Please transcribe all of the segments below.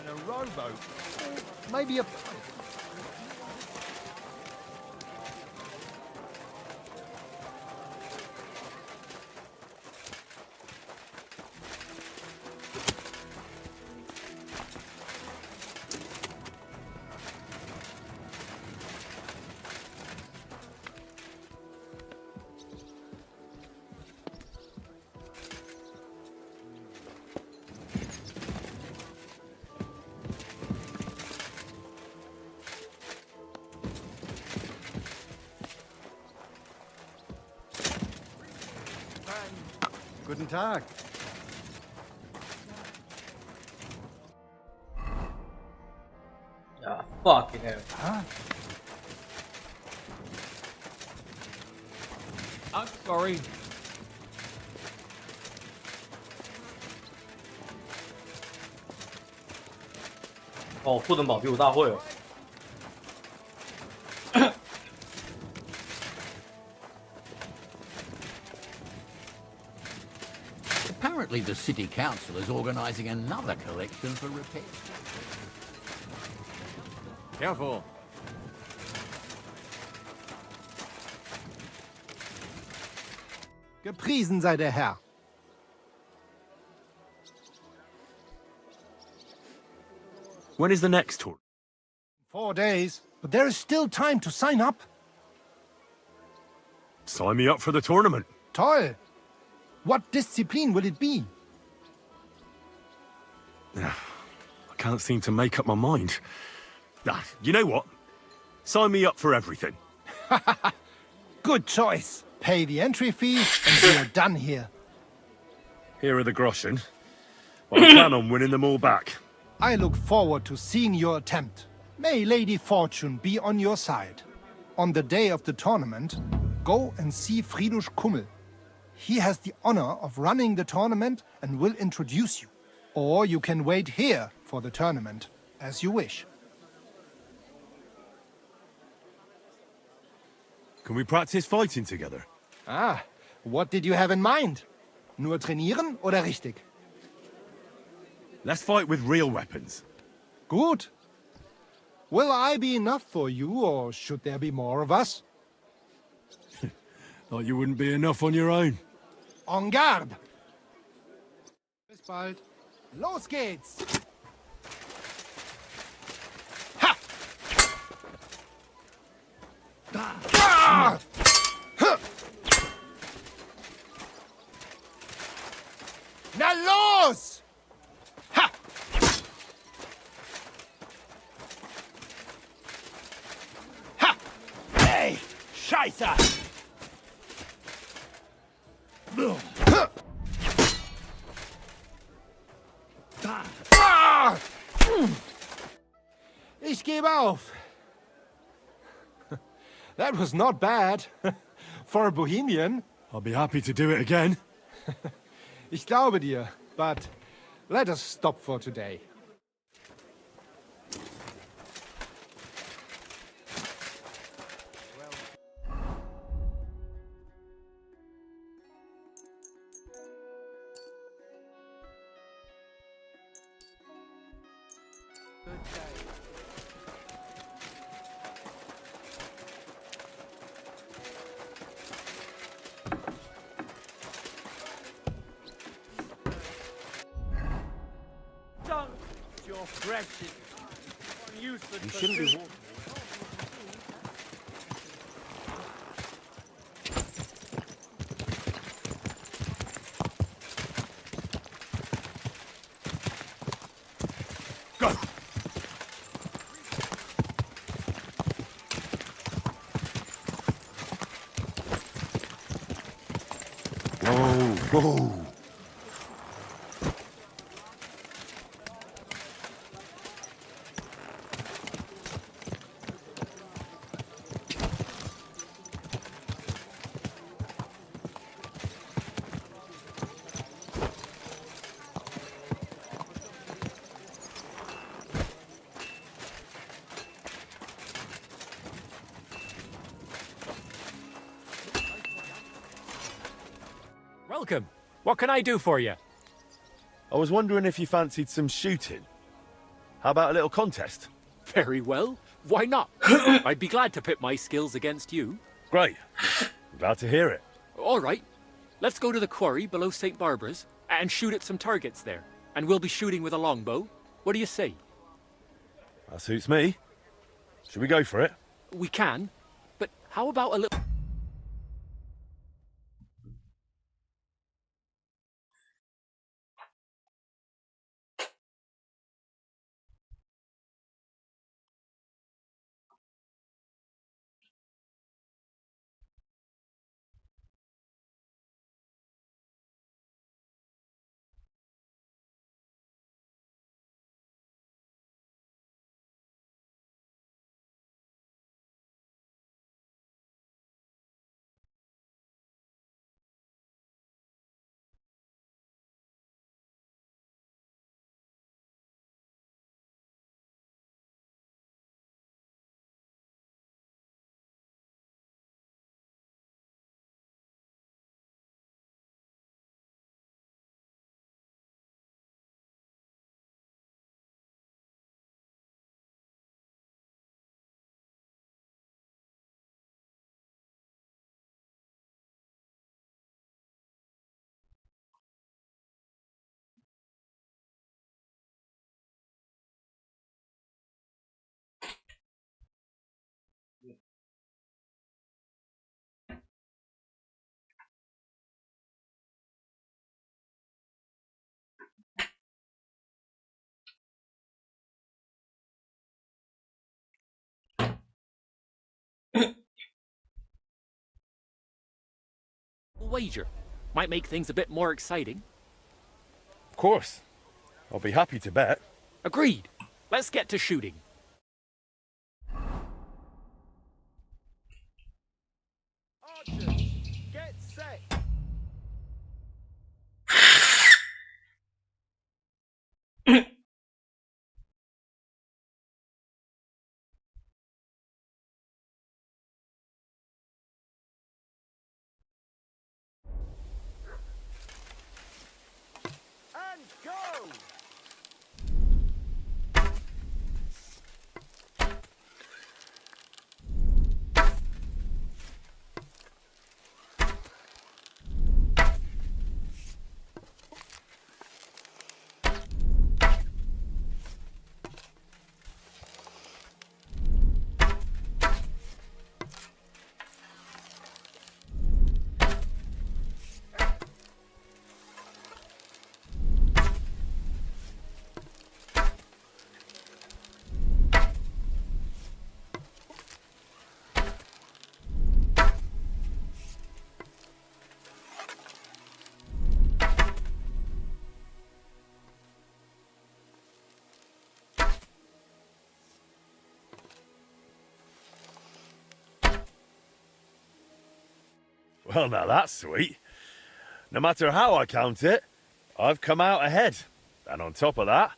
A rowboat. Maybe a... Guten Tag. Yeah, fucking hell. Huh? I'm sorry.哦，不能保庇护大会哦。Apparently the city council is organising another collection for repair. Careful. Gepriesen sei der Herr. When is the next tour? 4 days, but there is still time to sign up. Sign me up for the tournament. Toll. What discipline will it be? I can't seem to make up my mind. You know what? Sign me up for everything. Good choice. Pay the entry fee and we are done here. Here are the groschen. Well, I plan on winning them all back. I look forward to seeing your attempt. May Lady Fortune be on your side. On the day of the tournament, go and see Friedrich Kummel. He has the honor of running the tournament and will introduce you. Or you can wait here for the tournament, as you wish. Can we practice fighting together? Ah, what did you have in mind? Nur trainieren oder richtig? Let's fight with real weapons. Good. Will I be enough for you, or should there be more of us? Like you wouldn't be enough on your own. En garde! Bis bald. Los geht's! Ha! Ah! Huh! Na los! Ha! Ha! Hey! Scheiße! Ich gebe auf. That was not bad. For a Bohemian. I'll be happy to do it again. Ich glaube dir, but let us stop for today. You shouldn't be walking. Go! Whoa, whoa. Welcome. What can I do for you? I was wondering if you fancied some shooting. How about a little contest? Very well. Why not? I'd be glad to pit my skills against you. Great. Glad to hear it. All right. Let's go to the quarry below St. Barbara's and shoot at some targets there. And we'll be shooting with a longbow. What do you say? That suits me. Should we go for it? We can. But how about a little... wager? Might make things a bit more exciting. Of course. I'll be happy to bet. Agreed. Let's get to shooting. Archers, get set! And go! Well, now that's sweet. No matter how I count it, I've come out ahead. And on top of that,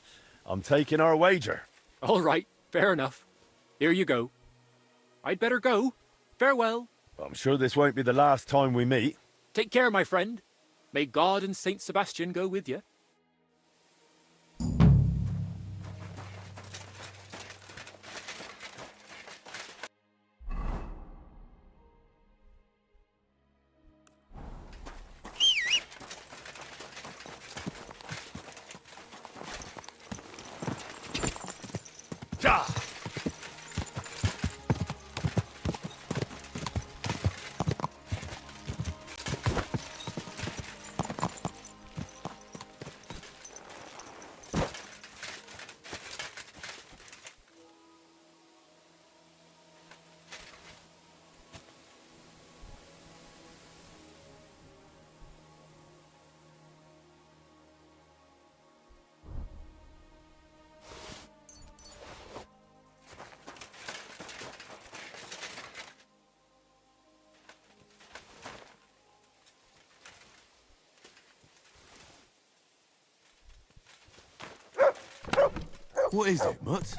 I'm taking our wager. All right, fair enough. Here you go. I'd better go. Farewell. I'm sure this won't be the last time we meet. Take care, my friend. May God and Saint Sebastian go with you. Ja! What is it, Mutt?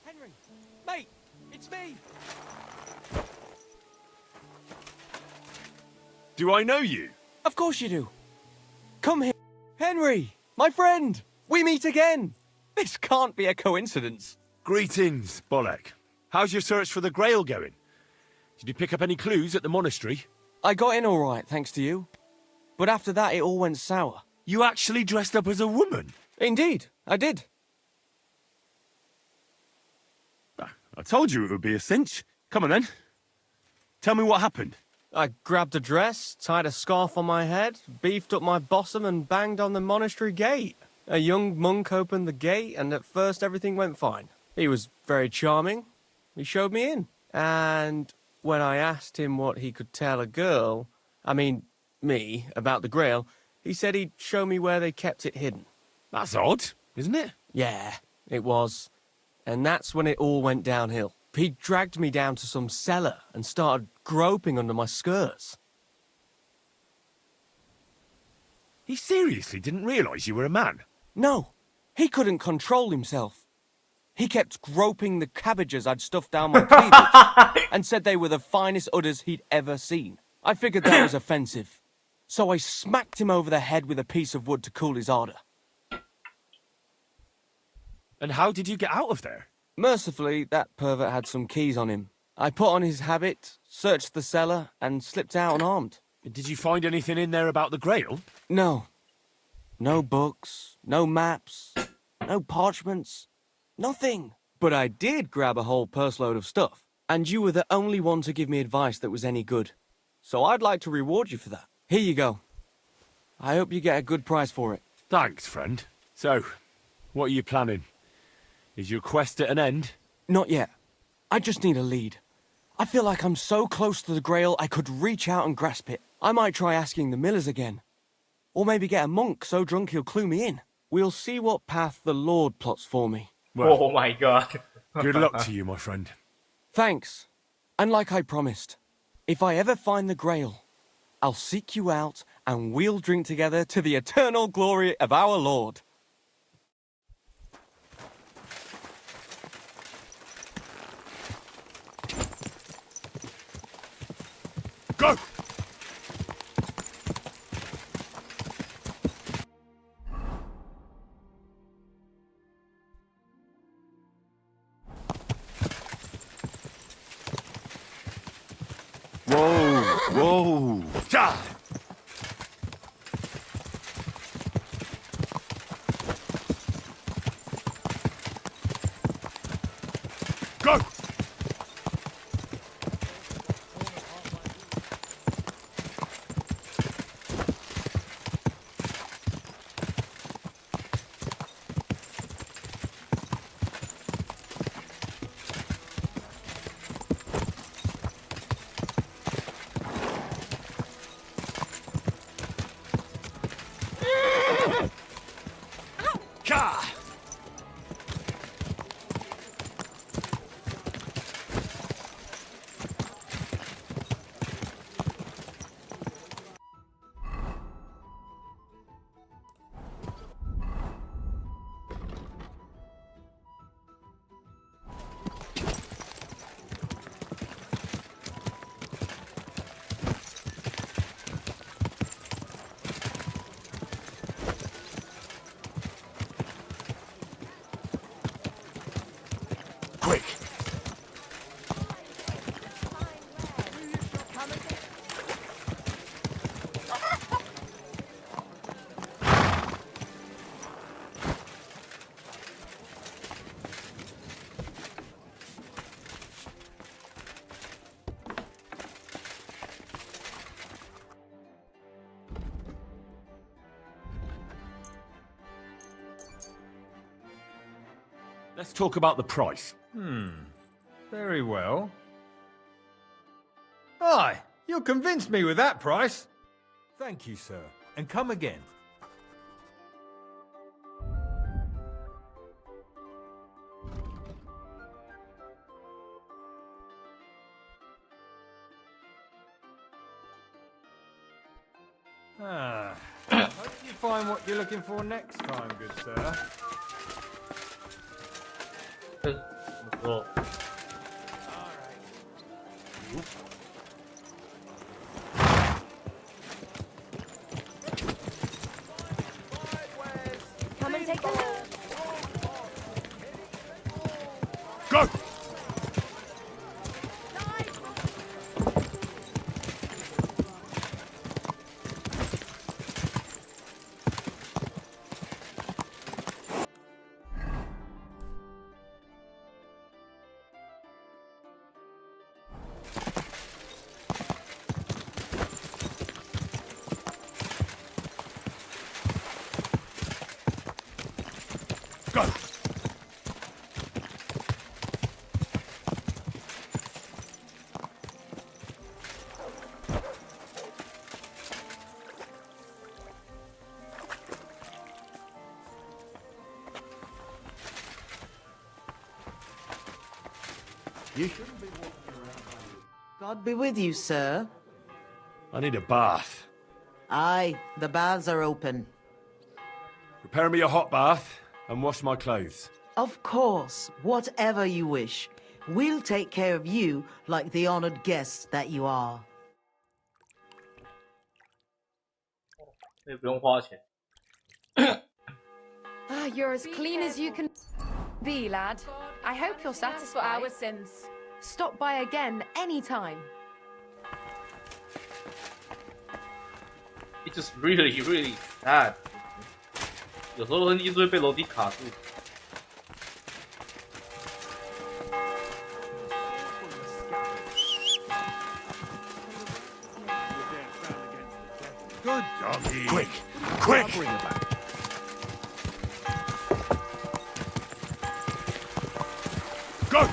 Henry! Mate! It's me! Do I know you? Of course you do. Come here. Henry! My friend! We meet again! This can't be a coincidence. Greetings, Bolek. How's your search for the Grail going? Did you pick up any clues at the monastery? I got in all right, thanks to you. But after that, it all went sour. You actually dressed up as a woman? Indeed, I did. I told you it would be a cinch. Come on then. Tell me what happened. I grabbed a dress, tied a scarf on my head, beefed up my bosom and banged on the monastery gate. A young monk opened the gate and at first everything went fine. He was very charming. He showed me in. And when I asked him what he could tell a girl, me, about the Grail, he said he'd show me where they kept it hidden. That's odd, isn't it? Yeah, it was. And that's when it all went downhill. He dragged me down to some cellar and started groping under my skirts. He seriously didn't realise you were a man? No, he couldn't control himself. He kept groping the cabbages I'd stuffed down my cleavage and said they were the finest udders he'd ever seen. I figured that was offensive, so I smacked him over the head with a piece of wood to cool his ardour. And how did you get out of there? Mercifully, that pervert had some keys on him. I put on his habit, searched the cellar, and slipped out unarmed. Did you find anything in there about the Grail? No. No books, no maps, no parchments, nothing. But I did grab a whole purse load of stuff, and you were the only one to give me advice that was any good. So I'd like to reward you for that. Here you go. I hope you get a good price for it. Thanks, friend. So, what are you planning? Is your quest at an end? Not yet. I just need a lead. I feel like I'm so close to the Grail I could reach out and grasp it. I might try asking the millers again. Or maybe get a monk so drunk he'll clue me in. We'll see what path the Lord plots for me. Well, Oh my god. good luck to you, my friend. Thanks. And like I promised, if I ever find the Grail, I'll seek you out and we'll drink together to the eternal glory of our Lord. Go! Whoa! Ja! Go! Ka! Quick! Let's talk about the price. Very well. Aye, you'll convince me with that price. Thank you, sir. And come again. Hope you find what you're looking for next time, good sir. 这怎么说？ Come and take a look. Go! Go! You shouldn't be walking around. God be with you, sir. I need a bath. Aye, the baths are open. Prepare me a hot bath and wash my clothes. Of course, whatever you wish. We'll take care of you like the honored guests that you are. 这也不用花钱。 Ah, you're as clean as you can be, lad. I hope you're satisfied. For our sins. Stop by again anytime. It's just really, really sad. 有时候一直会被楼梯卡住。 Good doggy. Quick! Quick! I'll bring it back. Go!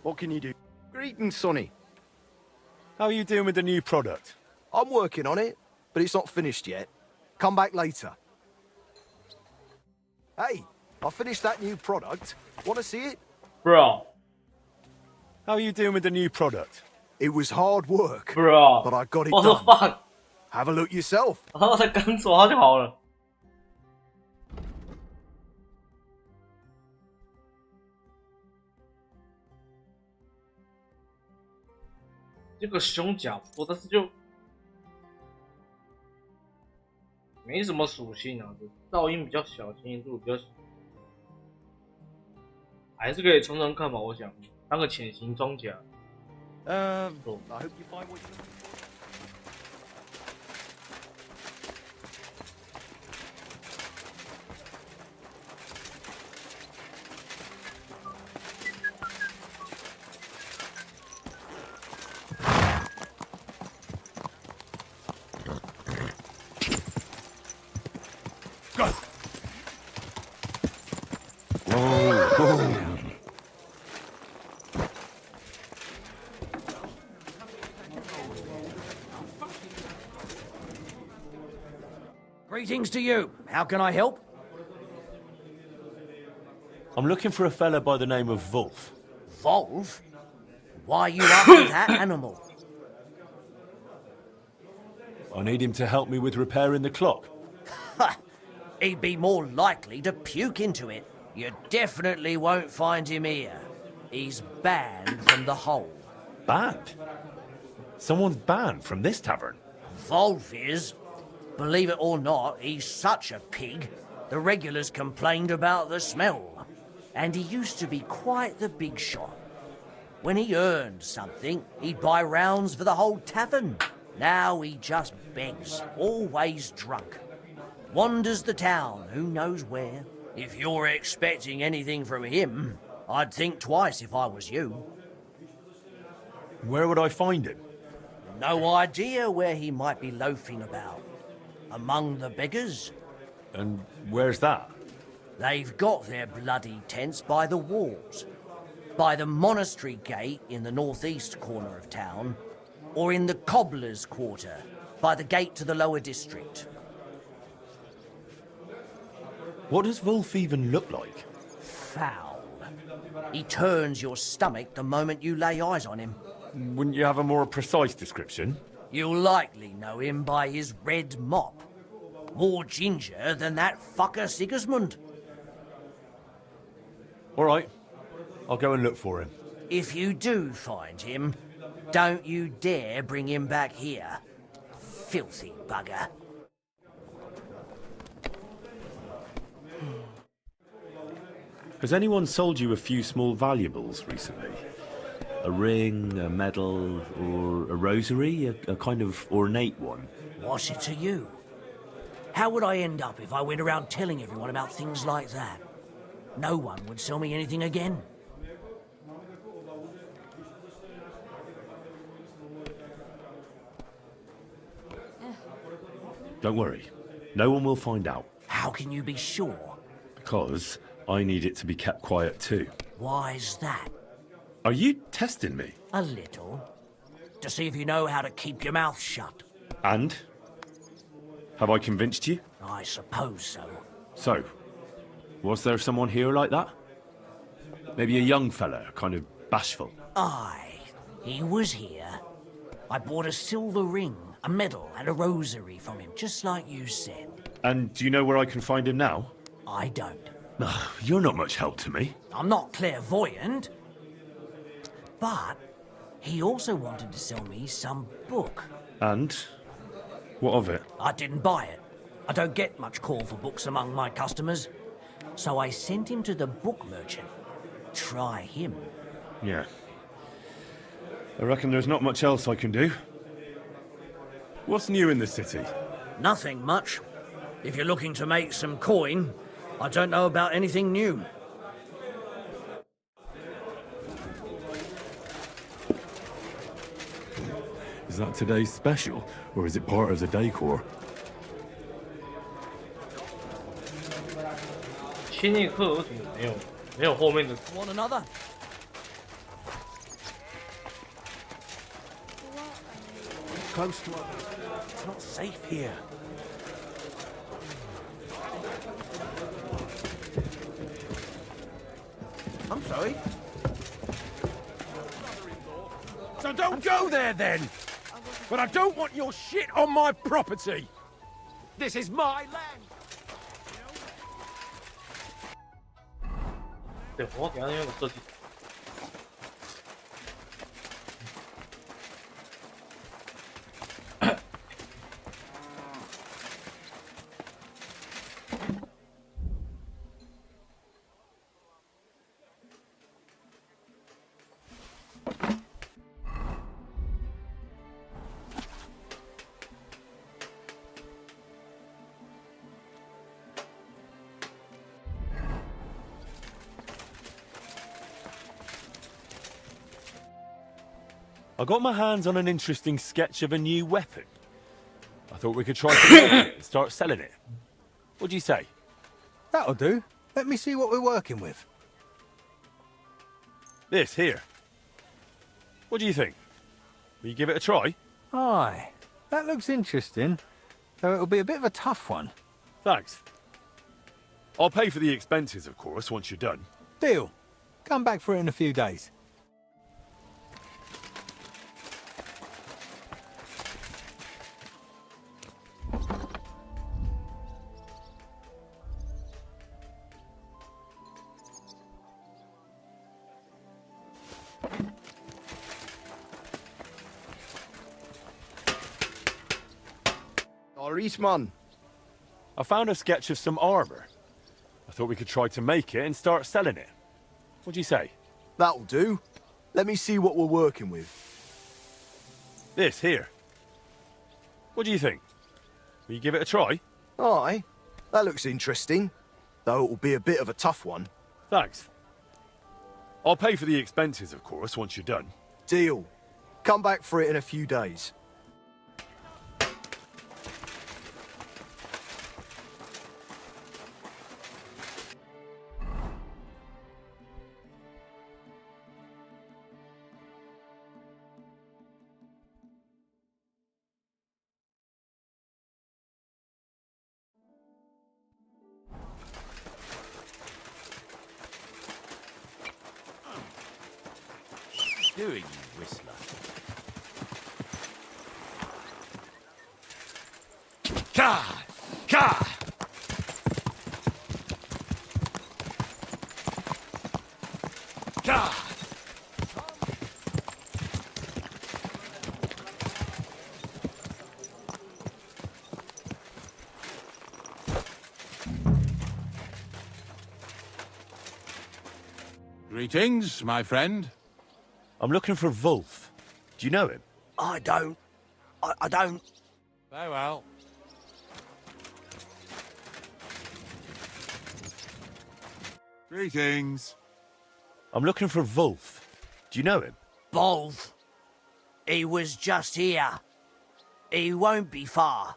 What can you do? Greetings, Sonny. How are you doing with the new product? I'm working on it, but it's not finished yet. Come back later. Hey, I finished that new product. Want to see it? Bro, How are you doing with the new product? It was hard work, bro. but I got it What the done. fuck? Have a look yourself. 然后才刚说他就好了。这个胸甲不错，但是就没什么属性啊，噪音比较小，轻盈度比较小，还是可以冲冲看吧。我想当个潜行装甲。I hope you find what you Greetings to you. How can I help? I'm looking for a fella by the name of Wolf. Wolf? Why are you after that animal? I need him to help me with repairing the clock. Ha! He'd be more likely to puke into it. You definitely won't find him here. He's banned from the hole. Banned? Someone's banned from this tavern? Wolf is. Believe it or not, he's such a pig. The regulars complained about the smell. And he used to be quite the big shot. When he earned something, he'd buy rounds for the whole tavern. Now he just begs, always drunk. Wanders the town, who knows where. If you're expecting anything from him, I'd think twice if I was you. Where would I find him? No idea where he might be loafing about. Among the beggars? And where's that? They've got their bloody tents by the walls. By the monastery gate in the northeast corner of town, or in the cobbler's quarter, by the gate to the lower district. What does Wolf even look like? Foul. He turns your stomach the moment you lay eyes on him. Wouldn't you have a more precise description? You'll likely know him by his red mop. More ginger than that fucker Sigismund. All right, I'll go and look for him. If you do find him, don't you dare bring him back here. Filthy bugger. Has anyone sold you a few small valuables recently? A ring, a medal, or a rosary? A kind of ornate one? What's it to you? How would I end up if I went around telling everyone about things like that? No one would sell me anything again. Don't worry. No one will find out. How can you be sure? Because I need it to be kept quiet too. Why's that? Are you testing me? A little. To see if you know how to keep your mouth shut. And? Have I convinced you? I suppose so. So, was there someone here like that? Maybe a young fella, kind of bashful? Aye, he was here. I bought a silver ring, a medal, and a rosary from him, just like you said. And do you know where I can find him now? I don't. You're not much help to me. I'm not clairvoyant. But he also wanted to sell me some book. And? What of it? I didn't buy it. I don't get much call for books among my customers. So I sent him to the book merchant. Try him. Yeah. I reckon there's not much else I can do. What's new in the city? Nothing much. If you're looking to make some coin, I don't know about anything new. Is that today's special, or is it part of the decor? 切内克为什么没有后面的？ Want another? Close to us. It's not safe here. I'm sorry. So don't go there then! But I don't want your shit on my property! This is my land! 对，我给他用个设计。I got my hands on an interesting sketch of a new weapon. I thought we could try to make it and start selling it. What do you say? That'll do. Let me see what we're working with. This here. What do you think? Will you give it a try? Aye, that looks interesting. Though it'll be a bit of a tough one. Thanks. I'll pay for the expenses, of course, once you're done. Deal. Come back for it in a few days. Man. I found a sketch of some armour. I thought we could try to make it and start selling it. What do you say? That'll do. Let me see what we're working with. This here. What do you think? Will you give it a try? Aye, that looks interesting. Though it'll be a bit of a tough one. Thanks. I'll pay for the expenses, of course, once you're done. Deal. Come back for it in a few days. Doing, you whistler. Ka! Ka! Ka! Greetings, my friend. I'm looking for Wolf. Do you know him? I don't. I don't. Very well. Greetings. I'm looking for Wolf. Do you know him? Wolf. He was just here. He won't be far.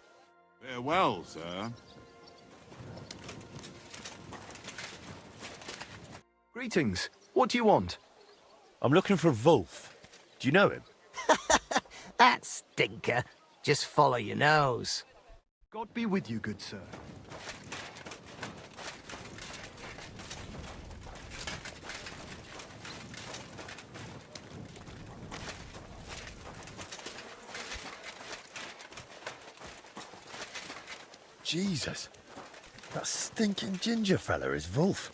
Farewell, sir. Greetings. What do you want? I'm looking for Wolf. Do you know him? That stinker. Just follow your nose. God be with you, good sir. Jesus. That stinking ginger fella is Wolf.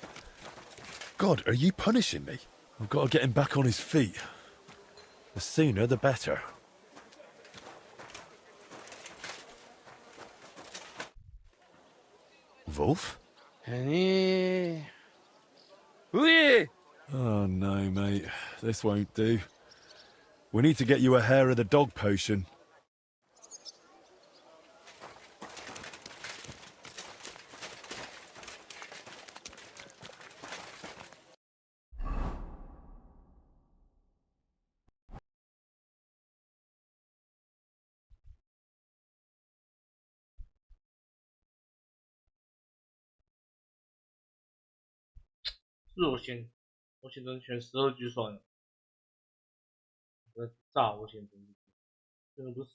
God, are you punishing me? I've got to get him back on his feet. The sooner, the better. Wolf? Oui. Oh, no, mate. This won't do. We need to get you a hair of the dog potion.是我先真选12局算了，炸我先真，真的不是。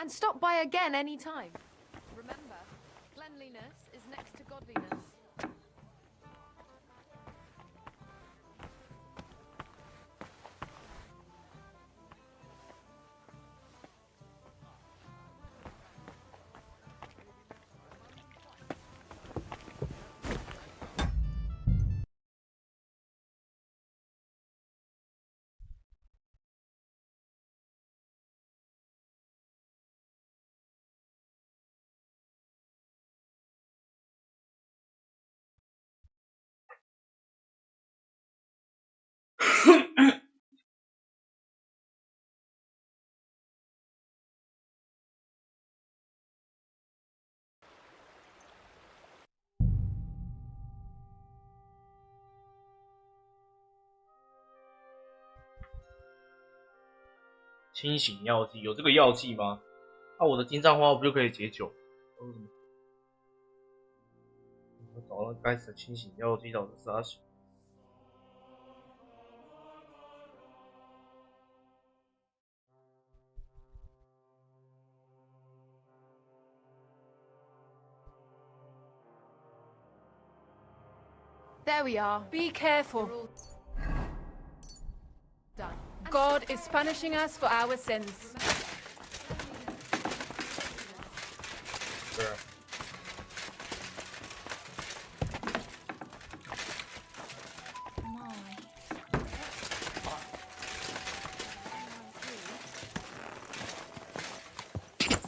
And stop by again any time. Remember, cleanliness is next to godliness.清醒药剂有这个药剂吗？那我的金杖花不就可以解酒？我找到该死的清醒药剂到底是啥？There we are. Be careful. Done. God is punishing us for our sins.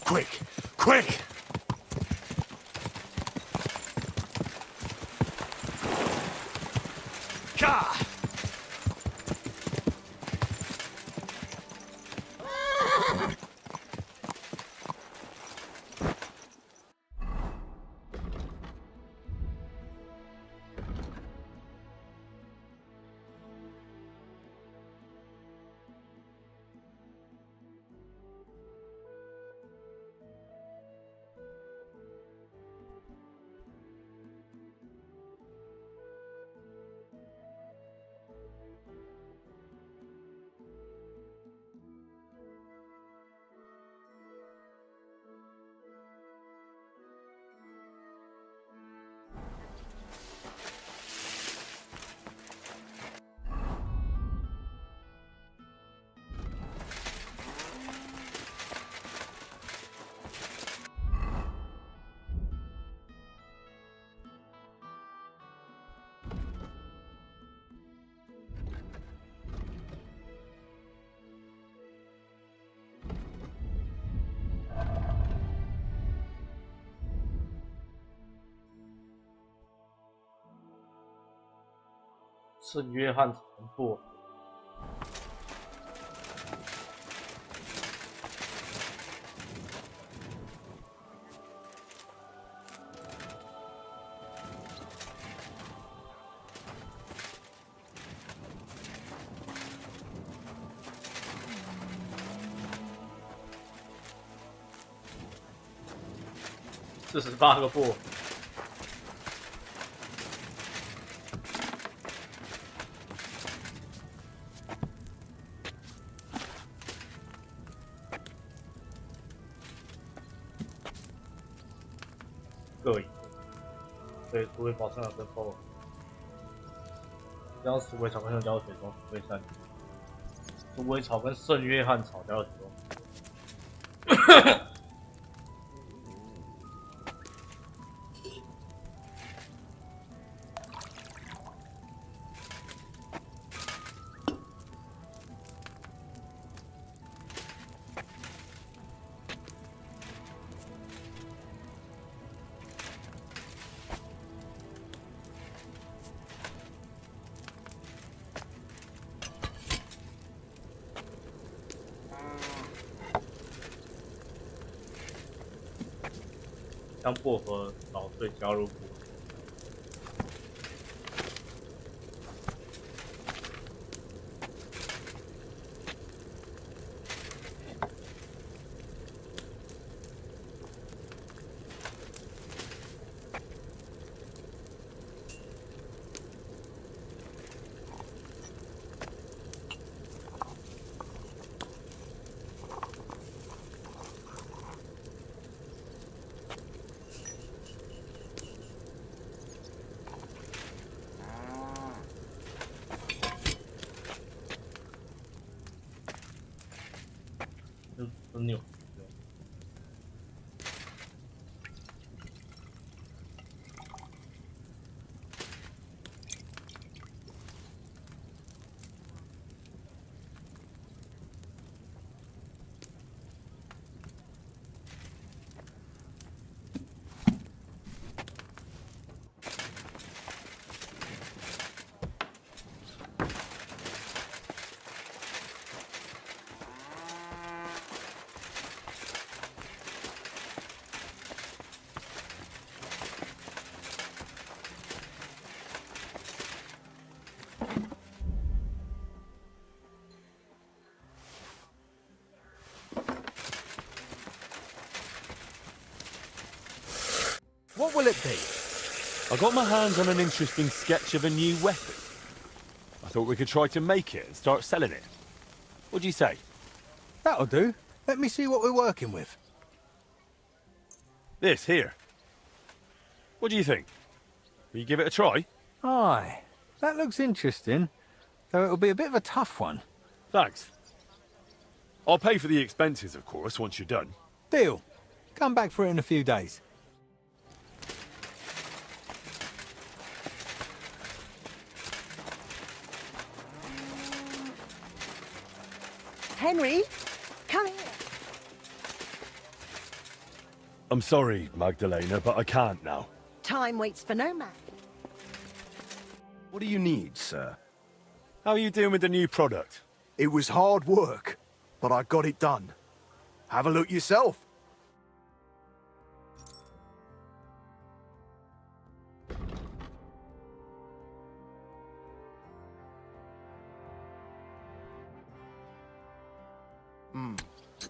Quick! Quick! Gah! 圣约翰城破。48个破。各一个，对，除非保证了跟后，这样鼠尾草跟香蕉水中不会散。鼠尾草跟圣约翰草交流中。将薄荷捣碎加入果汁。扭。What will it be? I got my hands on an interesting sketch of a new weapon. I thought we could try to make it and start selling it. What do you say? That'll do. Let me see what we're working with. This here. What do you think? Will you give it a try? Aye, that looks interesting, though it'll be a bit of a tough one. Thanks. I'll pay for the expenses, of course, once you're done. Deal. Come back for it in a few days. Henry, come here. I'm sorry, Magdalena, but I can't now. Time waits for no man. What do you need, sir? How are you doing with the new product? It was hard work, but I got it done. Have a look yourself.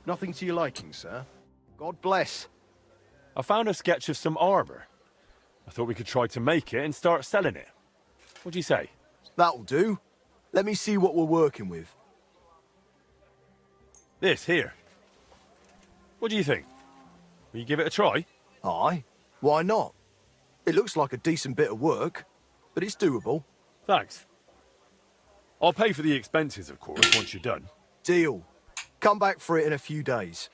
Nothing to your liking, sir. God bless. I found a sketch of some armour. I thought we could try to make it and start selling it. What do you say? That'll do. Let me see what we're working with. This here. What do you think? Will you give it a try? Aye. Why not? It looks like a decent bit of work, but it's doable. Thanks. I'll pay for the expenses, of course, once you're done. Deal. Come back for it in a few days.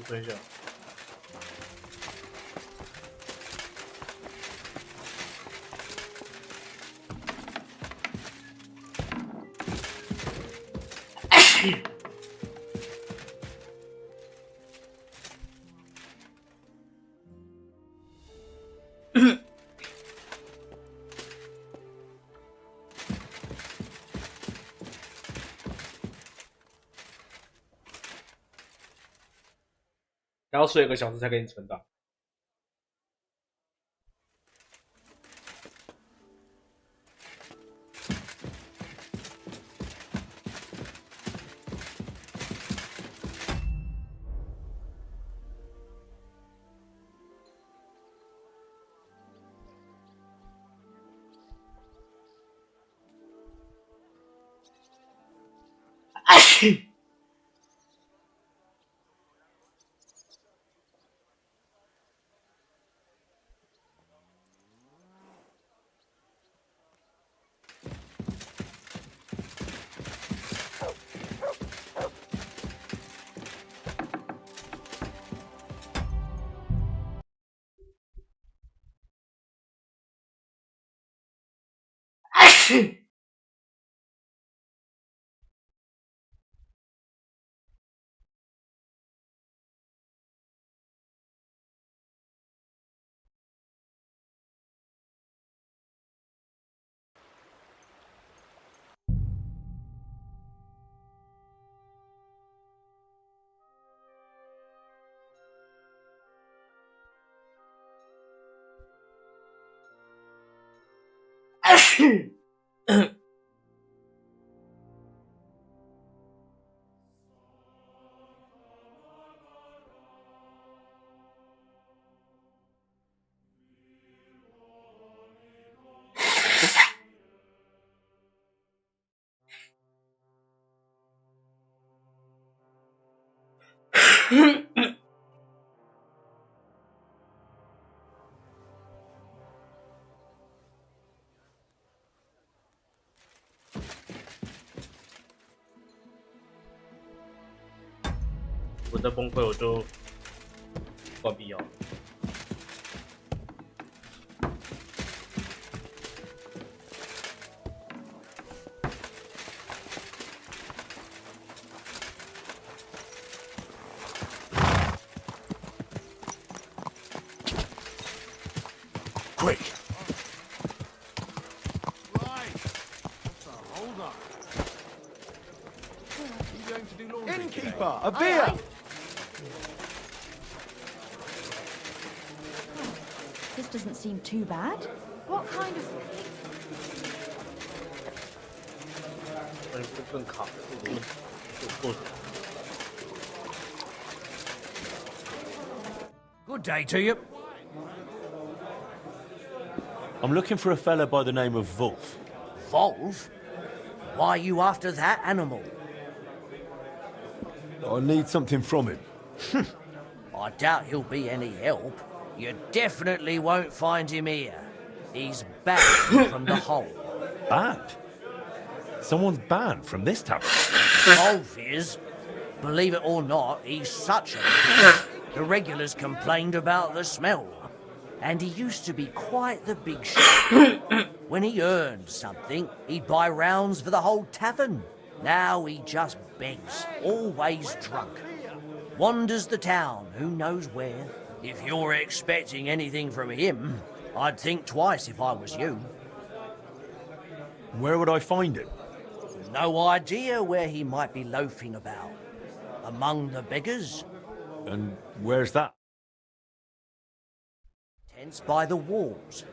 等一下。然后睡1个小时才给你存档。我再崩溃我就关闭哦。Quick! Hold on. You going to do laundry Innkeeper, a beer! This doesn't seem too bad. What kind of... 更卡，不。 Good day to you. I'm looking for a fella by the name of Wolf. Wolf? Why are you after that animal? I need something from him. I doubt he'll be any help. You definitely won't find him here. He's banned from the hole. Banned? Someone's banned from this tavern? Wolf is. Believe it or not, he's such a pig. The regulars complained about the smell. And he used to be quite the big shot. When he earned something, he'd buy rounds for the whole tavern. Now he just begs, always drunk. Wanders the town, who knows where. If you're expecting anything from him, I'd think twice if I was you. Where would I find him? No idea where he might be loafing about. Among the beggars? And where's that? Tents by the walls.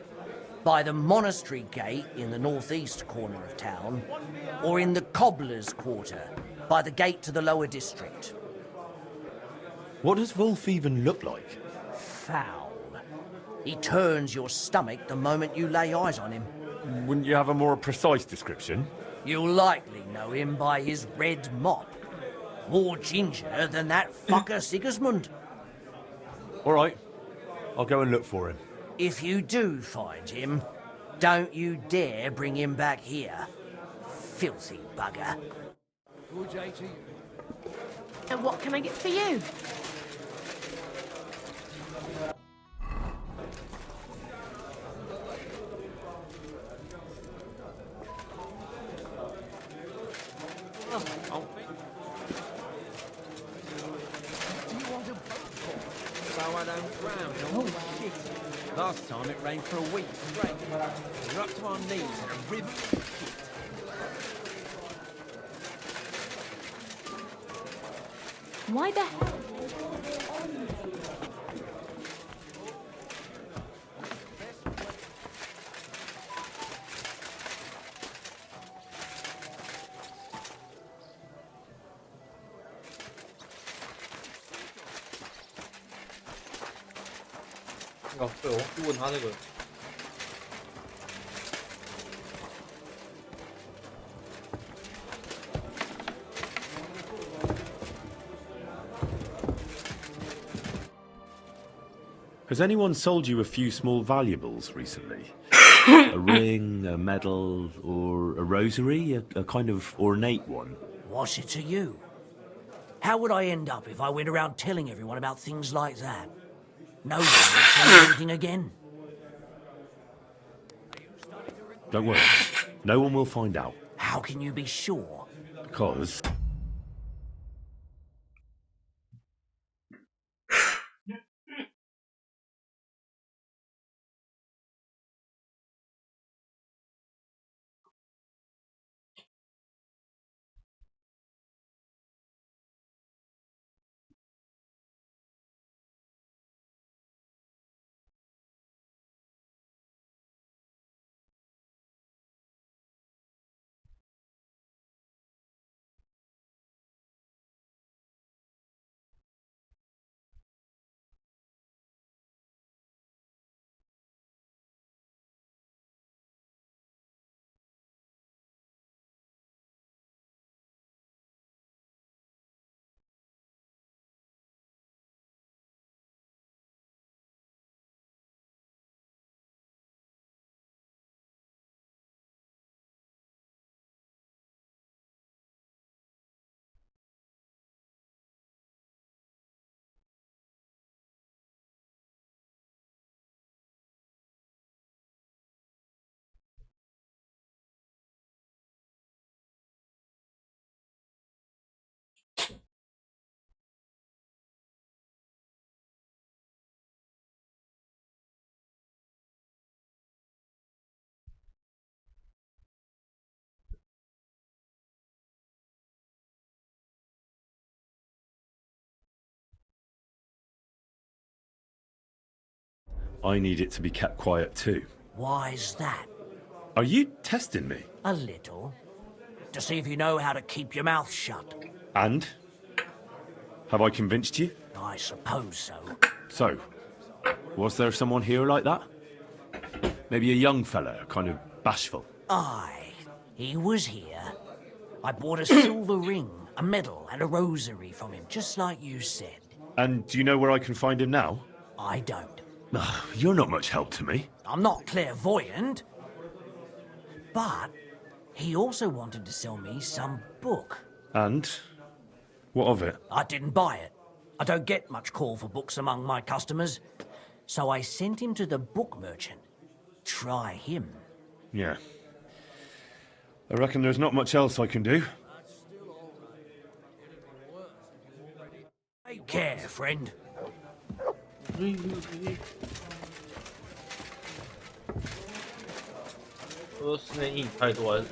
By the monastery gate in the northeast corner of town. Or in the cobbler's quarter, by the gate to the lower district. What does Wolf even look like? Foul. He turns your stomach the moment you lay eyes on him. Wouldn't you have a more precise description? You'll likely know him by his red mop. More ginger than that fucker Sigismund. All right. I'll go and look for him. If you do find him, don't you dare bring him back here. Filthy bugger. Good day to you. And what can I get for you? So I don't drown. Oh shit. Last time it rained for a week straight. We're up to our knees in a river of shit. Why the hell? 哦，对，我去问他那个。Has anyone sold you a few small valuables recently? A ring, a medal, or a rosary? A kind of ornate one? What's it to you? How would I end up if I went around telling everyone about things like that? No one would say anything again. Don't worry. No one will find out. How can you be sure? Because... I need it to be kept quiet too. Why's that? Are you testing me? A little. To see if you know how to keep your mouth shut. And? Have I convinced you? I suppose so. So, was there someone here like that? Maybe a young fella, kind of bashful? Aye, he was here. I bought a silver ring, a medal, and a rosary from him, just like you said. And do you know where I can find him now? I don't. You're not much help to me. I'm not clairvoyant. But he also wanted to sell me some book. And? What of it? I didn't buy it. I don't get much call for books among my customers. So I sent him to the book merchant. Try him. Yeah. I reckon there's not much else I can do. Take care, friend. 说室内硬太多，还是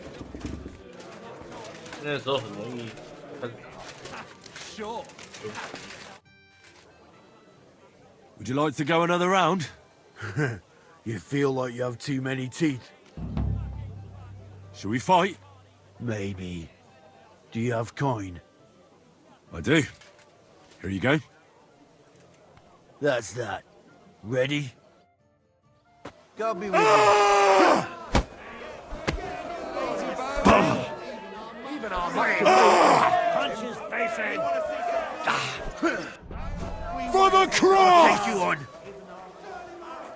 那时候很容易开始卡。Sure. Would you like to go another round? You feel like you have too many teeth. Shall we fight? Maybe. Do you have coin? I do. Here you go. That's that. Ready? God be with you. Even our punch his face in. For the cross! I'll take you on.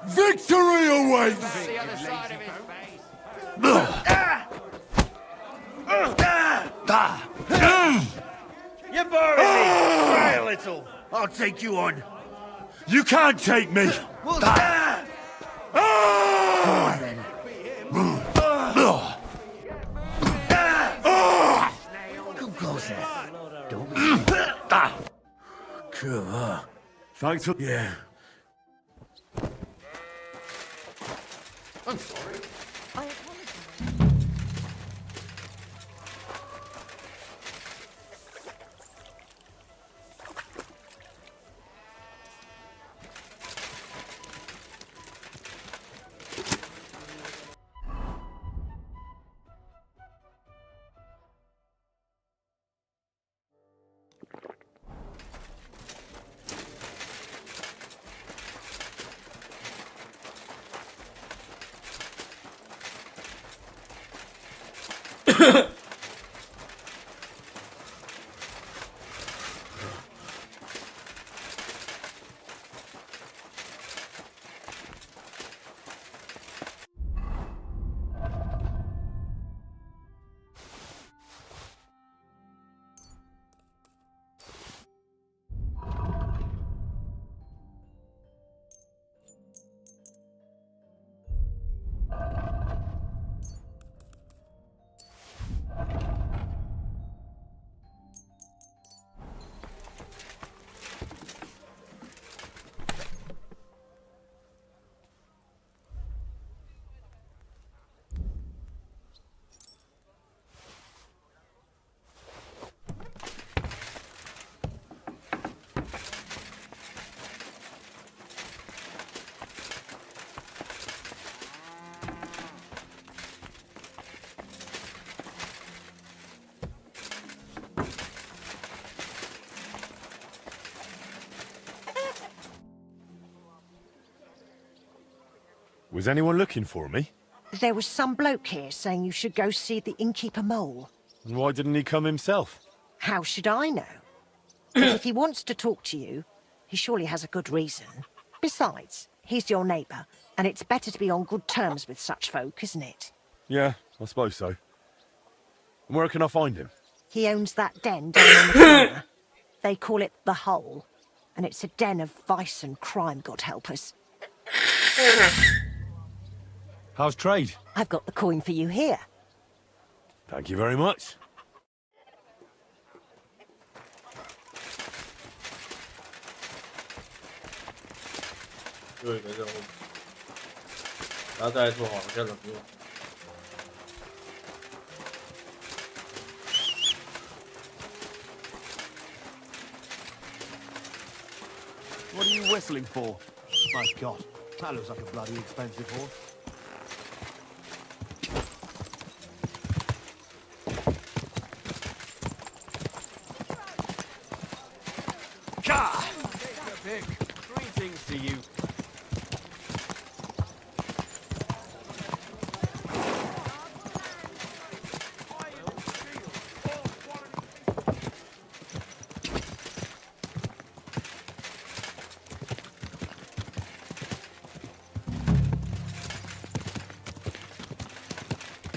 Victory awaits! The other side of his face. You're boring me. Try a little. I'll take you on. You can't take me! Come on then. Come closer. Don't be. Come on. Thanks for... Yeah. I'm sorry. I apologize. Was anyone looking for me? There was some bloke here saying you should go see the innkeeper mole. And why didn't he come himself? How should I know? But if he wants to talk to you, he surely has a good reason. Besides, he's your neighbour, and it's better to be on good terms with such folk, isn't it? Yeah, I suppose so. And where can I find him? He owns that den down in the corner. They call it the Hole, and it's a den of vice and crime, God help us. How's trade? I've got the coin for you here. Thank you very much.又一个任务，然后再来做好一下冷冻。What are you whistling for? My God, that looks like a bloody expensive horse. Greetings to you.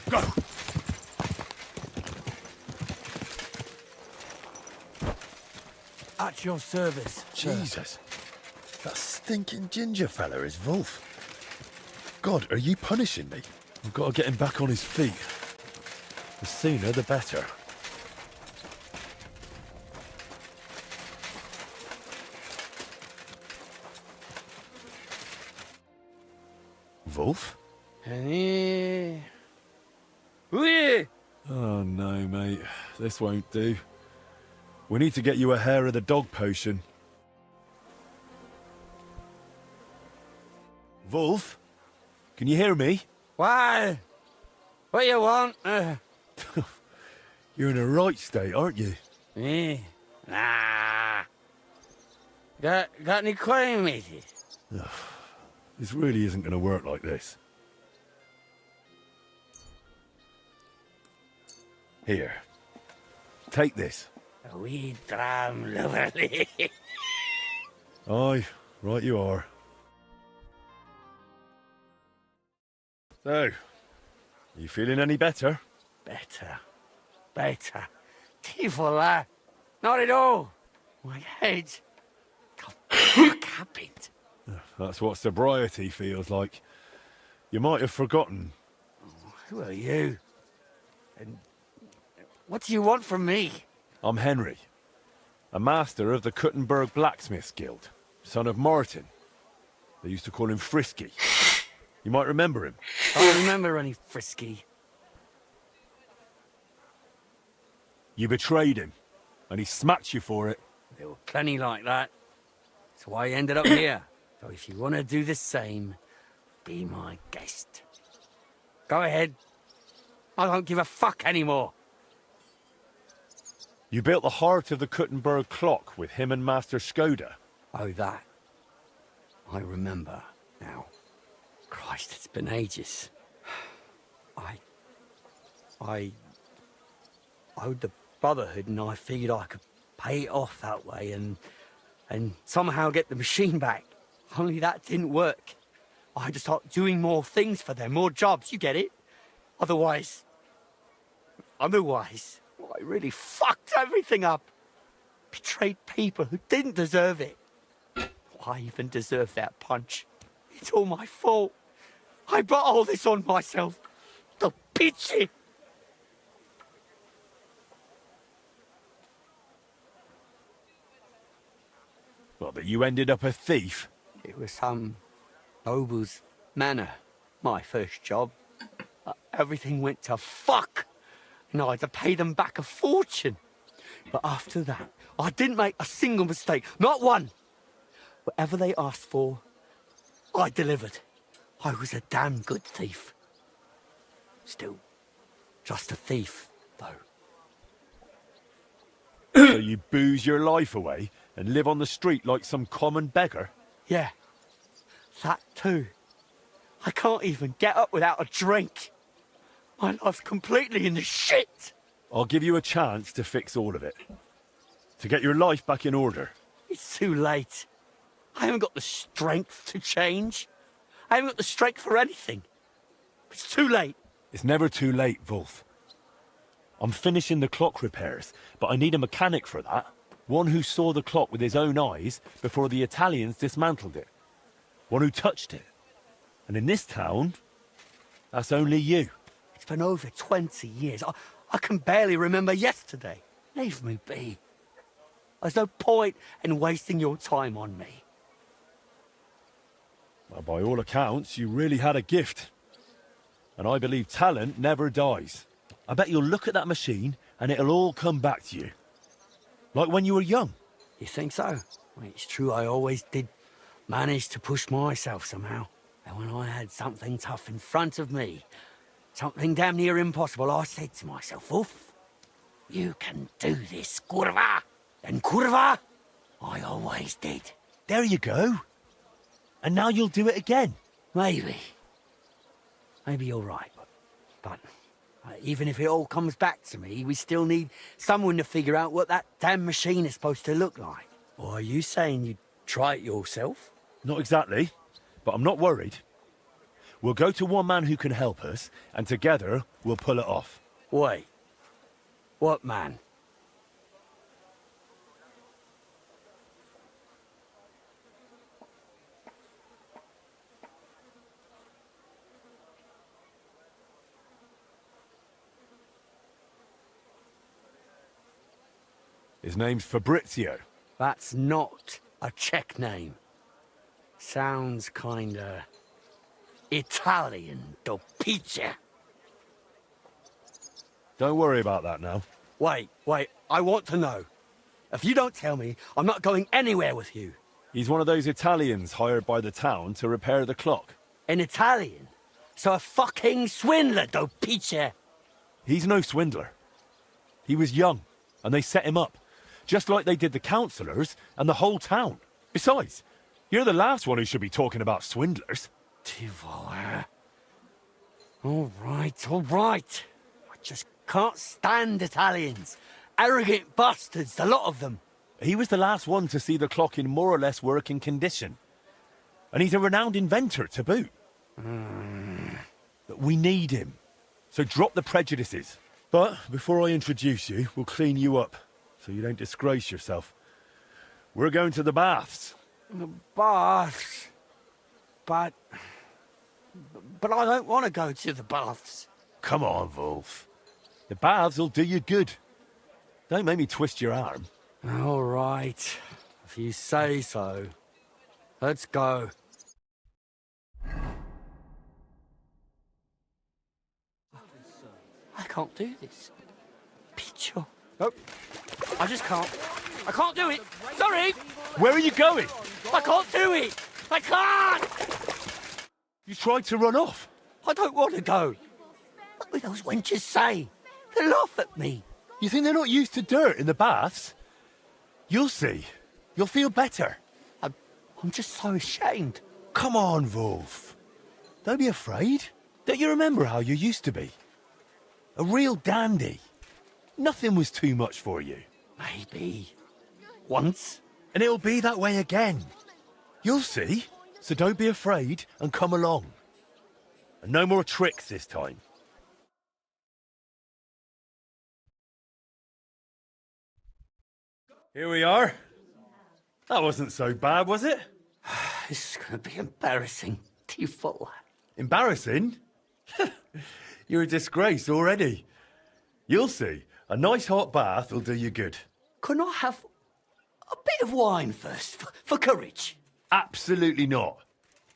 Go! At your service. Jesus. That stinking ginger fella is Wolf. God, are you punishing me? I've got to get him back on his feet. The sooner, the better. Wolf? Oh no, mate. This won't do. We need to get you a hair of the dog potion. Wolf? Can you hear me? Why? What you want? You're in a right state, aren't you? Me? Nah. Got any coin, matey? This really isn't going to work like this. Here. Take this. A wee dram lovely. Aye, right you are. So, you feeling any better? Better. Tifola. Not at all. My head. Fuck happened. That's what sobriety feels like. You might have forgotten. Who are you? And what do you want from me? I'm Henry, a master of the Kuttenberg Blacksmiths Guild, son of Martin. They used to call him Frisky. You might remember him. I don't remember any Frisky. You betrayed him, and he smacked you for it. There were plenty like that. That's why I ended up here. So if you want to do the same, be my guest. Go ahead. I don't give a fuck anymore. You built the heart of the Kuttenberg clock with him and Master Skoda. Oh, that. I remember now. Christ, it's been ages. owed the Brotherhood, and I figured I could pay it off that way and somehow get the machine back. Only that didn't work. I had to start doing more things for them, more jobs, you get it? Otherwise, I really fucked everything up. Betrayed people who didn't deserve it. Why even deserve that punch? It's all my fault. I brought all this on myself. The pity. Well, but you ended up a thief? It was some noble's manor, my first job. Everything went to fuck, and I had to pay them back a fortune. But after that, I didn't make a single mistake, not one. Whatever they asked for, I delivered. I was a damn good thief. Still, just a thief, though. So you booze your life away and live on the street like some common beggar? Yeah, that too. I can't even get up without a drink. My life's completely in the shit. I'll give you a chance to fix all of it. To get your life back in order. It's too late. I haven't got the strength to change. I haven't got the strength for anything. It's too late. It's never too late, Wolf. I'm finishing the clock repairs, but I need a mechanic for that. One who saw the clock with his own eyes before the Italians dismantled it. One who touched it. And in this town, that's only you. It's been over 20 years. I can barely remember yesterday. Leave me be. There's no point in wasting your time on me. Well, by all accounts, you really had a gift. And I believe talent never dies. I bet you'll look at that machine and it'll all come back to you. Like when you were young. You think so? Well, it's true, I always did manage to push myself somehow. And when I had something tough in front of me, something damn near impossible, I said to myself, Wolf, you can do this, curva. And curva, I always did. There you go. And now you'll do it again. Maybe. Maybe you're right. But even if it all comes back to me, we still need someone to figure out what that damn machine is supposed to look like. Or are you saying you'd try it yourself? Not exactly, but I'm not worried. We'll go to one man who can help us, and together we'll pull it off. Wait. What man? His name's Fabrizio. That's not a Czech name. Sounds kinda Italian, do pizza. Don't worry about that now. Wait, I want to know. If you don't tell me, I'm not going anywhere with you. He's one of those Italians hired by the town to repair the clock. An Italian? So a fucking swindler, do pizza. He's no swindler. He was young, and they set him up. Just like they did the councillors and the whole town. Besides, you're the last one who should be talking about swindlers. Tivol. All right. I just can't stand Italians. Arrogant bastards, the lot of them. He was the last one to see the clock in more or less working condition. And he's a renowned inventor to boot. But we need him. So drop the prejudices. But before I introduce you, we'll clean you up, so you don't disgrace yourself. We're going to the baths. The baths? But I don't want to go to the baths. Come on, Wolf. The baths will do you good. Don't make me twist your arm. All right. If you say so. Let's go. I can't do this. Picho. Nope. I just can't. I can't do it. Sorry. Where are you going? I can't do it. I can't. You tried to run off. I don't want to go. What will those wenches say? They laugh at me. You think they're not used to dirt in the baths? You'll see. You'll feel better. I'm just so ashamed. Come on, Wolf. Don't be afraid. Don't you remember how you used to be? A real dandy. Nothing was too much for you. Maybe. Once. And it'll be that way again. You'll see. So don't be afraid and come along. And no more tricks this time. Here we are. That wasn't so bad, was it? This is going to be embarrassing. Do you follow? Embarrassing? You're a disgrace already. You'll see. A nice hot bath will do you good. Couldn't I have a bit of wine first, for courage? Absolutely not.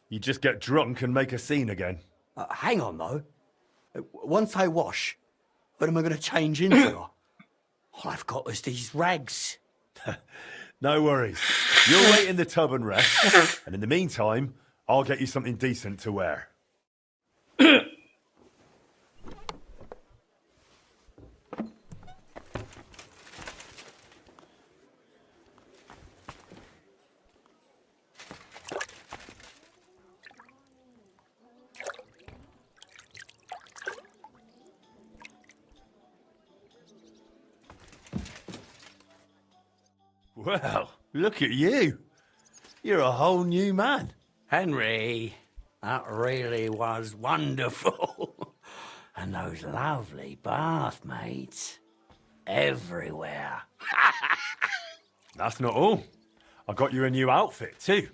You just get drunk and make a scene again. Hang on, though. Once I wash, what am I going to change into? All I've got is these rags. No worries. You'll wait in the tub and rest. And in the meantime, I'll get you something decent to wear. Well, look at you. You're a whole new man. Henry, that really was wonderful. And those lovely bathmates. Everywhere. That's not all. I got you a new outfit, too.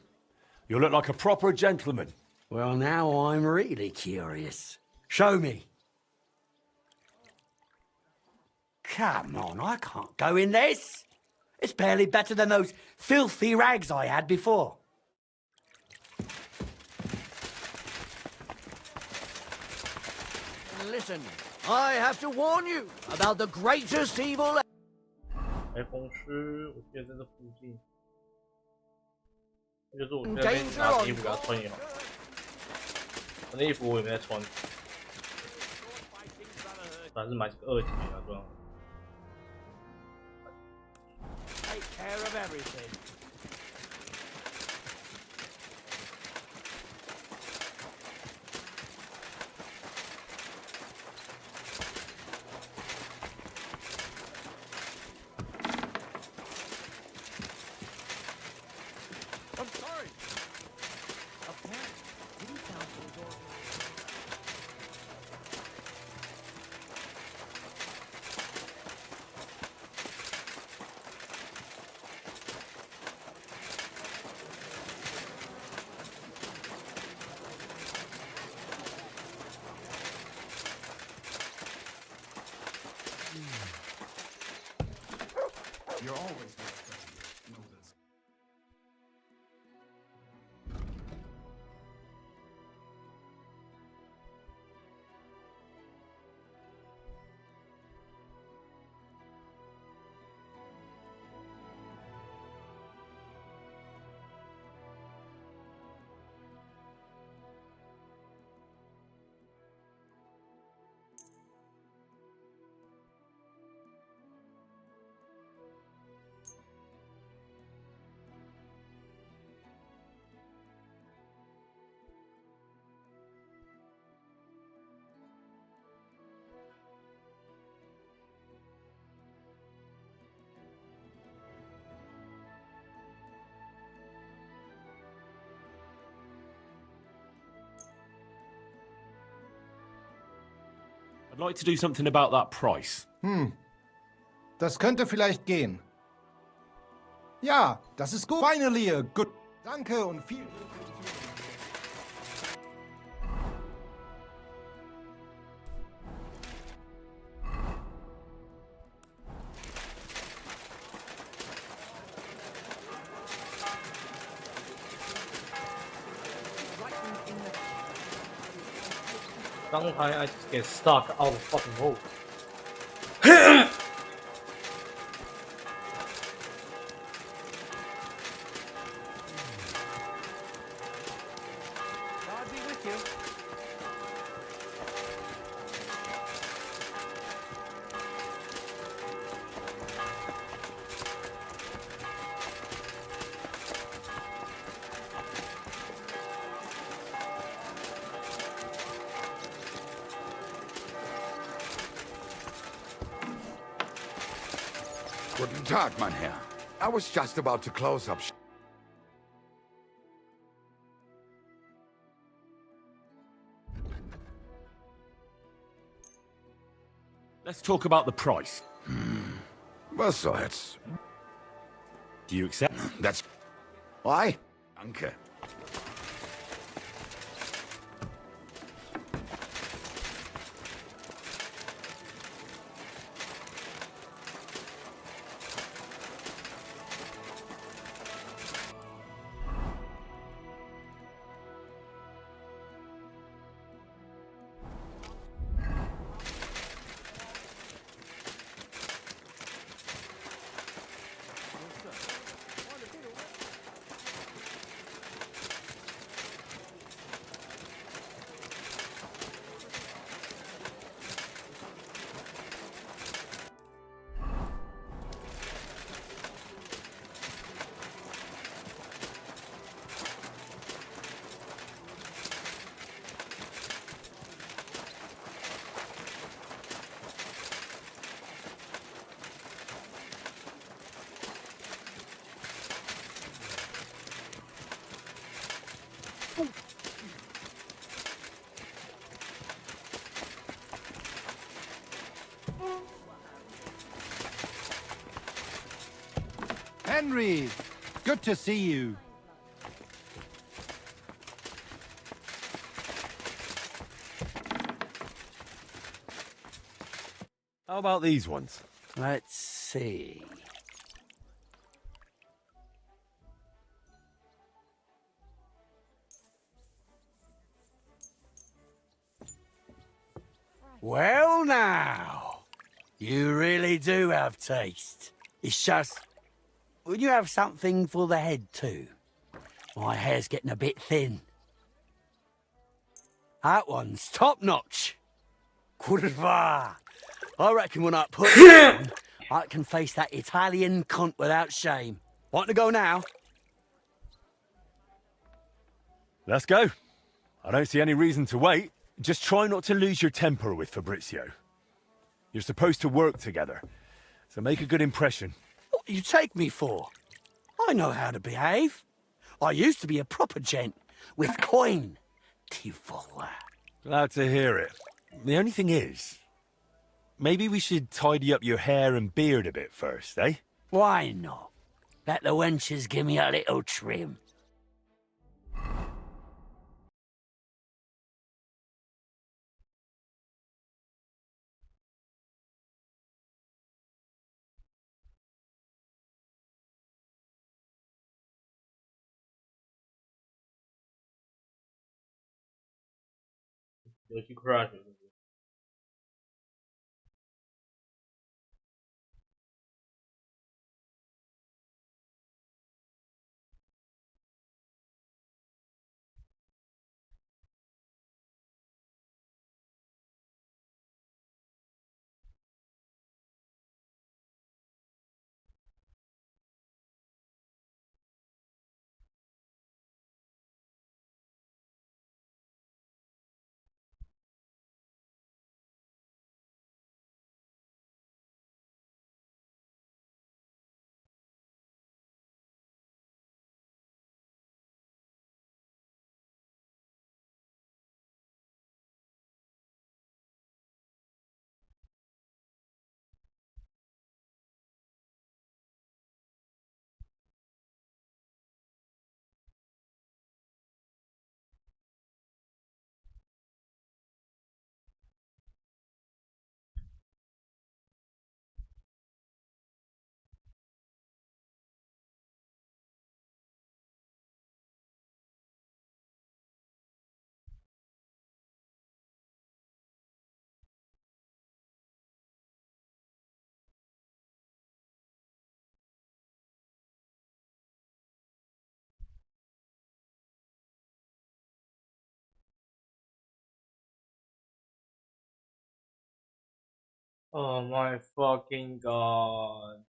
You'll look like a proper gentleman. Well, now I'm really curious. Show me. Come on, I can't go in this. It's barely better than those filthy rags I had before. Listen, I have to warn you about the greatest evil. 裁缝师，我记得在这附近。那就是我在那边拿衣服给他穿也好。我那衣服我也没在穿，还是买这个2级给他穿。Take care of everything. I'm sorry. You're always there. I'd like to do something about that price. Das könnte vielleicht gehen. Ja, das ist gut. Finally a good. Danke und viel. Sometimes I just get stuck out of fucking hole. God be with you. Guten Tag, mein Herr. I was just about to close up. Let's talk about the price. Was soll's? Do you accept? That's... Why? Danke. Henry, good to see you. How about these ones? Let's see. Well now, you really do have taste. It's just, would you have something for the head too? My hair's getting a bit thin. That one's top notch. Curva. I reckon when I put it on, I can face that Italian cunt without shame. Want to go now? Let's go. I don't see any reason to wait. Just try not to lose your temper with Fabrizio. You're supposed to work together, so make a good impression. What do you take me for? I know how to behave. I used to be a proper gent, with coin. Tivola. Glad to hear it. The only thing is, maybe we should tidy up your hair and beard a bit first, eh? Why not? Let the wenches give me a little trim.游戏 crash 是不是？Oh my fucking god.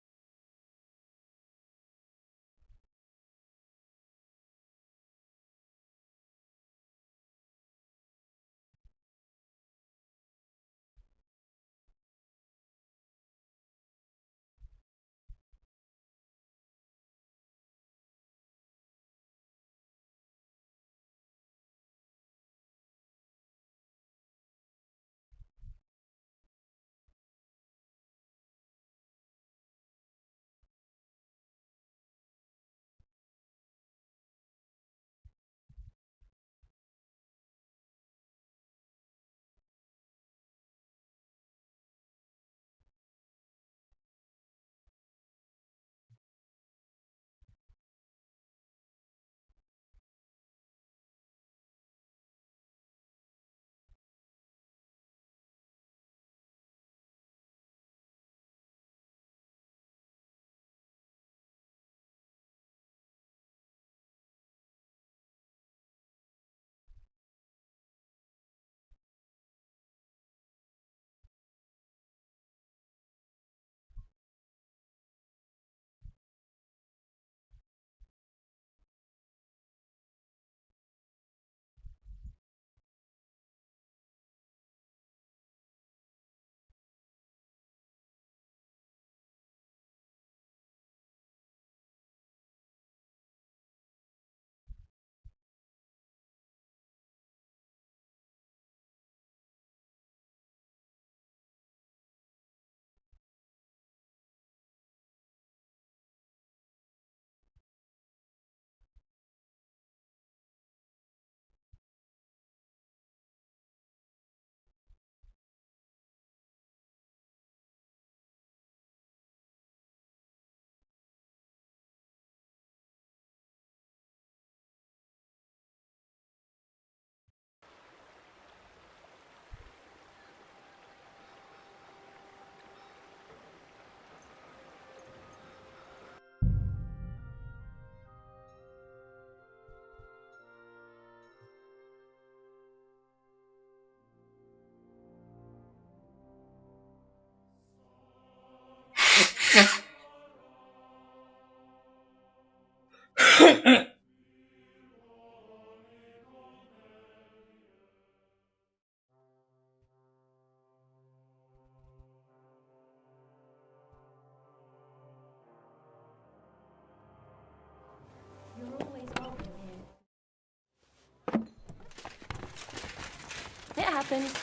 It happens.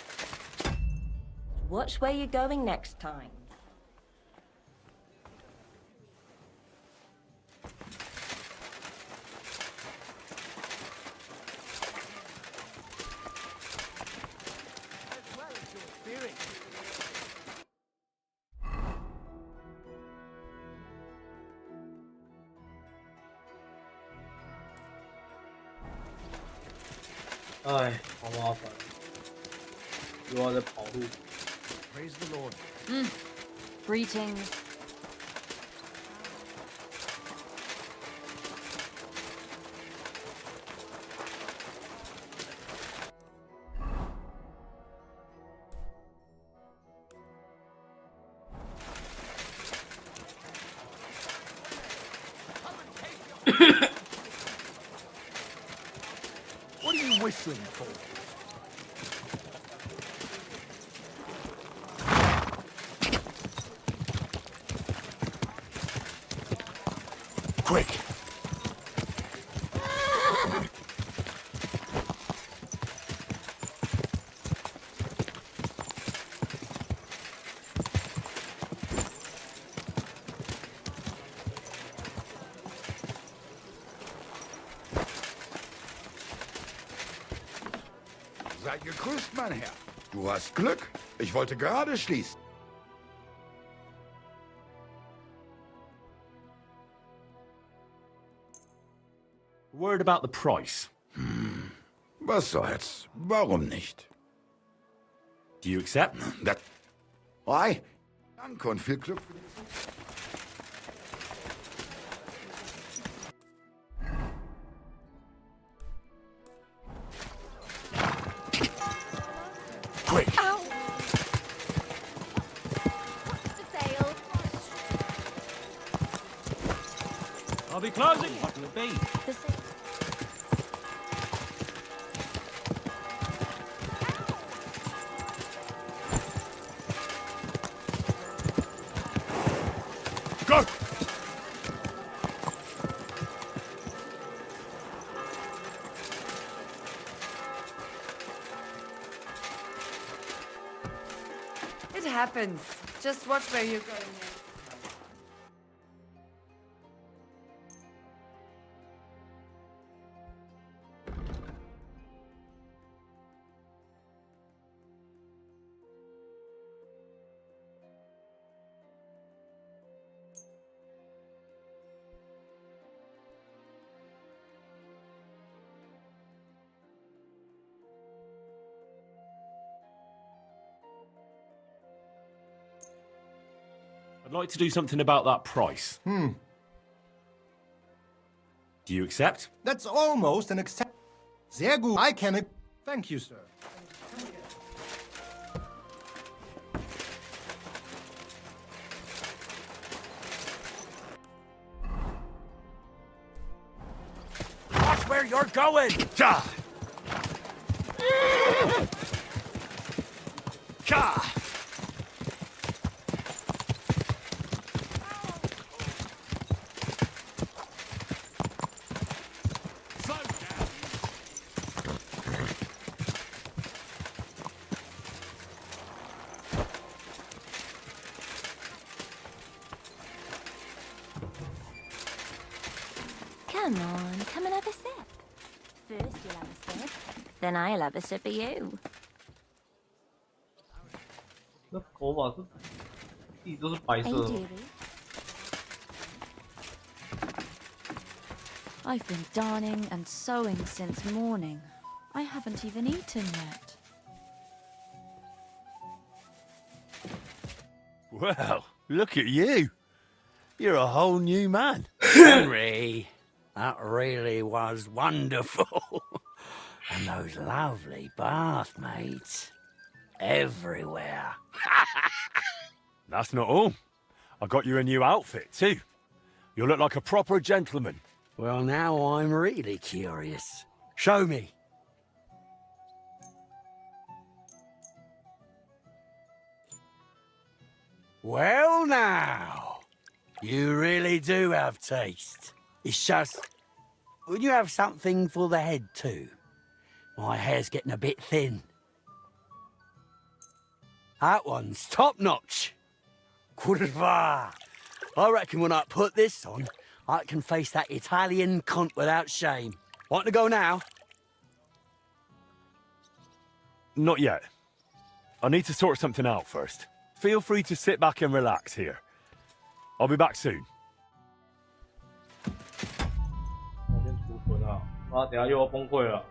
Watch where you're going next time.哎，好麻烦，又要再跑路。 Praise the Lord. Greetings. What are you whistling for? Quick! Sei gegrüßt, mein Herr. Du hast Glück. Ich wollte gerade schließen. Word about the price. Was soll's? Warum nicht? Do you accept? Das... Oi, danke und viel Glück. Quick! Ow. The sail. I'll be closing. What will it be? The sail. Go! It happens. Just watch where you're going next. I'd like to do something about that price. Do you accept? That's almost an accept. Sehr gut. I can. Thank you, sir. Watch where you're going! Ja! Ja! Come on, come and have a sip. First you'll have a sip, then I'll have a sip of you. 那头发是一直都是白色 Hey, 的。 dearie. I've been darning and sewing since morning. I haven't even eaten yet. Well, look at you. You're a whole new man. Henry, that really was wonderful. And those lovely bathmates. Everywhere. That's not all. I got you a new outfit, too. You'll look like a proper gentleman. Well, now I'm really curious. Show me. Well, now. You really do have taste. It's just... Would you have something for the head, too? My hair's getting a bit thin. That one's top-notch. Curva. I reckon when I put this on, I can face that Italian cunt without shame. Want to go now? Not yet. I need to sort something out first. Feel free to sit back and relax here. I'll be back soon. 我先储存啊，啊，等下又要崩溃了。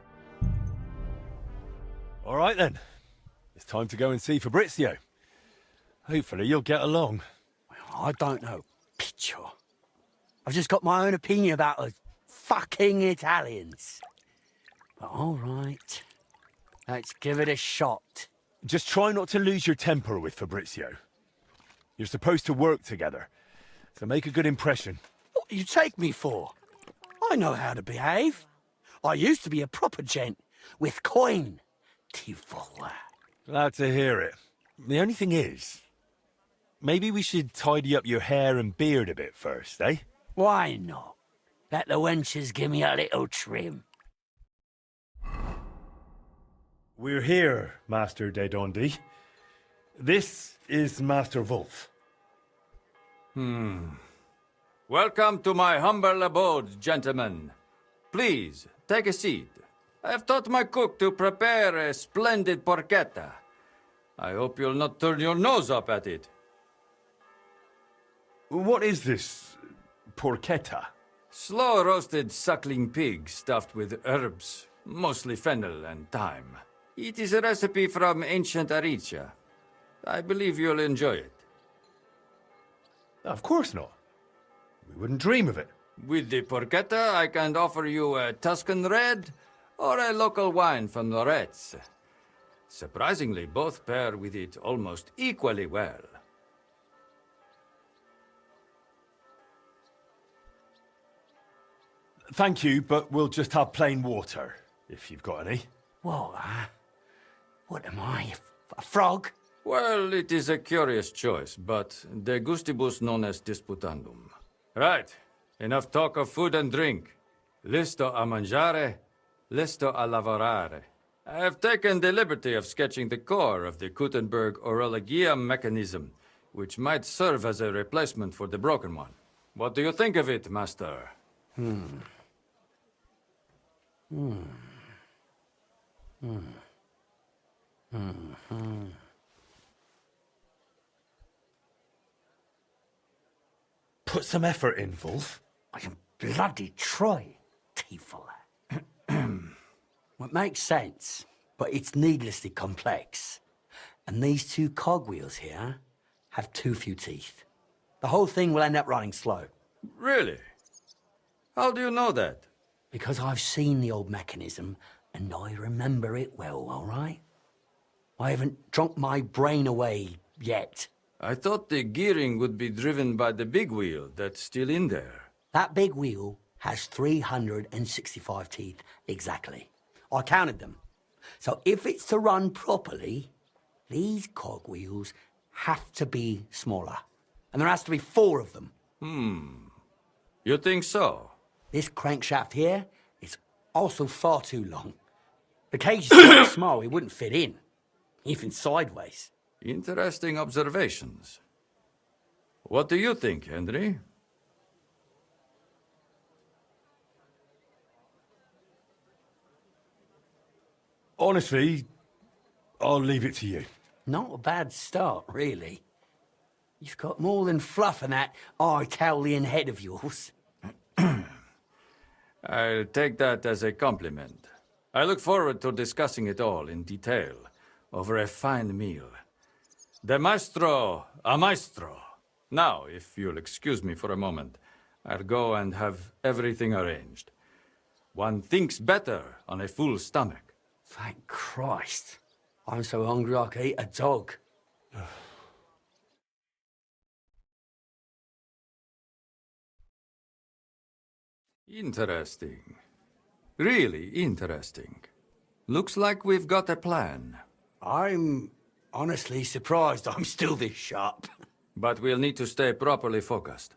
All right then. It's time to go and see Fabrizio. Hopefully you'll get along. I don't know, picture. I've just got my own opinion about us fucking Italians. But all right. Let's give it a shot. Just try not to lose your temper with Fabrizio. You're supposed to work together, so make a good impression. What do you take me for? I know how to behave. I used to be a proper gent, with coin. Tifola. Glad to hear it. The only thing is, maybe we should tidy up your hair and beard a bit first, eh? Why not? Let the wenches give me a little trim. We're here, Master de Dondi. This is Master Wolf. Welcome to my humble abode, gentlemen. Please, take a seat. I have taught my cook to prepare a splendid porchetta. I hope you'll not turn your nose up at it. What is this porchetta? Slow-roasted suckling pig stuffed with herbs, mostly fennel and thyme. It is a recipe from ancient Aricia. I believe you'll enjoy it. Of course not. We wouldn't dream of it. With the porchetta, I can offer you a Tuscan red or a local wine from Loretz. Surprisingly, both pair with it almost equally well. Thank you, but we'll just have plain water, if you've got any. What am I, a frog? Well, it is a curious choice, but de gustibus non est disputandum. Right, enough talk of food and drink. Listo a mangiare, listo a lavorare. I have taken the liberty of sketching the core of the Gutenberg Orologia mechanism, which might serve as a replacement for the broken one. What do you think of it, Master? Put some effort in, Wolf. I can bloody try, Tifola. It makes sense, but it's needlessly complex. And these two cogwheels here have too few teeth. The whole thing will end up running slow. Really? How do you know that? Because I've seen the old mechanism, and I remember it well, all right? I haven't drunk my brain away yet. I thought the gearing would be driven by the big wheel that's still in there. That big wheel has 365 teeth exactly. I counted them. So if it's to run properly, these cogwheels have to be smaller. And there has to be 4 of them. You think so? This crankshaft here is also far too long. The cage is so small it wouldn't fit in, even sideways. Interesting observations. What do you think, Henry? Honestly, I'll leave it to you. Not a bad start, really. You've got more than fluff in that Italian head of yours. I'll take that as a compliment. I look forward to discussing it all in detail over a fine meal. De maestro a maestro. Now, if you'll excuse me for a moment, I'll go and have everything arranged. One thinks better on a full stomach. Thank Christ. I'm so hungry I could eat a dog. Interesting. Really interesting. Looks like we've got a plan. I'm honestly surprised I'm still this sharp. But we'll need to stay properly focused.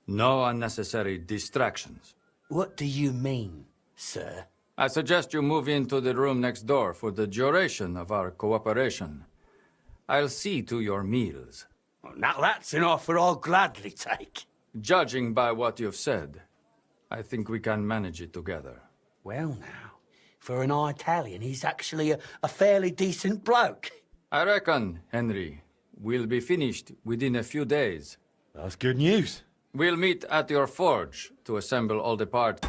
No unnecessary distractions. What do you mean, sir? I suggest you move into the room next door for the duration of our cooperation. I'll see to your meals. Well, now that's an offer I'll gladly take. Judging by what you've said, I think we can manage it together. Well now, for an Italian, he's actually a fairly decent bloke. I reckon, Henry, we'll be finished within a few days. That's good news. We'll meet at your forge to assemble all the parts.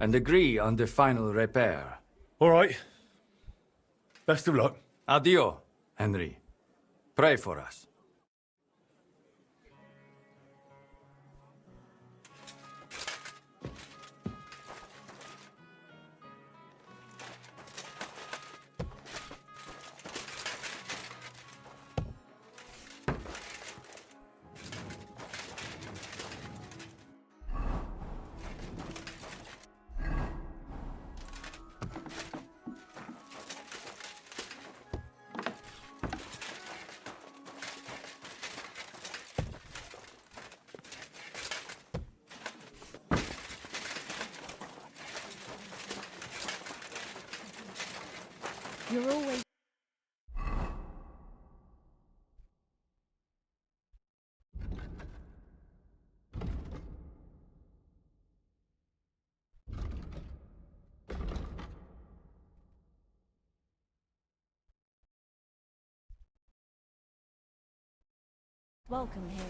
And agree on the final repair. All right. Best of luck. Adio, Henry. Pray for us. You're always... welcome here.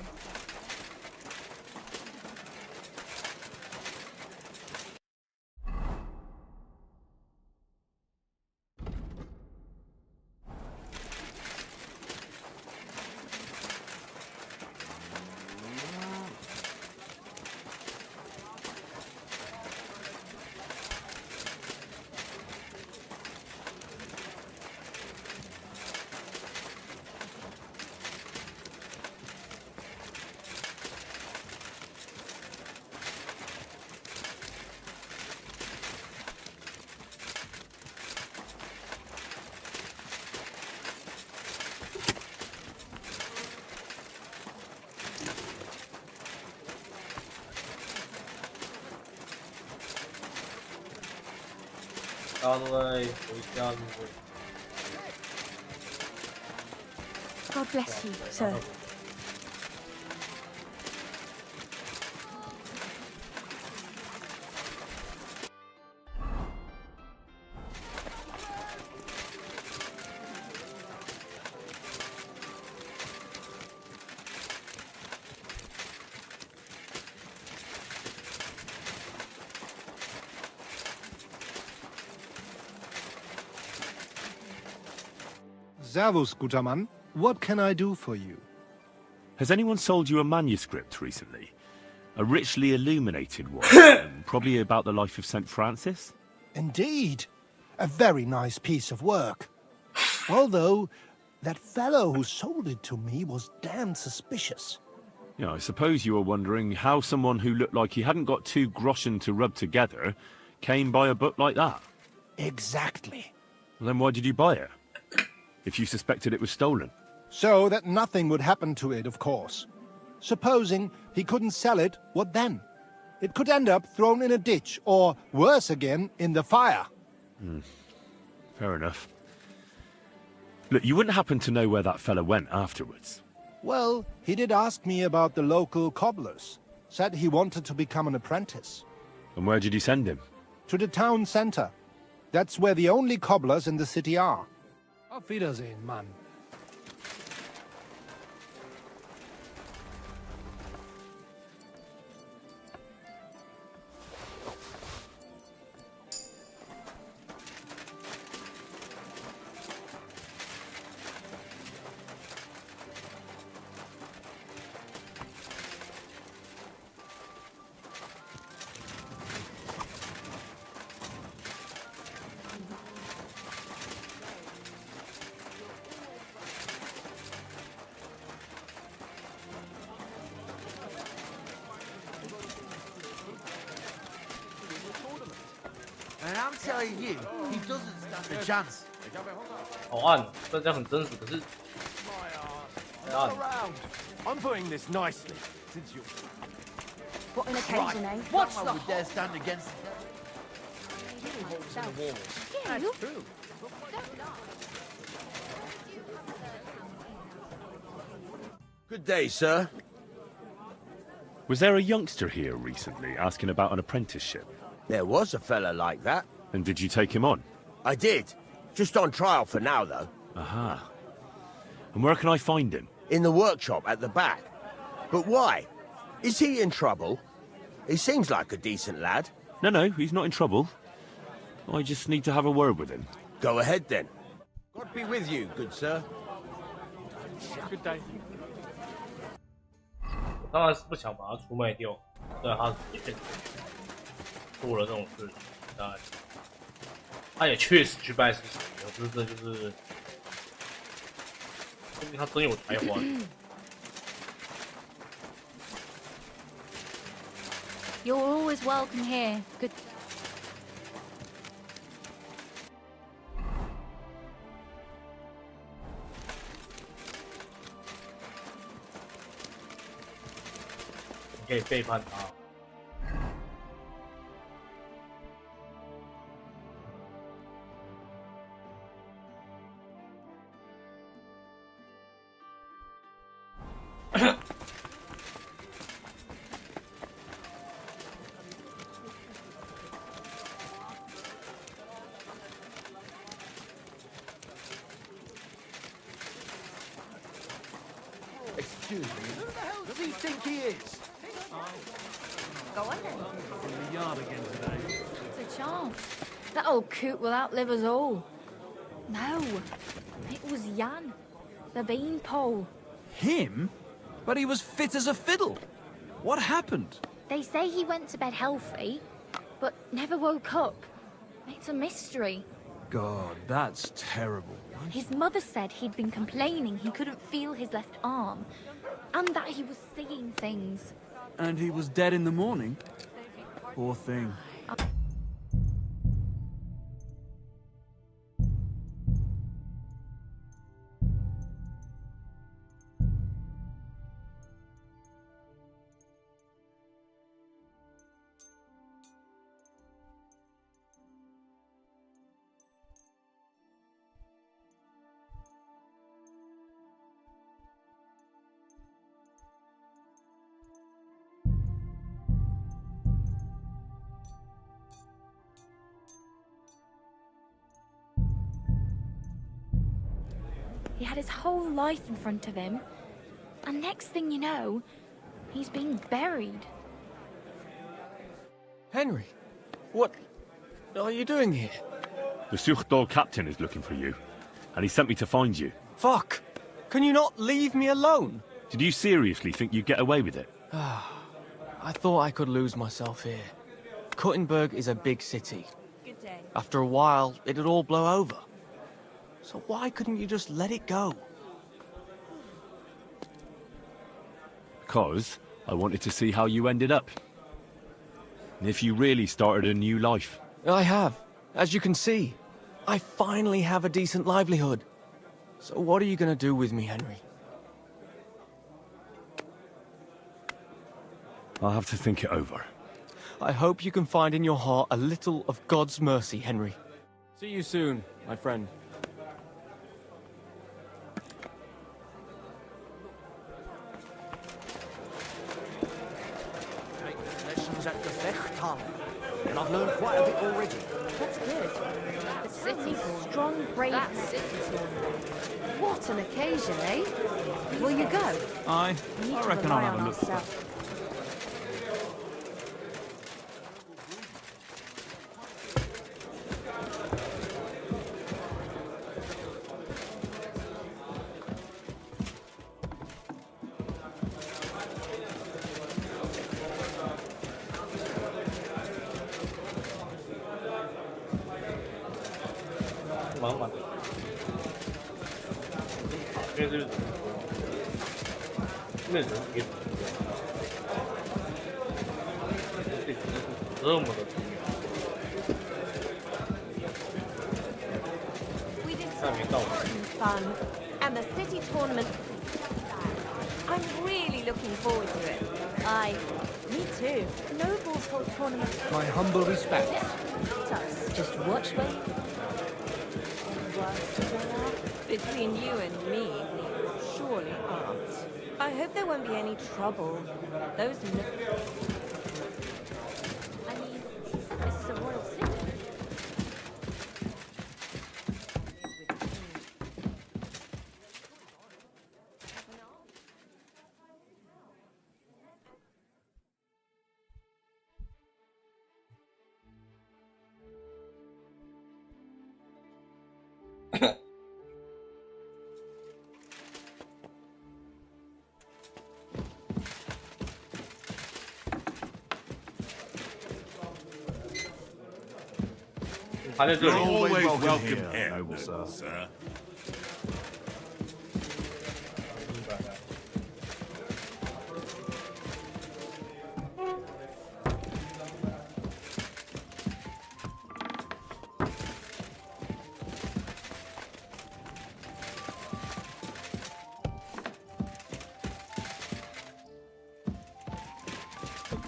Out of the way, we can. God bless you, sir. Servus, guter Mann. What can I do for you? Has anyone sold you a manuscript recently? A richly illuminated one, probably about the life of St. Francis? Indeed. A very nice piece of work. Although, that fellow who sold it to me was damn suspicious. Yeah, I suppose you were wondering how someone who looked like he hadn't got 2 groschen to rub together came by a book like that. Exactly. Well, then why did you buy it? If you suspected it was stolen? So that nothing would happen to it, of course. Supposing he couldn't sell it, what then? It could end up thrown in a ditch, or, worse again, in the fire. Fair enough. Look, you wouldn't happen to know where that fella went afterwards? Well, he did ask me about the local cobblers. Said he wanted to become an apprentice. And where did you send him? To the town center. That's where the only cobblers in the city are. Auf Wiedersehen, Mann. And I'm telling you, he doesn't stand a chance. 好暗，虽然这样很真实，可是太暗 Look around. I'm putting this nicely, since you... What an occasion, eh? What's the would dare stand against Yeah, That's true. Good day, sir. Was there a youngster here recently asking about an apprenticeship? There was a fella like that. And did you take him on? I did. Just on trial for now, though. Aha. And where can I find him? In the workshop at the back. But why? Is he in trouble? He seems like a decent lad. No, he's not in trouble. I just need to have a word with him. Go ahead, then. God be with you, good sir. Good day. 我当然是不想把它出卖掉，但他也确实做了这种事情，当然，他也确实去拜师学艺，不是这就是，说明他真有才华。You're always welcome here. Good.你可以背叛他。Excuse me, who the hell does he think he is? Go on then. In the yard again today. It's a chance. That old coot will outlive us all. No, it was Jan, the beanpole. Him? But he was fit as a fiddle. What happened? They say he went to bed healthy, but never woke up. It's a mystery. God, that's terrible. His mother said he'd been complaining he couldn't feel his left arm, and that he was seeing things. And he was dead in the morning? Poor thing. He had his whole life in front of him, and next thing you know, he's being buried. Henry, what are you doing here? The Suchdol captain is looking for you, and he sent me to find you. Fuck! Can you not leave me alone? Did you seriously think you'd get away with it? I thought I could lose myself here. Kuttenberg is a big city. Good day. After a while, it'd all blow over. So why couldn't you just let it go? Because I wanted to see how you ended up. And if you really started a new life. I have. As you can see, I finally have a decent livelihood. So what are you going to do with me, Henry? I'll have to think it over. I hope you can find in your heart a little of God's mercy, Henry. See you soon, my friend. Lessons at the Fechtal, and I've learned quite a bit already. That's good. The city's strong, brave. That city's What an occasion, eh? Will you go? I reckon I'll have a look. We did some fun, and the city tournament. I'm really looking forward to it. Aye. Me too. Nobles hold tournaments. My humble respects. Just watch where you go. Worse as they are, between you and me, we surely aren't. I hope there won't be any trouble. Those I mean, this is a royal city. You're always welcome here, noble sir.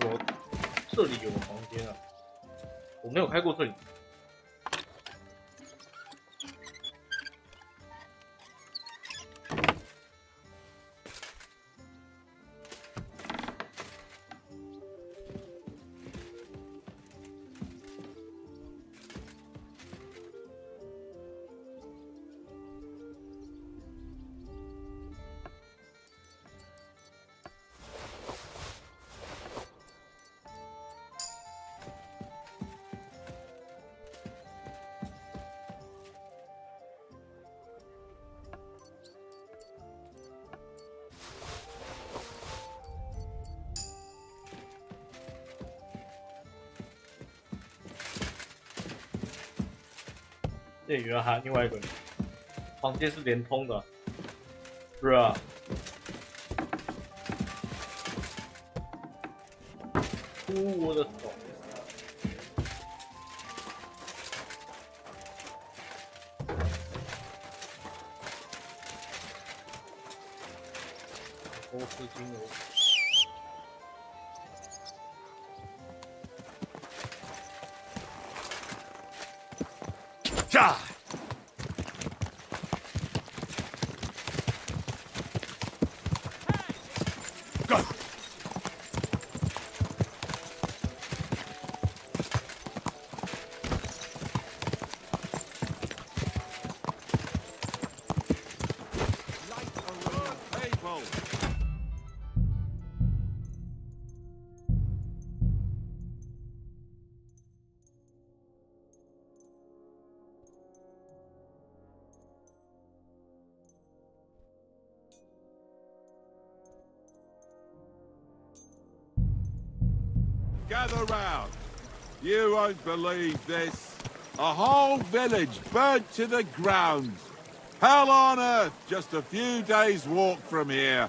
我这里有个房间啊，我没有开过这里。这里原来还有另外一个房间是连通的，是啊。我的手。都是金牛。Ja! Go! Gather round. You won't believe this. A whole village burnt to the ground. Hell on earth, just a few days' walk from here.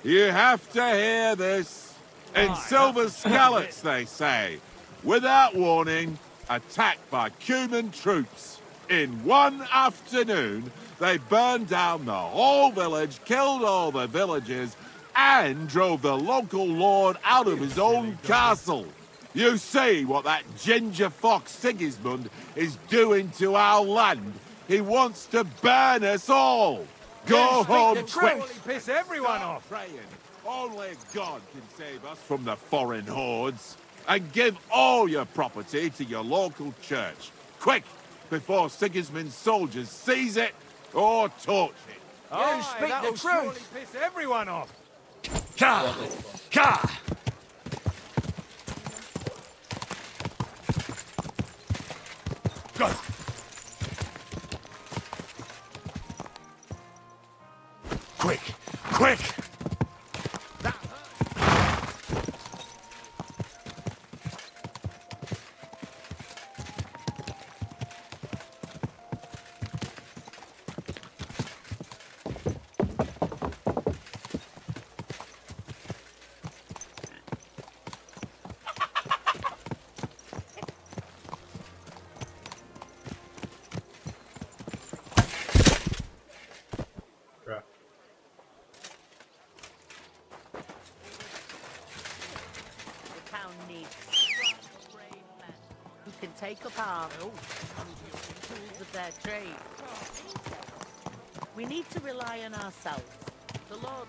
You have to hear this. In silver scallops, they say. Without warning, attacked by Cuman troops. In one afternoon, they burned down the whole village, killed all the villagers, and drove the local lord out of his own castle. You see what that ginger fox Sigismund is doing to our land. He wants to burn us all. Go home quick. Piss everyone off. Praying. Only God can save us from the foreign hordes. And give all your property to your local church. Quick, before Sigismund's soldiers seize it or torch it. You speak the truth. Piss everyone off. Ka! Ka! Go! Quick! Quick! take up arms tools of their trade. We need to rely on ourselves. The Lord.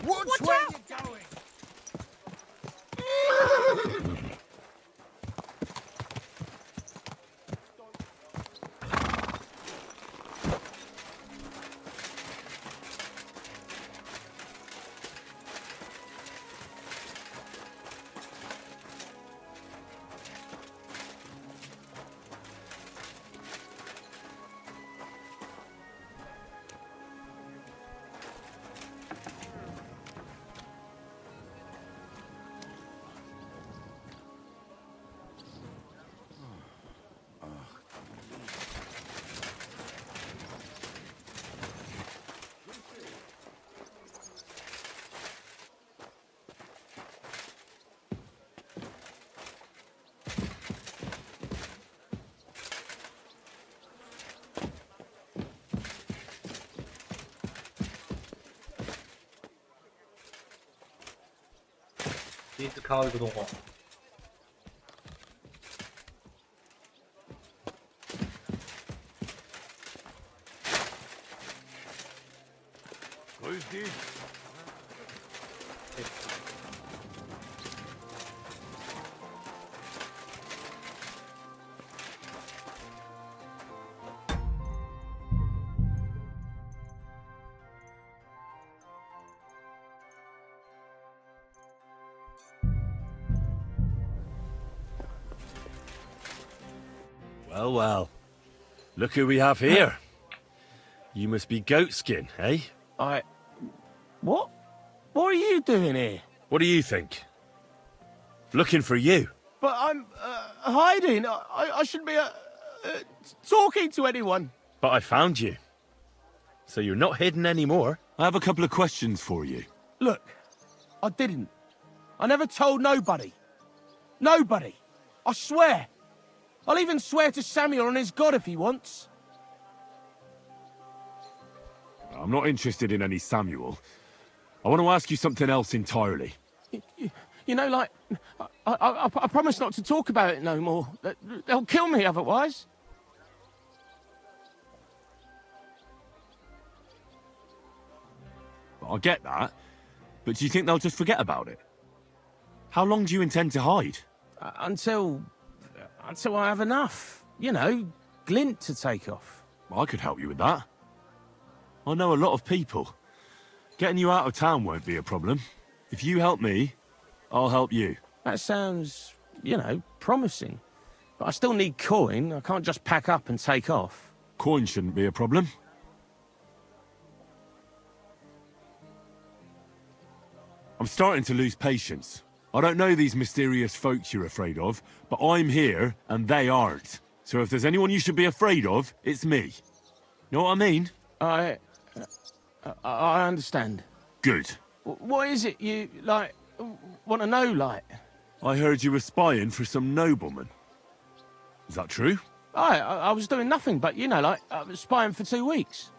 Watch where you're going!第一次看到这个动画。Well, well. Look who we have here. You must be Goatskin, eh? What? What are you doing here? What do you think? Looking for you. But I'm hiding. I shouldn't be talking to anyone. But I found you. So you're not hidden anymore. I have a couple of questions for you. Look, I didn't. I never told nobody. Nobody. I swear. I'll even swear to Samuel and his God if he wants. I'm not interested in any Samuel. I want to ask you something else entirely. You know, like, I promise not to talk about it no more. They'll kill me otherwise. I get that, but do you think they'll just forget about it? How long do you intend to hide? Until I have enough. You know, glint to take off. Well, I could help you with that. I know a lot of people. Getting you out of town won't be a problem. If you help me, I'll help you. That sounds, you know, promising. But I still need coin. I can't just pack up and take off. Coin shouldn't be a problem. I'm starting to lose patience. I don't know these mysterious folks you're afraid of, but I'm here and they aren't. So if there's anyone you should be afraid of, it's me. Know what I mean? I understand. Good. What is it you, like, want to know, like? I heard you were spying for some nobleman. Is that true? I was doing nothing but, you know, like, I was spying for 2 weeks.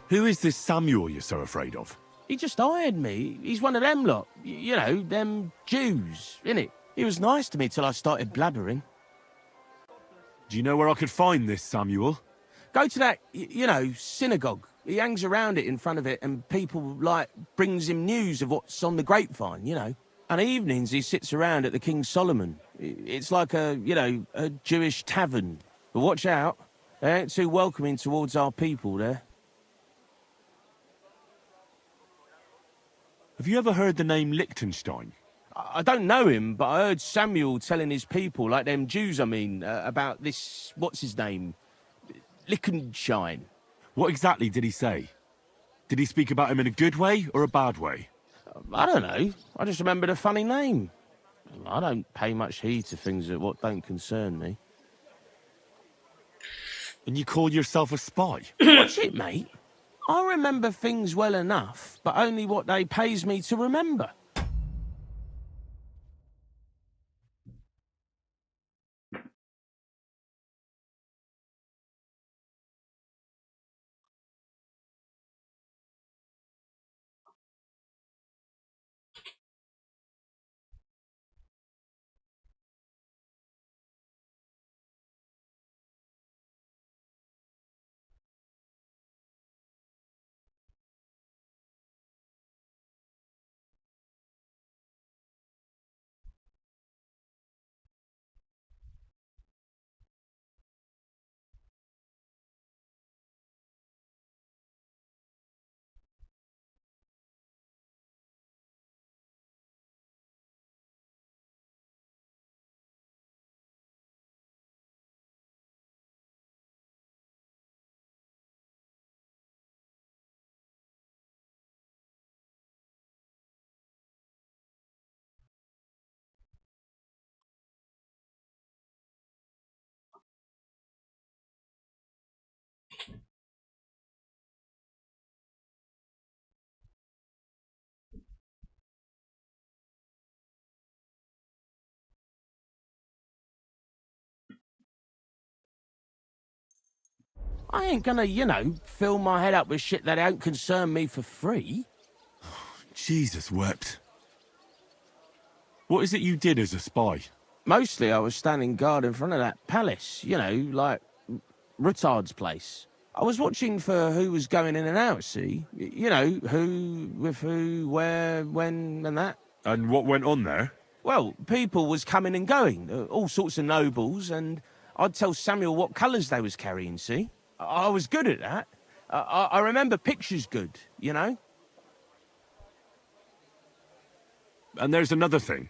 Who is this Samuel you're so afraid of? He just hired me. He's one of them lot. You know, them Jews, innit? He was nice to me till I started blabbering. Do you know where I could find this Samuel? Go to that, you know, synagogue. He hangs around it in front of it and people, like, brings him news of what's on the grapevine, you know. And evenings he sits around at the King Solomon. It's like a, you know, a Jewish tavern. But watch out. They ain't too welcoming towards our people there. Have you ever heard the name Liechtenstein? I don't know him, but I heard Samuel telling his people, like them Jews, I mean, about this, what's his name? Liechtenstein. What exactly did he say? Did he speak about him in a good way or a bad way? I don't know. I just remembered a funny name. I don't pay much heed to things that what don't concern me. And you call yourself a spy? What's it, mate? I remember things well enough, but only what they pays me to remember. I ain't gonna, you know, fill my head up with shit that don't concern me for free. Jesus wept. What is it you did as a spy? Mostly I was standing guard in front of that palace, you know, like Rutard's place. I was watching for who was going in and out, see? You know, who, with who, where, when, and that. And what went on there? Well, people was coming and going, all sorts of nobles, and I'd tell Samuel what colours they was carrying, see? I was good at that. I remember pictures good, you know? And there's another thing.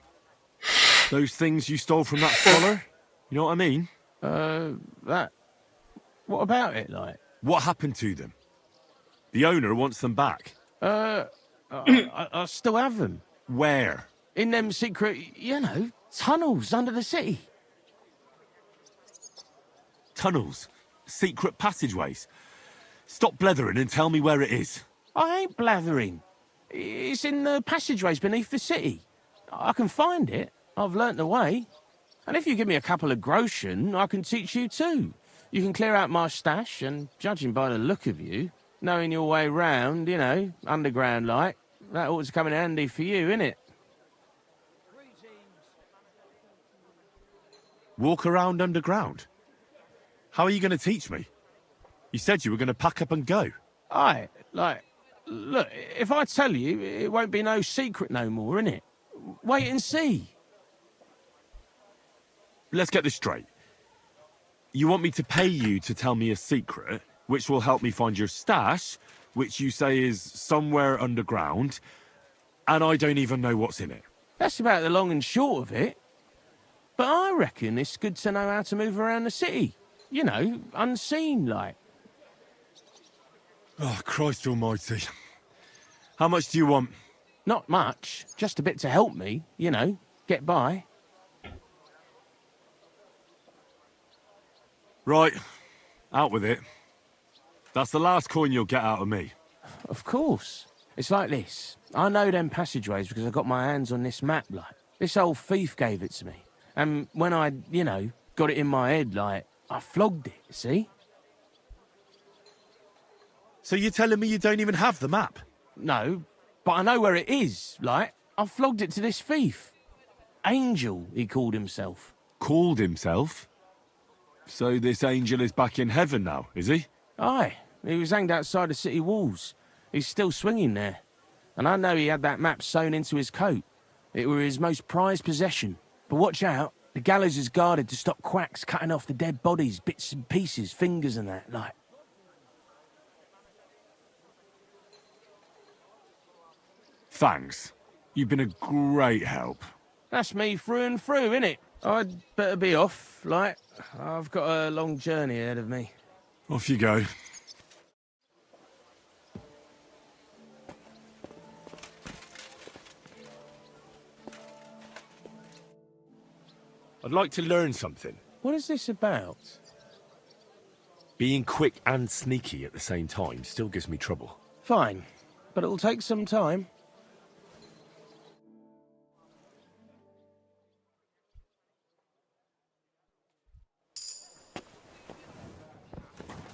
Those things you stole from that scholar? You know what I mean? That... What about it, like? What happened to them? The owner wants them back. I still have them. Where? In them secret, you know, tunnels under the city. Tunnels? Secret passageways? Stop blethering and tell me where it is. I ain't blathering. It's in the passageways beneath the city. I can find it. I've learnt the way. And if you give me a couple of groschen, I can teach you too. You can clear out my stash, and judging by the look of you, knowing your way round, you know, underground like, that ought to come in handy for you, innit? Walk around underground? How are you going to teach me? You said you were going to pack up and go. Aye, like, look, if I tell you, it won't be no secret no more, innit? Wait and see. Let's get this straight. You want me to pay you to tell me a secret, which will help me find your stash, which you say is somewhere underground, and I don't even know what's in it. That's about the long and short of it. But I reckon it's good to know how to move around the city. You know, unseen, like. Oh, Christ almighty. How much do you want? Not much. Just a bit to help me, you know, get by. Right. Out with it. That's the last coin you'll get out of me. Of course. It's like this. I know them passageways because I got my hands on this map, like. This old thief gave it to me. And when I, you know, got it in my head, like, I flogged it, see? So you're telling me you don't even have the map? No, but I know where it is, like. I flogged it to this thief. Angel, he called himself. Called himself? So this angel is back in heaven now, is he? Aye, he was hanged outside the city walls. He's still swinging there. And I know he had that map sewn into his coat. It were his most prized possession. But watch out, the gallows is guarded to stop quacks cutting off the dead bodies, bits and pieces, fingers and that, like. Thanks. You've been a great help. That's me through and through, innit? I'd better be off, like. I've got a long journey ahead of me. Off you go. I'd like to learn something. What is this about? Being quick and sneaky at the same time still gives me trouble. Fine, but it'll take some time.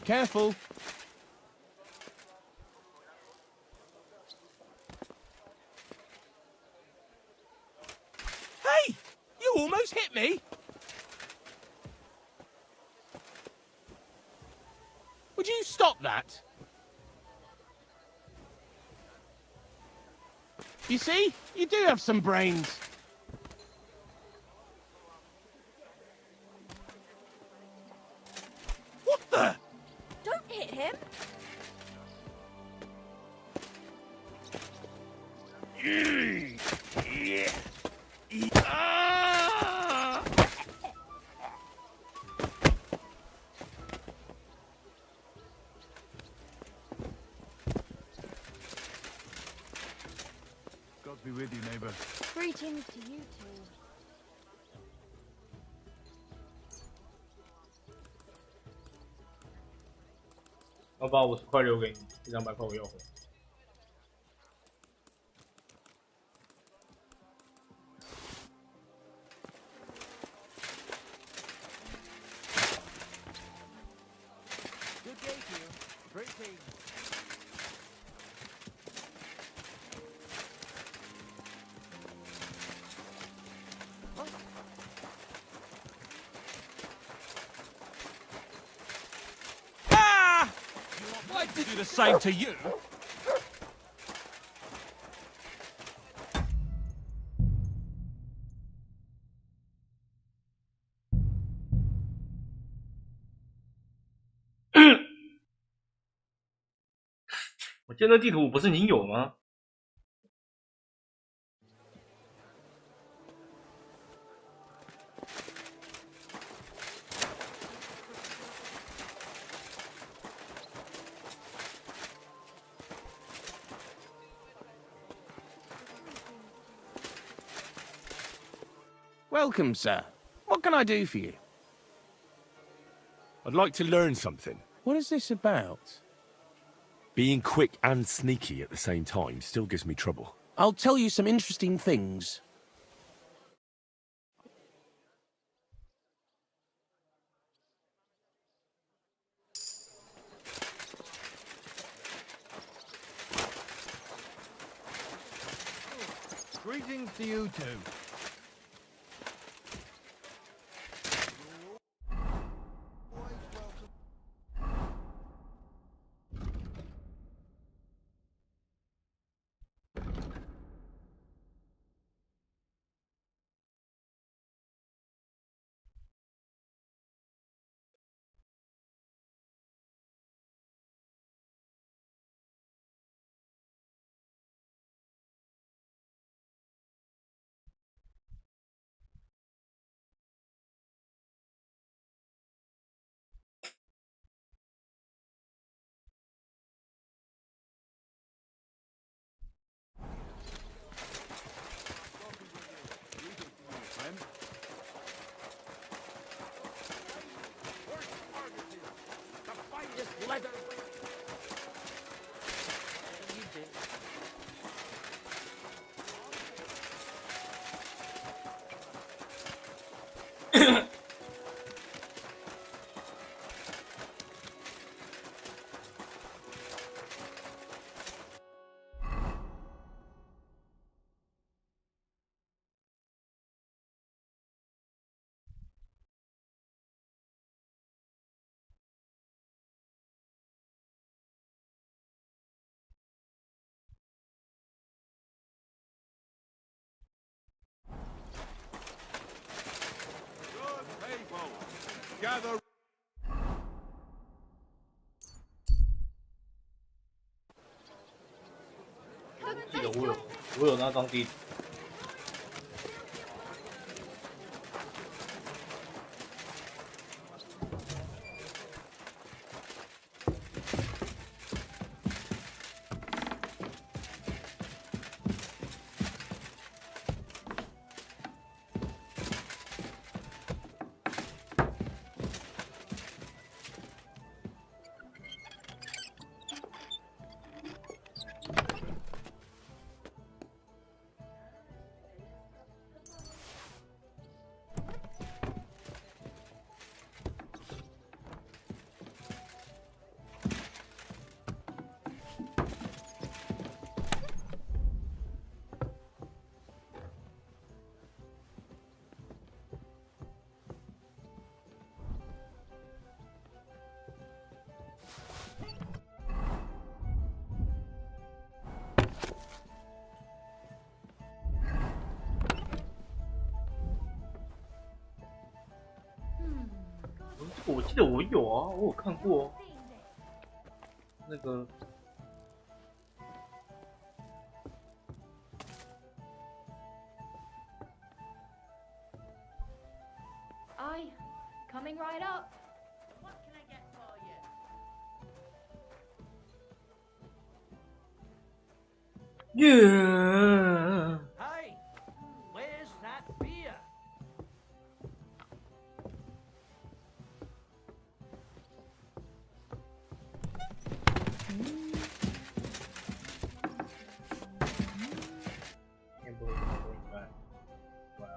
Careful. Hey! You almost hit me! Would you stop that? You see? You do have some brains. What the? Don't hit him. Ah! God be with you, neighbor. Greetings to you too.我把50块留给你，这200块我要回。Good day to you. Greetings. Ah! I did do the same to you. 我记得那地图不是你有吗？ Welcome, sir. What can I do for you? I'd like to learn something. What is this about? Being quick and sneaky at the same time still gives me trouble. I'll tell you some interesting things. Greetings to you too. Gather. 记得我有那张地图。我记得我有啊，我有看过哦。那个。Aye, coming right up. Yeah. Hey, where's that beer? Can't believe I'm going back. Wow.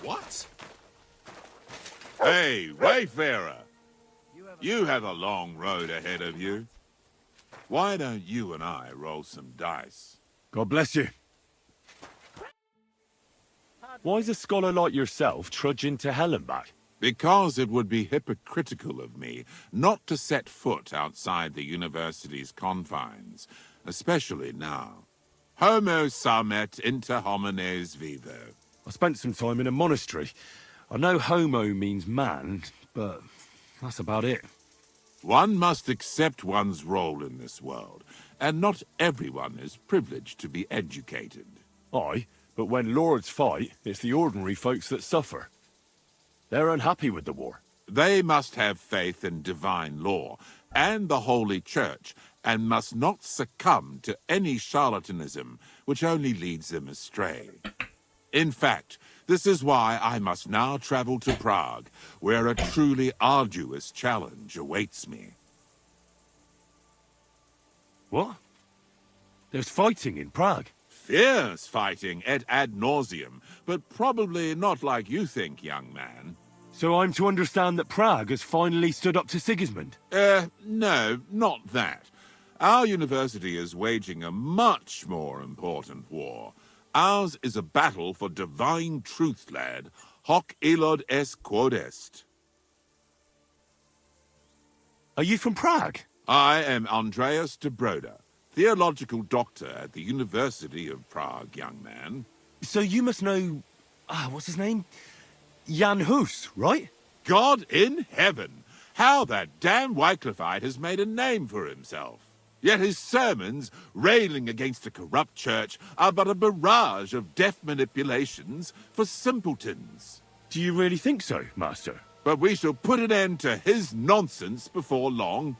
What? Hey, Wayfarer! You have a long road ahead of you. Why don't you and I roll some dice? God bless you. Why's a scholar like yourself trudging to hell and back? Because it would be hypocritical of me not to set foot outside the university's confines, especially now. Homo sumet inter homines vivo. I spent some time in a monastery. I know homo means man, but that's about it. One must accept one's role in this world, and not everyone is privileged to be educated. Aye, but when lords fight, it's the ordinary folks that suffer. They're unhappy with the war. They must have faith in divine law and the Holy Church, and must not succumb to any charlatanism which only leads them astray. In fact, this is why I must now travel to Prague, where a truly arduous challenge awaits me. What? There's fighting in Prague? Fierce fighting et ad nauseam, but probably not like you think, young man. So I'm to understand that Prague has finally stood up to Sigismund? No, not that. Our university is waging a much more important war. Ours is a battle for divine truth, lad. Hoc illud est quod est. Are you from Prague? I am Andreas de Broda, theological doctor at the University of Prague, young man. So you must know... what's his name? Jan Hus, right? God in heaven! How that damn Wycliffite has made a name for himself. Yet his sermons, railing against a corrupt church, are but a barrage of deaf manipulations for simpletons. Do you really think so, Master? But we shall put an end to his nonsense before long.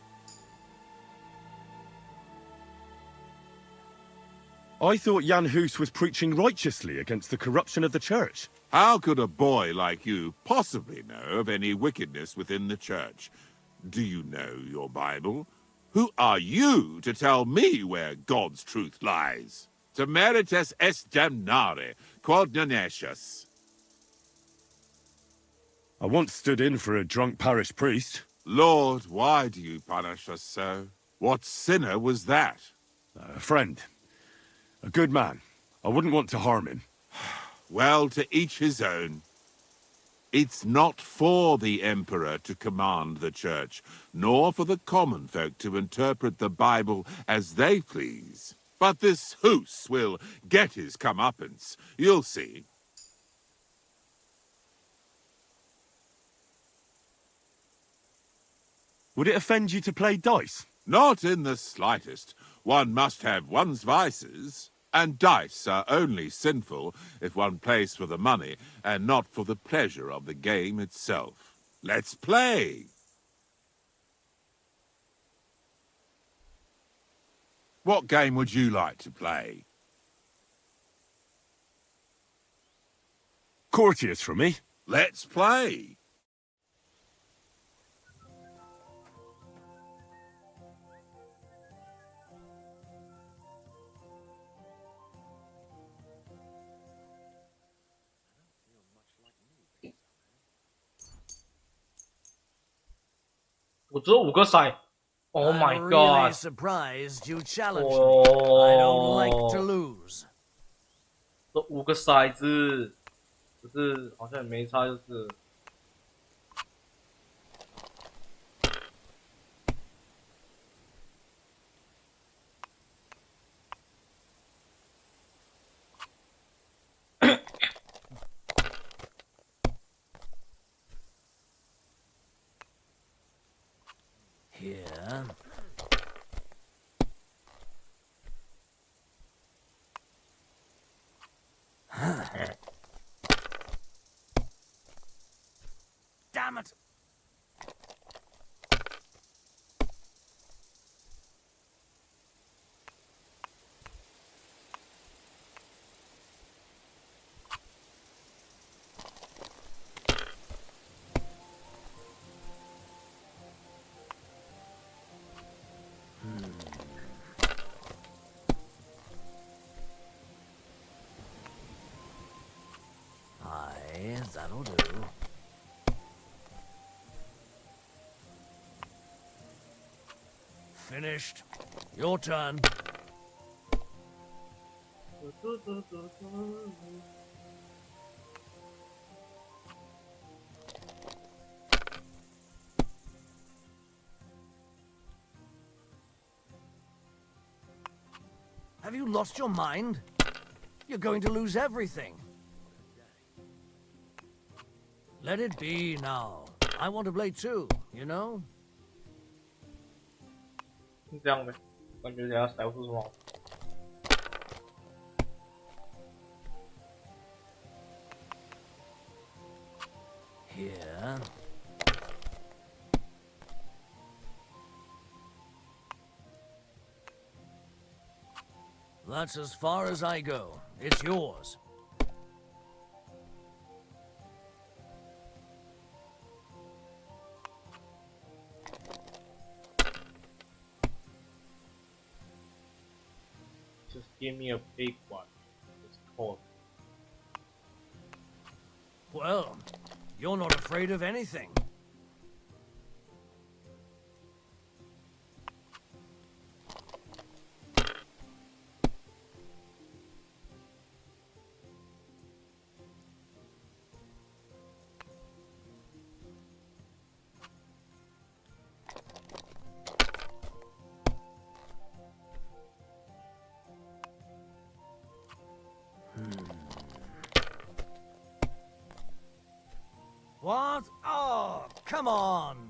I thought Jan Hus was preaching righteously against the corruption of the church. How could a boy like you possibly know of any wickedness within the church? Do you know your Bible? Who are you to tell me where God's truth lies? Temeritas est damnare, quod nonetius. I once stood in for a drunk parish priest. Lord, why do you punish us so? What sinner was that? A friend. A good man. I wouldn't want to harm him. Well, to each his own. It's not for the Emperor to command the Church, nor for the common folk to interpret the Bible as they please. But this Hus will get his comeuppance. You'll see. Would it offend you to play dice? Not in the slightest. One must have one's vices. And dice are only sinful if one plays for the money and not for the pleasure of the game itself. Let's play! What game would you like to play? Courtiers for me. Let's play! Oh my I'm god! really surprised you challenged me. I don't like to lose. 这5个骰子，可是好像也没差，就是。Here. Damn it! Aye, that'll do. Finished. Your turn. Have you lost your mind? You're going to lose everything. Let it be now. I want to play too, you know? 这样呗，感觉等下甩出什么？ Here. That's as far as I go. It's yours. Just give me a big one. It's cold. Well, you're not afraid of anything. What? Oh, come on!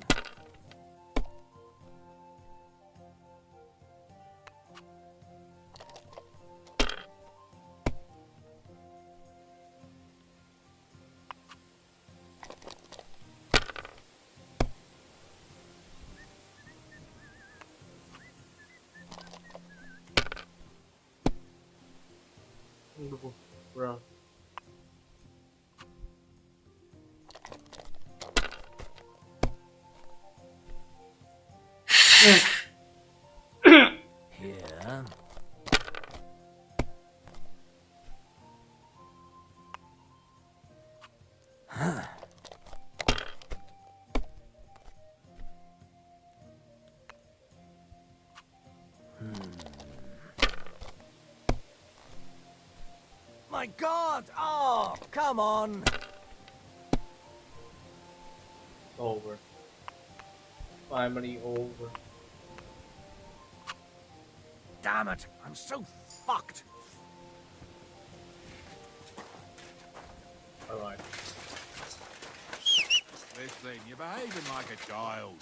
Bro. Here. My God! Oh, come on! Over. Finally over. Damn it! I'm so fucked. Alright. Listen, you're behaving like a child.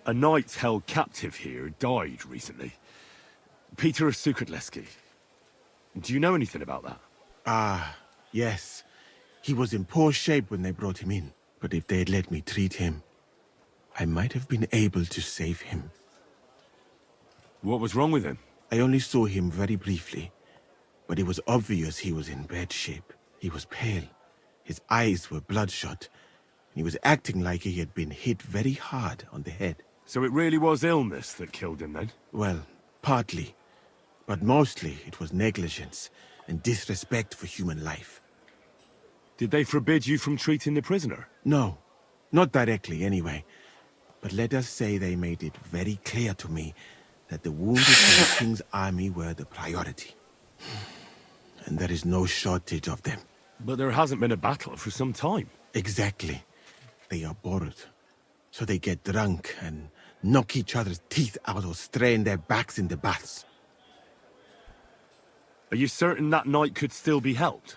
A knight held captive here died recently. Peter of Sukatleski. Do you know anything about that? Ah, yes. He was in poor shape when they brought him in. But if they had let me treat him, I might have been able to save him. What was wrong with him? I only saw him very briefly, but it was obvious he was in bad shape. He was pale, his eyes were bloodshot, and he was acting like he had been hit very hard on the head. So it really was illness that killed him then? Well, partly, but mostly it was negligence and disrespect for human life. Did they forbid you from treating the prisoner? No, not directly anyway. But let us say they made it very clear to me that the wounded for the king's army were the priority. And there is no shortage of them. But there hasn't been a battle for some time. Exactly. They are bored. So they get drunk and knock each other's teeth out or strain their backs in the baths. Are you certain that knight could still be helped?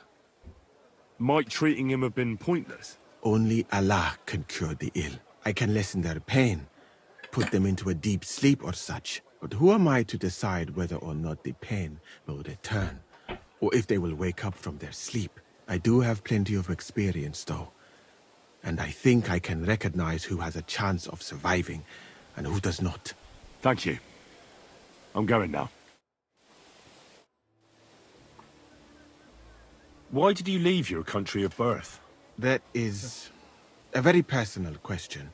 Might treating him have been pointless? Only Allah can cure the ill. I can lessen their pain, put them into a deep sleep or such. But who am I to decide whether or not the pain will return, or if they will wake up from their sleep? I do have plenty of experience, though. And I think I can recognize who has a chance of surviving and who does not. Thank you. I'm going now. Why did you leave your country of birth? That is a very personal question,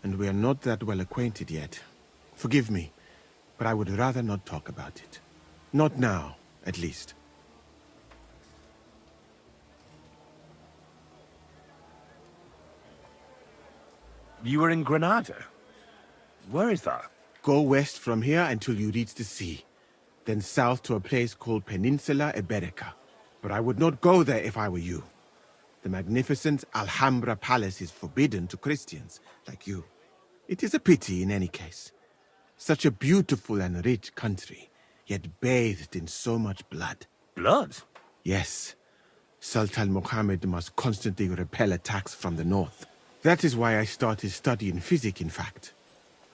and we are not that well acquainted yet. Forgive me, but I would rather not talk about it. Not now, at least. You were in Granada? Where is that? Go west from here until you reach the sea, then south to a place called Peninsula Iberica. But I would not go there if I were you. The magnificent Alhambra Palace is forbidden to Christians like you. It is a pity in any case. Such a beautiful and rich country, yet bathed in so much blood. Blood? Yes. Sultan Mohammed must constantly repel attacks from the north. That is why I started studying physics, in fact.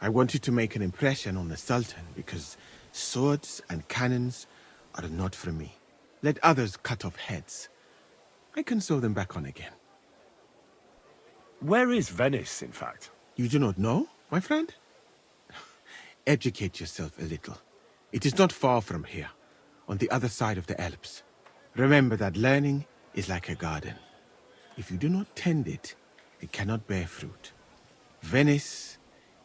I wanted to make an impression on the Sultan because swords and cannons are not for me. Let others cut off heads. I can sew them back on again. Where is Venice, in fact? You do not know, my friend? Educate yourself a little. It is not far from here, on the other side of the Alps. Remember that learning is like a garden. If you do not tend it, it cannot bear fruit. Venice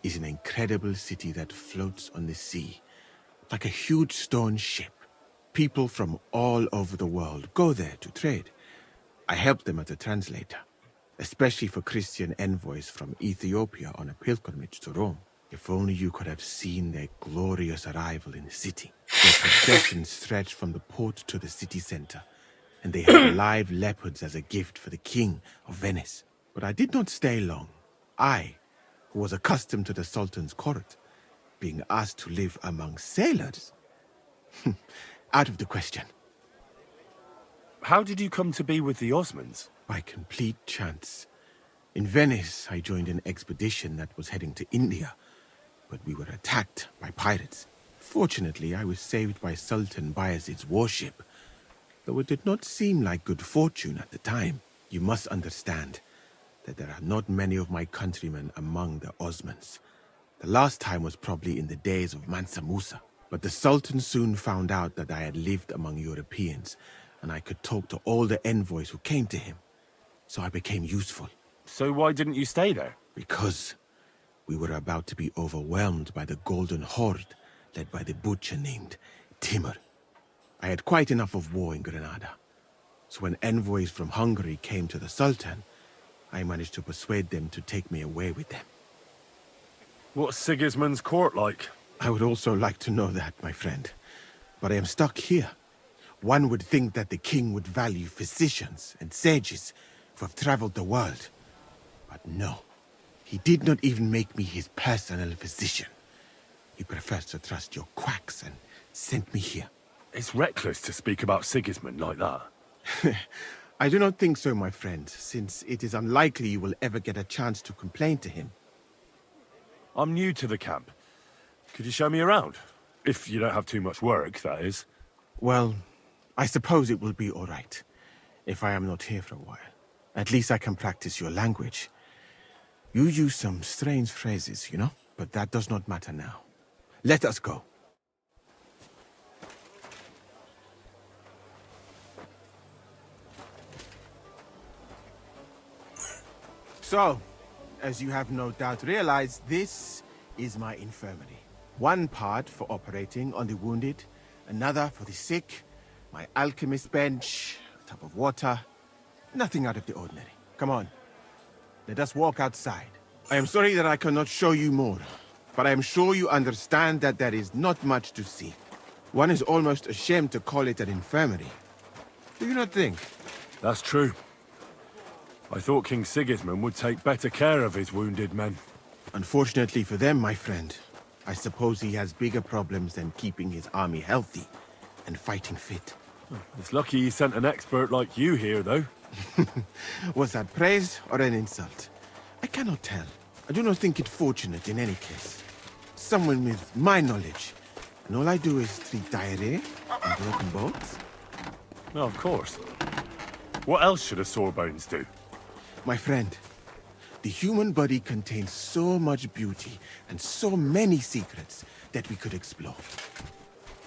is an incredible city that floats on the sea, like a huge stone ship. People from all over the world go there to trade. I help them as a translator, especially for Christian envoys from Ethiopia on a pilgrimage to Rome. If only you could have seen their glorious arrival in the city. Their processions stretch from the port to the city center, and they have live leopards as a gift for the king of Venice. But I did not stay long. I, who was accustomed to the Sultan's court, being asked to live among sailors? Out of the question. How did you come to be with the Osmans? By complete chance. In Venice, I joined an expedition that was heading to India, but we were attacked by pirates. Fortunately, I was saved by Sultan Bayezid's warship, though it did not seem like good fortune at the time. You must understand that there are not many of my countrymen among the Osmans. The last time was probably in the days of Mansa Musa. But the Sultan soon found out that I had lived among Europeans, and I could talk to all the envoys who came to him. So I became useful. So why didn't you stay there? Because We were about to be overwhelmed by the Golden Horde, led by the butcher named Timur. I had quite enough of war in Granada. So when envoys from Hungary came to the Sultan, I managed to persuade them to take me away with them. What's Sigismund's court like? I would also like to know that, my friend. But I am stuck here. One would think that the king would value physicians and sages who have traveled the world. But no. He did not even make me his personal physician. He prefers to trust your quacks and sent me here. It's reckless to speak about Sigismund like that. I do not think so, my friend, since it is unlikely you will ever get a chance to complain to him. I'm new to the camp. Could you show me around? If you don't have too much work, that is. Well, I suppose it will be all right, if I am not here for a while. At least I can practice your language. You use some strange phrases, you know? But that does not matter now. Let us go. So, as you have no doubt realized, this is my infirmary. One part for operating on the wounded, another for the sick, my alchemist bench, a tub of water. Nothing out of the ordinary. Come on. Let us walk outside. I am sorry that I cannot show you more, but I am sure you understand that there is not much to see. One is almost ashamed to call it an infirmary. Do you not think? That's true. I thought King Sigismund would take better care of his wounded men. Unfortunately for them, my friend, I suppose he has bigger problems than keeping his army healthy and fighting fit. It's lucky he sent an expert like you here, though. Was that praise or an insult? I cannot tell. I do not think it fortunate in any case. Someone with my knowledge, and all I do is treat diarrhea and broken bones. No, of course. What else should a sore bones do? My friend, the human body contains so much beauty and so many secrets that we could explore.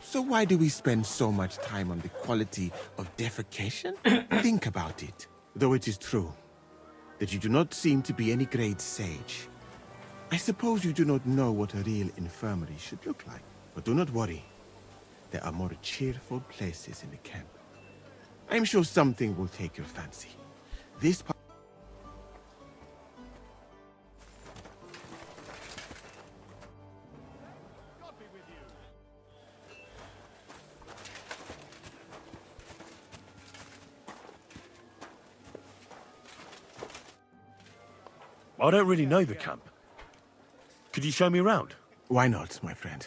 So why do we spend so much time on the quality of defecation? Think about it. Though it is true that you do not seem to be any great sage, I suppose you do not know what a real infirmary should look like. But do not worry. There are more cheerful places in the camp. I am sure something will take your fancy. This part... I don't really know the camp. Could you show me around? Why not, my friend?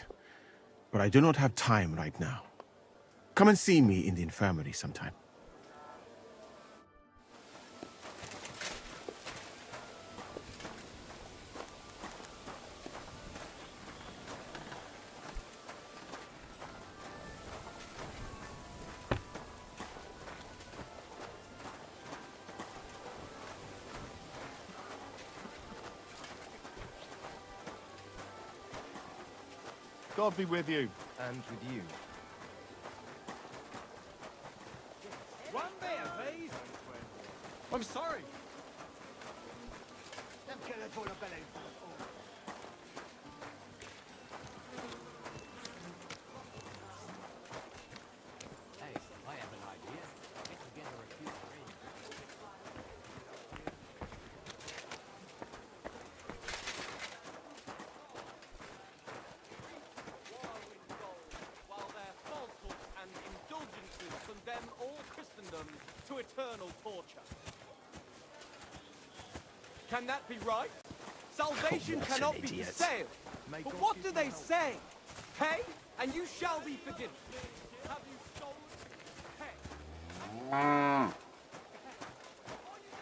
But I do not have time right now. Come and see me in the infirmary sometime. God be with you. And with you. One beer, please. I'm sorry. Hey, I have an idea. Get together a few friends. While their falsehoods and indulgences condemn all Christendom to eternal torture. Can that be right? Salvation what an cannot be idiot. for sale. But what do they say? Pay, and you shall be forgiven. Have you stolen? Pay.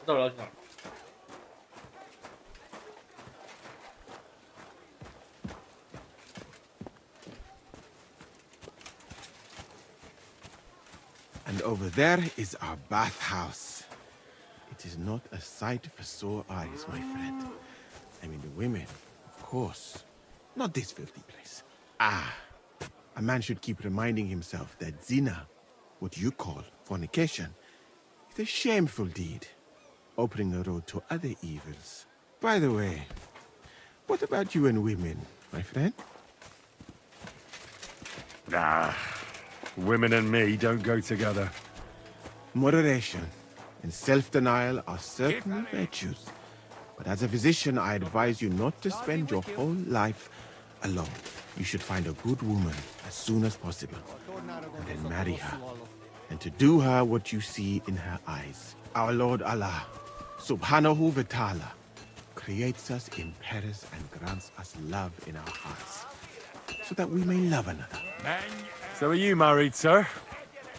不知道我要去哪儿。 And over there is our bathhouse. It is not a sight for sore eyes, my friend. I mean, the women, of course. Not this filthy place. Ah, a man should keep reminding himself that zina, what you call fornication, is a shameful deed, opening the road to other evils. By the way, What about you and women, my friend? Nah, women and me don't go together. Moderation and self-denial are certainly virtues. But as a physician, I advise you not to spend your whole life alone. You should find a good woman as soon as possible, and then marry her, and to do her what you see in her eyes. Our Lord Allah, Subhanahu wa Ta'ala, creates us in pairs and grants us love in our hearts, so that we may love another. So are you married, sir?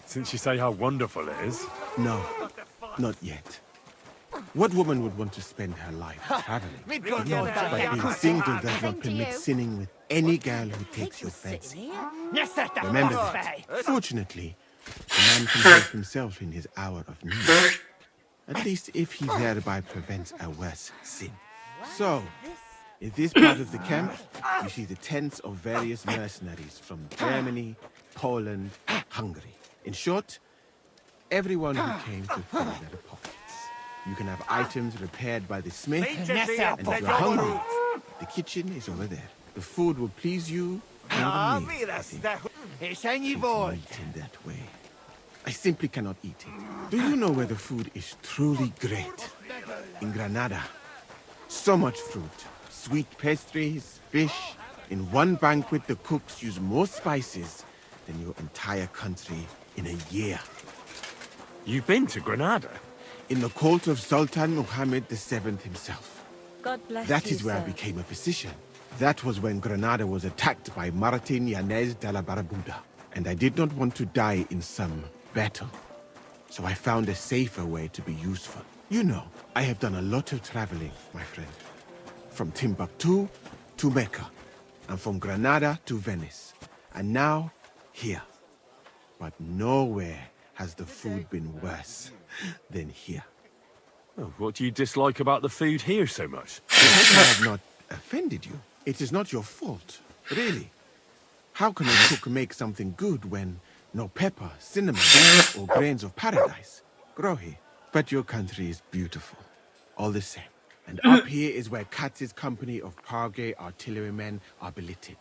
Since you say how wonderful it is. No, not yet. What woman would want to spend her life traveling? But being single does not permit sinning with any girl who takes your fancy. Remember that. Fortunately, a man can help himself in his hour of need. At least if he thereby prevents a worse sin. So, in this part of the camp, you see the tents of various mercenaries from Germany, Poland, Hungary. In short, everyone who came to fill their pockets. You can have items repaired by the smith, and if you're hungry, the kitchen is over there. The food will please you more than me, I think. It's eat in that way. I simply cannot eat it. Do you know where the food is truly great? In Granada. So much fruit, sweet pastries, fish. In one banquet, the cooks use more spices than your entire country in a year. You've been to Granada? In the court of Sultan Muhammad VII himself. God bless That you, is where I sir. became a physician. That was when Granada was attacked by Martin Yanez de la Barbuda. And I did not want to die in some battle. So I found a safer way to be useful. You know, I have done a lot of traveling, my friend. From Timbuktu to Mecca. And from Granada to Venice. And now, here. But nowhere has the food been worse than here. Oh, what do you dislike about the food here so much? I hope I have not offended you. It is not your fault, really. How can a cook make something good when no pepper, cinnamon, or grains of paradise grow here? But your country is beautiful, all the same. And up here is where Katz's company of Pargay artillerymen are billeted.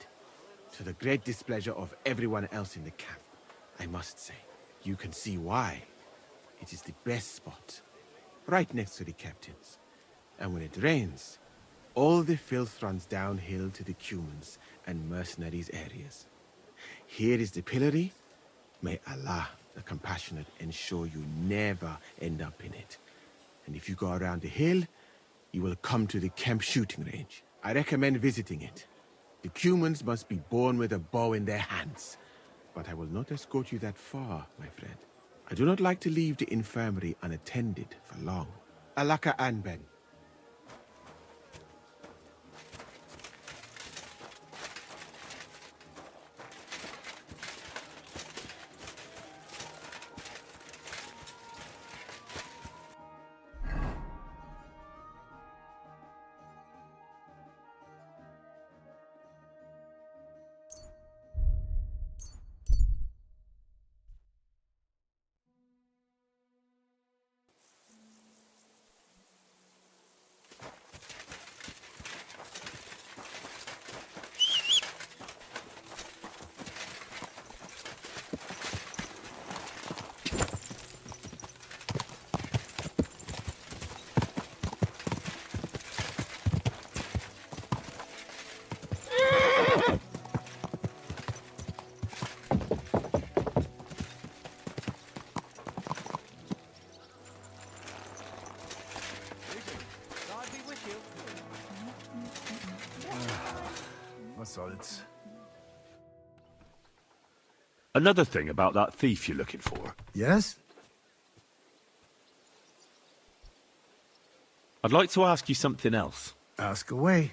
To the great displeasure of everyone else in the camp, I must say. You can see why. It is the best spot, right next to the captains. And when it rains, all the filth runs downhill to the Cumans and mercenaries areas. Here is the pillory. May Allah, the compassionate, ensure you never end up in it. And if you go around the hill, you will come to the camp shooting range. I recommend visiting it. The Cumans must be born with a bow in their hands. But I will not escort you that far, my friend. I do not like to leave the infirmary unattended for long. Alaka Anben. Another thing about that thief you're looking for. Yes? I'd like to ask you something else. Ask away.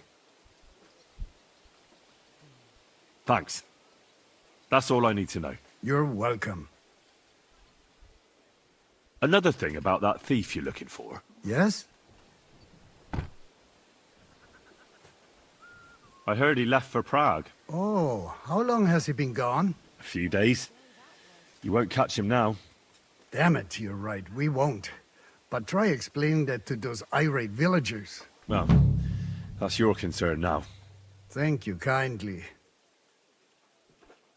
Thanks. That's all I need to know. You're welcome. Another thing about that thief you're looking for. Yes? I heard he left for Prague. Oh, how long has he been gone? A few days. You won't catch him now. Damn it, you're right, we won't. But try explaining that to those irate villagers. Well, That's your concern now. Thank you kindly.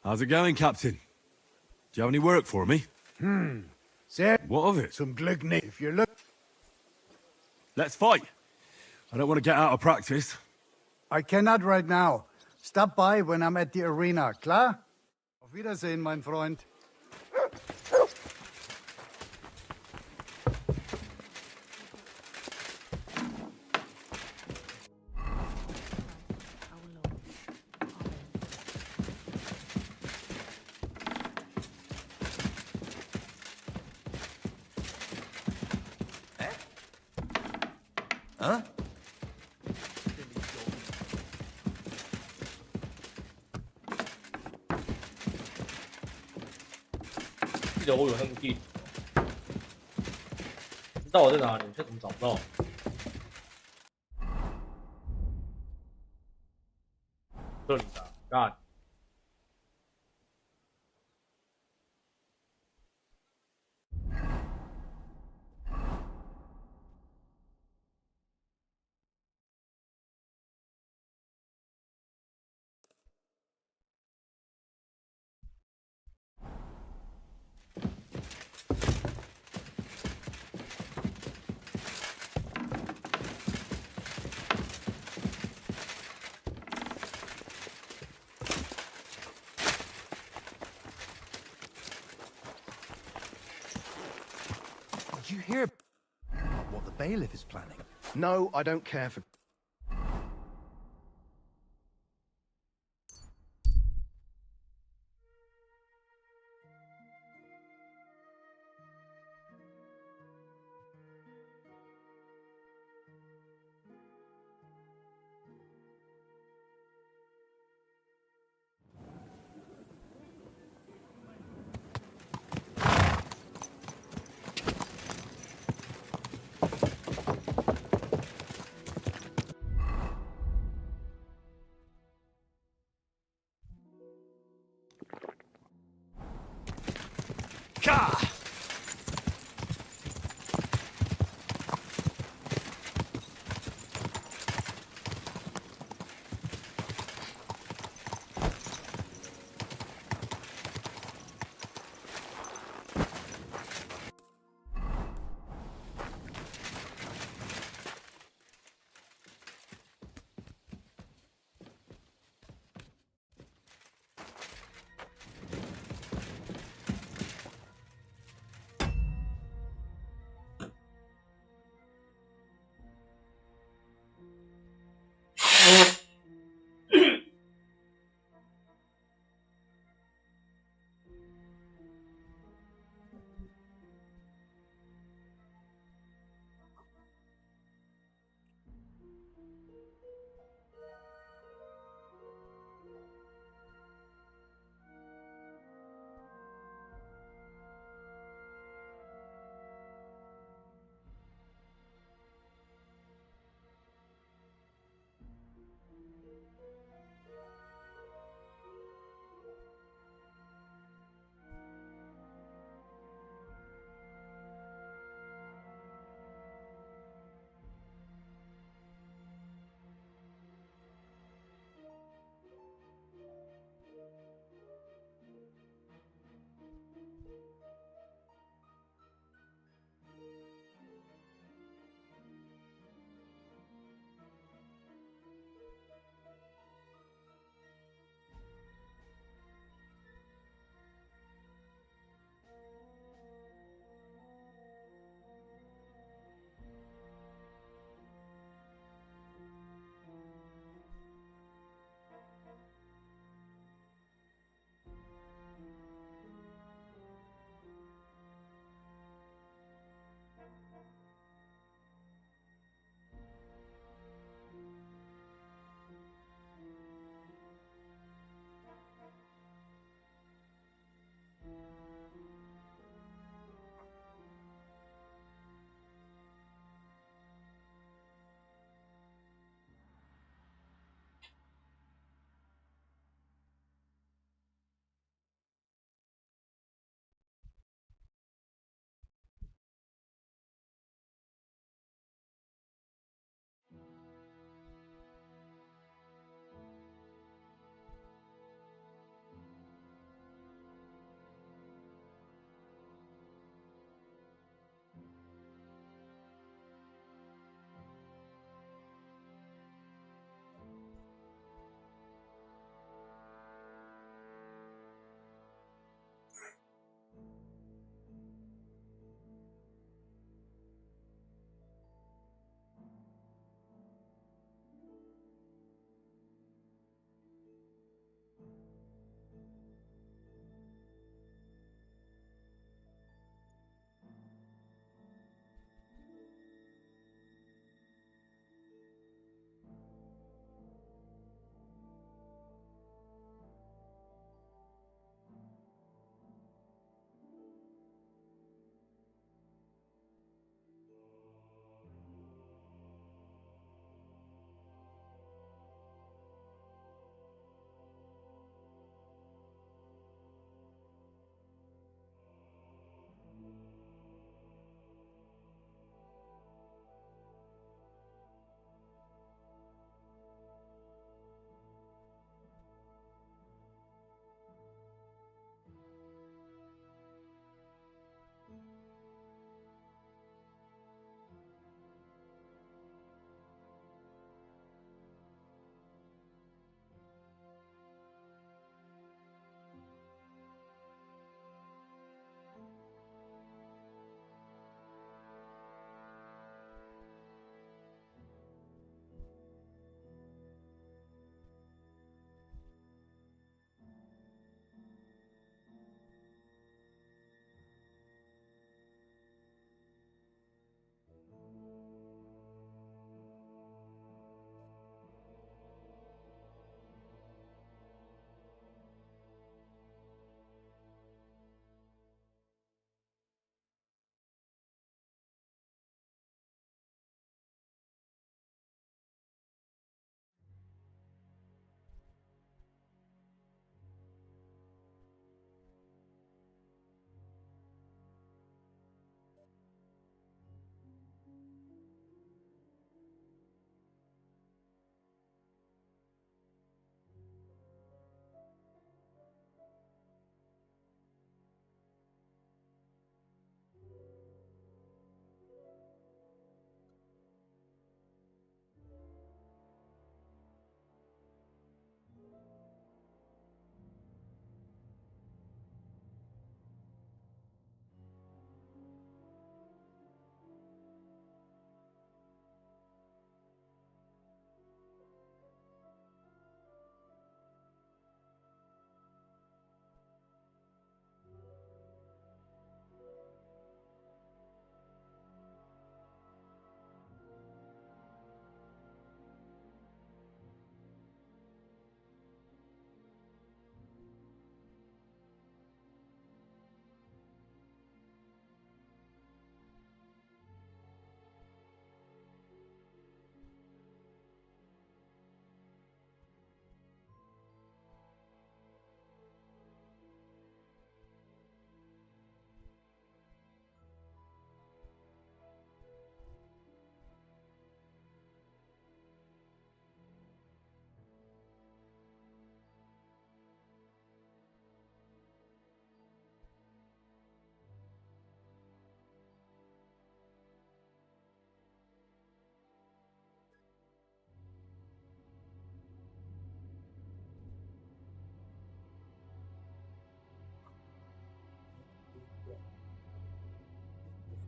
How's it going, Captain? Do you have any work for me? Sir, What of it? some Glück nicht. If you're look... Let's fight. I don't want to get out of practice. I cannot right now. Stop by when I'm at the arena, klar? Auf Wiedersehen, mein Freund. Huh?记得我有那个地图，知道我在哪里，这怎么找不到？这里的，God。Did you hear what the bailiff is planning? No, I don't care for...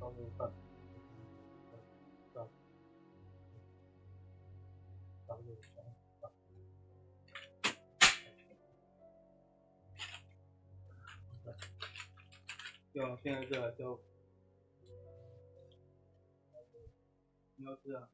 上面看，上面看。要现在这还是要，你要这样。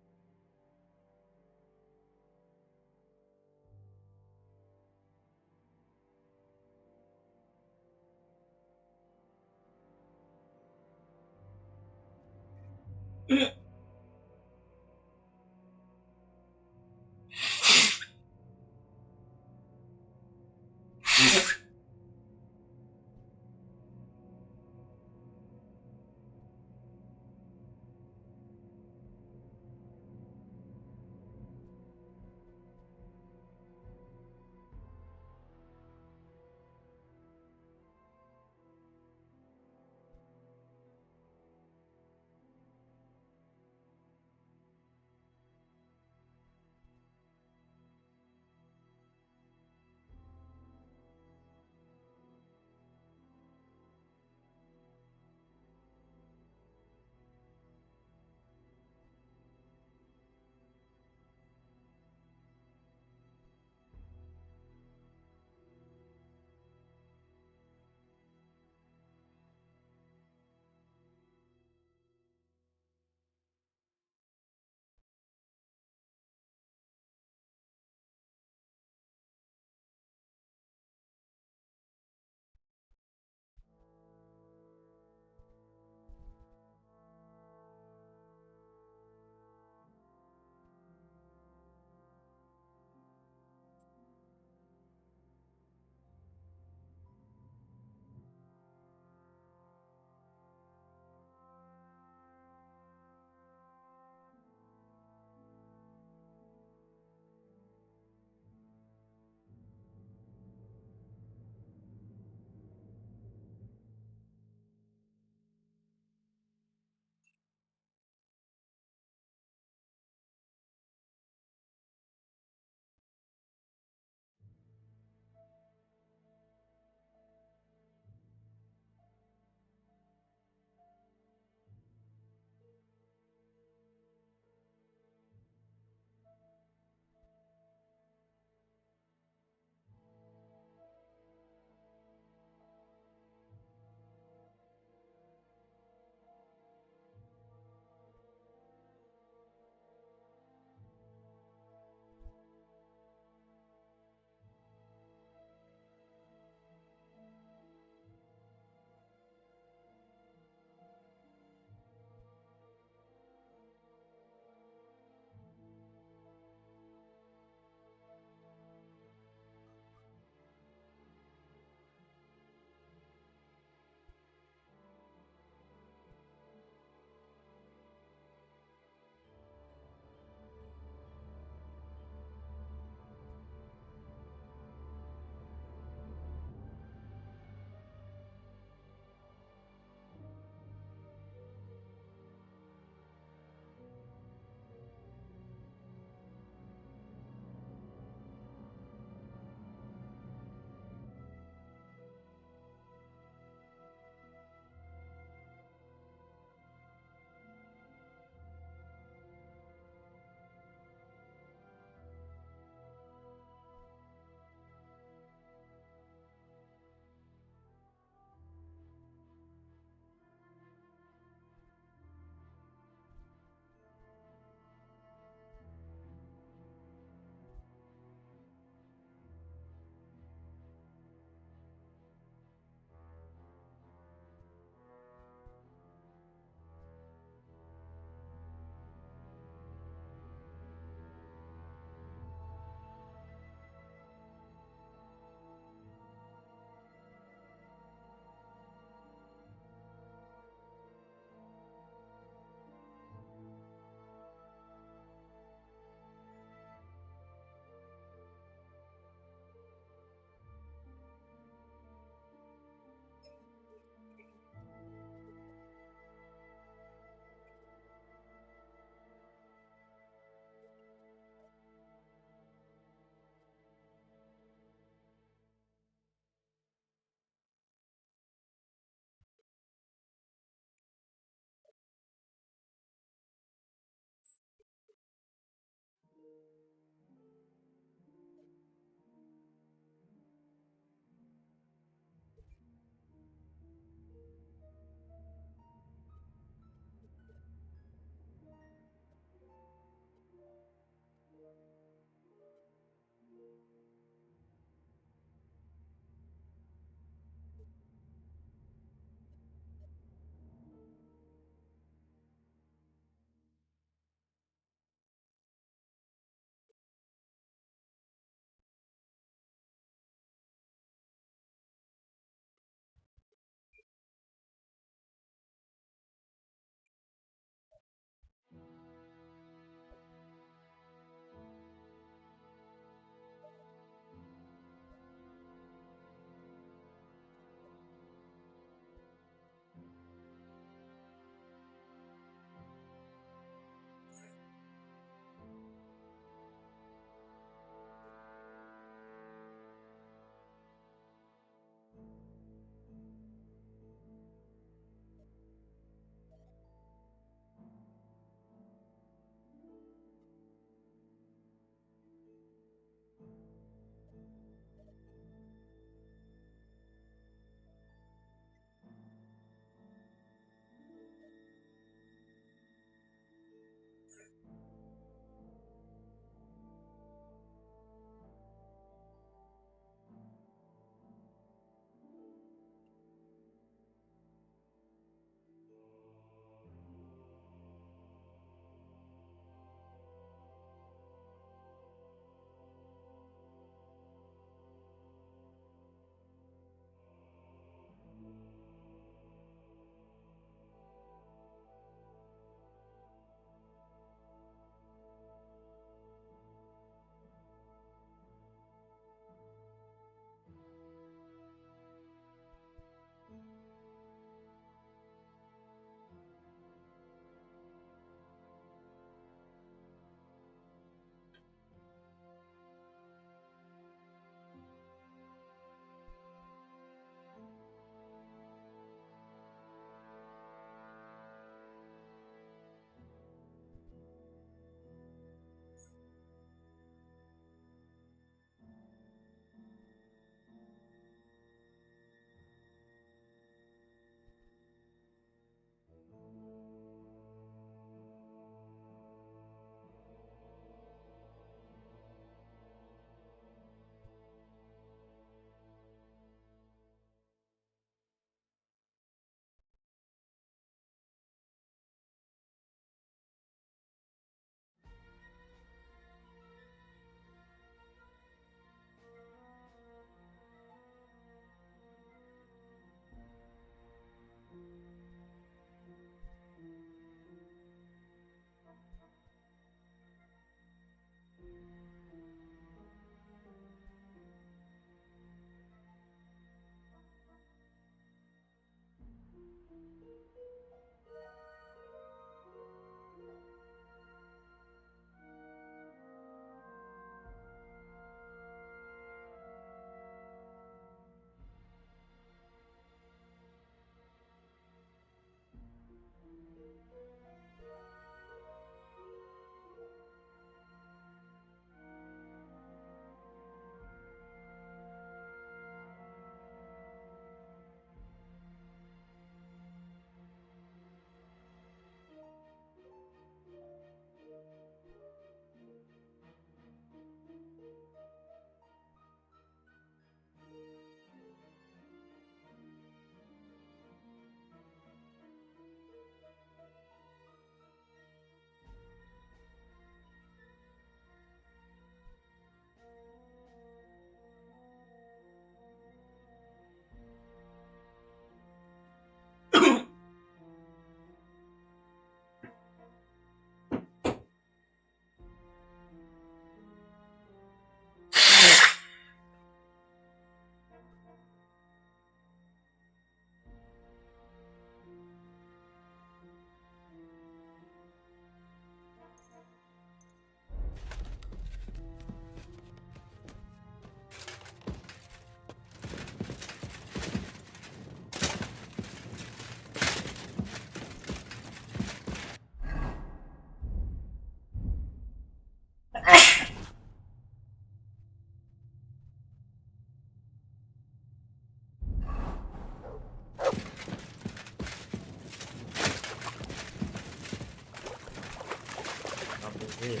here.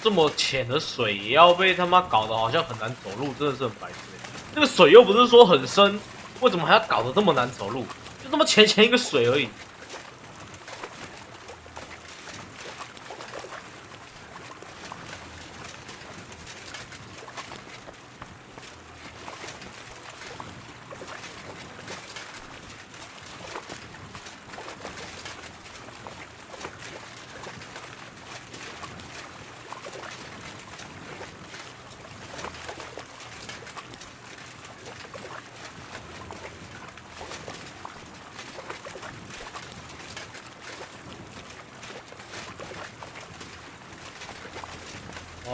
这么浅的水也要被他妈搞得好像很难走路，真的是很白痴。这个水又不是说很深，为什么还要搞得这么难走路？就这么浅一个水而已。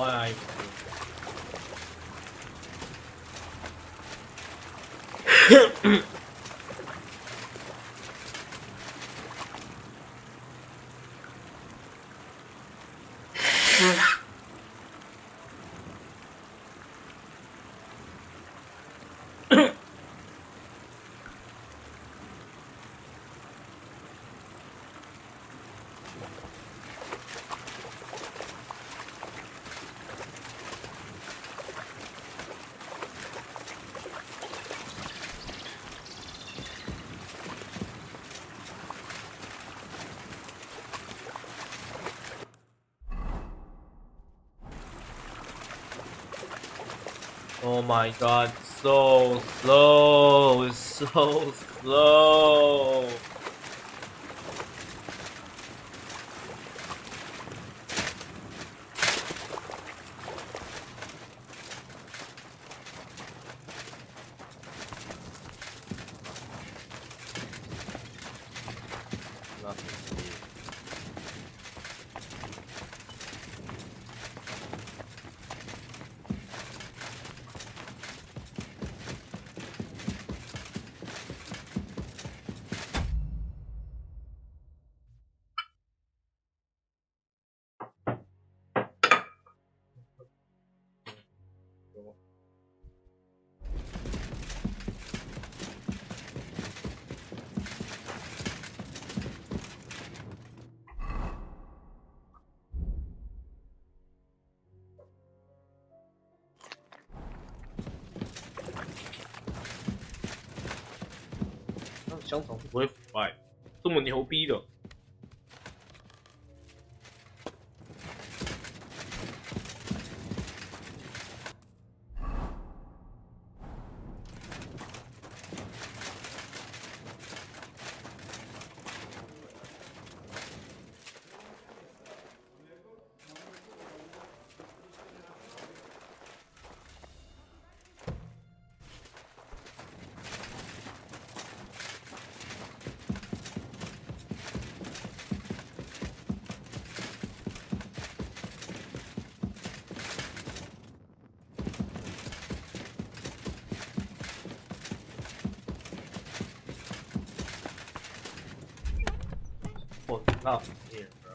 哎，Oh my god, so slow, it's so slow.那香肠是不会腐败，这么牛逼的。What's up here, bro?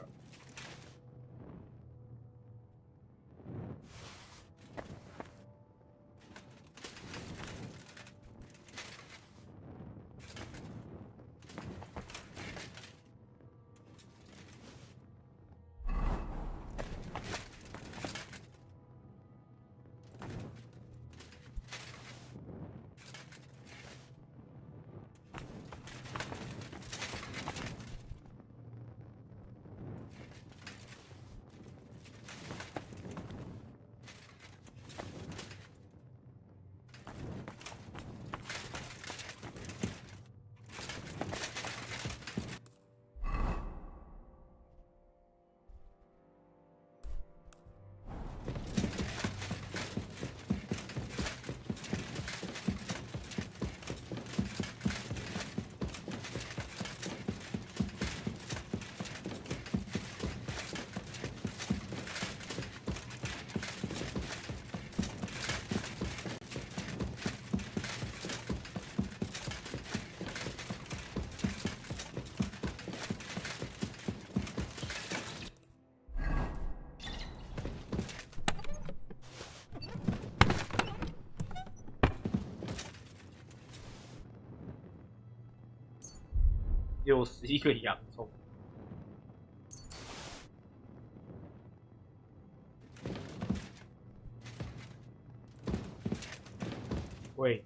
61个洋葱。喂。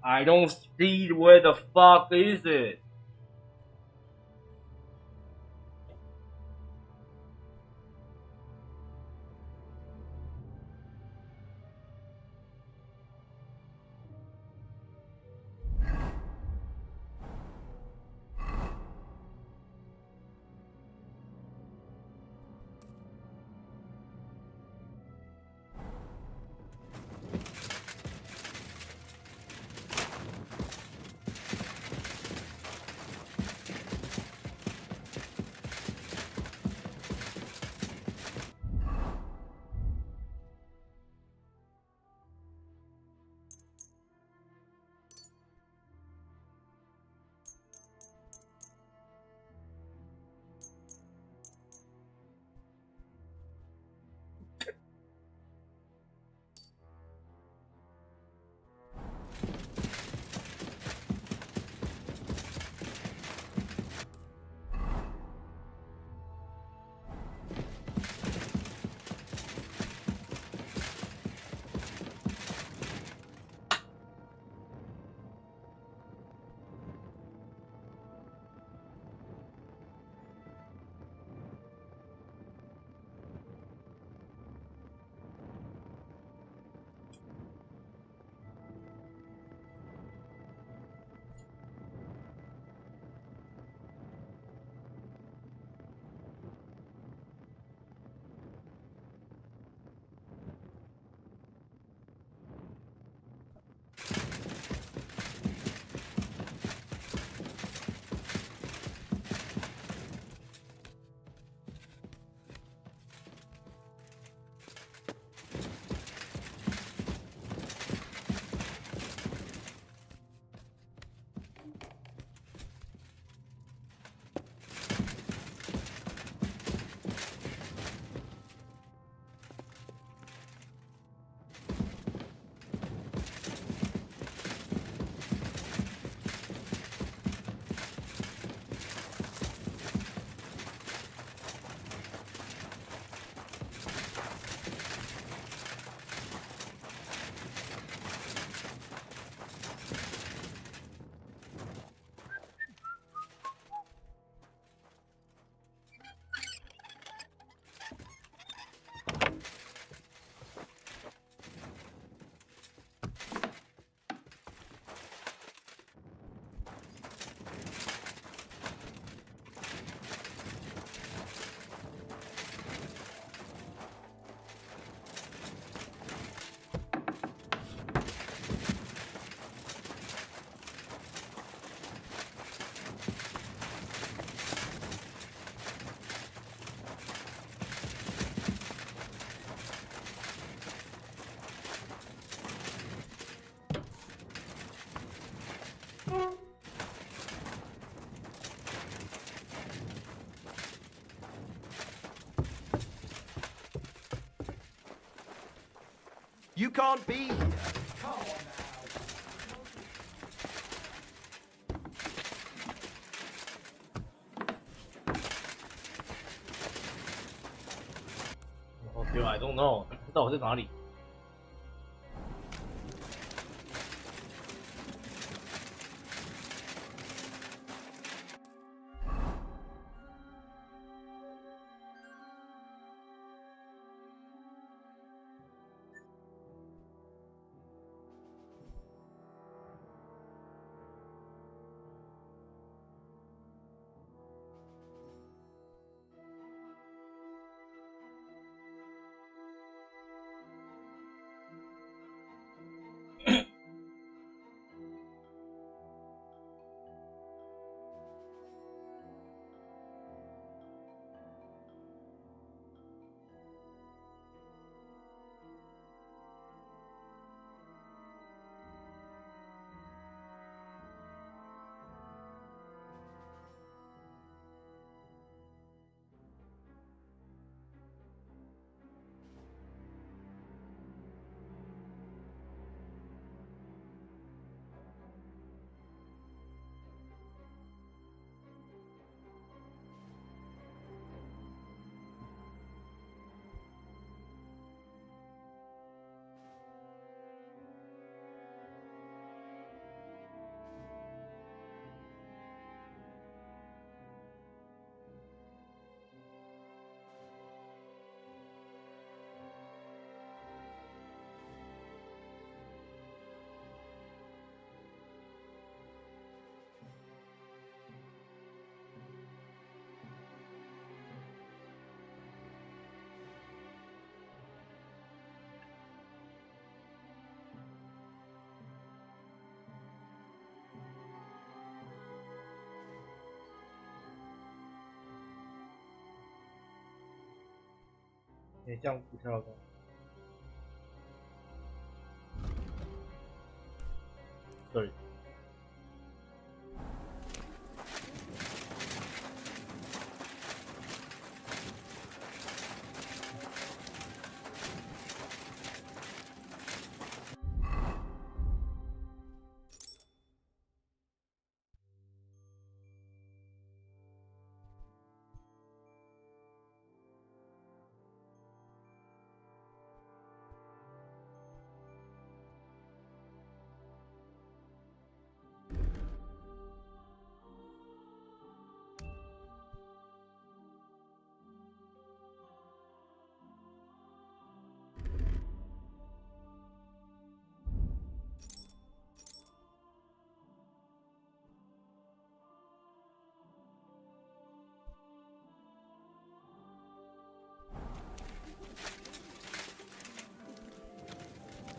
I don't see where the fuck is it. you can't be here. Come on now. I don't know，不知道我在哪里。这样不跳的。对。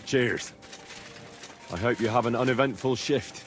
Cheers. I hope you have an uneventful shift.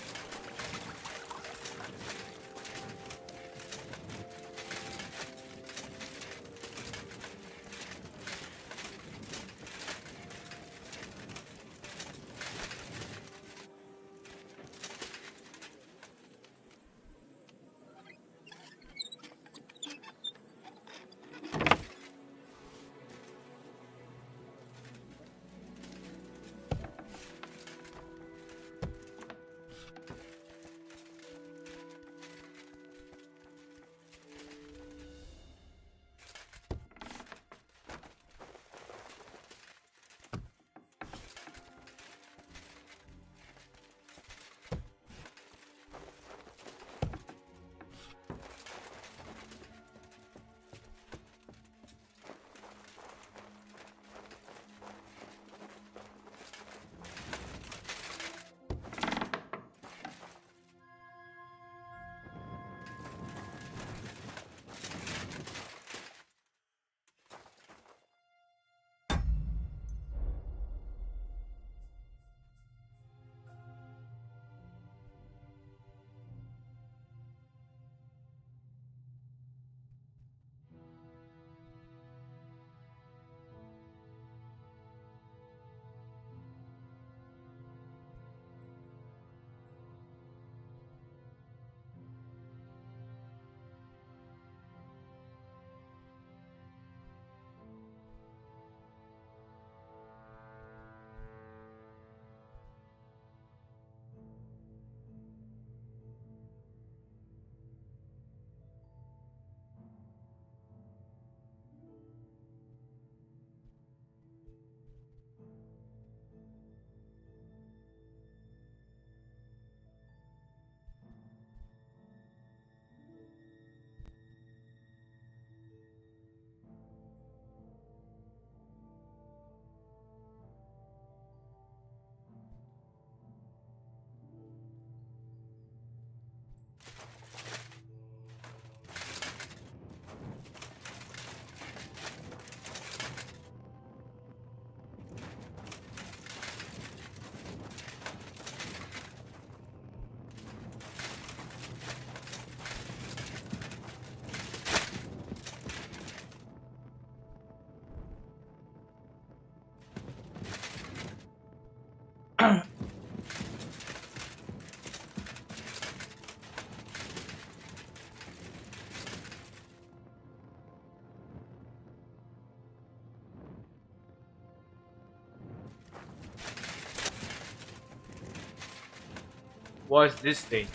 What is this thing?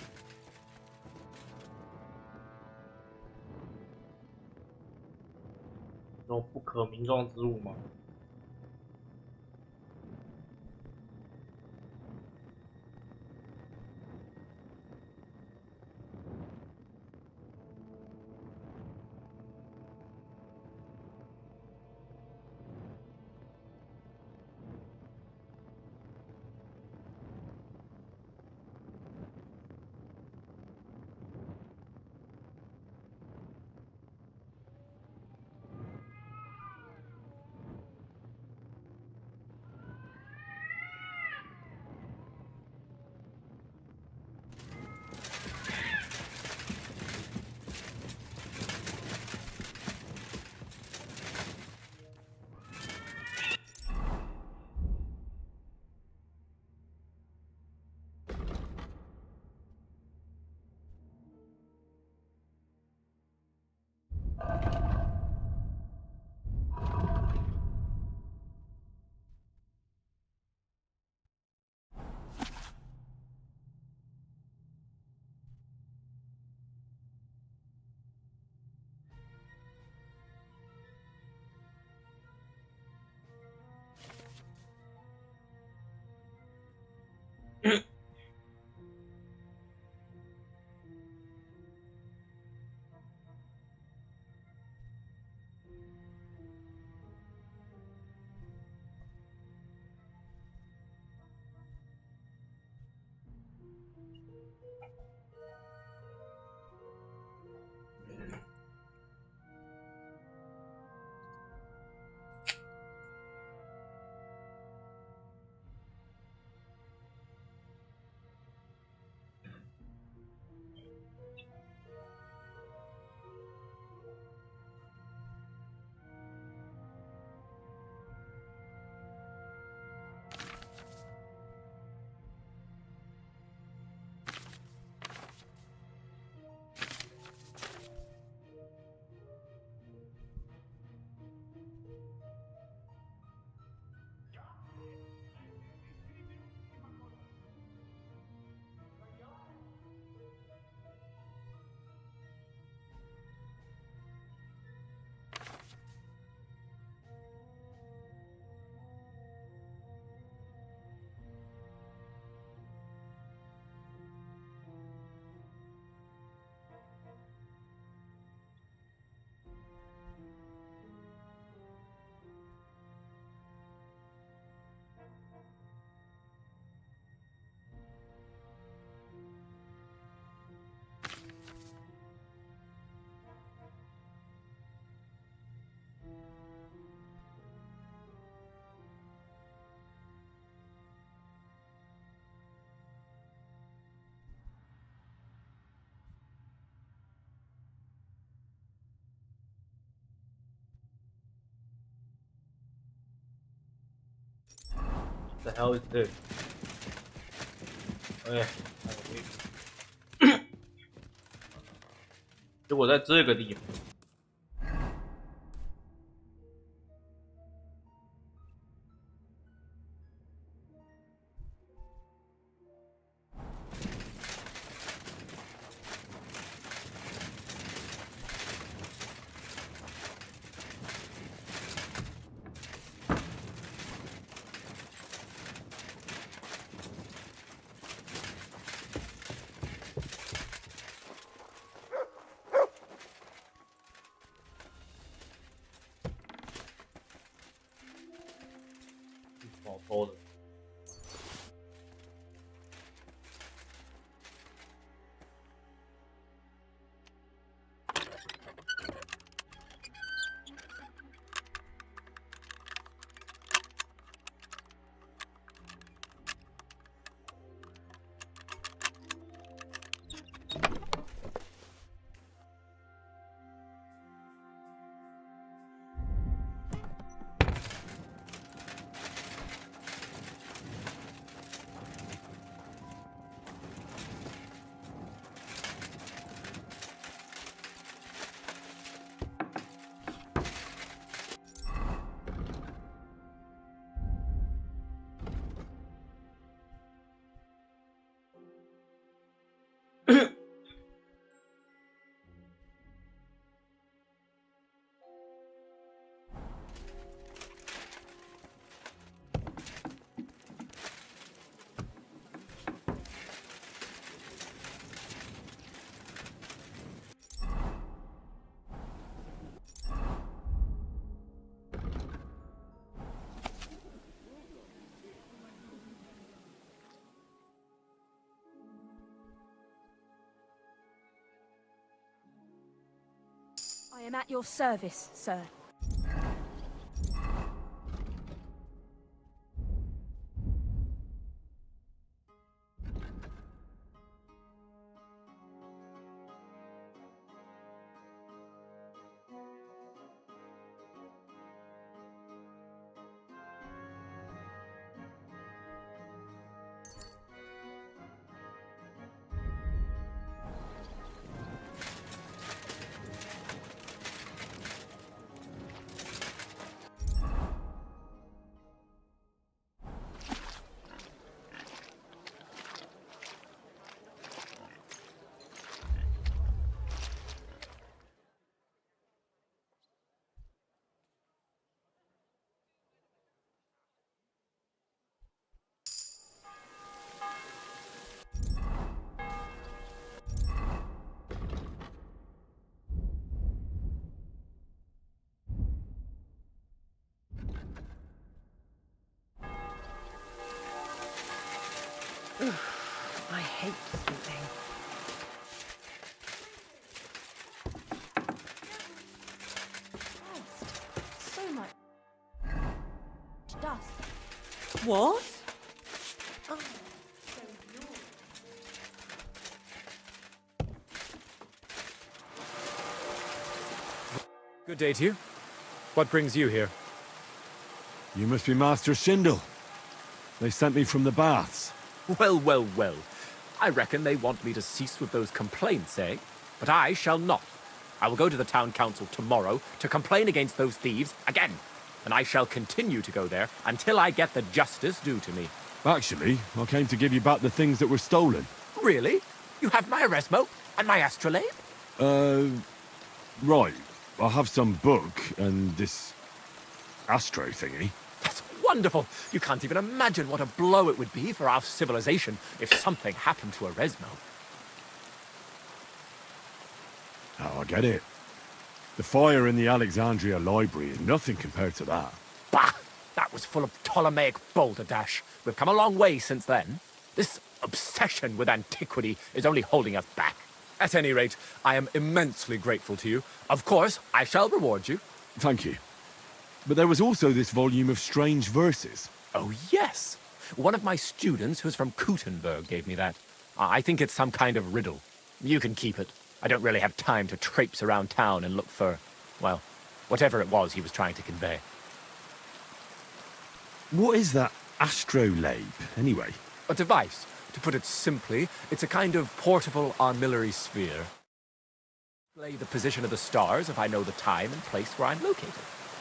有不可名状之物吗？The hell is this? OK， 结果在这个地方。好偷的。I am at your service, sir. I hate sleeping. So much dust. What? Oh. Good day to you. What brings you here? You must be Master Schindel. They sent me from the baths. Well, well, well. I reckon they want me to cease with those complaints, eh? But I shall not. I will go to the town council tomorrow to complain against those thieves again. And I shall continue to go there until I get the justice due to me. Actually, I came to give you back the things that were stolen. Really? You have my Eresmo and my astrolabe? Right. I have some book and this astro thingy. That's wonderful. You can't even imagine what a blow it would be for our civilization if something happened to Eresmo. Oh, I get it. The fire in the Alexandria library is nothing compared to that. Bah! That was full of Ptolemaic balderdash. We've come a long way since then. This obsession with antiquity is only holding us back. At any rate, I am immensely grateful to you. Of course, I shall reward you. Thank you. But there was also this volume of strange verses. Oh, yes. One of my students who's from Kuttenberg gave me that. I think it's some kind of riddle. You can keep it. I don't really have time to traipse around town and look for, well, whatever it was he was trying to convey. What is that astrolabe, anyway? A device. To put it simply, it's a kind of portable armillary sphere. Play the position of the stars if I know the time and place where I'm located.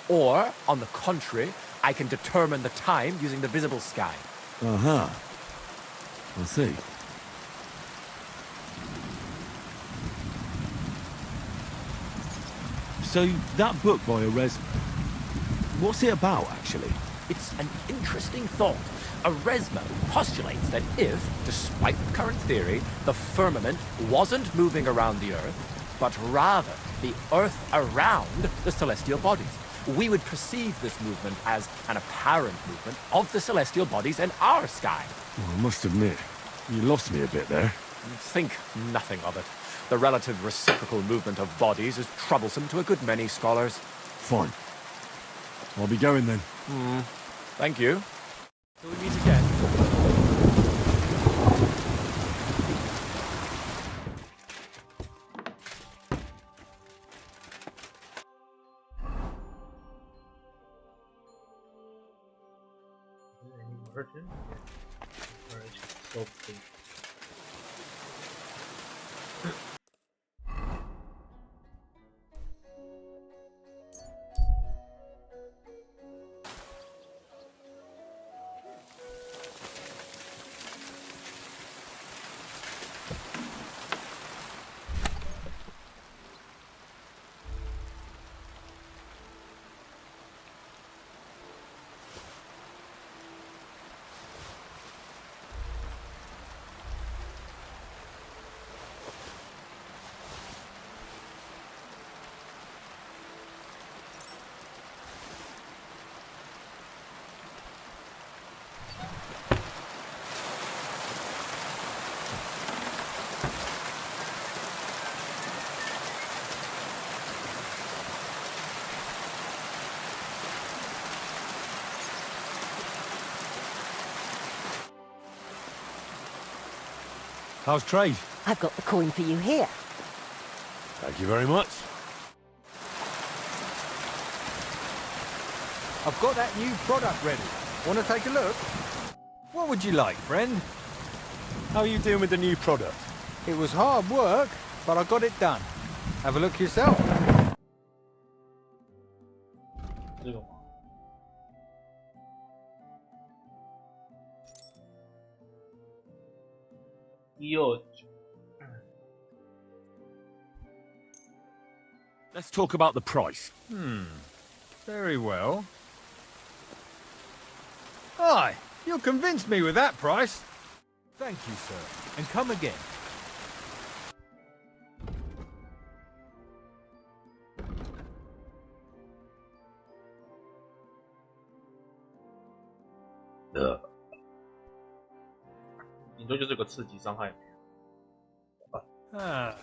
Or, on the contrary, I can determine the time using the visible sky. Uh-huh. I see. So, that book by Eresmo, what's it about, actually? It's an interesting thought. Eresmo postulates that if, despite current theory, the firmament wasn't moving around the Earth, but rather the Earth around the celestial bodies, we would perceive this movement as an apparent movement of the celestial bodies in our sky. Well, I must admit, you lost me a bit there. Think nothing of it. The relative reciprocal movement of bodies is troublesome to a good many scholars. Fine. I'll be going then. Thank you. Till we meet again. Virgin? Alright, so please. How's trade? I've got the coin for you here. Thank you very much. I've got that new product ready. Want to take a look? What would you like, friend? How are you doing with the new product? It was hard work, but I got it done. Have a look yourself. 这个吗？129。 Let's talk about the price. Very well. Aye, you convinced me with that price. Thank you, sir. And come again. Uh. 顶多就是个刺激伤害。Ah.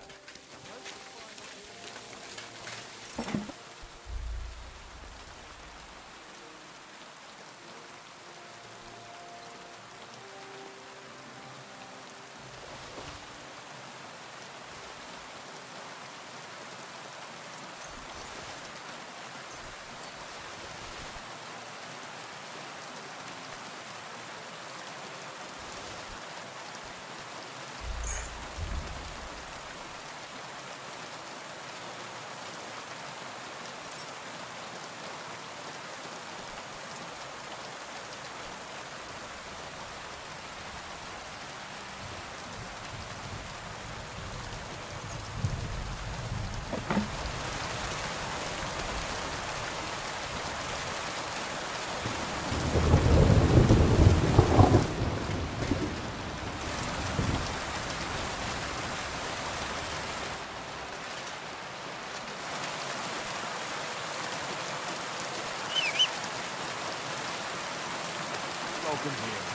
Welcome here.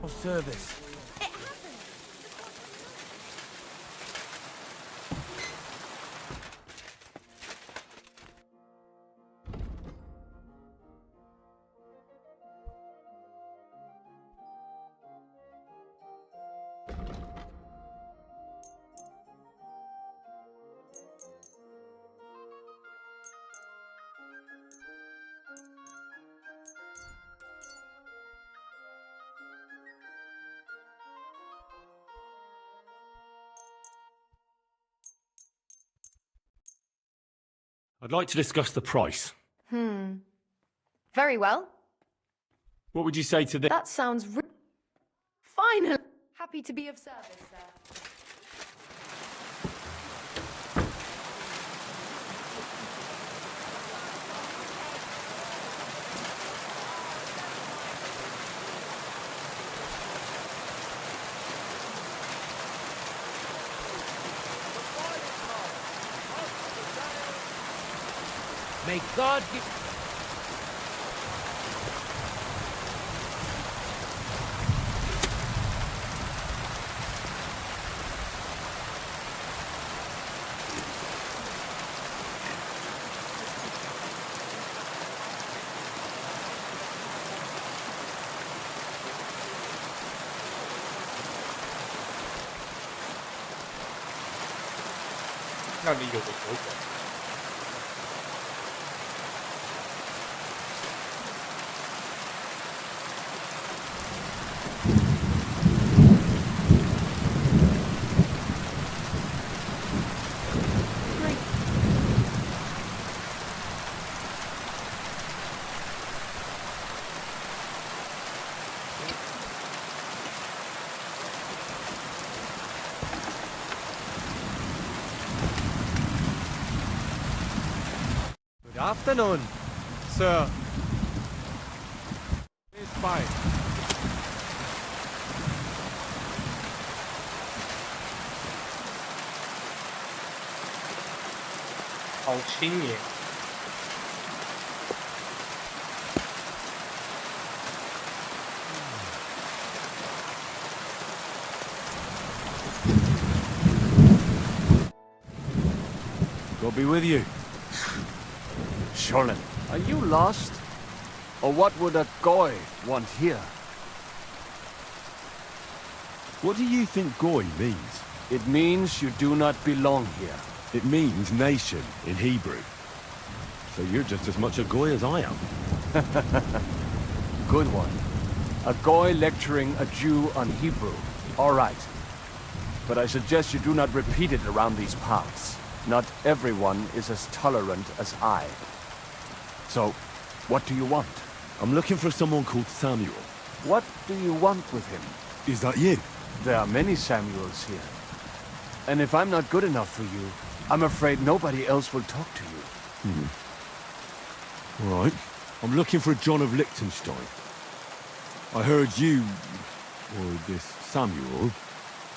For service. I'd like to discuss the price. Very well. What would you say to this? That sounds finally happy to be of service, sir. May God give...那里有个酒馆。Good afternoon, sir. It's fine. 好轻耶！ be with you. Sholin, are you lost? Or what would a goy want here? What do you think Goy means? It means you do not belong here. It means nation in Hebrew. So you're just as much a Goy as I am. Good one. A goy lecturing a Jew on Hebrew. All right. But I suggest you do not repeat it around these parts. Not everyone is as tolerant as I. So, what do you want? I'm looking for someone called Samuel. What do you want with him? Is that you? There are many Samuels here. And if I'm not good enough for you, I'm afraid nobody else will talk to you. All right. I'm looking for John of Liechtenstein. I heard you, or this Samuel,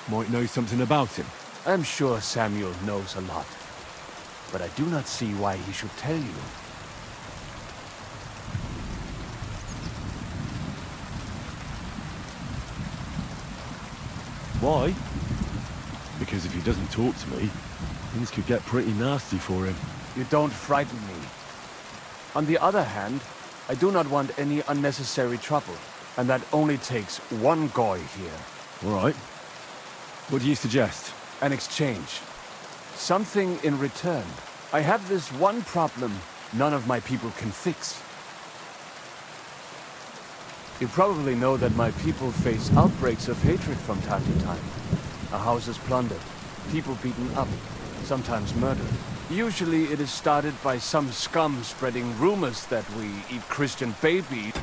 might know something about him. I'm sure Samuel knows a lot. But I do not see why he should tell you. Why? Because if he doesn't talk to me, things could get pretty nasty for him. You don't frighten me. On the other hand, I do not want any unnecessary trouble. And that only takes one goy here. All right. What do you suggest? An exchange. Something in return. I have this one problem none of my people can fix. You probably know that my people face outbreaks of hatred from time to time. A house is plundered, people beaten up, sometimes murdered. Usually it is started by some scum spreading rumors that we eat Christian babies.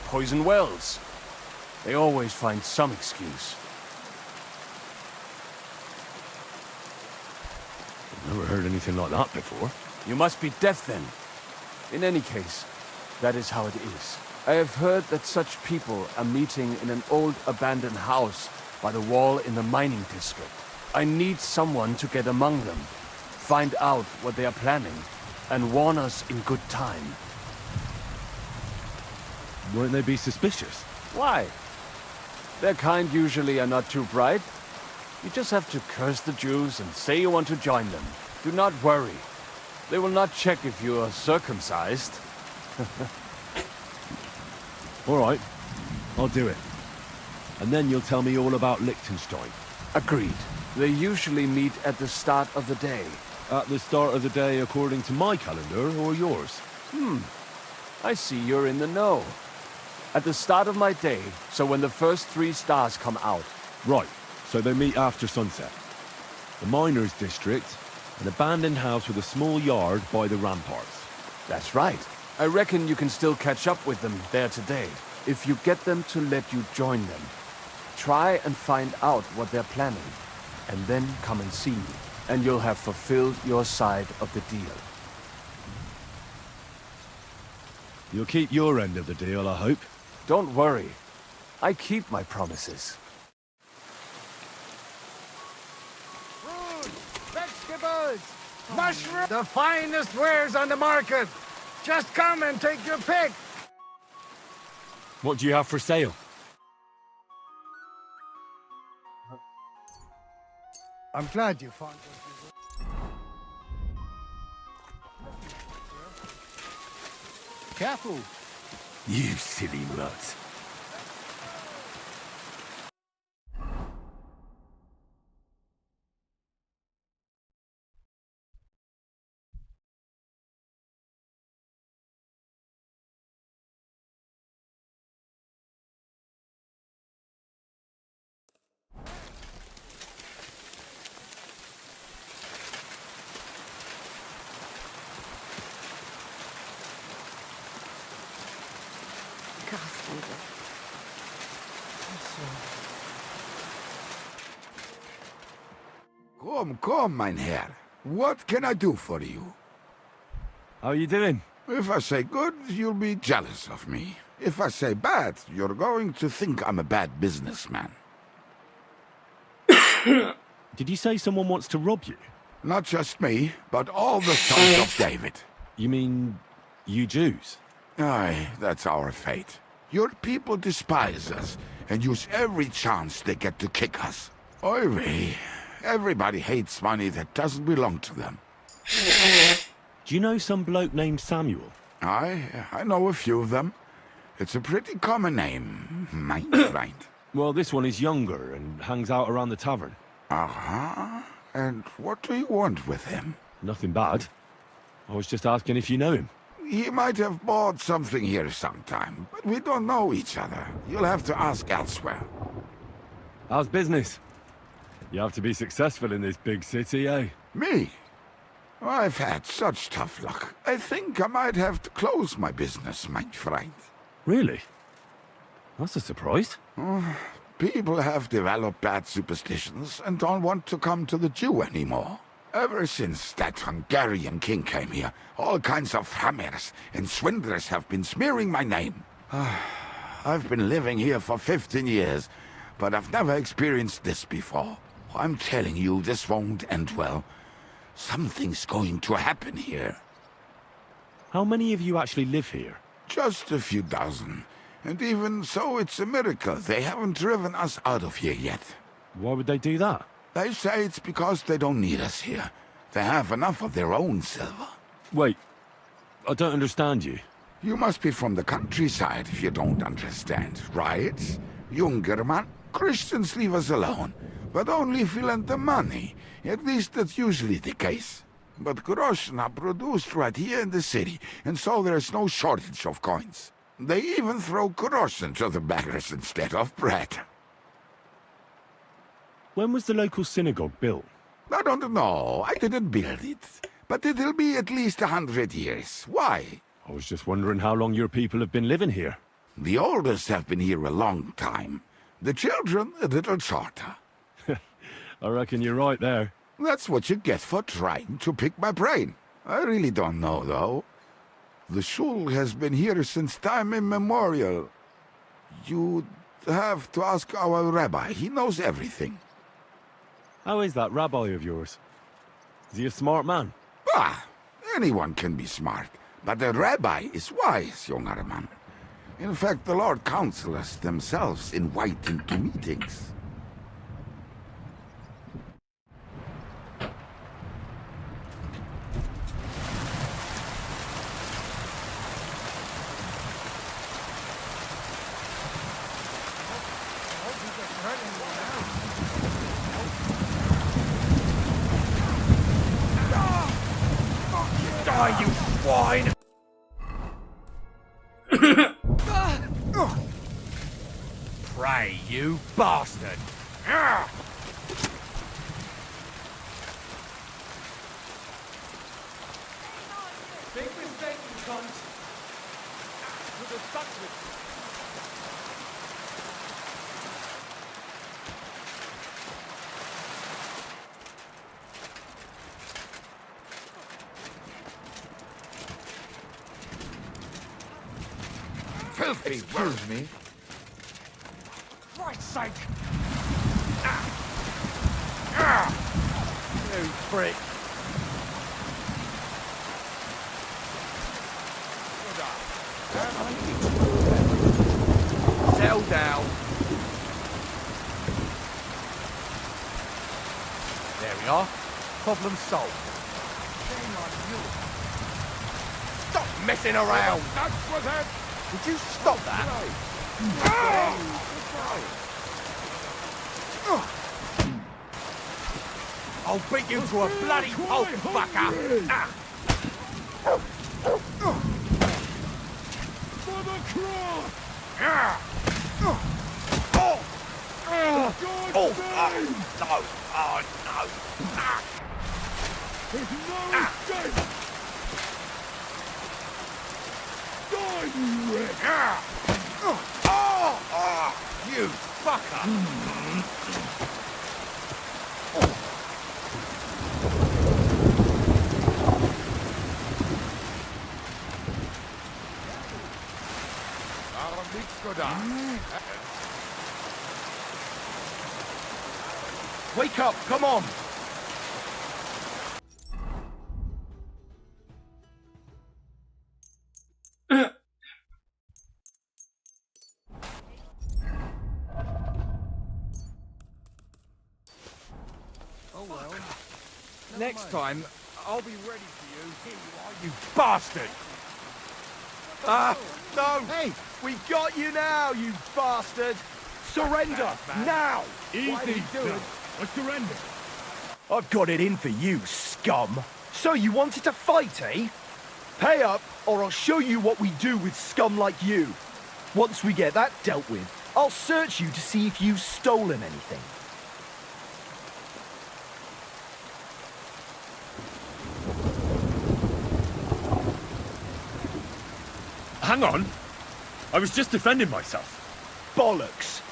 poison wells. They always find some excuse. I've never heard anything like that before. You must be deaf then. In any case, that is how it is. I have heard that such people are meeting in an old abandoned house by the wall in the mining district. I need someone to get among them, find out what they are planning, and warn us in good time. Won't they be suspicious? Why? Their kind usually are not too bright. You just have to curse the Jews and say you want to join them. Do not worry. They will not check if you are circumcised. All right, I'll do it. And then you'll tell me all about Liechtenstein. Agreed. They usually meet at the start of the day. At the start of the day according to my calendar, or yours? I see you're in the know. At the start of my day, so when the first 3 stars come out. Right, so they meet after sunset. The miners' district, an abandoned house with a small yard by the ramparts. That's right. I reckon you can still catch up with them there today, if you get them to let you join them. Try and find out what they're planning, and then come and see me, and you'll have fulfilled your side of the deal. You'll keep your end of the deal, I hope. Don't worry. I keep my promises. Fruit, vegetables, mushrooms, the finest wares on the market. Just come and take your pick. What do you have for sale? I'm glad you found what you Careful. You silly mutt. Come, mein Herr. What can I do for you? How are you doing? If I say good, you'll be jealous of me. If I say bad, you're going to think I'm a bad businessman. Did you say someone wants to rob you? Not just me, but all the sons of David. You mean you Jews? Aye, that's our fate. Your people despise us and use every chance they get to kick us. Oy vey. Everybody hates money that doesn't belong to them. Do you know some bloke named Samuel? I know a few of them. It's a pretty common name, mein Freund. Well, this one is younger and hangs out around the tavern. Uh-huh. And what do you want with him? Nothing bad. I was just asking if you know him. He might have bought something here sometime, but we don't know each other. You'll have to ask elsewhere. How's business? You have to be successful in this big city, eh? Me? I've had such tough luck. I think I might have to close my business, mein Freund. Really? That's a surprise. People have developed bad superstitions and don't want to come to the Jew anymore. Ever since that Hungarian king came here, all kinds of hammers and swindlers have been smearing my name. I've been living here for 15 years, but I've never experienced this before. I'm telling you, this won't end well. Something's going to happen here. How many of you actually live here? Just a few dozen. And even so, it's a miracle they haven't driven us out of here yet. Why would they do that? They say it's because they don't need us here. They have enough of their own silver. Wait, I don't understand you. You must be from the countryside if you don't understand, right? Younger man, Christians leave us alone, but only if we lend them money. At least that's usually the case. But groschen are produced right here in the city, and so there's no shortage of coins. They even throw groschen to the beggars instead of bread. When was the local synagogue built? I don't know. I didn't build it. But it'll be at least 100 years. Why? I was just wondering how long your people have been living here. The oldest have been here a long time. The children a little shorter. I reckon you're right there. That's what you get for trying to pick my brain. I really don't know, though. The shul has been here since time immemorial. You'd have to ask our rabbi. He knows everything. How is that rabbi of yours? Is he a smart man? Ah, anyone can be smart, but a rabbi is wise, young man. In fact, the Lord Counselors themselves invite him to meetings. Die, you swine! Pray, you bastard! Big mistake, you cunt. With a stuck Filthy. Excuse me. Christ's sake! You prick. Settle down. There we are. Problem solved. Shame on you. Stop messing around. That's what that... Would you stop that? I'll beat you to a bloody pulp, fucker! For the cross! No! Oh, no! There's no escape! Die, you wretch! You fucker! Wake up, come on! Oh well. Next time, I'll be ready for you. Here you are, you bastard! No! Hey! We got you now, you bastard! Surrender, now! Easy, sir. I surrender. I've got it in for you, scum! So you wanted to fight, eh? Pay up, or I'll show you what we do with scum like you. Once we get that dealt with, I'll search you to see if you've stolen anything. Hang on. I was just defending myself. Bollocks!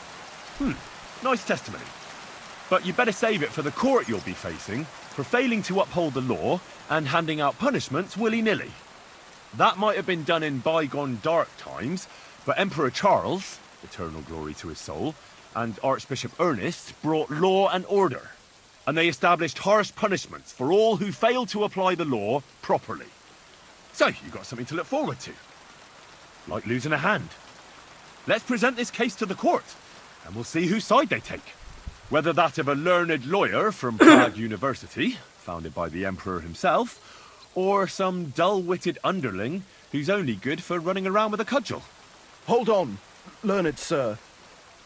Nice testimony. But you better save it for the court you'll be facing for failing to uphold the law and handing out punishments willy-nilly. That might have been done in bygone dark times, but Emperor Charles, eternal glory to his soul, and Archbishop Ernest brought law and order, and they established harsh punishments for all who failed to apply the law properly. So, you've got something to look forward to. Like losing a hand. Let's present this case to the court, and we'll see whose side they take. Whether that of a learned lawyer from Prague University, founded by the Emperor himself, or some dull-witted underling who's only good for running around with a cudgel. Hold on, learned sir.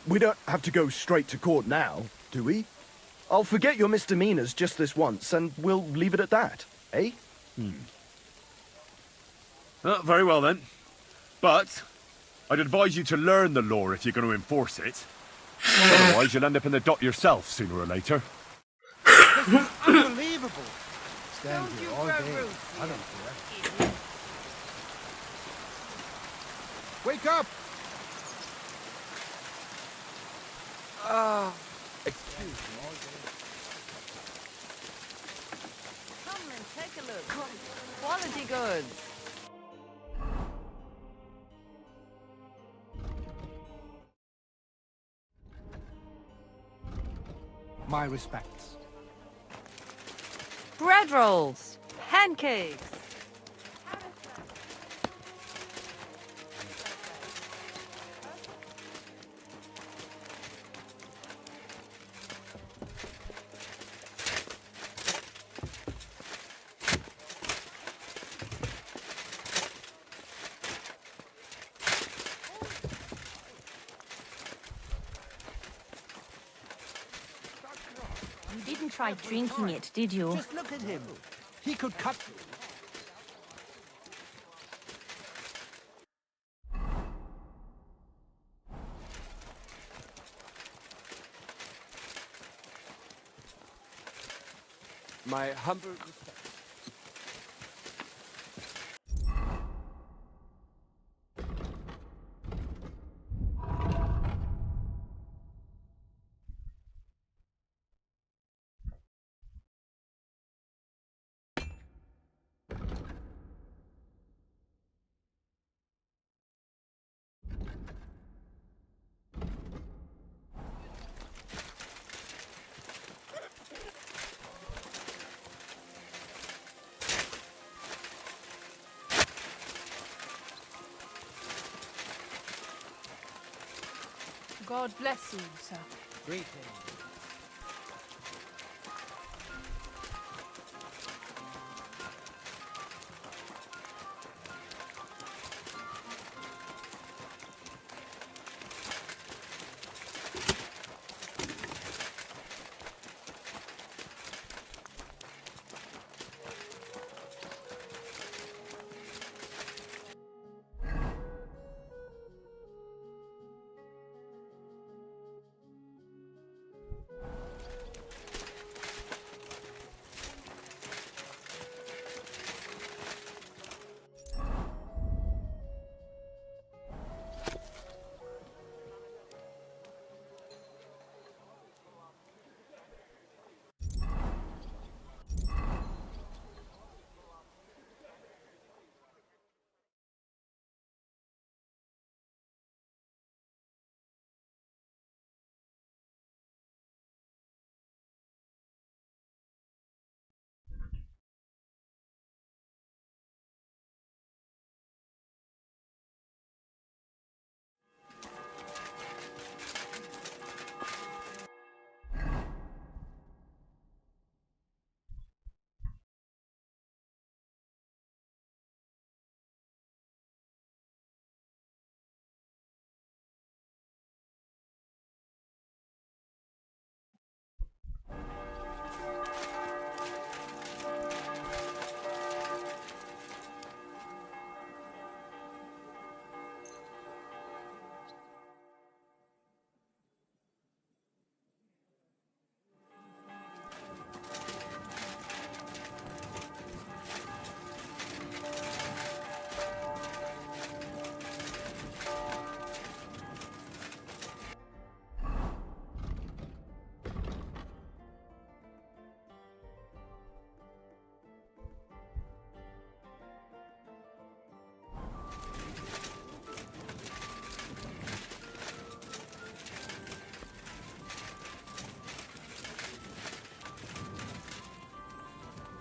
We don't have to go straight to court now, do we? I'll forget your misdemeanors just this once, and we'll leave it at that, eh? Very well then. But I'd advise you to learn the law if you're going to enforce it. Otherwise, you'll end up in the dock yourself sooner or later. Unbelievable. Stand here all day. I don't care. Wake up! Excuse me. Come and take a look. Quality goods. My respects. Bread rolls. Pancakes. You didn't try drinking it, did you? Just look at him. He could cut. My humble respect. God bless you, sir. Greetings.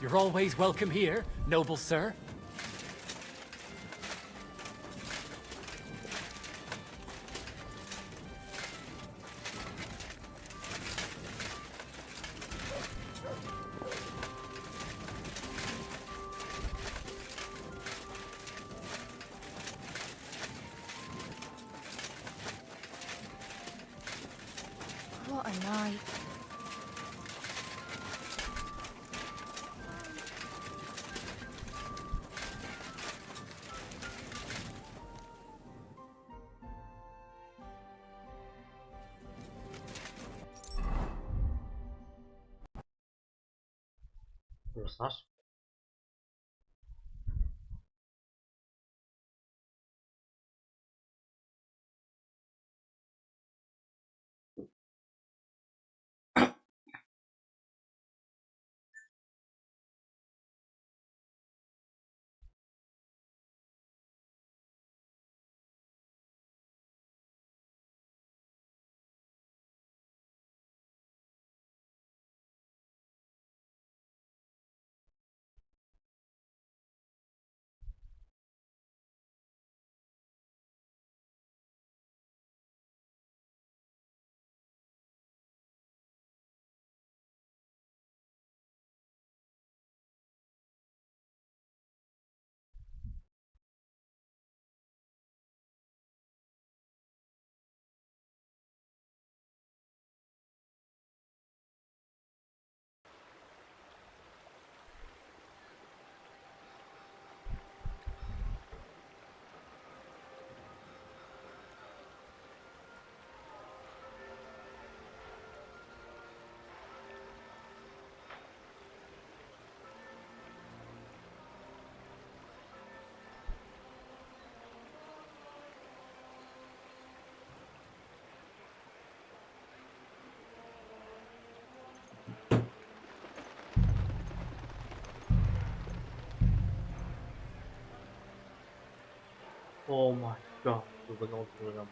You're always welcome here, noble sir. What a night.啥？ Oh my god，5分钟就这样。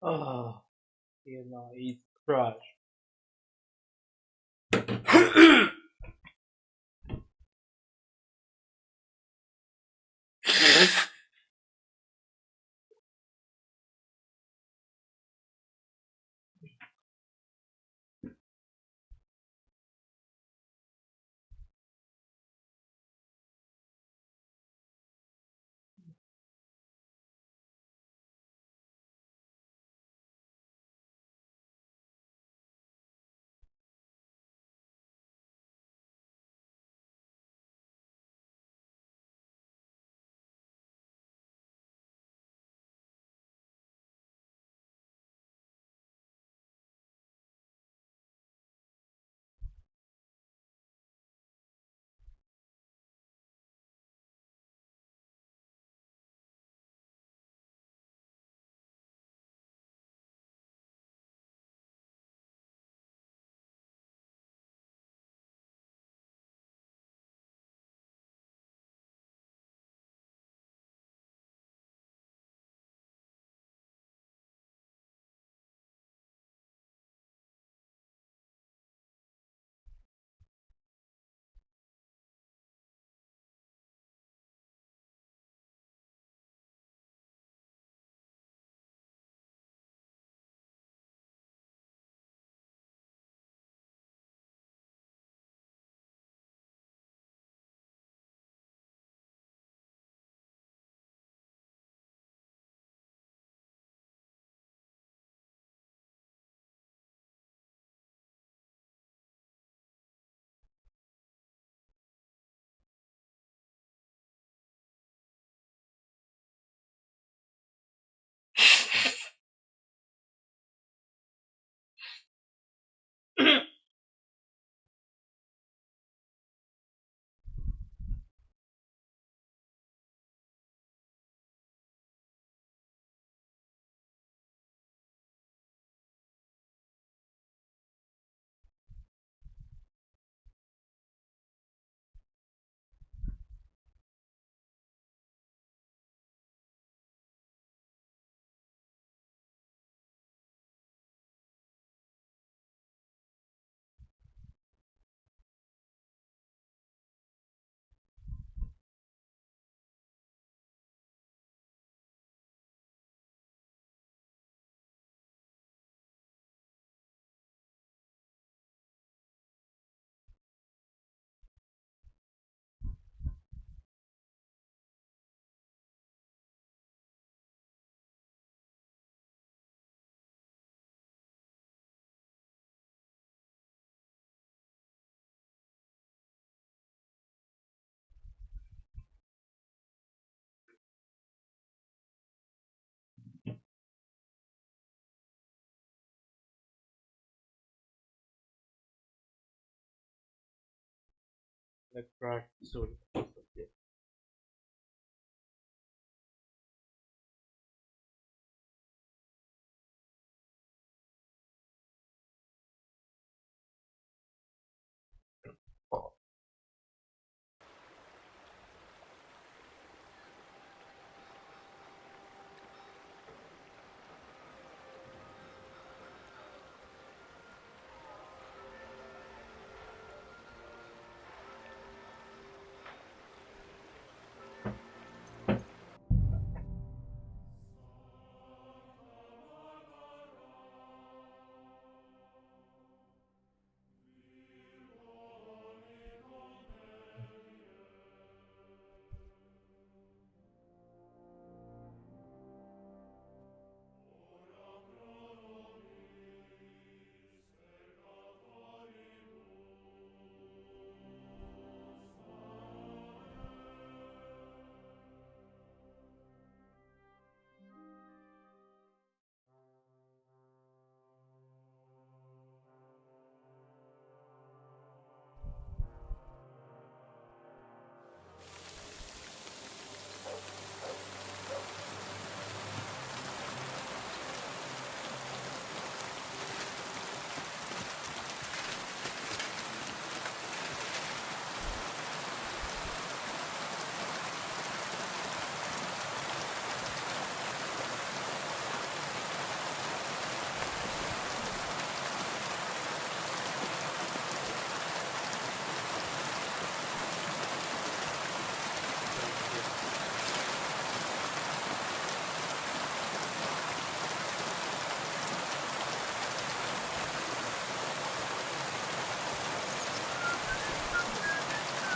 啊，天哪，It's crash。The crash 是我的手机。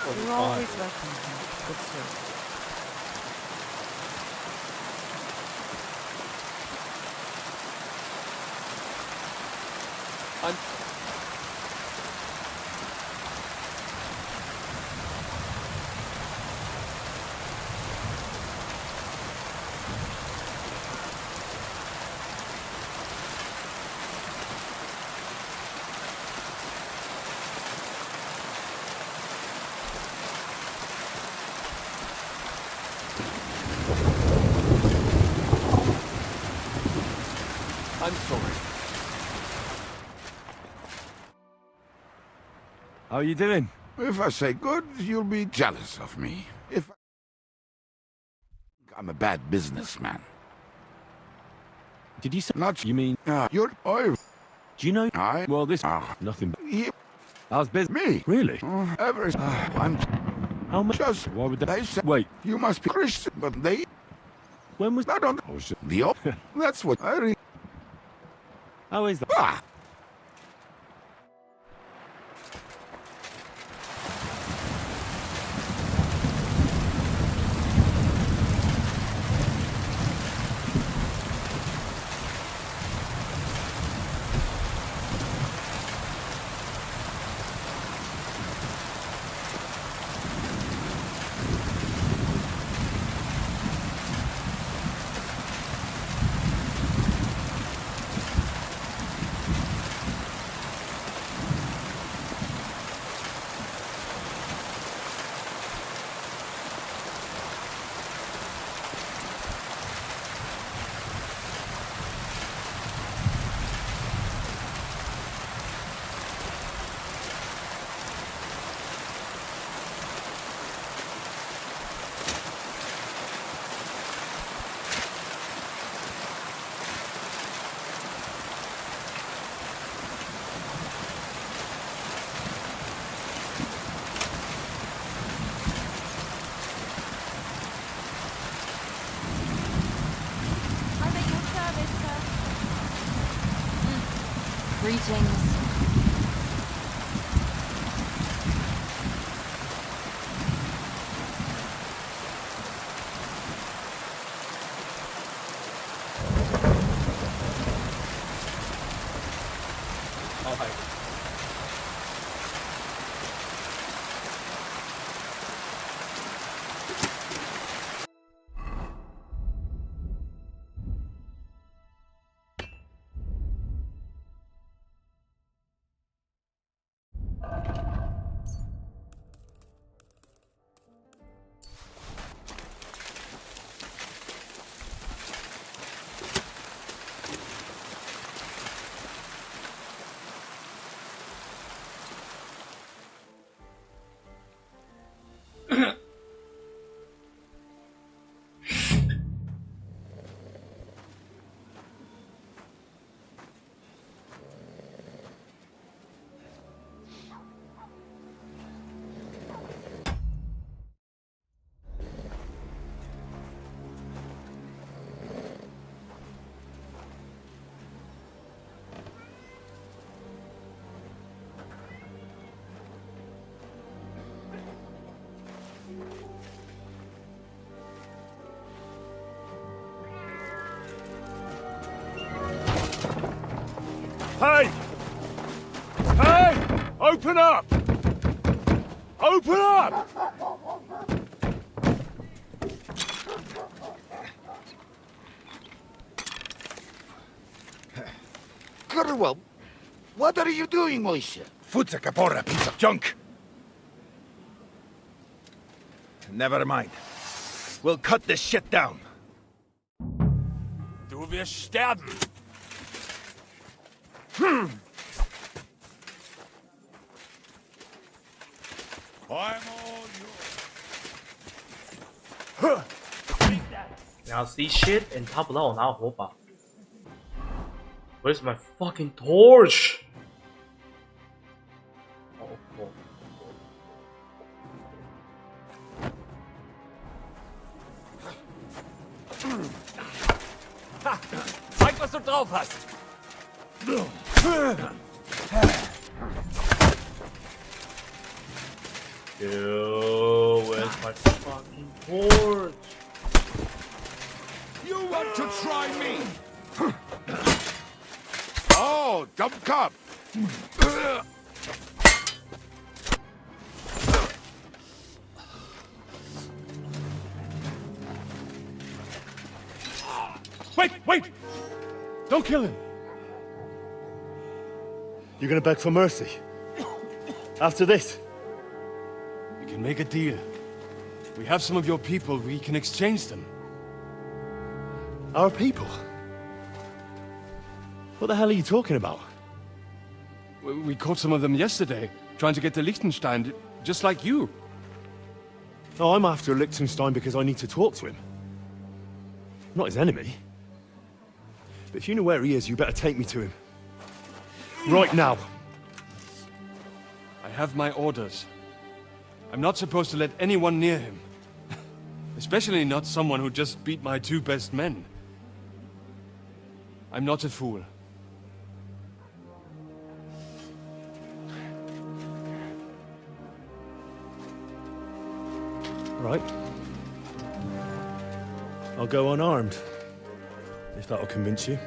You're always welcome here, good sir. I'm sorry. How are you doing? If I say good, you'll be jealous of me. If I'm a bad businessman. Did you say not? You mean you're? Oh, do you know? I Well, this nothing. You, How's business? me? Really? I'm How much? just. Why would They say Wait. you must be Christian, but they. When was I don't. The that's what I read. How is that? Ah. Greetings. Oh, hi. Hey! Hey! Open up! Open up! Well, what are you doing, Moishe? Foot's a capora, piece of junk. Never mind. We'll cut this shit down. Du wirst sterben! I'm all yours. Now see shit and 他不让我拿火把。Where's my fucking torch? Oh. Zeig, was du drauf hast! Yo, where's my fucking torch? You want to try me? Oh, dumb cub! Wait, wait! Don't kill him! You're gonna beg for mercy? After this? We can make a deal. We have some of your people, we can exchange them. Our people? What the hell are you talking about? We caught some of them yesterday, trying to get to Liechtenstein, just like you. Oh, I'm after Liechtenstein because I need to talk to him. I'm not his enemy. But if you know where he is, you better take me to him. Right now. I have my orders. I'm not supposed to let anyone near him. Especially not someone who just beat my 2 best men. I'm not a fool. Right. I'll go unarmed. If that'll convince you.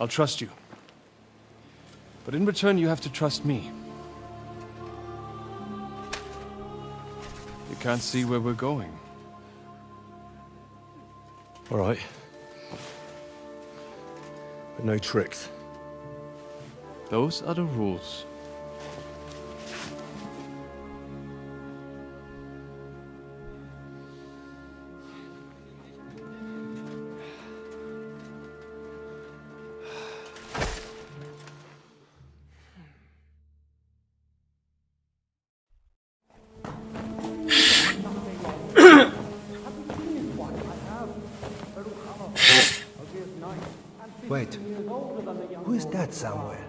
I'll trust you. But in return, you have to trust me. You can't see where we're going. All right. But no tricks. Those are the rules. Wait, who is that somewhere?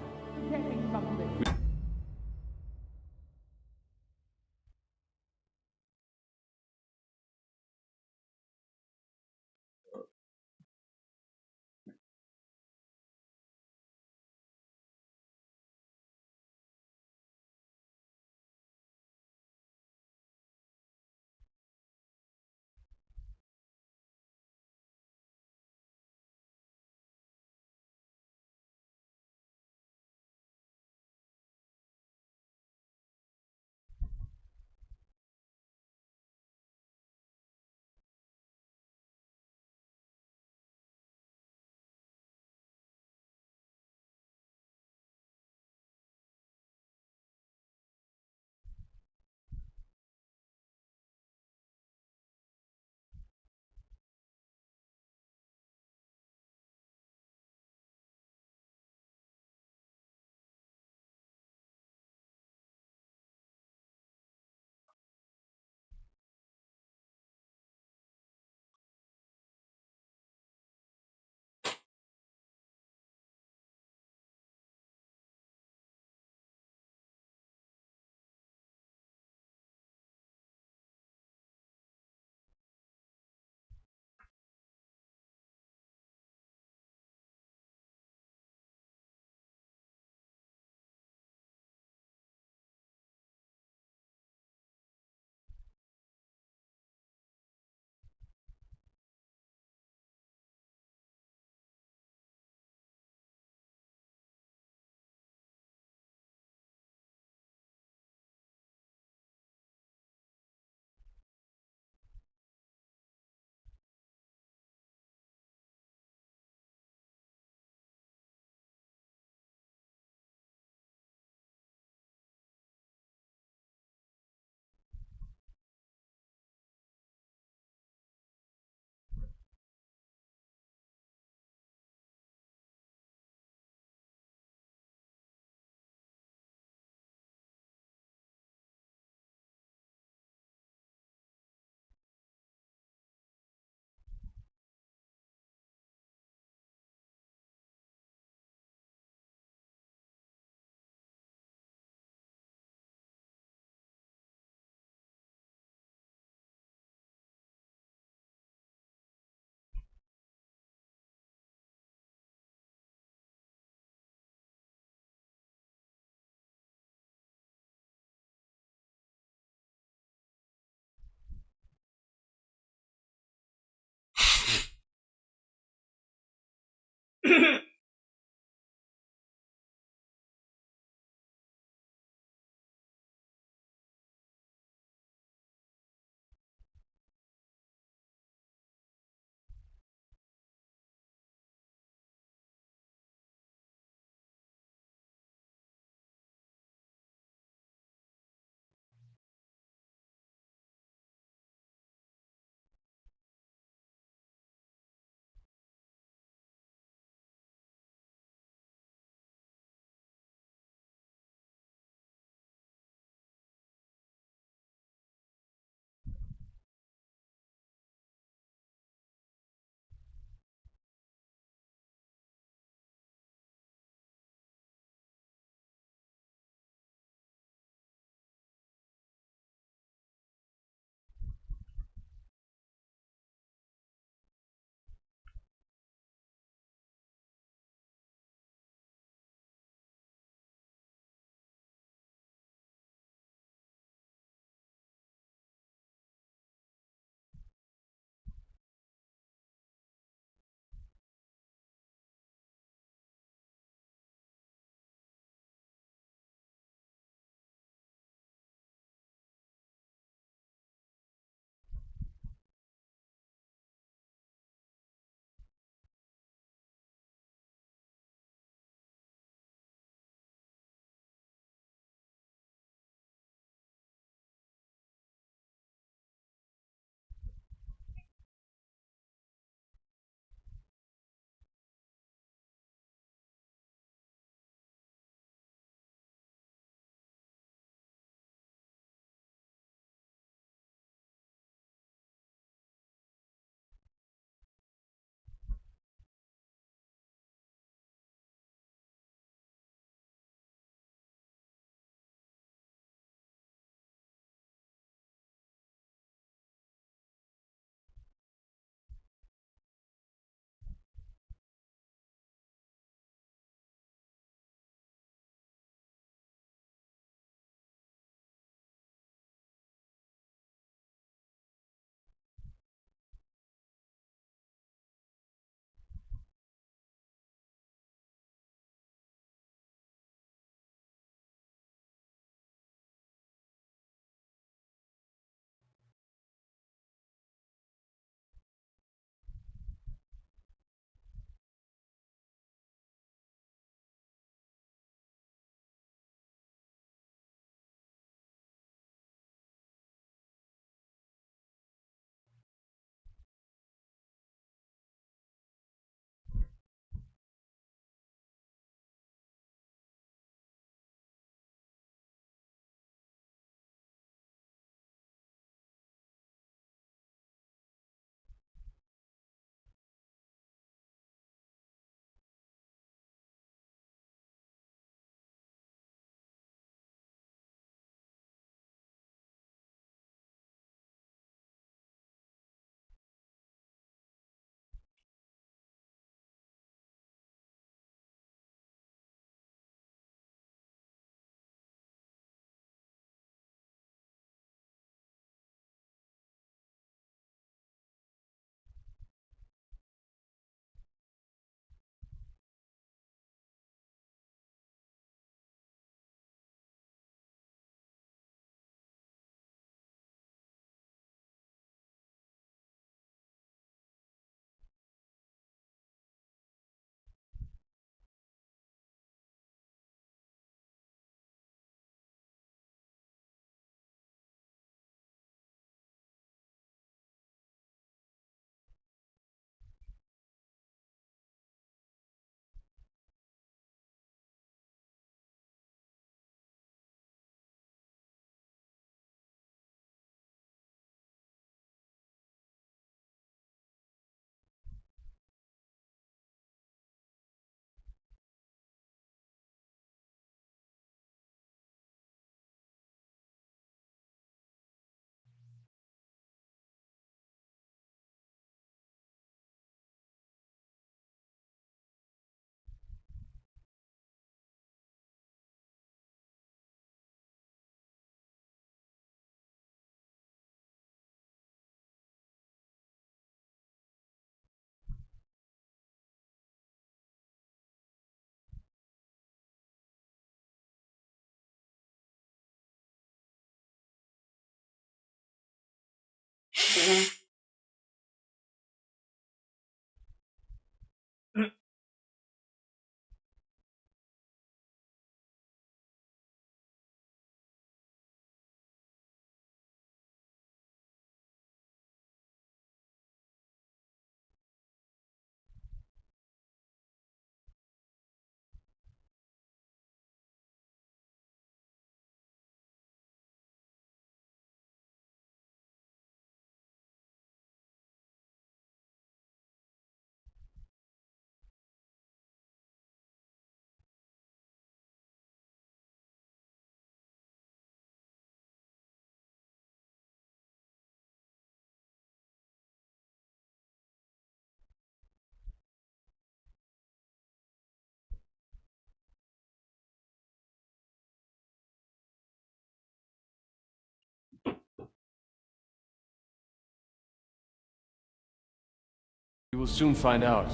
You will soon find out.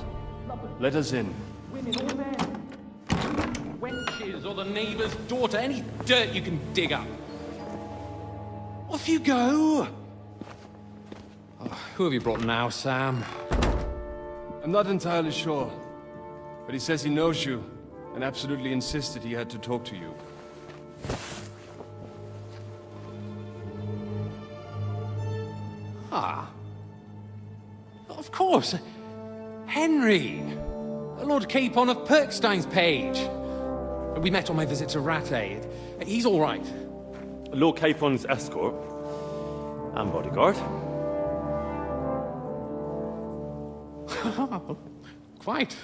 Let us in. Wenches or the neighbour's daughter, any dirt you can dig up. Off you go! Oh, who have you brought now, Sam? I'm not entirely sure, but he says he knows you and absolutely insisted he had to talk to you. Ah. Of course. Henry. Lord Capon of Perkstein's page. We met on my visit to Rattay. He's all right. Lord Capon's escort and bodyguard. Quite.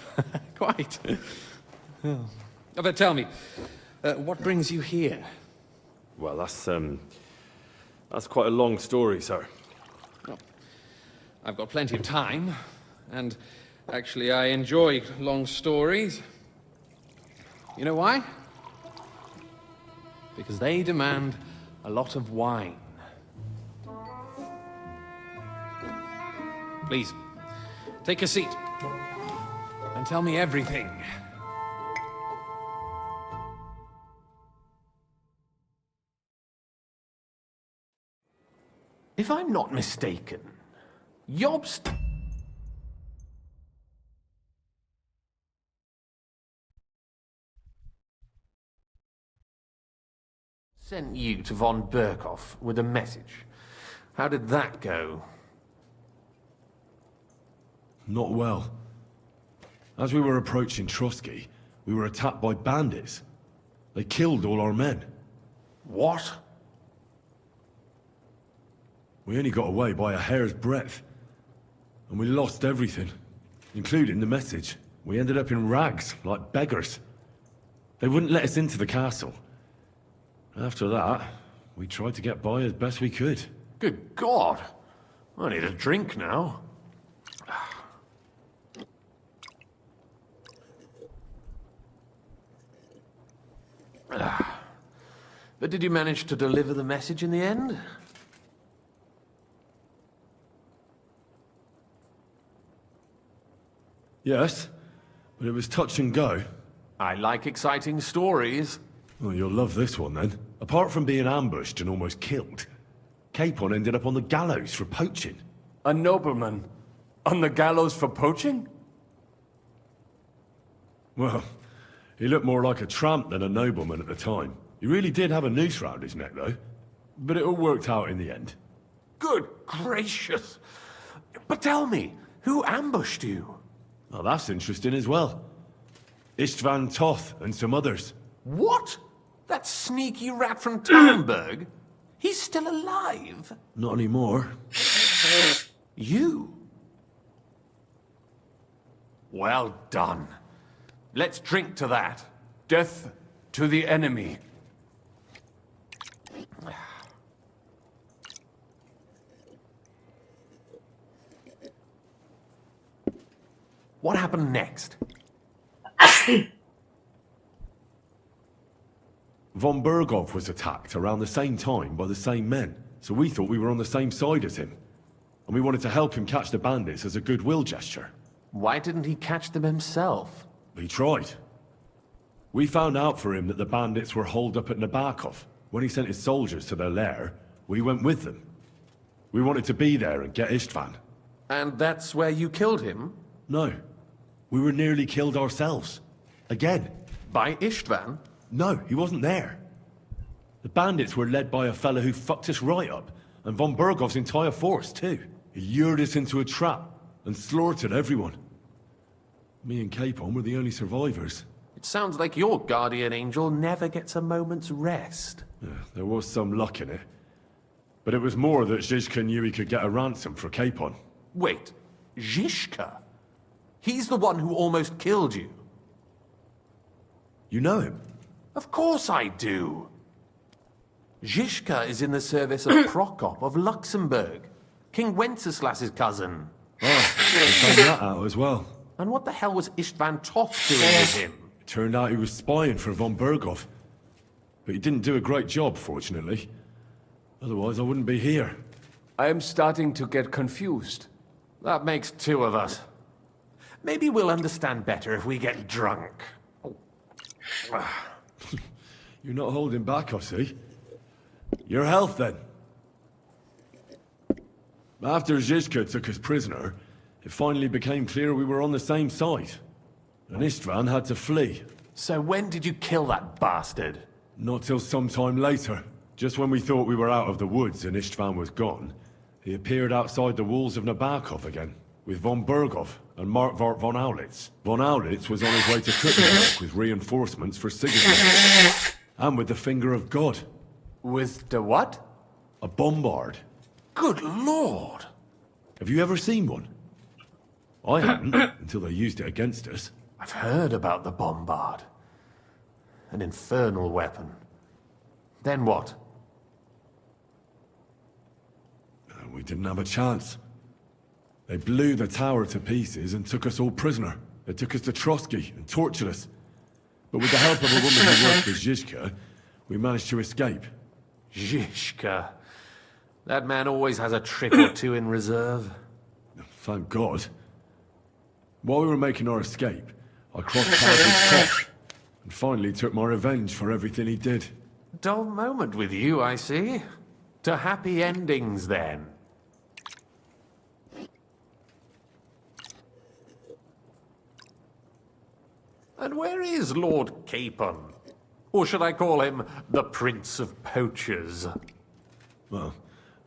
Quite. But tell me, what brings you here? Well, that's quite a long story, sir. Well, I've got plenty of time, and actually I enjoy long stories. You know why? Because they demand a lot of wine. Please, take a seat and tell me everything. If I'm not mistaken, Jobst... sent you to von Berkhoff with a message. How did that go? Not well. As we were approaching Trotsky, we were attacked by bandits. They killed all our men. What? We only got away by a hair's breadth. And we lost everything, including the message. We ended up in rags, like beggars. They wouldn't let us into the castle. After that, we tried to get by as best we could. Good God! I need a drink now. But did you manage to deliver the message in the end? Yes, but it was touch and go. I like exciting stories. Well, you'll love this one, then. Apart from being ambushed and almost killed, Capon ended up on the gallows for poaching. A nobleman? On the gallows for poaching? Well, he looked more like a tramp than a nobleman at the time. He really did have a noose round his neck, though. But it all worked out in the end. Good gracious! But tell me, who ambushed you? Well, that's interesting as well. Istvan Toth and some others. What? That sneaky rat from Talmberg? He's still alive? Not anymore. You? Well done. Let's drink to that. Death to the enemy. What happened next? Von Berghoff was attacked around the same time by the same men, so we thought we were on the same side as him. And we wanted to help him catch the bandits as a goodwill gesture. Why didn't he catch them himself? He tried. We found out for him that the bandits were holed up at Nabokov. When he sent his soldiers to their lair, we went with them. We wanted to be there and get Istvan. And that's where you killed him? No. We were nearly killed ourselves. Again. By Istvan? No, he wasn't there. The bandits were led by a fella who fucked us right up, and von Bergov's entire force, too. He lured us into a trap and slaughtered everyone. Me and Capon were the only survivors. It sounds like your guardian angel never gets a moment's rest. Yeah, there was some luck in it. But it was more that Zizka knew he could get a ransom for Capon. Wait, Zizka? He's the one who almost killed you. You know him? Of course I do. Zizka is in the service of Prokop of Luxembourg, King Wenceslas's cousin. Oh, I found that out as well. And what the hell was Istvan Toth doing with him? It turned out he was spying for von Bergov. But he didn't do a great job, fortunately. Otherwise, I wouldn't be here. I am starting to get confused. That makes two of us. Maybe we'll understand better if we get drunk. You're not holding back, I see. Your health, then. After Zizka took us prisoner, it finally became clear we were on the same side. And Istvan had to flee. So when did you kill that bastard? Not till some time later. Just when we thought we were out of the woods and Istvan was gone, he appeared outside the walls of Nabokov again, with von Bergov and Markvart von Aulitz. Von Aulitz was on his way to Kuttenberg with reinforcements for Sigismund. And with the finger of God. With the what? A bombard. Good lord! Have you ever seen one? I hadn't, until they used it against us. I've heard about the bombard. An infernal weapon. Then what? We didn't have a chance. They blew the tower to pieces and took us all prisoner. They took us to Trotsky and tortured us. But with the help of a woman who worked with Zizka, we managed to escape. Zizka. That man always has a trick or two in reserve. Thank God. While we were making our escape, I crossed paths with Koch, and finally took my revenge for everything he did. Dull moment with you, I see. To happy endings, then. And where is Lord Capon? Or should I call him the Prince of Poachers? Well,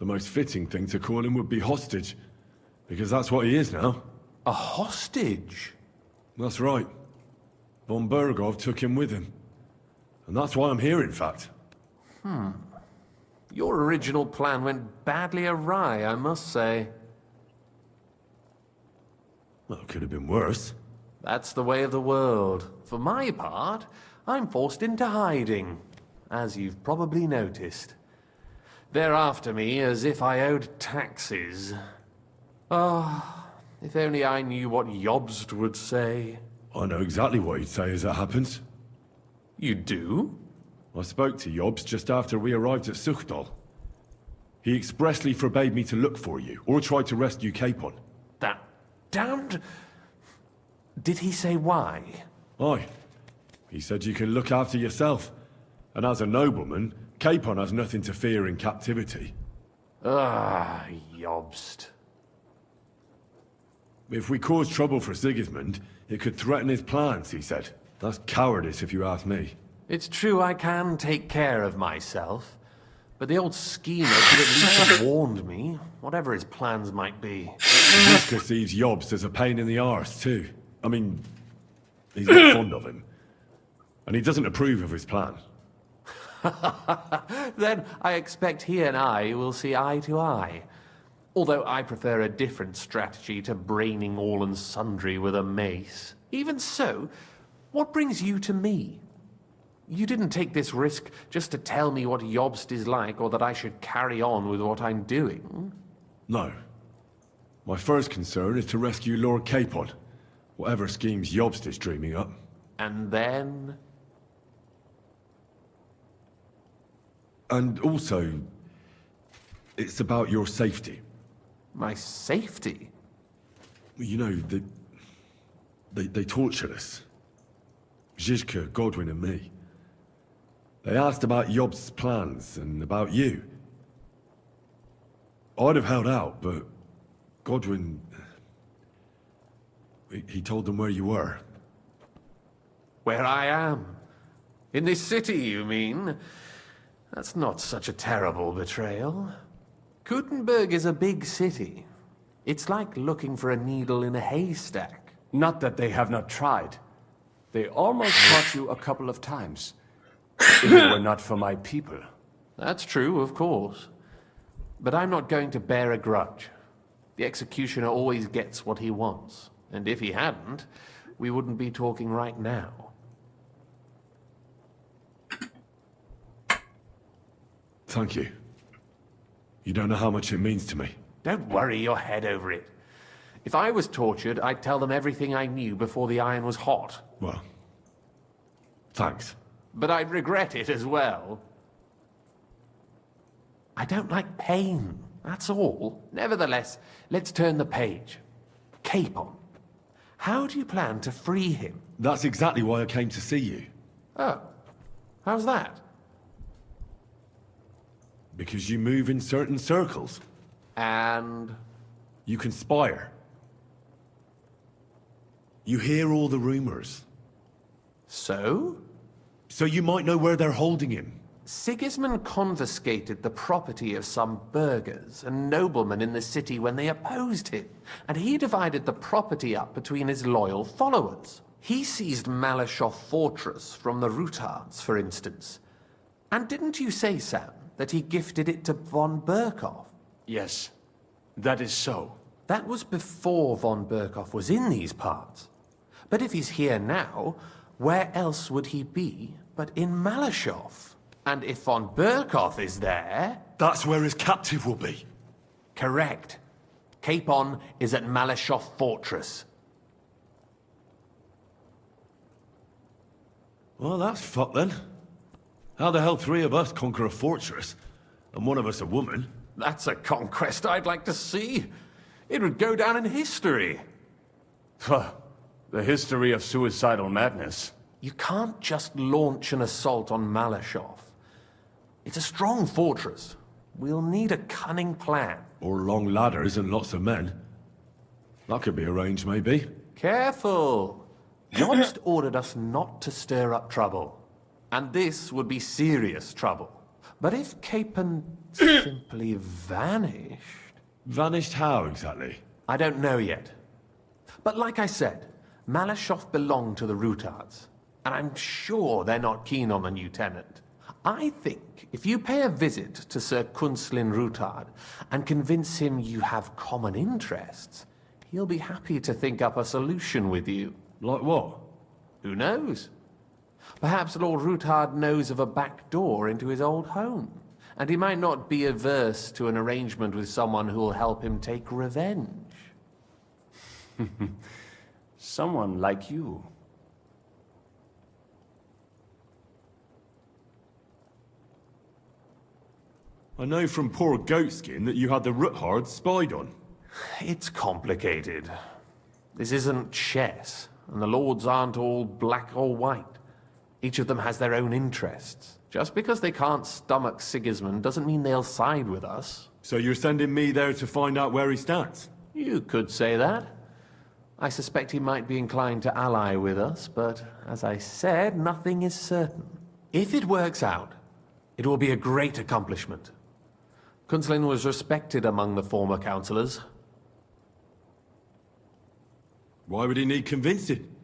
the most fitting thing to call him would be hostage, because that's what he is now. A hostage? That's right. Von Bergov took him with him. And that's why I'm here, in fact. Your original plan went badly awry, I must say. Well, it could have been worse. That's the way of the world. For my part, I'm forced into hiding, as you've probably noticed. They're after me as if I owed taxes. Ah, if only I knew what Jobst would say. I know exactly what he'd say as it happens. You do? I spoke to Jobst just after we arrived at Suchdal. He expressly forbade me to look for you, or try to rescue Capon. That damned... Did he say why? Aye. He said you can look after yourself. And as a nobleman, Capon has nothing to fear in captivity. Ah, Jobst. If we cause trouble for Sigismund, it could threaten his plans, he said. That's cowardice, if you ask me. It's true I can take care of myself, but the old schemer could at least have warned me, whatever his plans might be. Zizka sees Jobst as a pain in the arse, too. I mean, he's not fond of him. And he doesn't approve of his plan. Then I expect he and I will see eye to eye. Although I prefer a different strategy to braining all and sundry with a mace. Even so, what brings you to me? You didn't take this risk just to tell me what Jobst is like, or that I should carry on with what I'm doing. No. My first concern is to rescue Lord Capon, whatever schemes Jobst is dreaming up. And then? And also, it's about your safety. My safety? You know, they tortured us. Zizka, Godwin and me. They asked about Jobst's plans and about you. I'd have held out, but Godwin... He told them where you were. Where I am? In this city, you mean? That's not such a terrible betrayal. Gutenberg is a big city. It's like looking for a needle in a haystack. Not that they have not tried. They almost caught you a couple of times. If it were not for my people. That's true, of course. But I'm not going to bear a grudge. The executioner always gets what he wants. And if he hadn't, we wouldn't be talking right now. Thank you. You don't know how much it means to me. Don't worry your head over it. If I was tortured, I'd tell them everything I knew before the iron was hot. Well, thanks. But I'd regret it as well. I don't like pain, that's all. Nevertheless, let's turn the page. Capon. How do you plan to free him? That's exactly why I came to see you. Oh, how's that? Because you move in certain circles. And? You conspire. You hear all the rumors. So? So you might know where they're holding him. Sigismund confiscated the property of some burghers and noblemen in the city when they opposed him, and he divided the property up between his loyal followers. He seized Malyshoff Fortress from the Rutards, for instance. And didn't you say, Sam, that he gifted it to von Berkoff? Yes, that is so. That was before von Berkoff was in these parts. But if he's here now, where else would he be but in Malyshoff? And if von Berkoff is there... That's where his captive will be. Correct. Capon is at Malyshoff Fortress. Well, that's fucked then. How the hell three of us conquer a fortress, and one of us a woman? That's a conquest I'd like to see. It would go down in history. The history of suicidal madness. You can't just launch an assault on Malyshoff. It's a strong fortress. We'll need a cunning plan. Or long ladders and lots of men. That could be arranged, maybe. Careful! Jost ordered us not to stir up trouble. And this would be serious trouble. But if Capon simply vanished... Vanished how, exactly? I don't know yet. But like I said, Malyshoff belonged to the Rutards. And I'm sure they're not keen on the new tenant. I think if you pay a visit to Sir Kunslin Rutard and convince him you have common interests, he'll be happy to think up a solution with you. Like what? Who knows? Perhaps Lord Rutard knows of a back door into his old home, and he might not be averse to an arrangement with someone who'll help him take revenge. Someone like you. I know from poor Goatskin that you had the Ruthards spied on. It's complicated. This isn't chess, and the lords aren't all black or white. Each of them has their own interests. Just because they can't stomach Sigismund doesn't mean they'll side with us. So you're sending me there to find out where he stands? You could say that. I suspect he might be inclined to ally with us, but as I said, nothing is certain. If it works out, it will be a great accomplishment. Kunslin was respected among the former councillors. Why would he need convincing?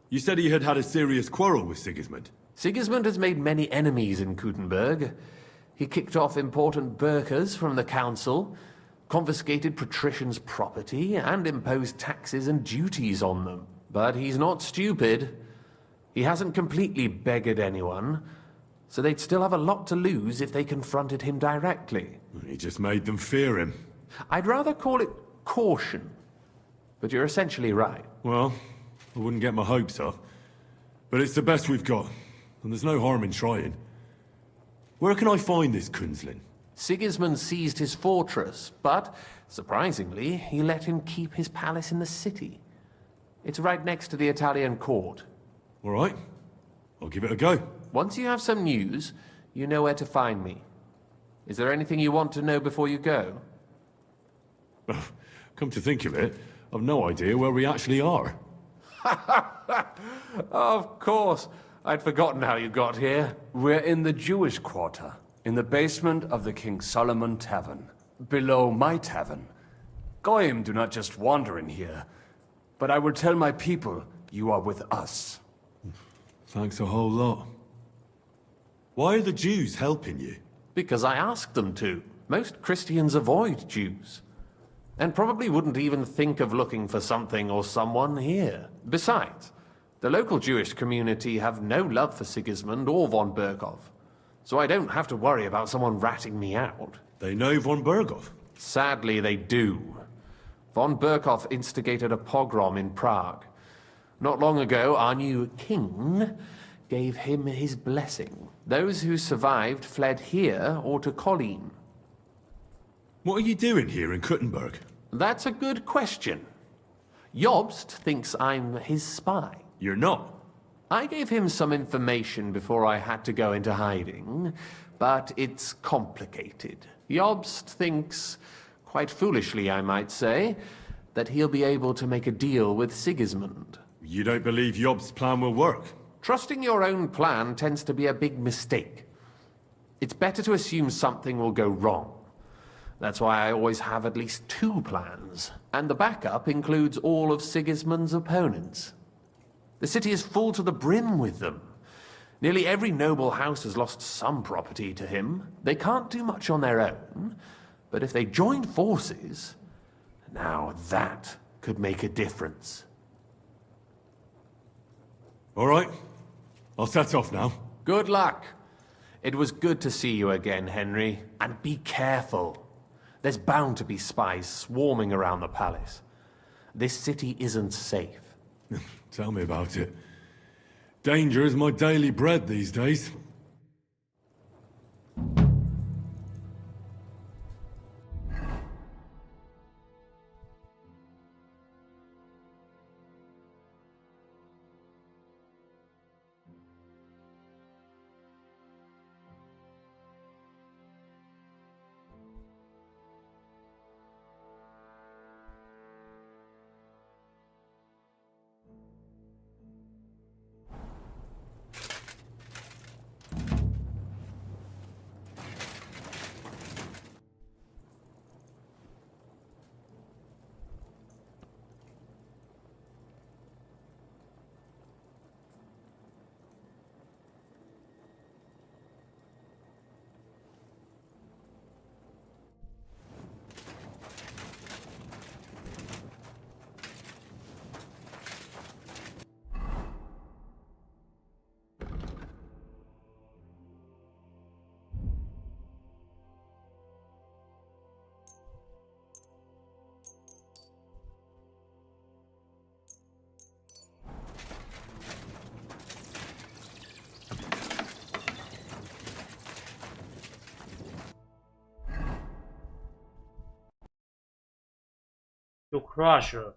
You said he had had a serious quarrel with Sigismund. Sigismund has made many enemies in Gutenberg. He kicked off important burghers from the council, confiscated patricians' property, and imposed taxes and duties on them. But he's not stupid. He hasn't completely beggared anyone, so they'd still have a lot to lose if they confronted him directly. He just made them fear him. I'd rather call it caution, but you're essentially right. Well, I wouldn't get my hopes up. But it's the best we've got, and there's no harm in trying. Where can I find this Kunslin? Sigismund seized his fortress, but, surprisingly, he let him keep his palace in the city. It's right next to the Italian court. All right. I'll give it a go. Once you have some news, you know where to find me. Is there anything you want to know before you go? Come to think of it, I've no idea where we actually are. Of course. I'd forgotten how you got here. We're in the Jewish quarter, in the basement of the King Solomon Tavern, below my tavern. Goyim do not just wander in here, but I will tell my people you are with us. Thanks a whole lot. Why are the Jews helping you? Because I asked them to. Most Christians avoid Jews. And probably wouldn't even think of looking for something or someone here. Besides, the local Jewish community have no love for Sigismund or von Berkov. So I don't have to worry about someone ratting me out. They know von Berkov? Sadly, they do. Von Berkov instigated a pogrom in Prague. Not long ago, our new king gave him his blessing. Those who survived fled here or to Kolin. What are you doing here in Kuttenberg? That's a good question. Jobst thinks I'm his spy. You're not. I gave him some information before I had to go into hiding, but it's complicated. Jobst thinks, quite foolishly I might say, that he'll be able to make a deal with Sigismund. You don't believe Job's plan will work? Trusting your own plan tends to be a big mistake. It's better to assume something will go wrong. That's why I always have at least 2 plans, and the backup includes all of Sigismund's opponents. The city is full to the brim with them. Nearly every noble house has lost some property to him. They can't do much on their own, but if they join forces, now that could make a difference. All right. I'll set off now. Good luck. It was good to see you again, Henry. And be careful. There's bound to be spies swarming around the palace. This city isn't safe. Tell me about it. Danger is my daily bread these days. You crush her.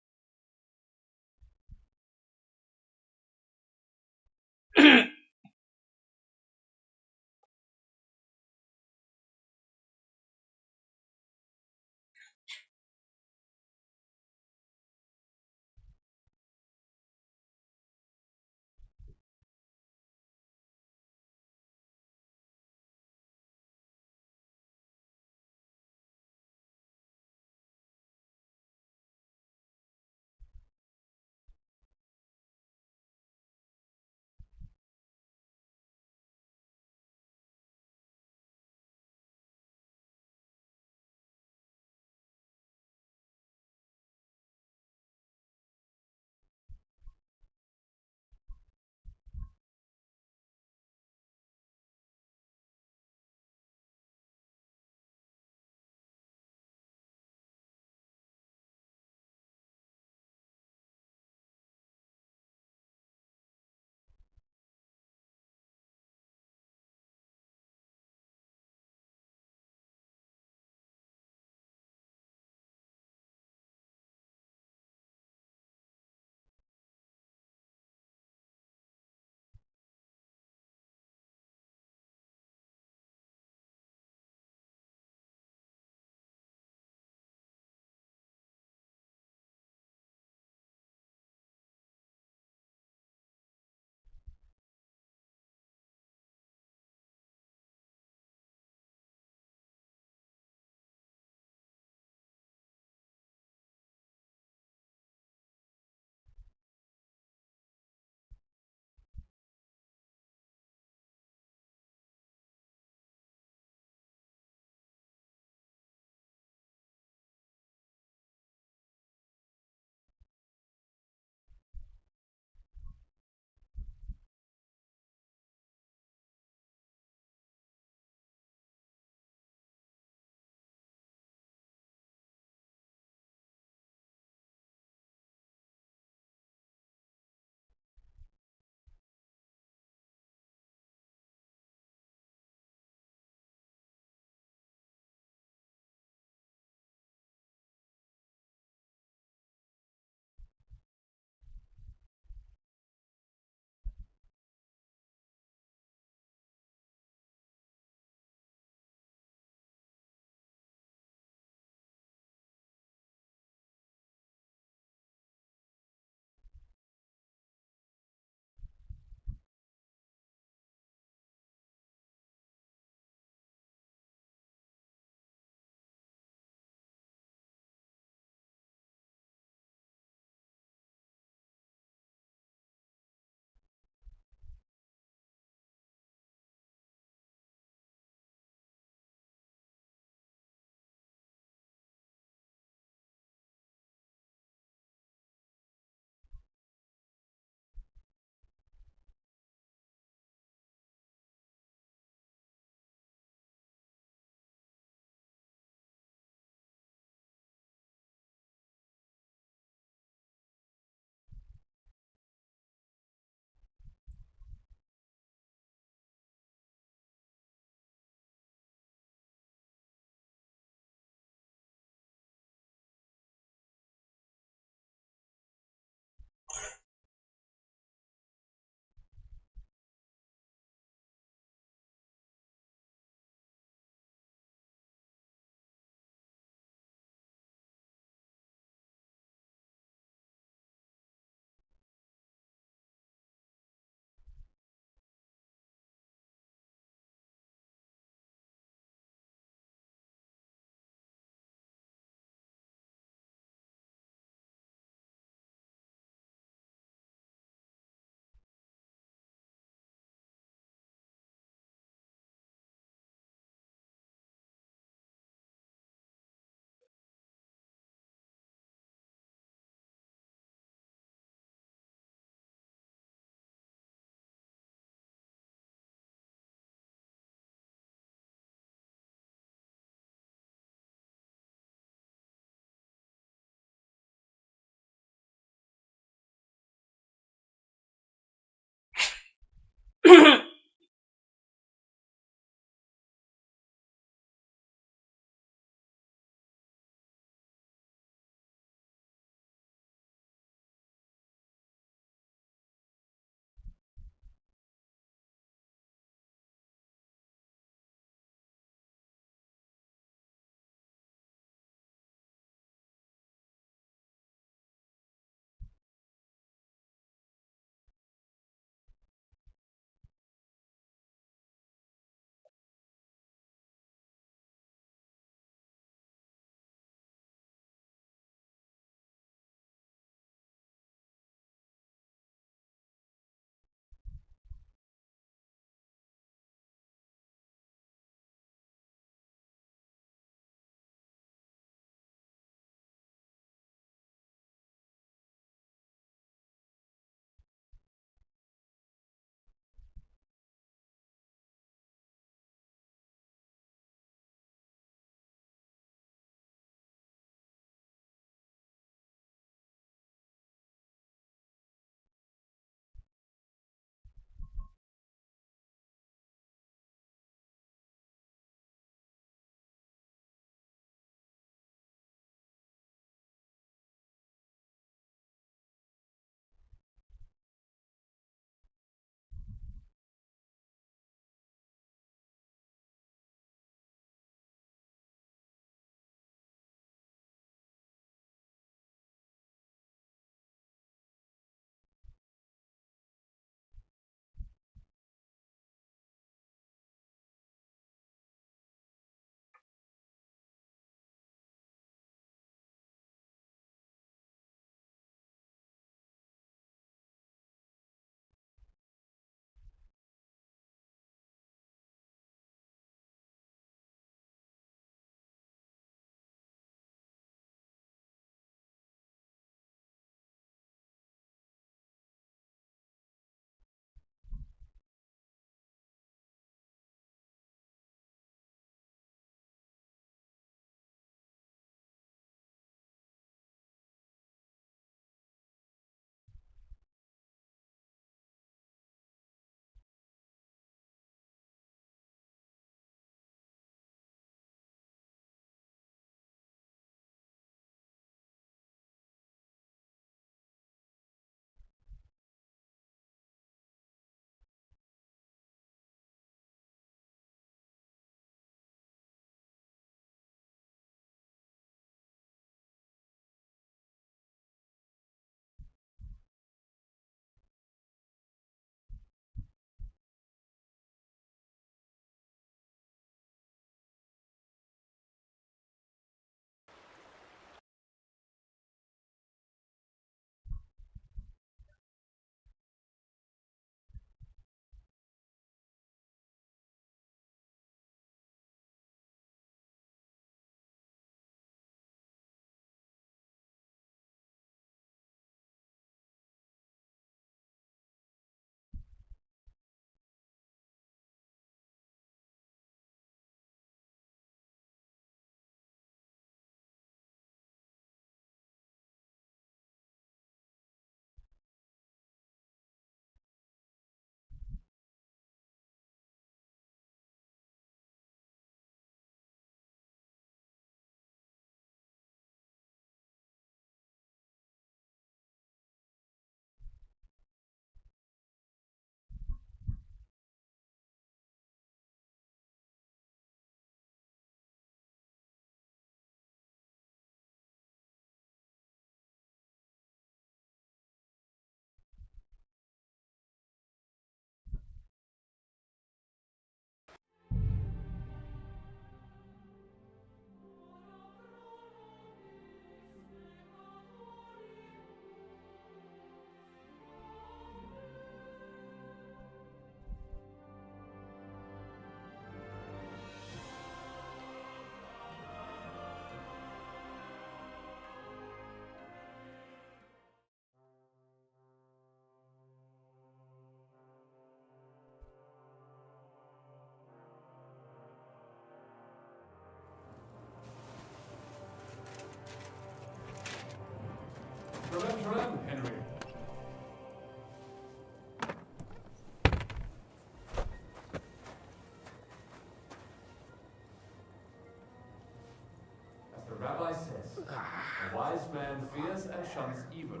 A wise man fears and shuns evil,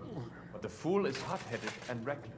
but the fool is hot-headed and reckless.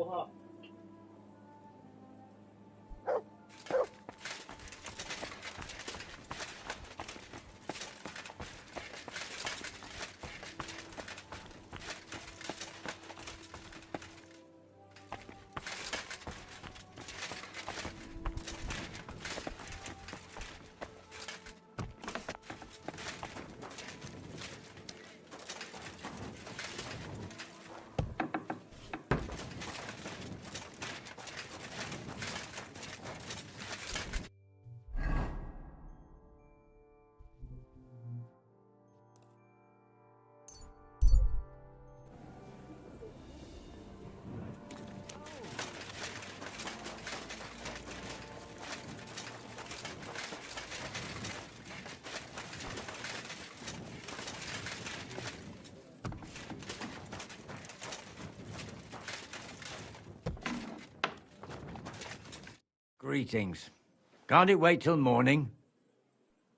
Oha. Greetings. Can't it wait till morning?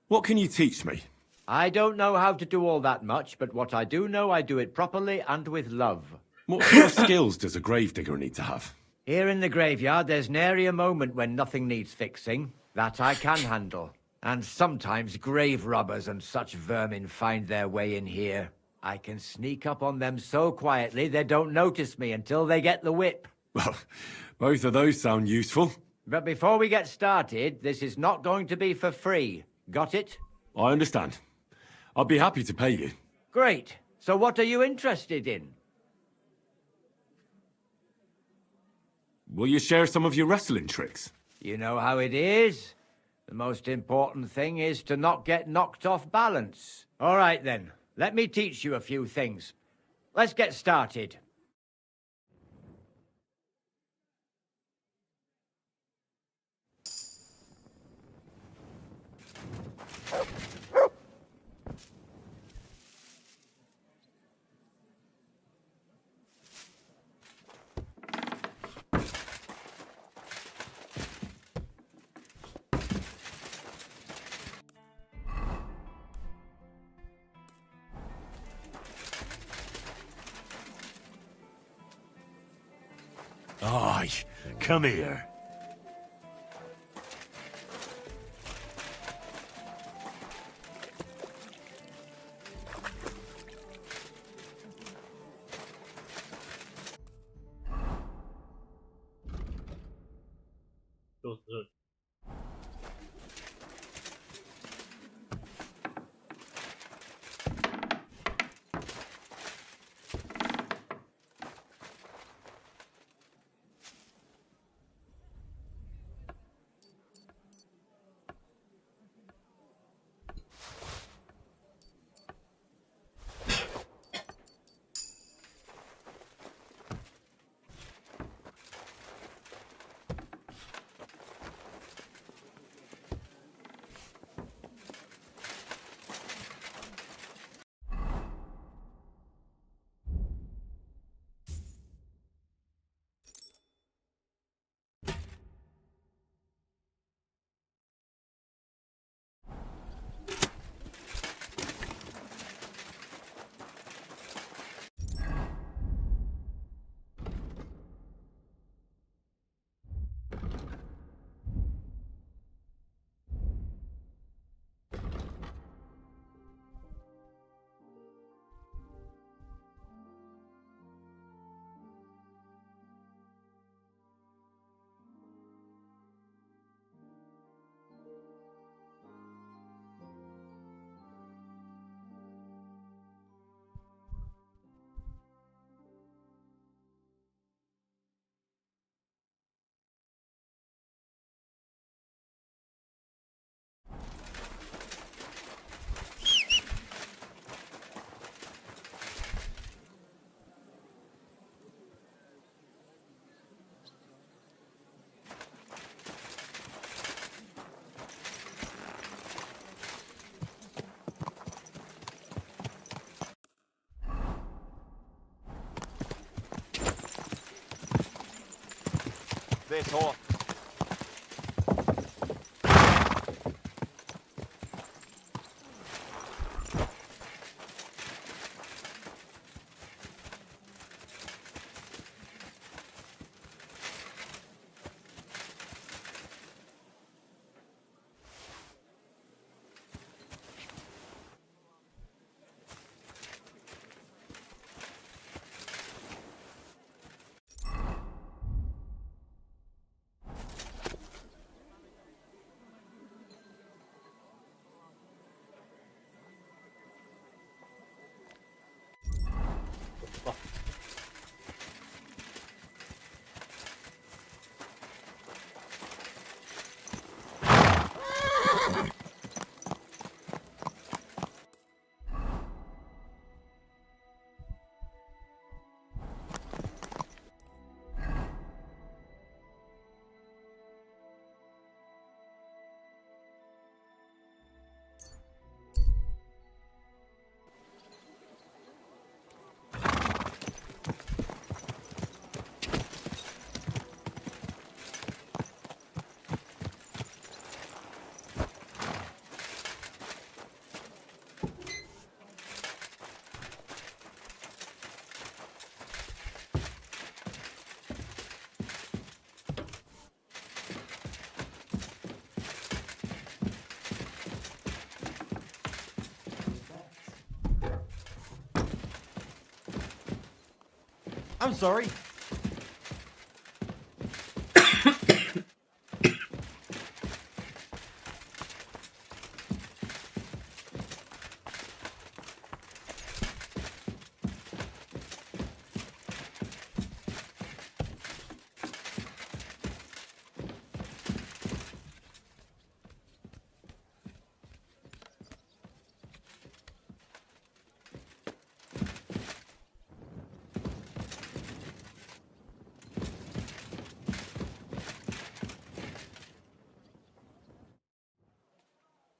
What can you teach me? I don't know how to do all that much, but what I do know, I do it properly and with love. What sort of skills does a gravedigger need to have? Here in the graveyard, there's nary a moment when nothing needs fixing. That I can handle. And sometimes grave robbers and such vermin find their way in here. I can sneak up on them so quietly they don't notice me until they get the whip. Well, both of those sound useful. But before we get started, this is not going to be for free. Got it? I understand. I'd be happy to pay you. Great. So what are you interested in? Will you share some of your wrestling tricks? You know how it is. The most important thing is to not get knocked off balance. All right then, let me teach you a few things. Let's get started. Aye, come here. This horse. I'm sorry.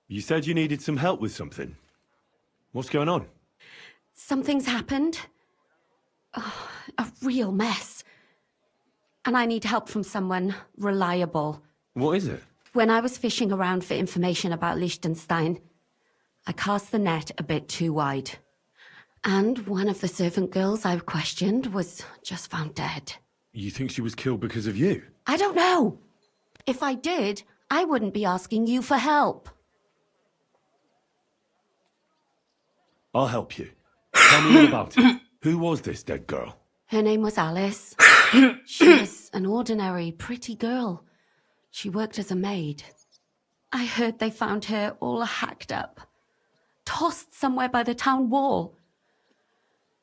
You said you needed some help with something. What's going on? Something's happened. Oh, a real mess. And I need help from someone reliable. What is it? When I was fishing around for information about Liechtenstein, I cast the net a bit too wide. And one of the servant girls I questioned was just found dead. You think she was killed because of you? I don't know. If I did, I wouldn't be asking you for help. I'll help you. Tell me all about it. Who was this dead girl? Her name was Alice. She was an ordinary, pretty girl. She worked as a maid. I heard they found her all hacked up, tossed somewhere by the town wall.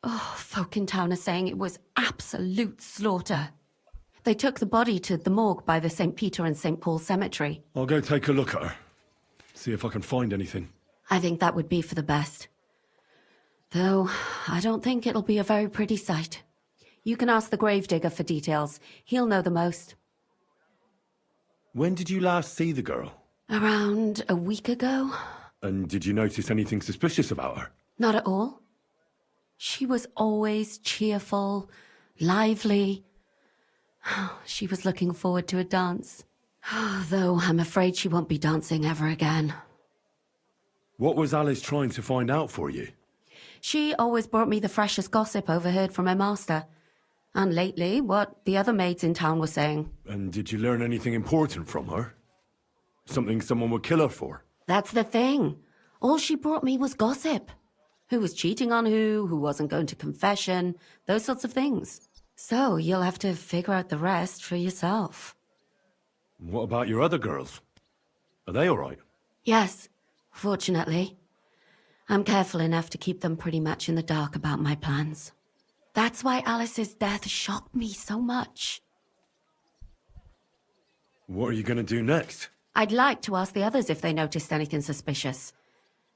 Oh, folk in town are saying it was absolute slaughter. They took the body to the morgue by the St. Peter and St. Paul cemetery. I'll go take a look at her. See if I can find anything. I think that would be for the best. Though, I don't think it'll be a very pretty sight. You can ask the gravedigger for details. He'll know the most. When did you last see the girl? Around a week ago? And did you notice anything suspicious about her? Not at all. She was always cheerful, lively. She was looking forward to a dance. Though I'm afraid she won't be dancing ever again. What was Alice trying to find out for you? She always brought me the freshest gossip overheard from her master. And lately, what the other maids in town were saying. And did you learn anything important from her? Something someone would kill her for? That's the thing. All she brought me was gossip. Who was cheating on who wasn't going to confession, those sorts of things. So you'll have to figure out the rest for yourself. What about your other girls? Are they all right? Yes, fortunately. I'm careful enough to keep them pretty much in the dark about my plans. That's why Alice's death shocked me so much. What are you going to do next? I'd like to ask the others if they noticed anything suspicious.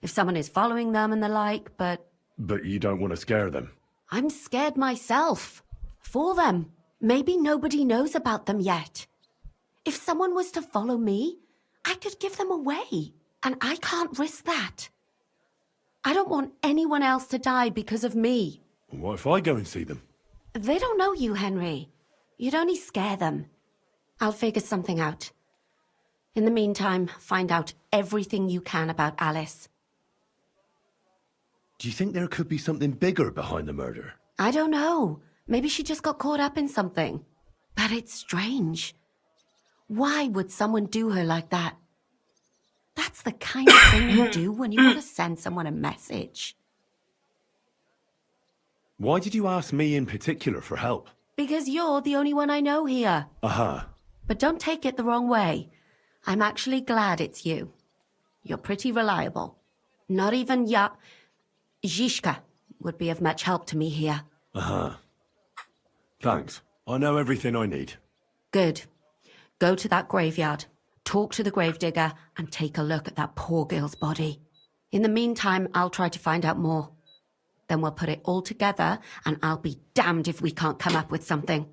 If someone is following them and the like, but... But you don't want to scare them. I'm scared myself. For them. Maybe nobody knows about them yet. If someone was to follow me, I could give them away. And I can't risk that. I don't want anyone else to die because of me. What if I go and see them? They don't know you, Henry. You'd only scare them. I'll figure something out. In the meantime, find out everything you can about Alice. Do you think there could be something bigger behind the murder? I don't know. Maybe she just got caught up in something. But it's strange. Why would someone do her like that? That's the kind of thing you do when you want to send someone a message. Why did you ask me in particular for help? Because you're the only one I know here. Aha. But don't take it the wrong way. I'm actually glad it's you. You're pretty reliable. Not even Zhishka would be of much help to me here. Aha. Thanks. I know everything I need. Good. Go to that graveyard, talk to the gravedigger, and take a look at that poor girl's body. In the meantime, I'll try to find out more. Then we'll put it all together, and I'll be damned if we can't come up with something.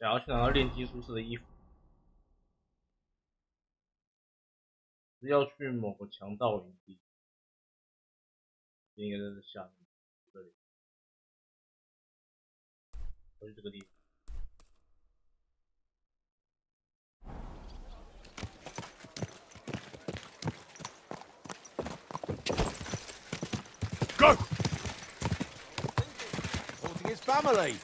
想要去拿到炼基术士的衣服。是要去某个强盗营地，应该是下面这里，就是这个地方。Go! Supporting his family.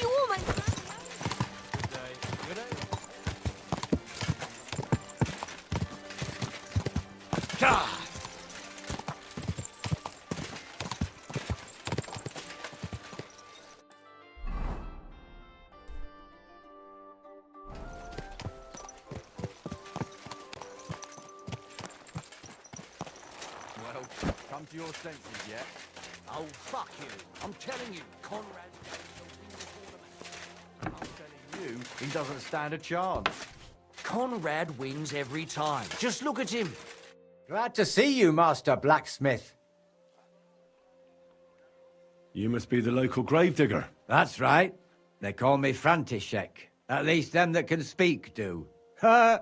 You almost... Well, come to your senses yet? Oh, fuck you. I'm telling you, Conrad... I'm telling you, he doesn't stand a chance. Conrad wins every time. Just look at him. Glad to see you, Master Blacksmith. You must be the local gravedigger. That's right. They call me František. At least them that can speak do. Ha!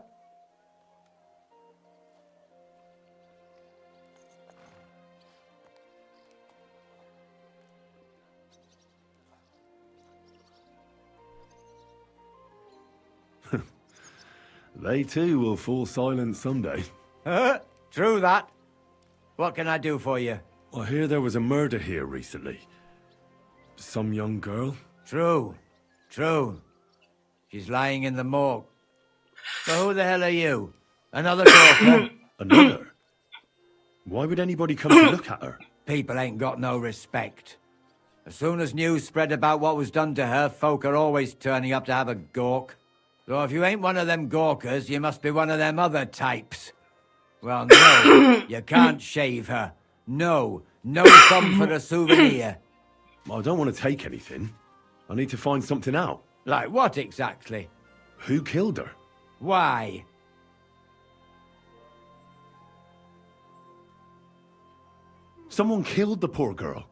They too will fall silent someday. True that. What can I do for you? I hear there was a murder here recently. Some young girl? True. She's lying in the morgue. So who the hell are you? Another talker? Another? Why would anybody come to look at her? People ain't got no respect. As soon as news spread about what was done to her, folk are always turning up to have a gawk. So if you ain't one of them gawkers, you must be one of them other types. Well, no, you can't shave her. No thumb for a souvenir. I don't want to take anything. I need to find something out. Like what exactly? Who killed her? Why? Someone killed the poor girl.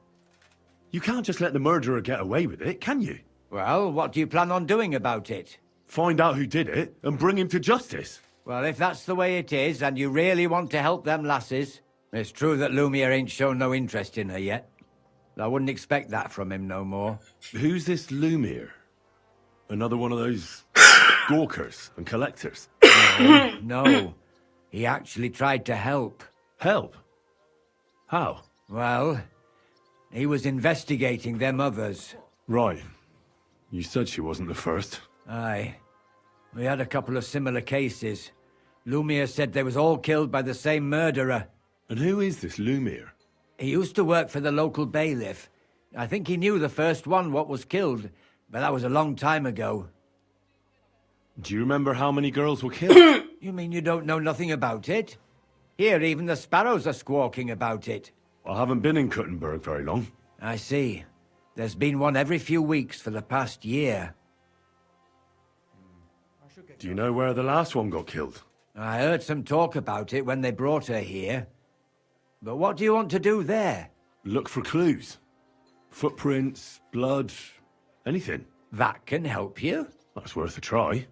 You can't just let the murderer get away with it, can you? Well, what do you plan on doing about it? Find out who did it and bring him to justice. Well, if that's the way it is, and you really want to help them lasses, it's true that Lumiere ain't shown no interest in her yet. I wouldn't expect that from him no more. Who's this Lumiere? Another one of those gawkers and collectors? No. He actually tried to help. Help? How? Well, he was investigating them others. Right. You said she wasn't the first. Aye. We had a couple of similar cases. Lumiere said they was all killed by the same murderer. And who is this Lumiere? He used to work for the local bailiff. I think he knew the first one what was killed, but that was a long time ago. Do you remember how many girls were killed? You mean you don't know nothing about it? Here, even the sparrows are squawking about it. I haven't been in Kuttenberg very long. I see. There's been one every few weeks for the past year. Do you know where the last one got killed? I heard some talk about it when they brought her here. But what do you want to do there? Look for clues. Footprints, blood, anything. That can help you? That's worth a try.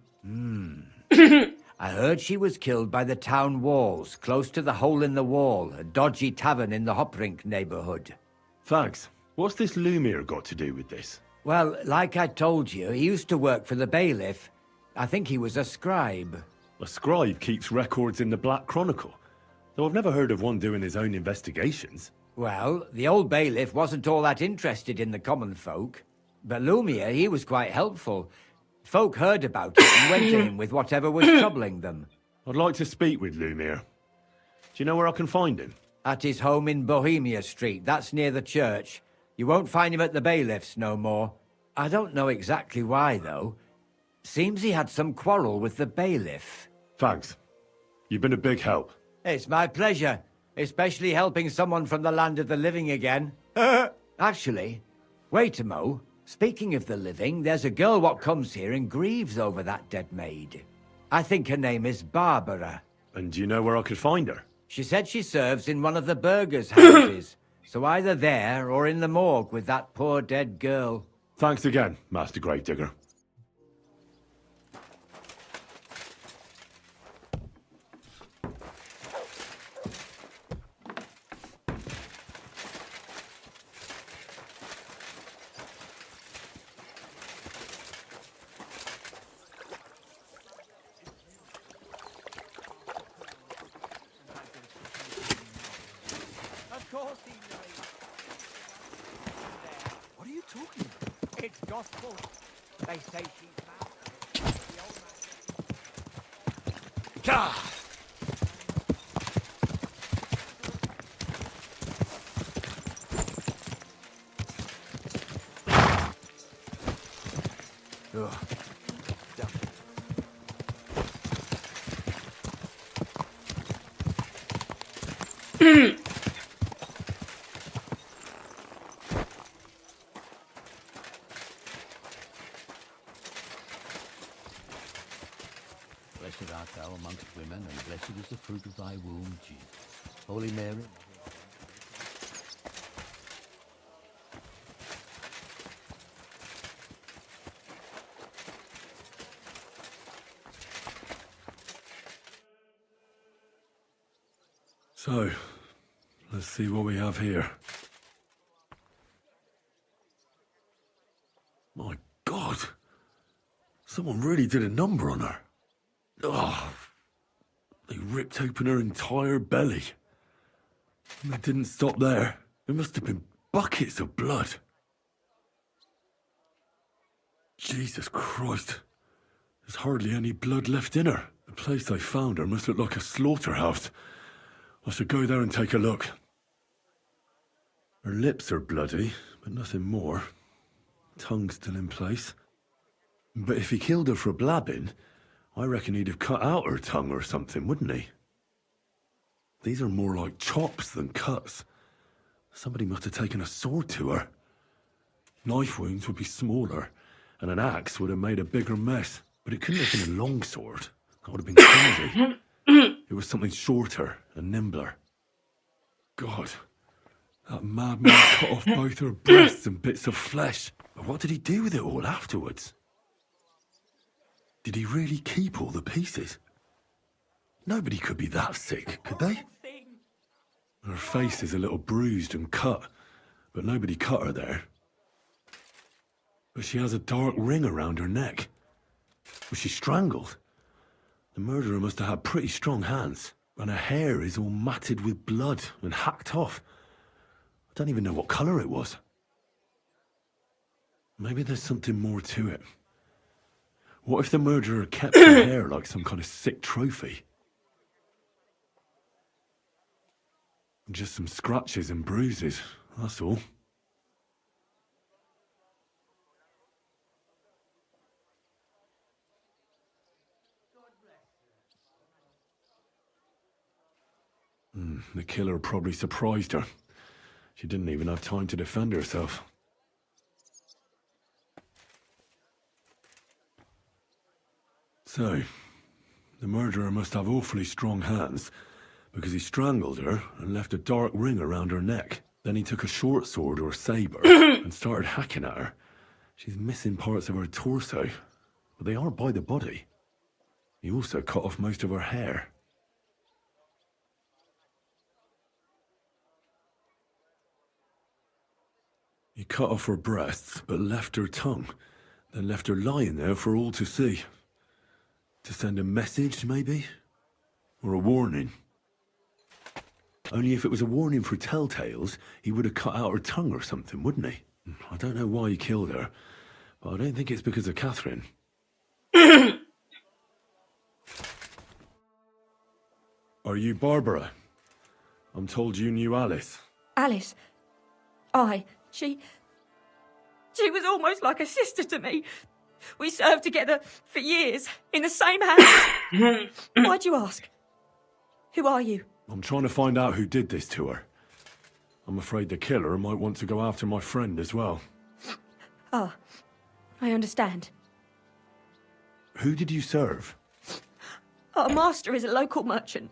I heard she was killed by the town walls, close to the Hole in the Wall, a dodgy tavern in the Hoprink neighborhood. Thanks. What's this Lumiere got to do with this? Well, like I told you, he used to work for the bailiff. I think he was a scribe. A scribe keeps records in the Black Chronicle, though I've never heard of one doing his own investigations. Well, the old bailiff wasn't all that interested in the common folk. But Lumiere, he was quite helpful. Folk heard about it and went to him with whatever was troubling them. I'd like to speak with Lumiere. Do you know where I can find him? At his home in Bohemia Street, that's near the church. You won't find him at the bailiff's no more. I don't know exactly why, though. Seems he had some quarrel with the bailiff. Thanks. You've been a big help. It's my pleasure, especially helping someone from the land of the living again. Actually, wait a mo. Speaking of the living, there's a girl what comes here and grieves over that dead maid. I think her name is Barbara. And do you know where I could find her? She said she serves in one of the burgers' houses. So either there or in the morgue with that poor dead girl. Thanks again, Master Gravedigger. Of course he knows. What are you talking about? It's gospel. They say she's mad. The old man... Gah! Ugh. Blessed art thou amongst women, and blessed is the fruit of thy womb, Jesus. Holy Mary. So, let's see what we have here. My God! Someone really did a number on her. Oh, they ripped open her entire belly. And they didn't stop there. There must have been buckets of blood. Jesus Christ. There's hardly any blood left in her. The place I found her must look like a slaughterhouse. I should go there and take a look. Her lips are bloody, but nothing more. Tongue still in place. But if he killed her for blabbing, I reckon he'd have cut out her tongue or something, wouldn't he? These are more like chops than cuts. Somebody must have taken a sword to her. Knife wounds would be smaller, and an axe would have made a bigger mess. But it couldn't have been a long sword. That would have been clumsy. It was something shorter and nimbler. God, that madman cut off both her breasts and bits of flesh. But what did he do with it all afterwards? Did he really keep all the pieces? Nobody could be that sick, could they? Her face is a little bruised and cut, but nobody cut her there. But she has a dark ring around her neck. Was she strangled? The murderer must have had pretty strong hands, and her hair is all matted with blood and hacked off. I don't even know what colour it was. Maybe there's something more to it. What if the murderer kept her hair like some kind of sick trophy? Just some scratches and bruises, that's all. The killer probably surprised her. She didn't even have time to defend herself. So, the murderer must have awfully strong hands, because he strangled her and left a dark ring around her neck. Then he took a short sword or saber and started hacking at her. She's missing parts of her torso, but they aren't by the body. He also cut off most of her hair. He cut off her breasts, but left her tongue, then left her lying there for all to see. To send a message, maybe? Or a warning? Only if it was a warning for telltales, he would have cut out her tongue or something, wouldn't he? I don't know why he killed her, but I don't think it's because of Catherine. Are you Barbara? I'm told you knew Alice. Alice? Aye. She was almost like a sister to me. We served together for years, in the same house. Why'd you ask? Who are you? I'm trying to find out who did this to her. I'm afraid the killer might want to go after my friend as well. Ah, I understand. Who did you serve? Our master is a local merchant.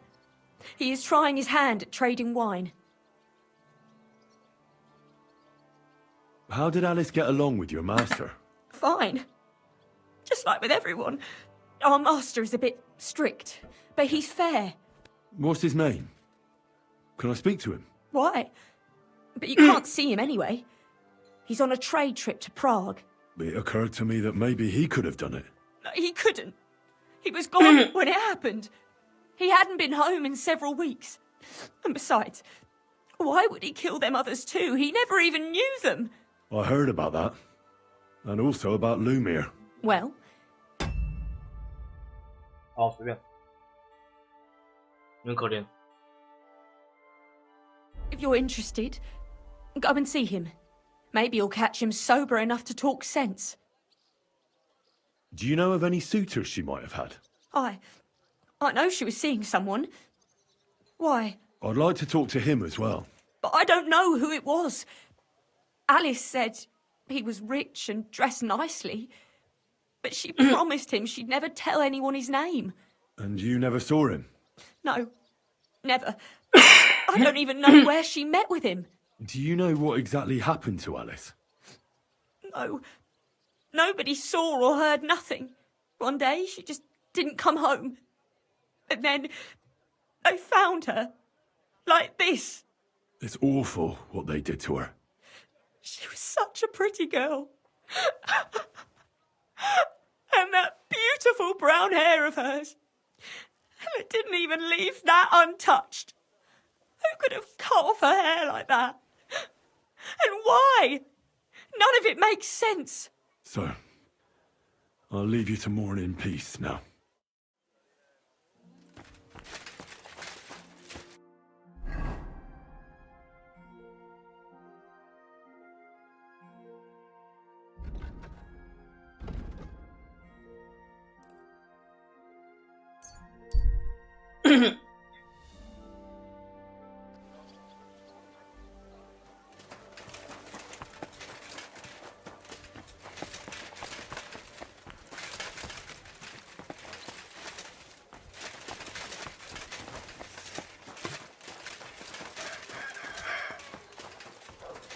He is trying his hand at trading wine. How did Alice get along with your master? Fine. Just like with everyone. Our master is a bit strict, but he's fair. What's his name? Can I speak to him? Why? But you can't see him anyway. He's on a trade trip to Prague. It occurred to me that maybe he could have done it. No, he couldn't. He was gone when it happened. He hadn't been home in several weeks. And besides, why would he kill them others too? He never even knew them. I heard about that. And also about Lumir. Well, 好，随便。你很可怜。 if you're interested, go and see him. Maybe you'll catch him sober enough to talk sense. Do you know of any suitors she might have had? I know she was seeing someone. Why? I'd like to talk to him as well. But I don't know who it was. Alice said he was rich and dressed nicely. But she promised him she'd never tell anyone his name. And you never saw him? No, never. I don't even know where she met with him. Do you know what exactly happened to Alice? No. Nobody saw or heard nothing. One day she just didn't come home. And then they found her. Like this. It's awful what they did to her. She was such a pretty girl. And that beautiful brown hair of hers. And it didn't even leave that untouched. Who could have cut off her hair like that? And why? None of it makes sense. So, I'll leave you to mourn in peace now.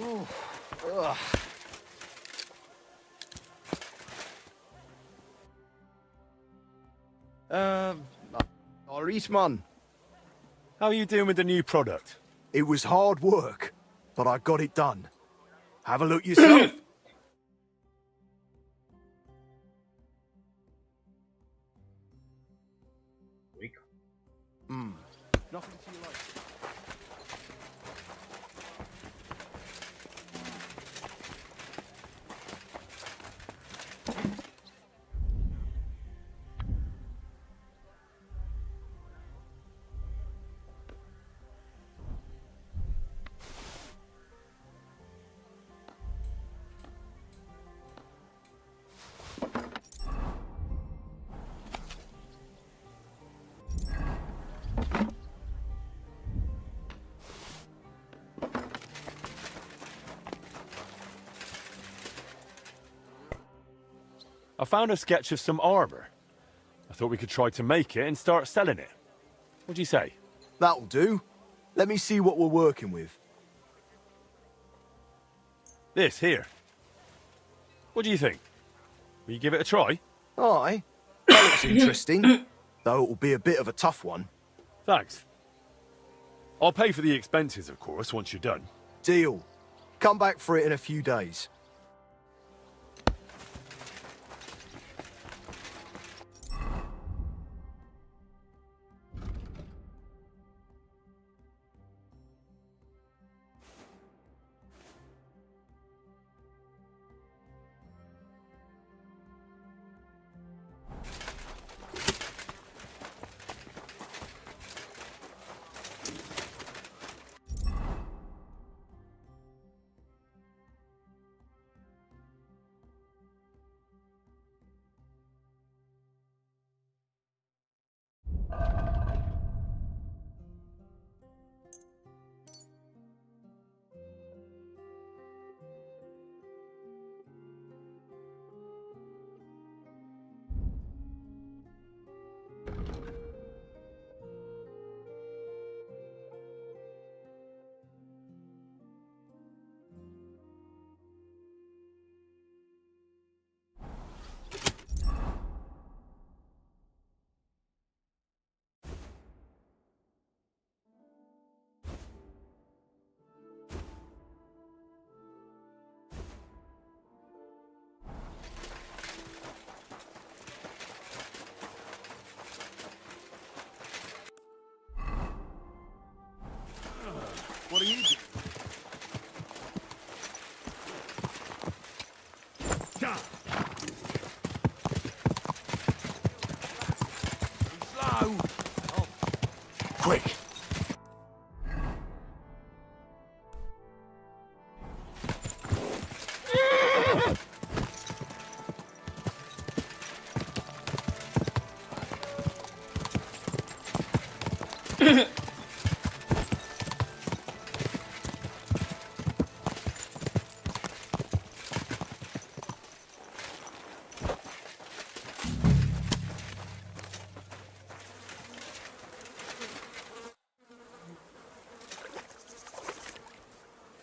Ooh, ugh. Eastman. How are you doing with the new product? It was hard work, but I got it done. Have a look yourself. Nothing to you like. I found a sketch of some armour. I thought we could try to make it and start selling it. What do you say? That'll do. Let me see what we're working with. This here. What do you think? Will you give it a try? Aye. That looks interesting, though it'll be a bit of a tough one. Thanks. I'll pay for the expenses, of course, once you're done. Deal. Come back for it in a few days. What are you doing? Slow! Quick!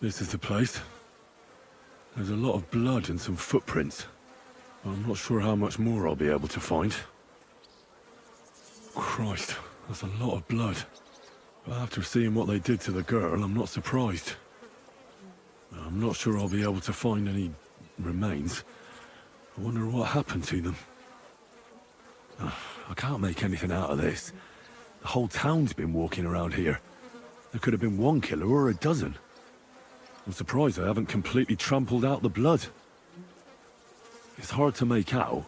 This is the place. There's a lot of blood and some footprints. I'm not sure how much more I'll be able to find. Christ, that's a lot of blood. But after seeing what they did to the girl, I'm not surprised. I'm not sure I'll be able to find any remains. I wonder what happened to them. I can't make anything out of this. The whole town's been walking around here. There could have been one killer or a dozen. I'm surprised I haven't completely trampled out the blood. It's hard to make out,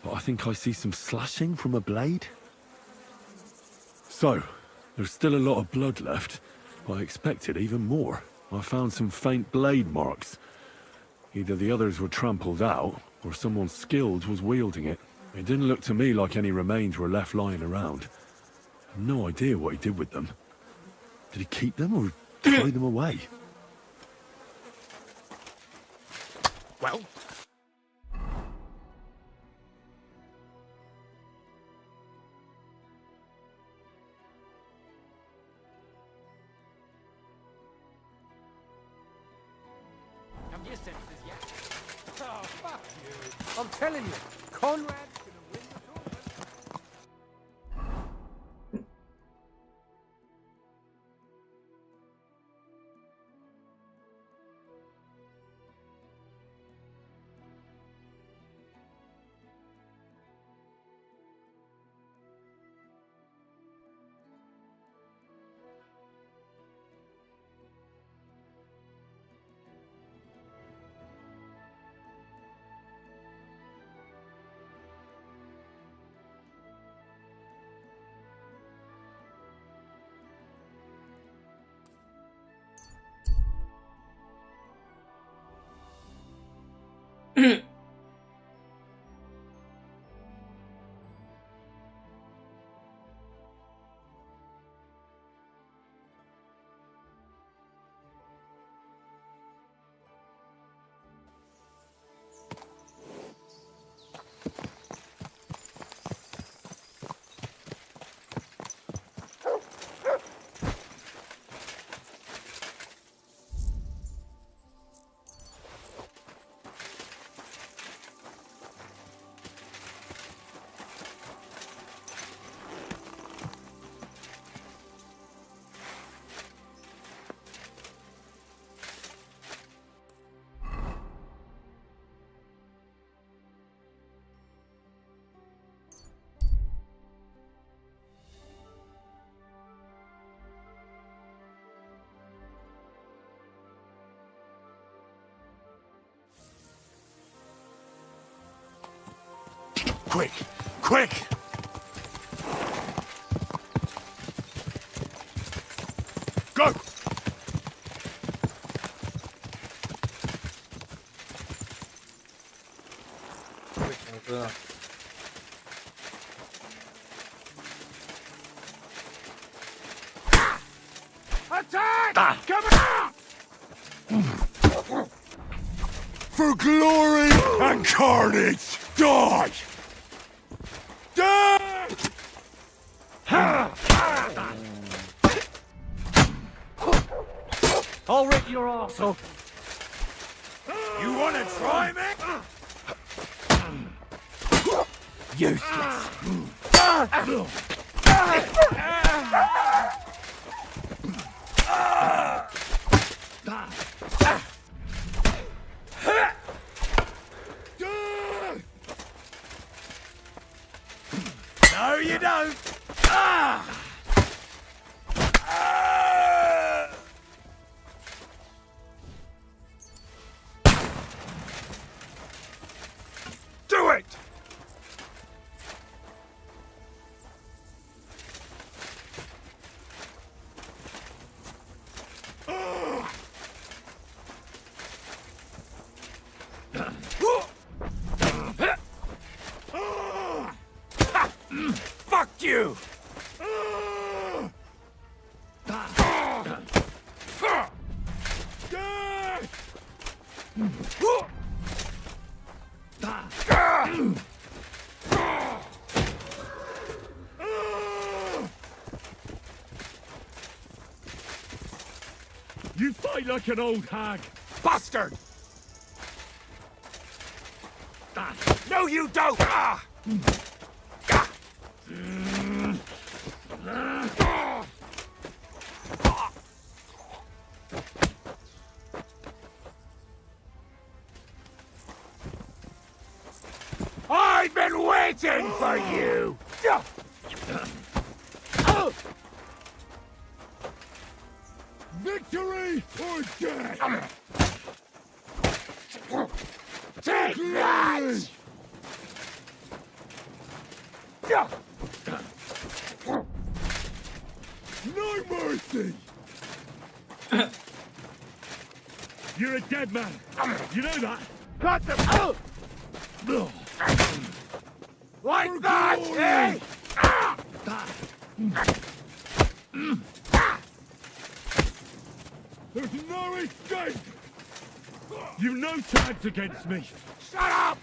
but I think I see some slashing from a blade. So, there's still a lot of blood left, but I expected even more. I found some faint blade marks. Either the others were trampled out, or someone skilled was wielding it. It didn't look to me like any remains were left lying around. I've no idea what he did with them. Did he keep them or throw them away? Well? Come your senses yet? Oh, fuck you. I'm telling you, Conrad's gonna win the tournament. Quick! Quick! Go! Attack! Come out! For glory and carnage! Die! Die! I'll rip your arse off. You wanna try me? Useless. No, you don't. You fight like an old hag. Bastard! No, you don't! Ah! I've been waiting for you! Victory or death? Take that! No mercy! You're a dead man. You know that? Cut them! Like that, eh? There's no escape! You've no chance against me! Shut up!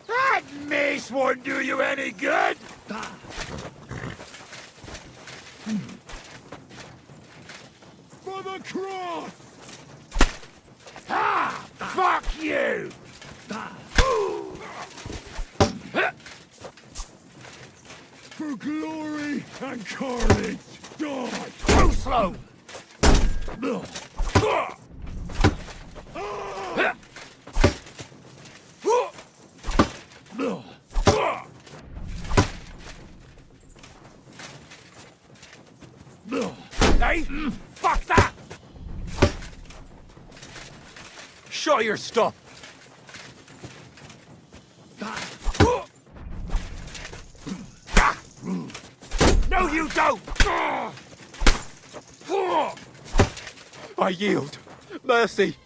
That mace won't do you any good! For the cross! Ah! Fuck you! For glory and carnage, die! Too slow! Hey! Fuck that! Show your stuff! No, you don't! I yield. Mercy.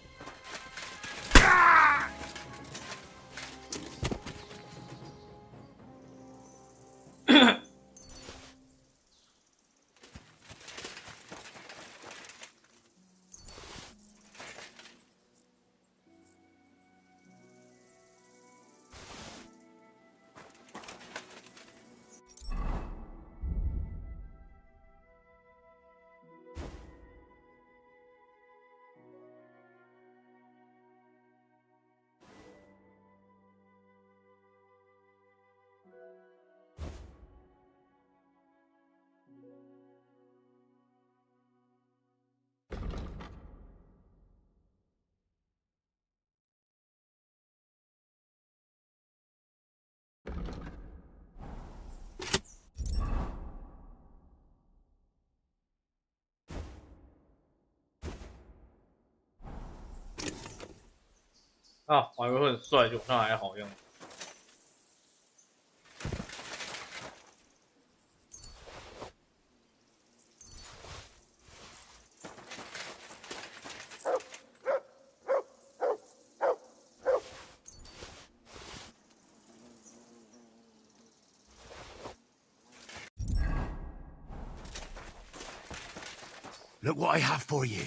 啊，我还以为会很帅，结果看还好用。Look what I have for you.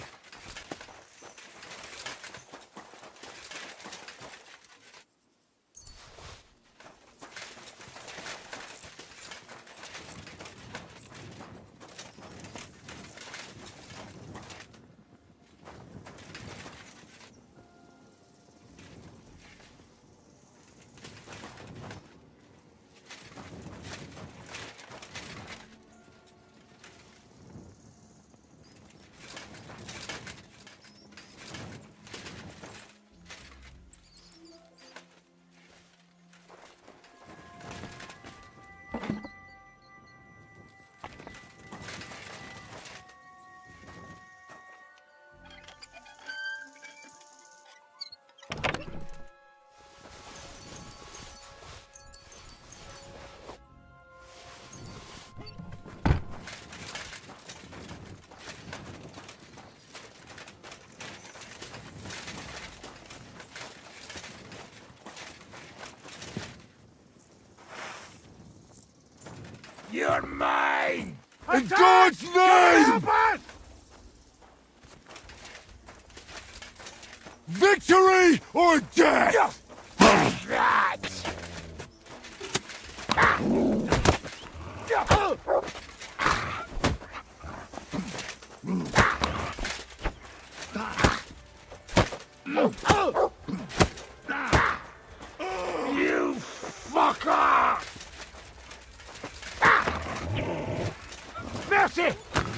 You're mine! In God's name! Victory or death! That!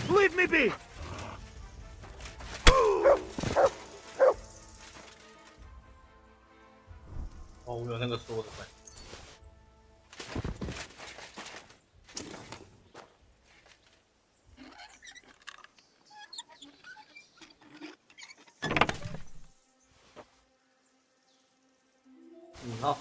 Leave me be!哦，我有那个说的在。好。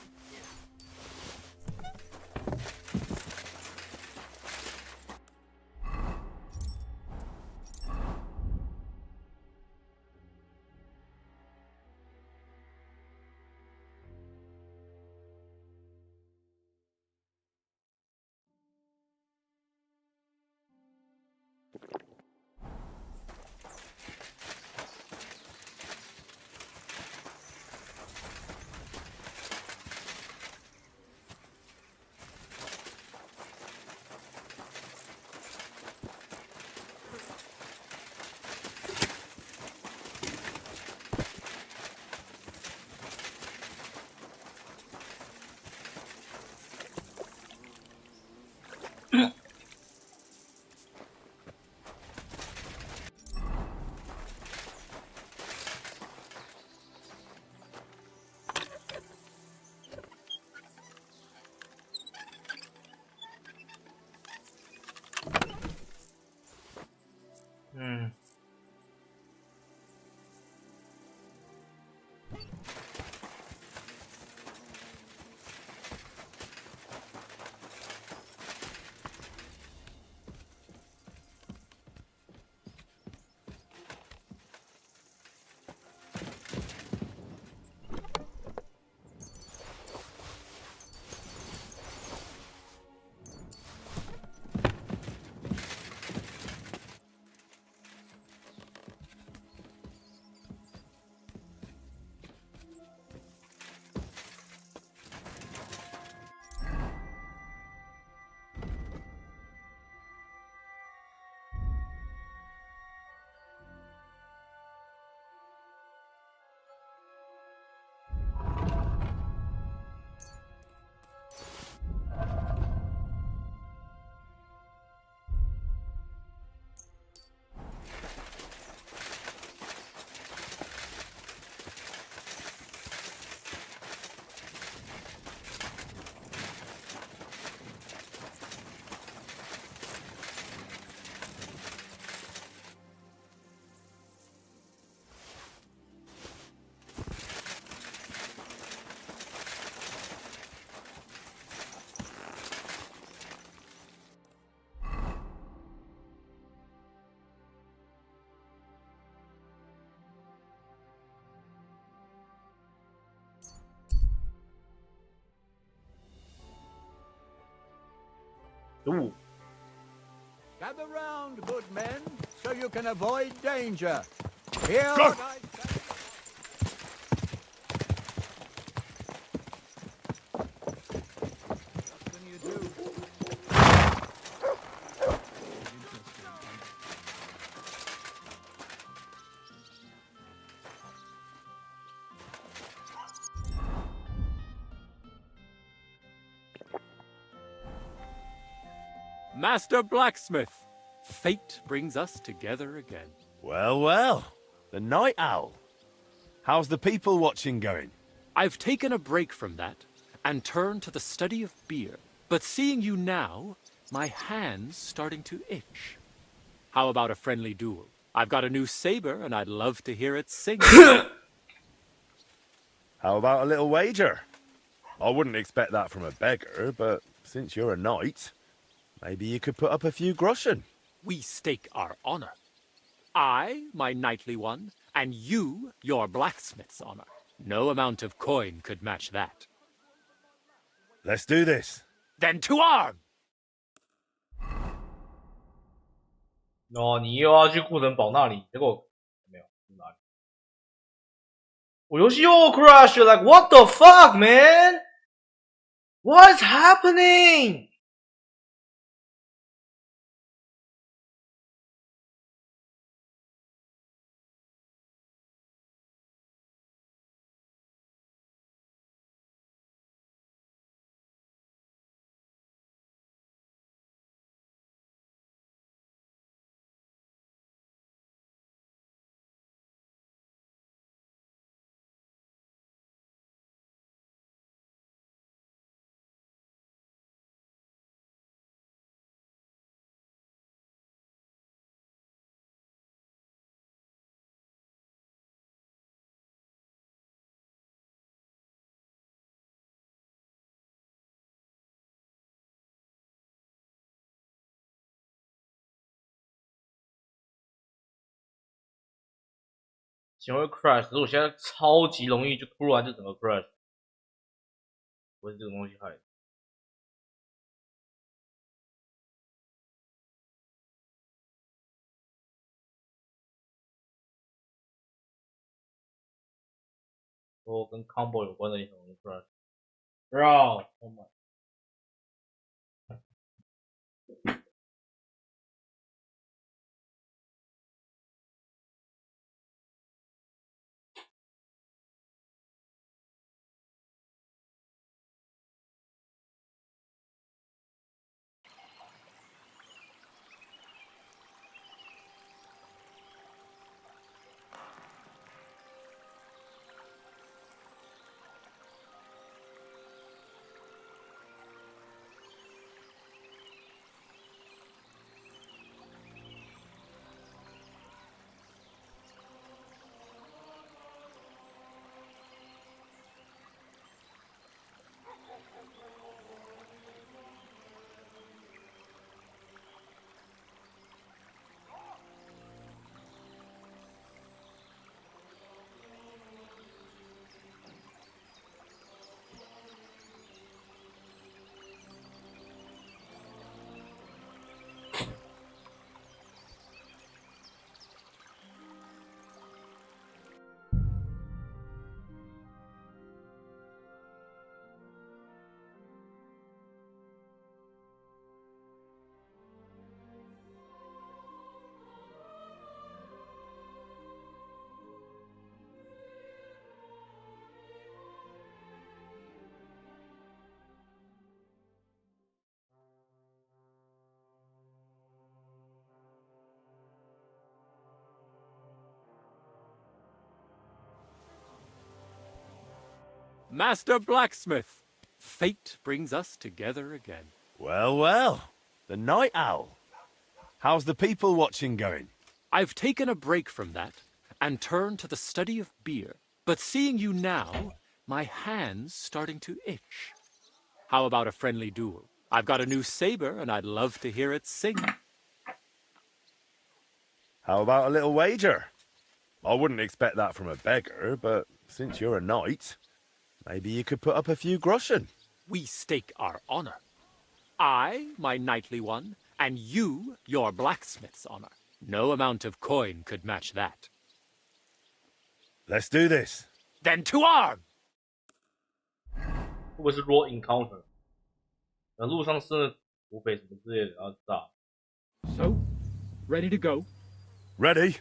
嗯。Ooh. Gather round, good men, so you can avoid danger. Hear what I say. What can you do? Master Blacksmith, fate brings us together again. Well, well. The night owl. How's the people watching going? I've taken a break from that and turned to the study of beer. But seeing you now, my hand's starting to itch. How about a friendly duel? I've got a new saber and I'd love to hear it sing. How about a little wager? I wouldn't expect that from a beggar, but since you're a knight, maybe you could put up a few groschen. We stake our honor. I, my knightly one, and you, your blacksmith's honor. No amount of coin could match that. Let's do this. Then to arm! 哦，你又要去顾城堡那里，结果没有哪里？我游戏又 crash like what the fuck man? What's happening? 前会 crash，可是我现在超级容易就突然就整个 crash， 不是这个东西害的。说跟 combo 有关的也很容易 crash。Bro， Oh my。Master Blacksmith, fate brings us together again. Well, well, the Night Owl. How's the people watching going? I've taken a break from that and turned to the study of beer. But seeing you now, my hand's starting to itch. How about a friendly duel? I've got a new saber and I'd love to hear it sing. How about a little wager? I wouldn't expect that from a beggar, but since you're a knight, maybe you could put up a few groschen. We stake our honor. I, my knightly one, and you, your blacksmith's honor. No amount of coin could match that. Let's do this. Then to arm! 会不会是 raw encounter？ 路上是土匪什么之类的，然后炸。So, ready to go? Ready?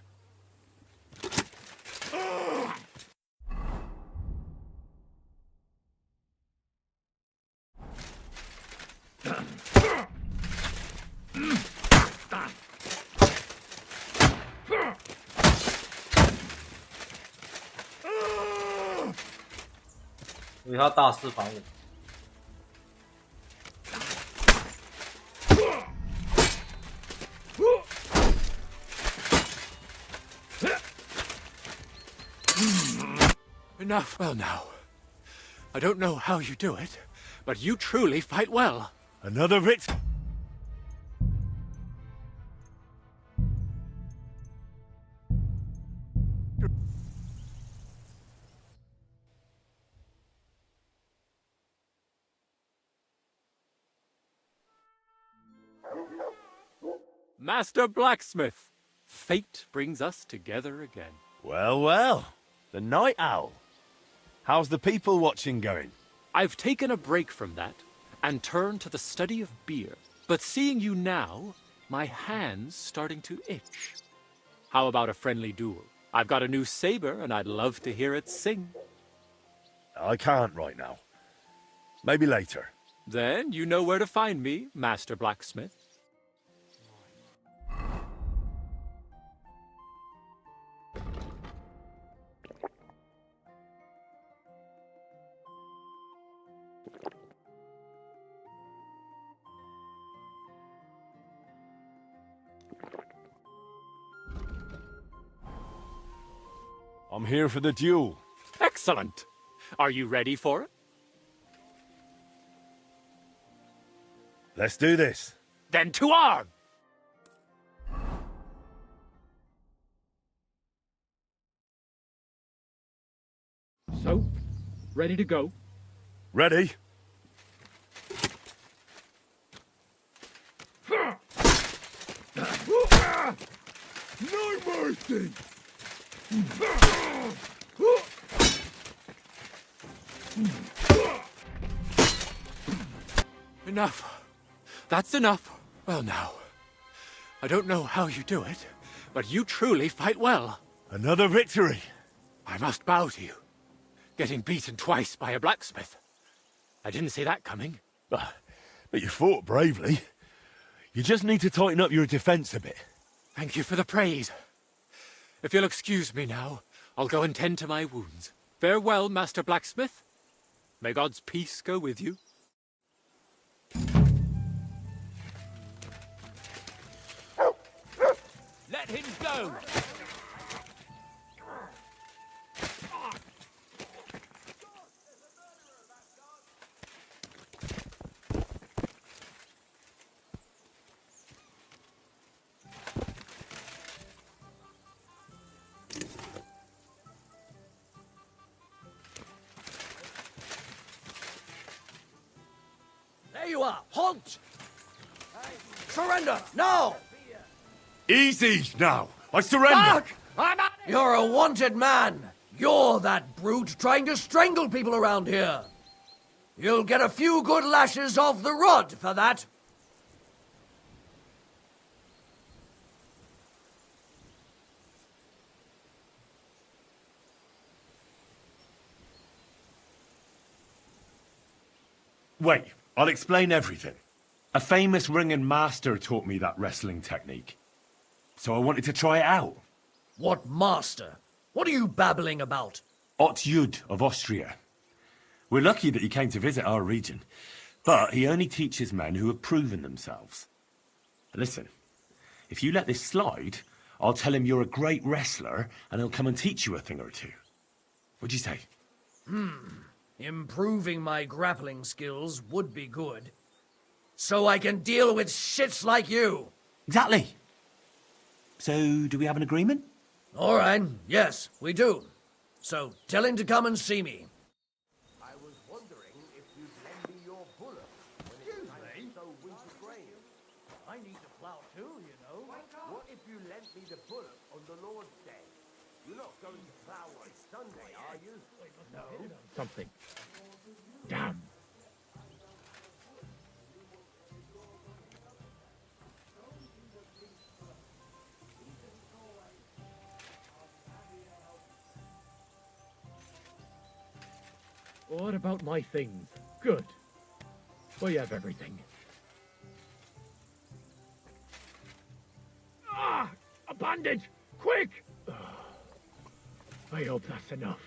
因为他大肆反我。Enough. Well, now, I don't know how you do it, but you truly fight well. Another victim. Master Blacksmith, fate brings us together again. Well, well, the Night Owl. How's the people watching going? I've taken a break from that and turned to the study of beer. But seeing you now, my hand's starting to itch. How about a friendly duel? I've got a new saber and I'd love to hear it sing. I can't right now. Maybe later. Then you know where to find me, Master Blacksmith. I'm here for the duel. Excellent. Are you ready for it? Let's do this. Then to arm! Ready to go? Ready? No mercy! Enough. That's enough. Well, now, I don't know how you do it, but you truly fight well. Another victory. I must bow to you. Getting beaten twice by a blacksmith. I didn't see that coming. But you fought bravely. You just need to tighten up your defense a bit. Thank you for the praise. If you'll excuse me now, I'll go and tend to my wounds. Farewell, Master Blacksmith. May God's peace go with you. Let him go! There you are! Halt! Surrender! Now! Easy now. I surrender. Fuck! You're a wanted man. You're that brute trying to strangle people around here. You'll get a few good lashes off the rod for that. Wait, I'll explain everything. A famous ringing master taught me that wrestling technique. So I wanted to try it out. What master? What are you babbling about? Ott Jud of Austria. We're lucky that he came to visit our region, but he only teaches men who have proven themselves. Listen, if you let this slide, I'll tell him you're a great wrestler and he'll come and teach you a thing or two. What'd you say? Improving my grappling skills would be good. So I can deal with shits like you. Exactly. So, do we have an agreement? All right, yes, we do. So tell him to come and see me. I was wondering if you'd lend me your bullock when it's time to sow winter grain. I need to plough too, you know. What if you lent me the bullock on the Lord's Day? You're not going to plough on Sunday, are you? No. Something. Damn. What about my things? Good. We have everything. Ah! A bandage! Quick! I hope that's enough.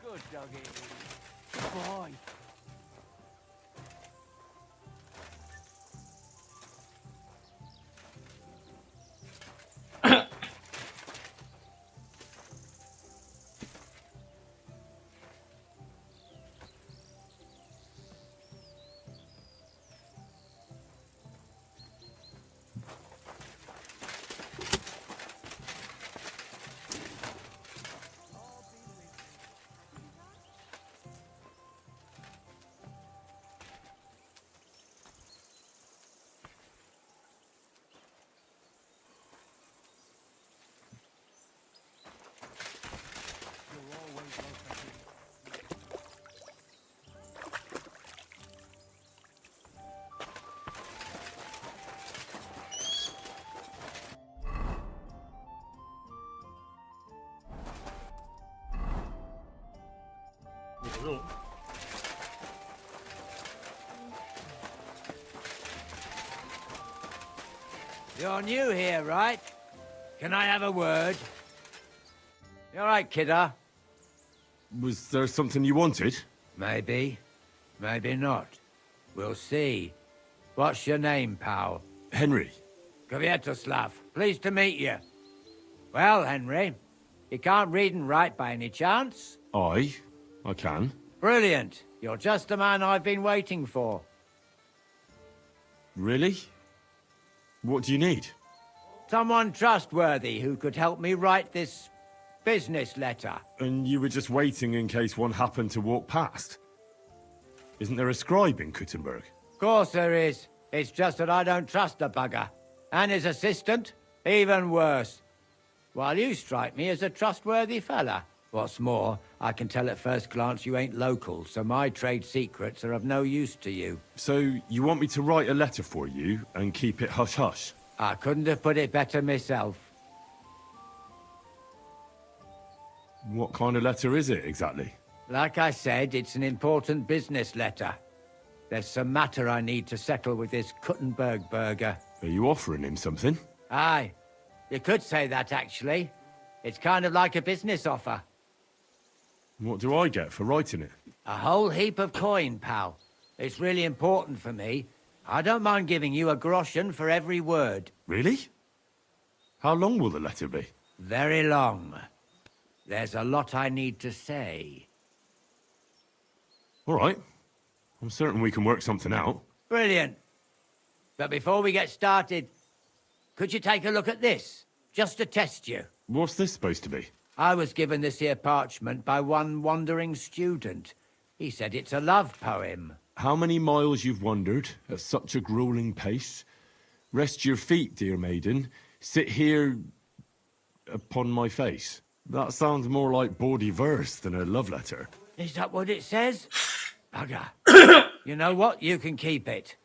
Good doggy. Good boy. You're new here, right? Can I have a word? You all right, kidder? Was there something you wanted? Maybe. Maybe not. We'll see. What's your name, pal? Henry. Kvietoslav. Pleased to meet you. Well, Henry, you can't read and write by any chance? I can. Brilliant. You're just the man I've been waiting for. Really? What do you need? Someone trustworthy who could help me write this business letter. And you were just waiting in case one happened to walk past? Isn't there a scribe in Kuttenberg? Of course there is. It's just that I don't trust the bugger. And his assistant, even worse. While you strike me as a trustworthy fella. What's more, I can tell at first glance you ain't local, so my trade secrets are of no use to you. So, you want me to write a letter for you and keep it hush-hush? I couldn't have put it better myself. What kind of letter is it, exactly? Like I said, it's an important business letter. There's some matter I need to settle with this Kuttenberg burger. Are you offering him something? Aye. You could say that, actually. It's kind of like a business offer. What do I get for writing it? A whole heap of coin, pal. It's really important for me. I don't mind giving you a groschen for every word. Really? How long will the letter be? Very long. There's a lot I need to say. All right. I'm certain we can work something out. Brilliant. But before we get started, could you take a look at this? Just to test you. What's this supposed to be? I was given this here parchment by one wandering student. He said it's a love poem. How many miles you've wandered at such a grueling pace? Rest your feet, dear maiden. Sit here upon my face. That sounds more like bawdy verse than a love letter. Is that what it says? Bugger. You know what? You can keep it.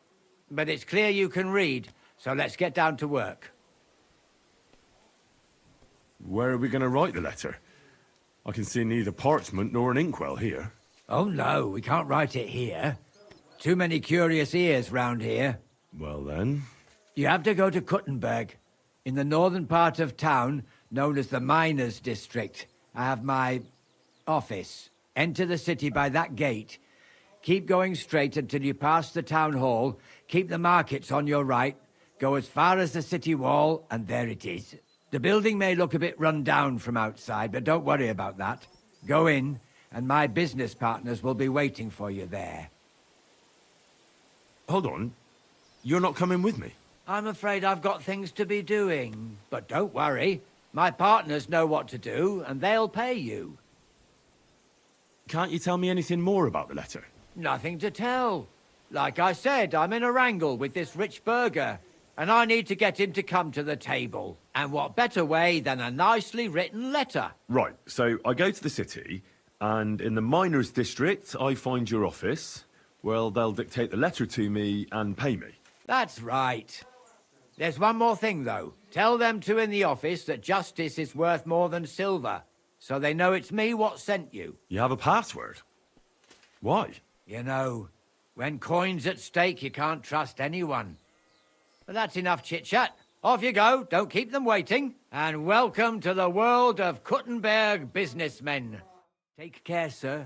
But it's clear you can read, so let's get down to work. Where are we going to write the letter? I can see neither parchment nor an inkwell here. Oh no, we can't write it here. Too many curious ears round here. Well then... You have to go to Kuttenberg, in the northern part of town, known as the Miners' District. I have my office. Enter the city by that gate. Keep going straight until you pass the town hall. Keep the markets on your right. Go as far as the city wall, and there it is. The building may look a bit run down from outside, but don't worry about that. Go in, and my business partners will be waiting for you there. Hold on. You're not coming with me? I'm afraid I've got things to be doing. But don't worry. My partners know what to do, and they'll pay you. Can't you tell me anything more about the letter? Nothing to tell. Like I said, I'm in a wrangle with this rich burger, and I need to get him to come to the table. And what better way than a nicely written letter? Right, so I go to the city, and in the Miners' District, I find your office. Well, they'll dictate the letter to me and pay me. That's right. There's one more thing, though. Tell them two in the office that justice is worth more than silver, so they know it's me what sent you. You have a password? Why? You know, when coin's at stake, you can't trust anyone. But that's enough chit-chat. Off you go, don't keep them waiting. And welcome to the world of Kuttenberg businessmen. Take care, sir.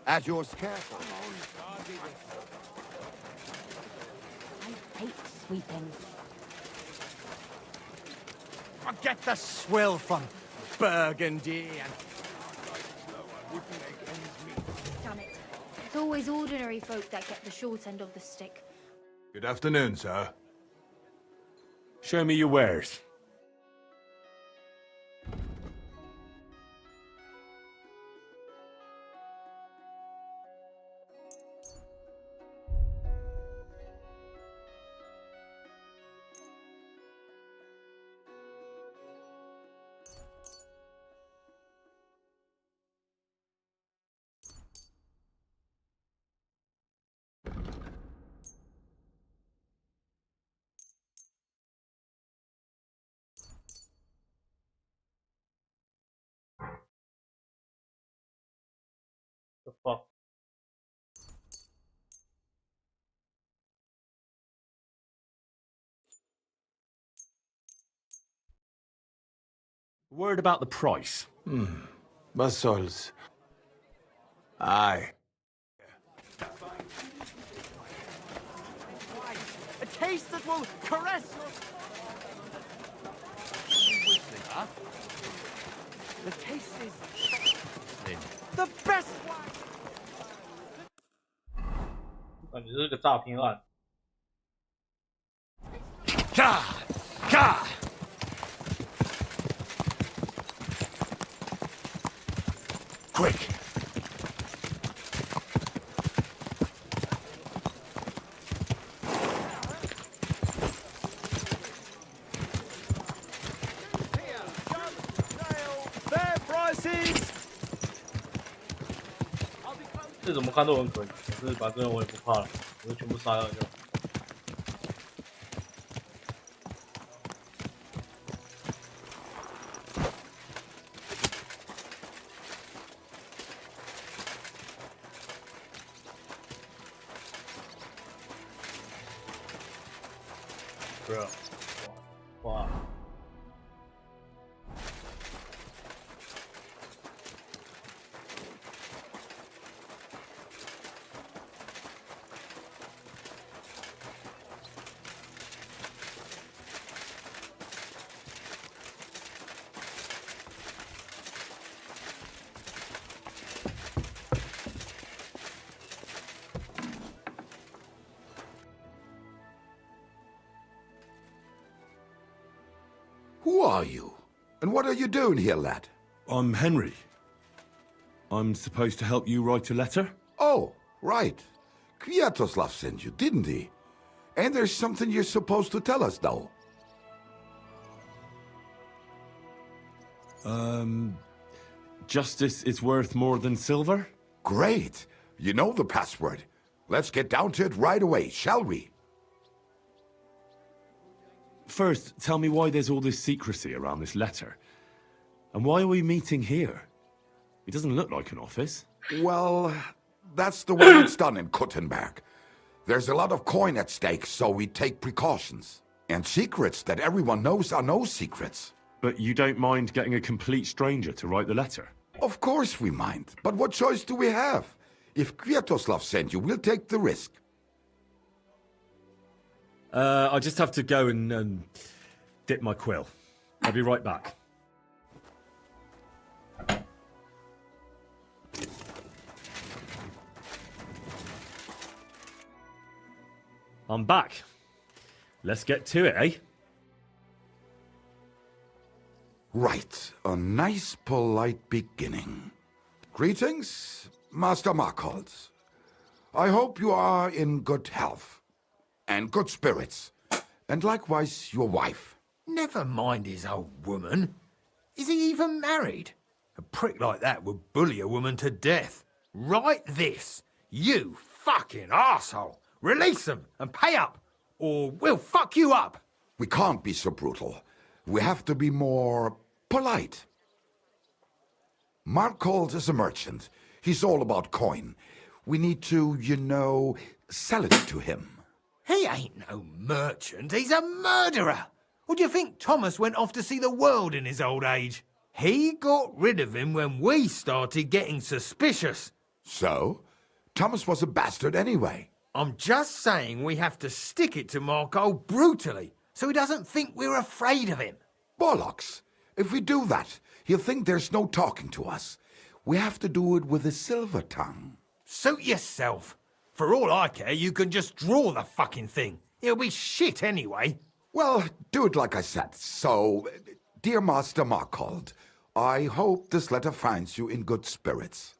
At your careful. I hate sweeping. Forget the swill from Burgundy and... Damn it. It's always ordinary folk that get the short end of the stick. Good afternoon, sir. Show me your wares. The fuck? Word about the price. Was soll's? Aye. A taste that will caress your... Huh? The taste is... the best one! 感觉是个诈骗案。Gah! Gah! Quick! Fair prices! 这怎么看都很可疑，可是反正我也不怕了，我就全部杀掉就好。Bro， 哇！ Who are you? And what are you doing here, lad? I'm Henry. I'm supposed to help you write a letter? Oh, right. Kwiatoslav sent you, didn't he? And there's something you're supposed to tell us, though. Justice is worth more than silver? Great. You know the password. Let's get down to it right away, shall we? First, tell me why there's all this secrecy around this letter. And why are we meeting here? It doesn't look like an office. Well, that's the way it's done in Kuttenberg. There's a lot of coin at stake, so we take precautions. And secrets that everyone knows are no secrets. But you don't mind getting a complete stranger to write the letter? Of course we mind. But what choice do we have? If Kwiatoslav sent you, we'll take the risk. I just have to go and dip my quill. I'll be right back. I'm back. Let's get to it, eh? Right. A nice, polite beginning. Greetings, Master Markhold. I hope you are in good health. And good spirits. And likewise your wife. Never mind his old woman. Is he even married? A prick like that would bully a woman to death. Write this. You fucking arsehole. Release them and pay up, or we'll fuck you up. We can't be so brutal. We have to be more polite. Markhold is a merchant. He's all about coin. We need to, you know, sell it to him. He ain't no merchant, he's a murderer. Or do you think Thomas went off to see the world in his old age? He got rid of him when we started getting suspicious. So? Thomas was a bastard anyway. I'm just saying we have to stick it to Markhold brutally, so he doesn't think we're afraid of him. Bollocks. If we do that, he'll think there's no talking to us. We have to do it with a silver tongue. Suit yourself. For all I care, you can just draw the fucking thing. It'll be shit anyway. Well, do it like I said. So, dear Master Markhold, I hope this letter finds you in good spirits.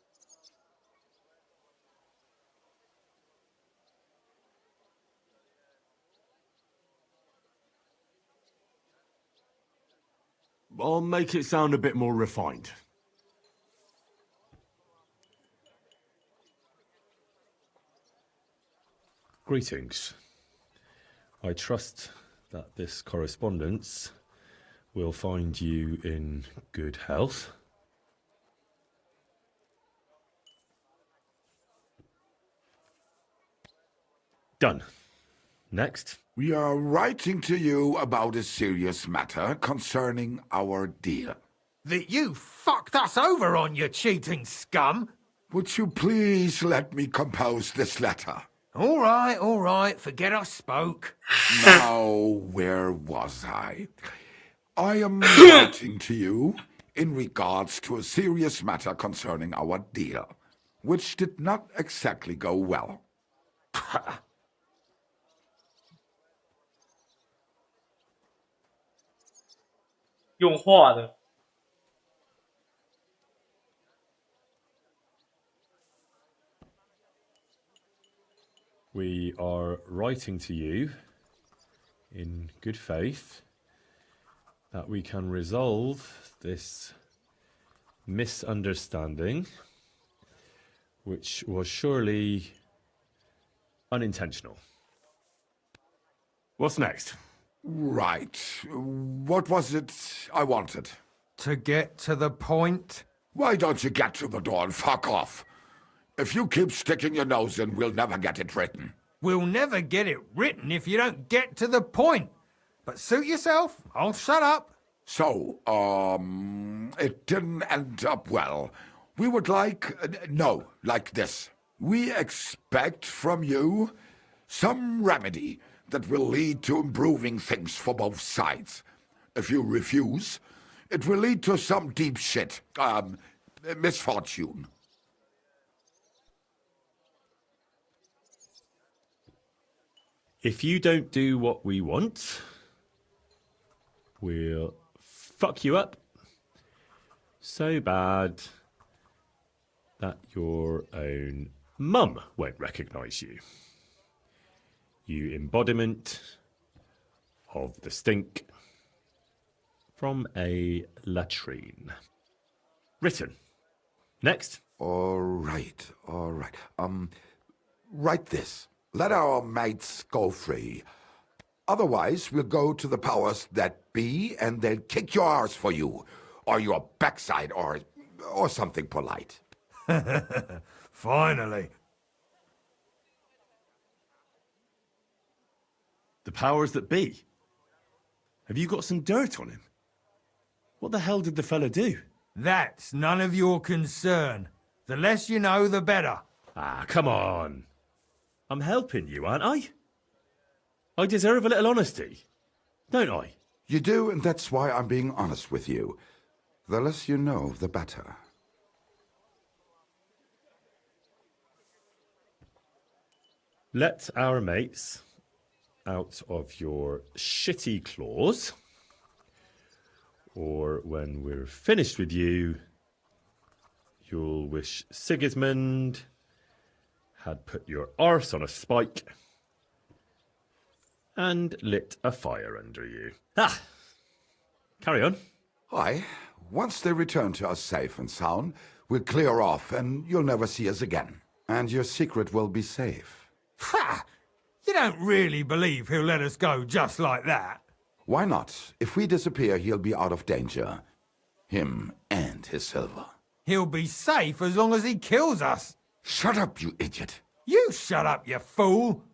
I'll make it sound a bit more refined. Greetings. I trust that this correspondence will find you in good health. Done. Next. We are writing to you about a serious matter concerning our deal. That you fucked us over on, you cheating scum! Would you please let me compose this letter? All right, forget I spoke. Now, where was I? I am writing to you in regards to a serious matter concerning our deal, which did not exactly go well. 用画的。We are writing to you in good faith that we can resolve this misunderstanding, which was surely unintentional. What's next? Right. What was it I wanted? To get to the point? Why don't you get to the door and fuck off? If you keep sticking your nose in, we'll never get it written. We'll never get it written if you don't get to the point. But suit yourself, I'll shut up. So, it didn't end up well. We would like this. We expect from you some remedy that will lead to improving things for both sides. If you refuse, it will lead to some deep shit, misfortune. If you don't do what we want, we'll fuck you up so bad that your own mum won't recognise you. You embodiment of the stink from a latrine. Written. Next. All right. Write this. Let our mates go free. Otherwise, we'll go to the powers that be and they'll kick your arse for you. Or your backside, or something polite. Finally. The powers that be? Have you got some dirt on him? What the hell did the fella do? That's none of your concern. The less you know, the better. Ah, come on. I'm helping you, aren't I? I deserve a little honesty, don't I? You do, and that's why I'm being honest with you. The less you know, the better. Let our mates out of your shitty claws, or when we're finished with you, you'll wish Sigismund had put your arse on a spike and lit a fire under you. Ah! Carry on. Aye. Once they return to us safe and sound, we'll clear off and you'll never see us again. And your secret will be safe. Ha! You don't really believe he'll let us go just like that? Why not? If we disappear, he'll be out of danger. Him and his silver. He'll be safe as long as he kills us. Shut up, you idiot. You shut up, you fool.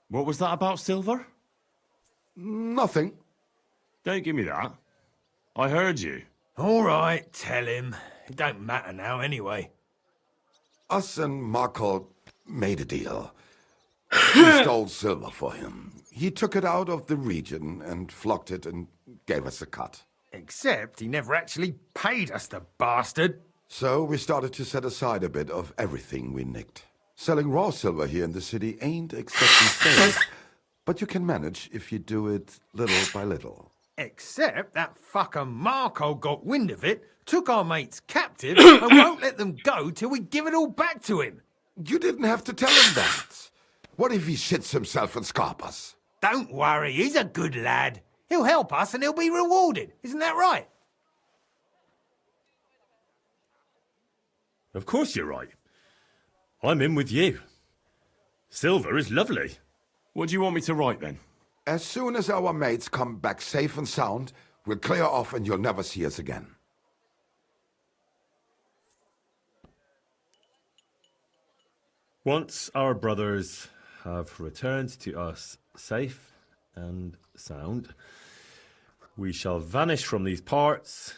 What was that about silver? Nothing. Don't give me that. I heard you. All right, tell him. It don't matter now anyway. Us and Markle made a deal. We stole silver for him. He took it out of the region and flocked it and gave us a cut. Except he never actually paid us, the bastard. So we started to set aside a bit of everything we nicked. Selling raw silver here in the city ain't exactly safe, but you can manage if you do it little by little. Except that fucker Marco got wind of it, took our mates captive, and won't let them go till we give it all back to him. You didn't have to tell him that. What if he shits himself and scarp us? Don't worry, he's a good lad. He'll help us and he'll be rewarded. Isn't that right? Of course you're right. I'm in with you. Silver is lovely. What do you want me to write then? As soon as our mates come back safe and sound, we'll clear off and you'll never see us again. Once our brothers have returned to us safe and sound, we shall vanish from these parts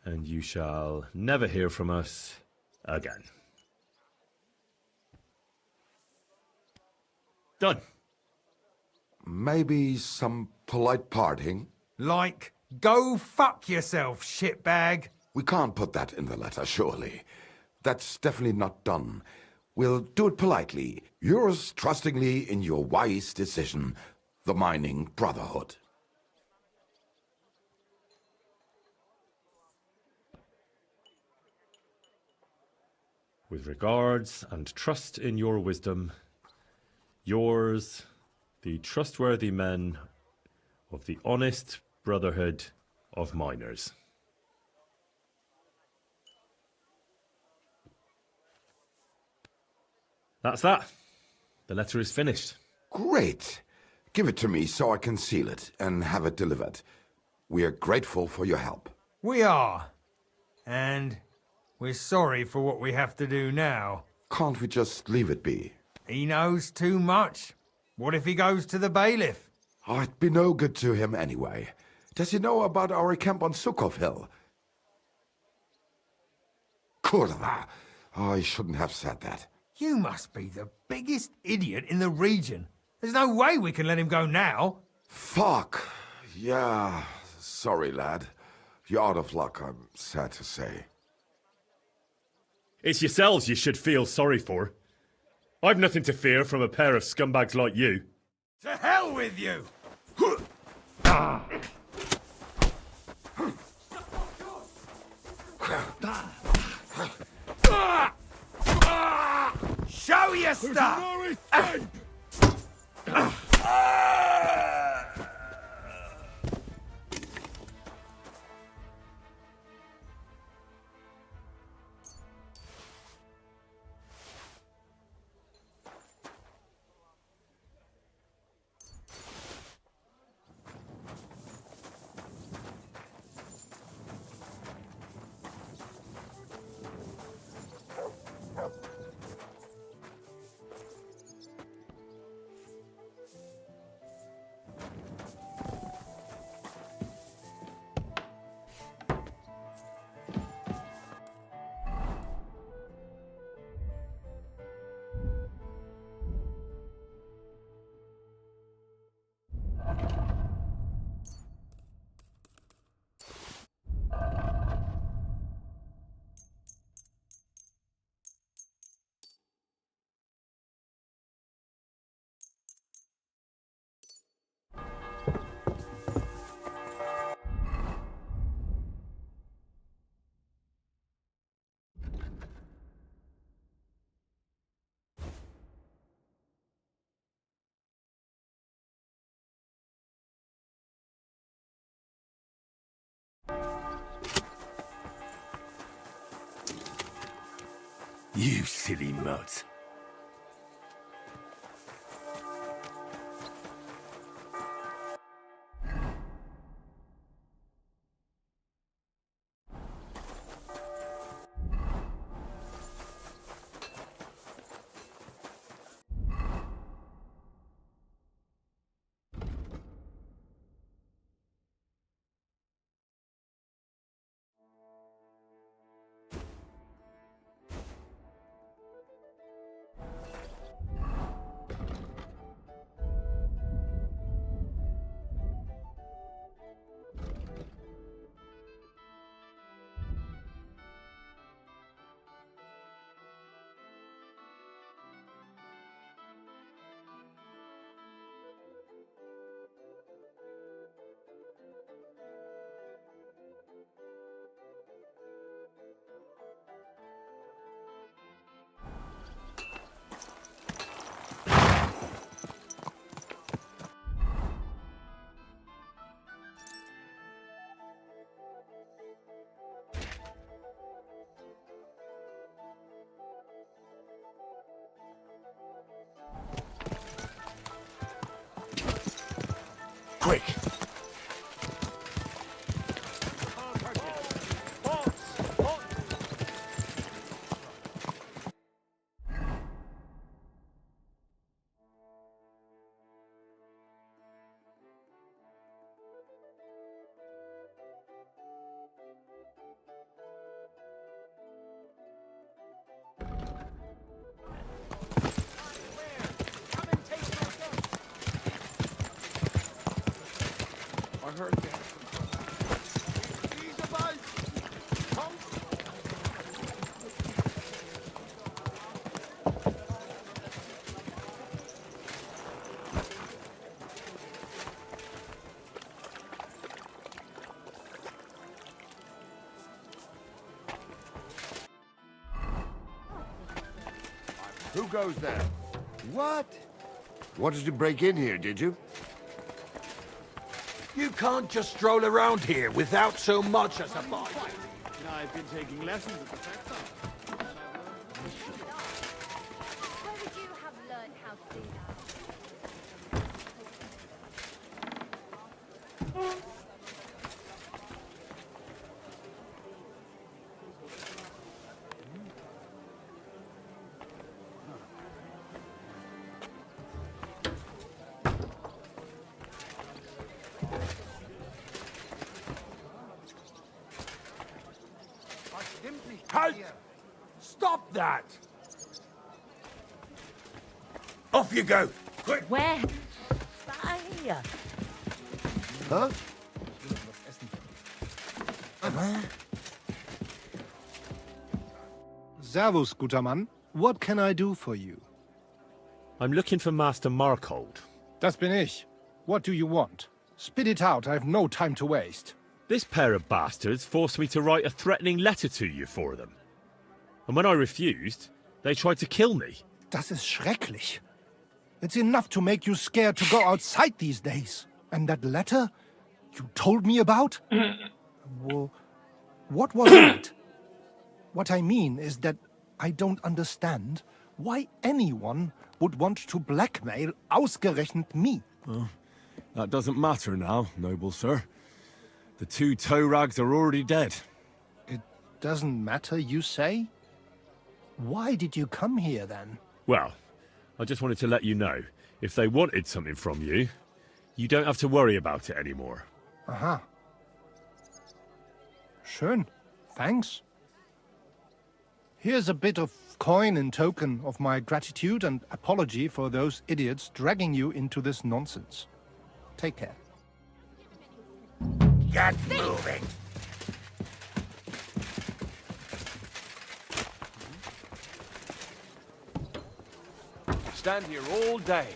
and you shall never hear from us again. Done. Maybe some polite parting? Like, go fuck yourself, shitbag. We can't put that in the letter, surely. That's definitely not done. We'll do it politely. Yours trustingly in your wise decision, the Mining Brotherhood. With regards and trust in your wisdom, yours, the trustworthy men of the honest Brotherhood of Miners. That's that. The letter is finished. Great. Give it to me so I can seal it and have it delivered. We are grateful for your help. We are. And we're sorry for what we have to do now. Can't we just leave it be? He knows too much. What if he goes to the bailiff? Oh, it'd be no good to him anyway. Does he know about our camp on Sukov Hill? Kurva. Oh, I shouldn't have said that. You must be the biggest idiot in the region. There's no way we can let him go now. Fuck. Yeah. Sorry, lad. You're out of luck, I'm sad to say. It's yourselves you should feel sorry for. I've nothing to fear from a pair of scumbags like you. To hell with you! Show your stuff! You silly mutt. Quick! Who goes there? What? Wanted to break in here, did you? You can't just stroll around here without so much as a bite. I've been taking lessons at the factory. Where would you have learned how to do that? Halt! Stop that! Off you go! Quick! Where? Huh? Servus, guter Mann. What can I do for you? I'm looking for Master Markhold. Das bin ich. What do you want? Spit it out, I have no time to waste. This pair of bastards forced me to write a threatening letter to you for them. And when I refused, they tried to kill me. Das ist schrecklich. It's enough to make you scared to go outside these days. And that letter you told me about? Well, what was it? What I mean is that I don't understand why anyone would want to blackmail ausgerechnet me. Well, that doesn't matter now, noble sir. The two tow rags are already dead. It doesn't matter, you say? Why did you come here, then? Well, I just wanted to let you know, if they wanted something from you, you don't have to worry about it anymore. Aha. Schön. Thanks. Here's a bit of coin in token of my gratitude and apology for those idiots dragging you into this nonsense. Take care. Get moving! Stand here all day.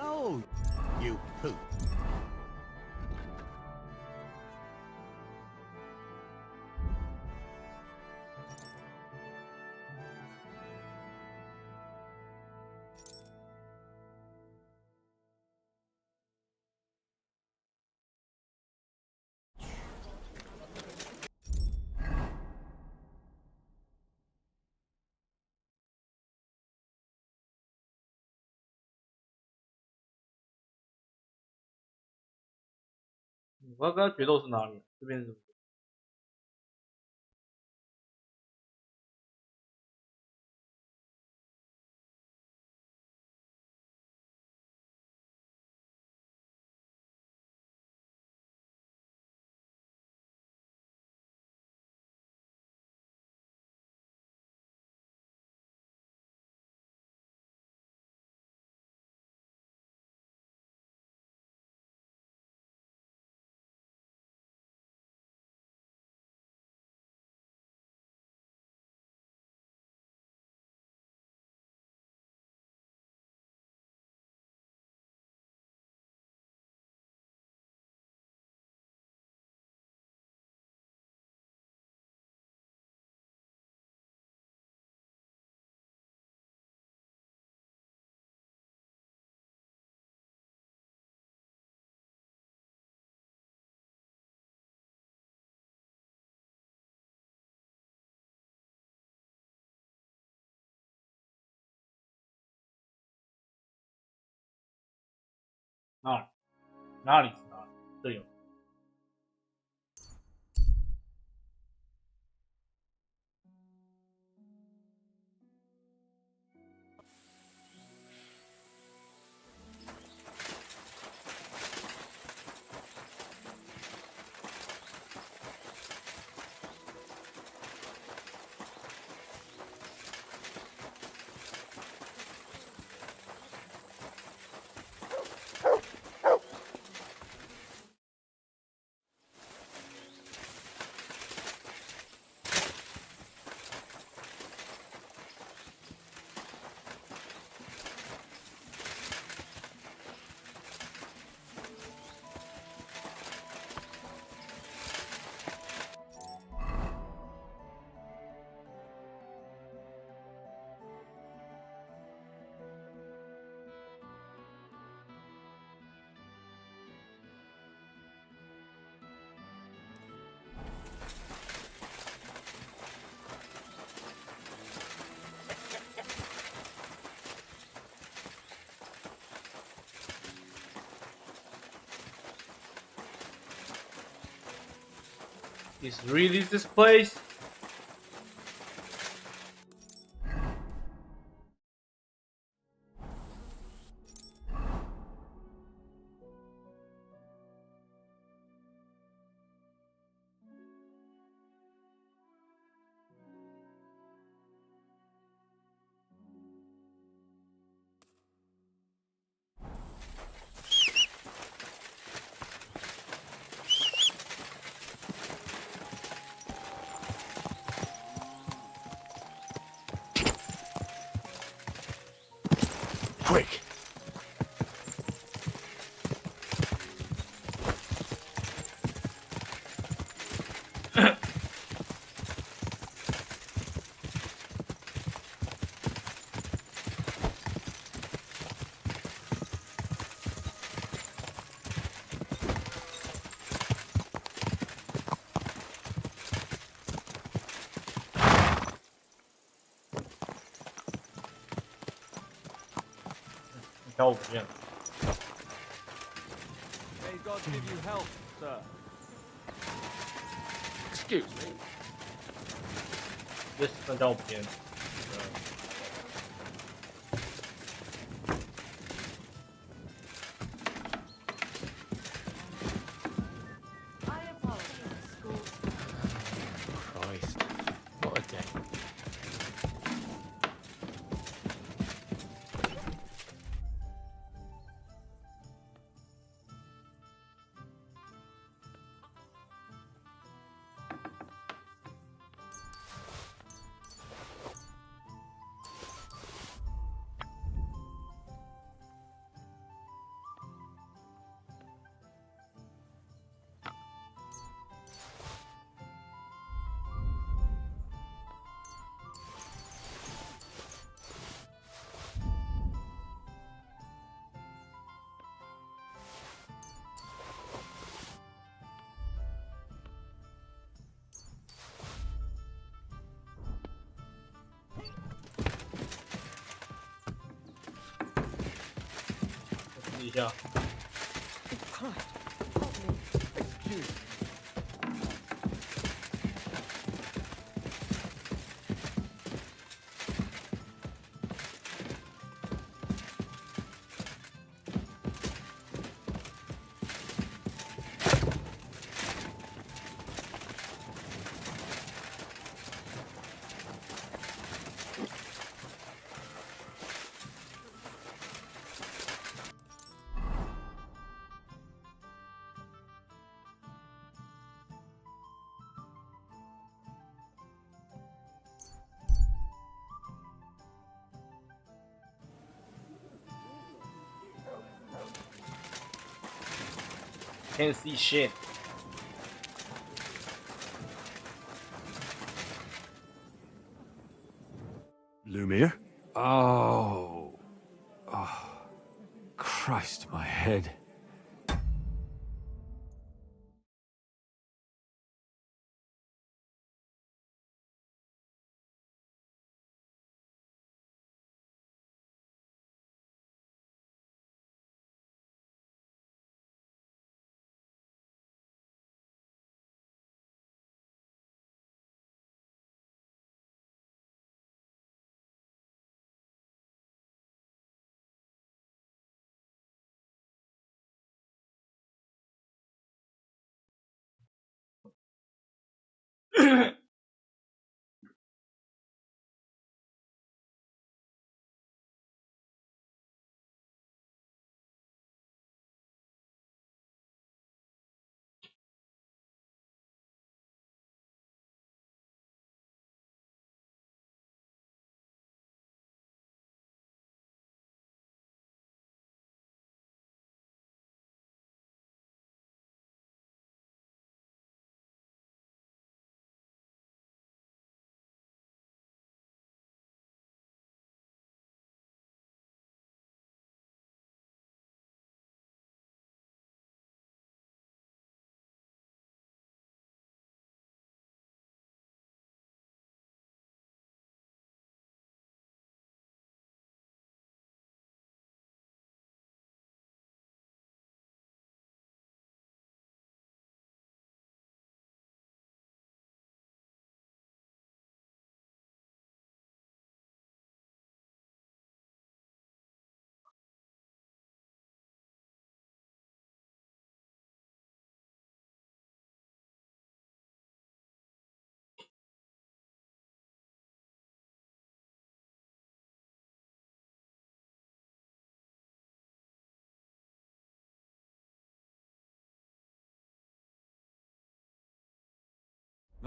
Oh, you poop.我刚刚决斗是哪里？这边是不是？哪里是哪里？这有。Is really this place? Quick! May God give you help, sir. Excuse me. 这是张照片。Christ, what a day. Yeah. Can't see shit. Lumir? Oh. Christ, my head.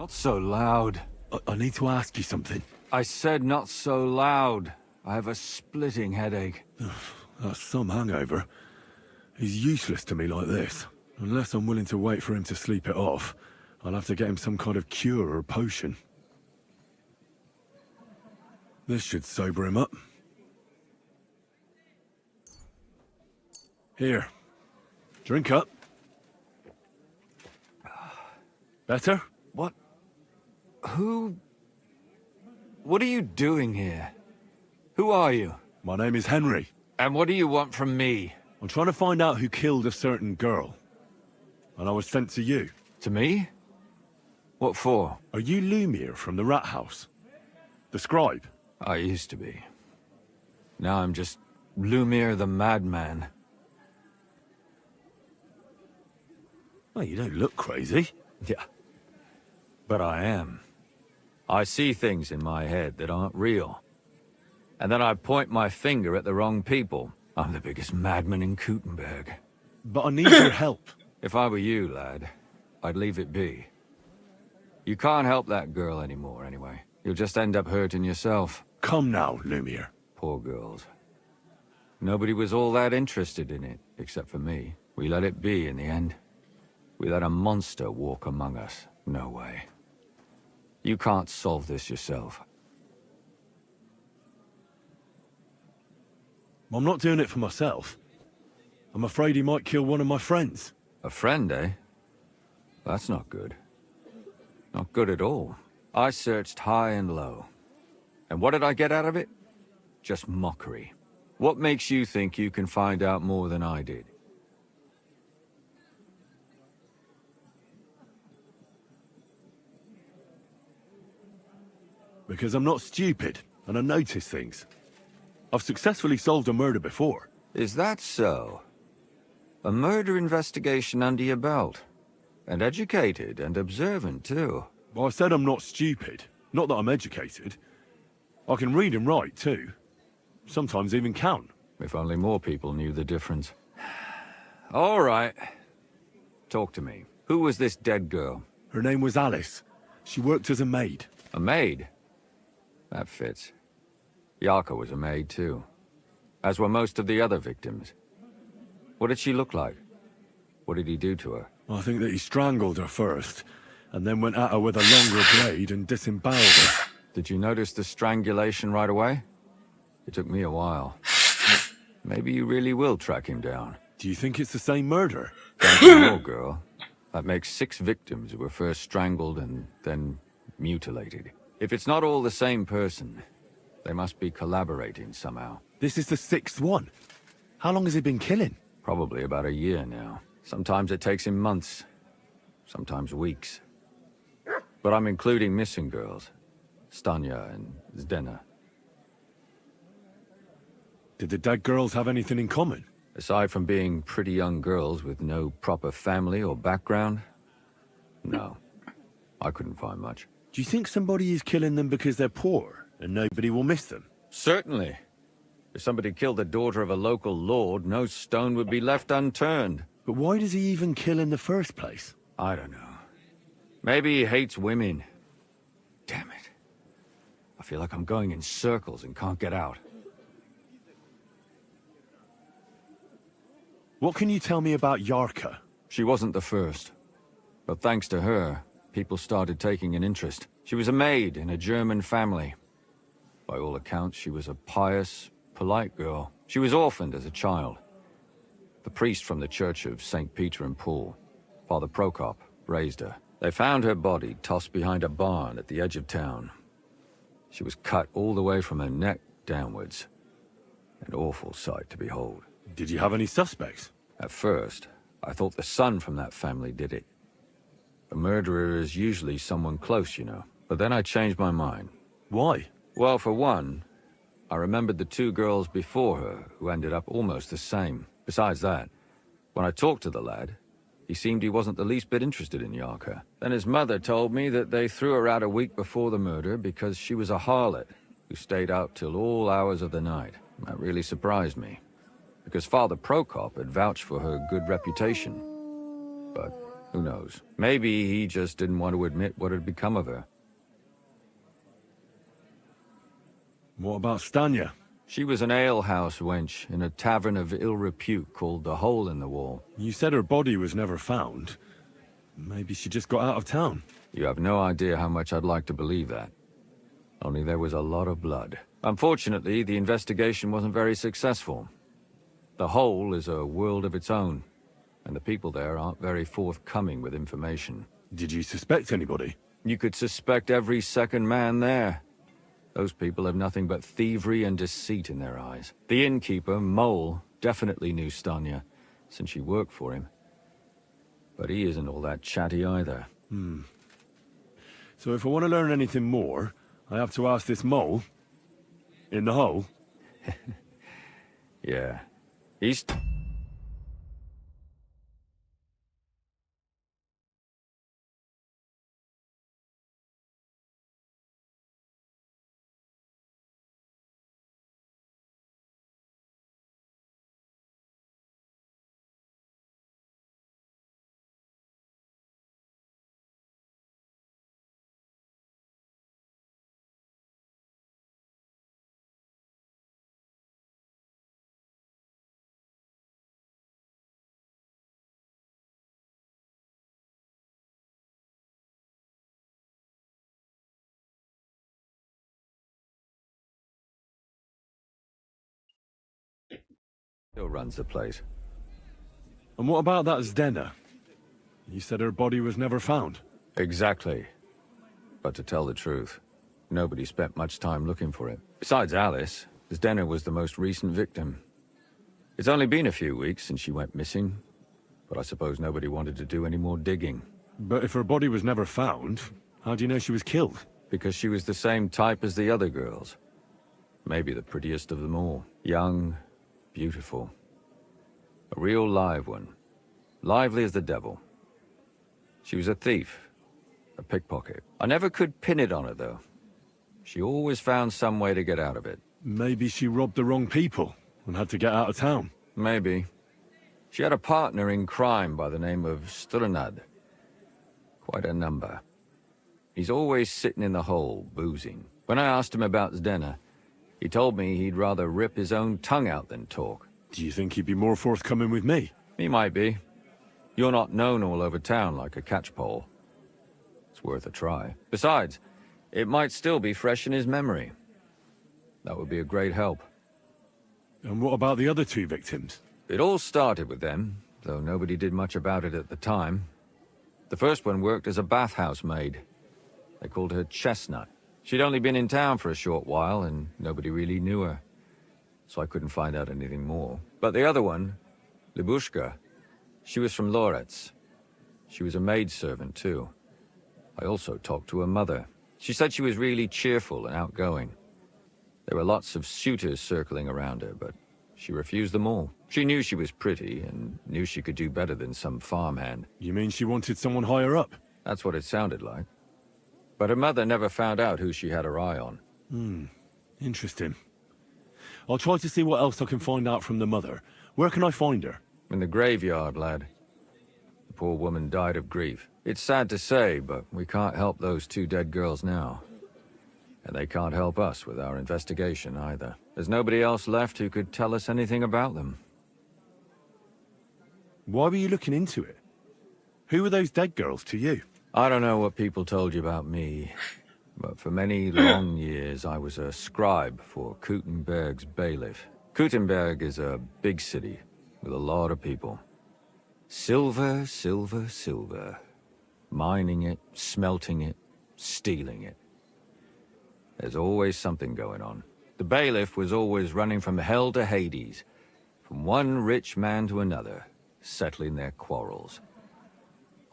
Not so loud. I need to ask you something. I said not so loud. I have a splitting headache. That's some hangover. He's useless to me like this. Unless I'm willing to wait for him to sleep it off, I'll have to get him some kind of cure or potion. This should sober him up. Here. Drink up. Better? What? Who... What are you doing here? Who are you? My name is Henry. And what do you want from me? I'm trying to find out who killed a certain girl. And I was sent to you. To me? What for? Are you Lumiere from the Rat House? The scribe? I used to be. Now I'm just Lumiere the Madman. Well, you don't look crazy. Yeah. But I am. I see things in my head that aren't real. And then I point my finger at the wrong people. I'm the biggest madman in Kuttenberg. But I need your help. If I were you, lad, I'd leave it be. You can't help that girl anymore, anyway. You'll just end up hurting yourself. Come now, Lumiere. Poor girls. Nobody was all that interested in it, except for me. We let it be in the end. We let a monster walk among us. No way. You can't solve this yourself. I'm not doing it for myself. I'm afraid he might kill one of my friends. A friend, eh? That's not good. Not good at all. I searched high and low. And what did I get out of it? Just mockery. What makes you think you can find out more than I did? Because I'm not stupid, and I notice things. I've successfully solved a murder before. Is that so? A murder investigation under your belt. And educated and observant, too. Well, I said I'm not stupid. Not that I'm educated. I can read and write, too. Sometimes even count. If only more people knew the difference. All right. Talk to me. Who was this dead girl? Her name was Alice. She worked as a maid. A maid? That fits. Yarka was a maid, too. As were most of the other victims. What did she look like? What did he do to her? I think that he strangled her first, and then went at her with a longer blade and disemboweled her. Did you notice the strangulation right away? It took me a while. Maybe you really will track him down. Do you think it's the same murder? More, girl. That makes 6 victims who were first strangled and then mutilated. If it's not all the same person, they must be collaborating somehow. This is the 6th one. How long has he been killing? Probably about a year now. Sometimes it takes him months, sometimes weeks. But I'm including missing girls. Stanya and Zdena. Did the dead girls have anything in common? Aside from being pretty young girls with no proper family or background, no. I couldn't find much. Do you think somebody is killing them because they're poor and nobody will miss them? Certainly. If somebody killed the daughter of a local lord, no stone would be left unturned. But why does he even kill in the first place? I don't know. Maybe he hates women. Damn it. I feel like I'm going in circles and can't get out. What can you tell me about Yarka? She wasn't the first. But thanks to her, people started taking an interest. She was a maid in a German family. By all accounts, she was a pious, polite girl. She was orphaned as a child. The priest from the Church of St. Peter and Paul, Father Prokop, raised her. They found her body tossed behind a barn at the edge of town. She was cut all the way from her neck downwards. An awful sight to behold. Did you have any suspects? At first, I thought the son from that family did it. A murderer is usually someone close, you know. But then I changed my mind. Why? Well, for one, I remembered the 2 girls before her who ended up almost the same. Besides that, when I talked to the lad, he seemed he wasn't the least bit interested in Yarka. Then his mother told me that they threw her out a week before the murder because she was a harlot who stayed out till all hours of the night. That really surprised me, because Father Prokop had vouched for her good reputation. But Who knows? Maybe he just didn't want to admit what had become of her. What about Stanya? She was an alehouse wench in a tavern of ill repute called the Hole in the Wall. You said her body was never found. Maybe she just got out of town. You have no idea how much I'd like to believe that. Only there was a lot of blood. Unfortunately, the investigation wasn't very successful. The Hole is a world of its own, and the people there aren't very forthcoming with information. Did you suspect anybody? You could suspect every second man there. Those people have nothing but thievery and deceit in their eyes. The innkeeper, Mole, definitely knew Stanya, since she worked for him. But he isn't all that chatty either. So if I want to learn anything more, I have to ask this Mole? In the hole? Yeah. He's... still runs the place. And what about that Zdena? You said her body was never found. Exactly. But to tell the truth, nobody spent much time looking for it. Besides Alice, Zdena was the most recent victim. It's only been a few weeks since she went missing, but I suppose nobody wanted to do any more digging. But if her body was never found, how do you know she was killed? Because she was the same type as the other girls. Maybe the prettiest of them all. Young, beautiful. A real live one. Lively as the devil. She was a thief. A pickpocket. I never could pin it on her, though. She always found some way to get out of it. Maybe she robbed the wrong people and had to get out of town. Maybe. She had a partner in crime by the name of Strunad. Quite a number. He's always sitting in the hole, boozing. When I asked him about Zdena, he told me he'd rather rip his own tongue out than talk. Do you think he'd be more forthcoming with me? He might be. You're not known all over town like a catchpole. It's worth a try. Besides, it might still be fresh in his memory. That would be a great help. And what about the other two victims? It all started with them, though nobody did much about it at the time. The first one worked as a bathhouse maid. They called her Chestnut. She'd only been in town for a short while, and nobody really knew her. So I couldn't find out anything more. But the other one, Libushka, she was from Loretz. She was a maidservant, too. I also talked to her mother. She said she was really cheerful and outgoing. There were lots of suitors circling around her, but she refused them all. She knew she was pretty, and knew she could do better than some farmhand. You mean she wanted someone higher up? That's what it sounded like. But her mother never found out who she had her eye on. Interesting. I'll try to see what else I can find out from the mother. Where can I find her? In the graveyard, lad. The poor woman died of grief. It's sad to say, but we can't help those two dead girls now. And they can't help us with our investigation either. There's nobody else left who could tell us anything about them. Why were you looking into it? Who were those dead girls to you? I don't know what people told you about me, but for many long years I was a scribe for Kuttenberg's bailiff. Kuttenberg is a big city with a lot of people. Silver, silver, silver. Mining it, smelting it, stealing it. There's always something going on. The bailiff was always running from hell to Hades, from one rich man to another, settling their quarrels.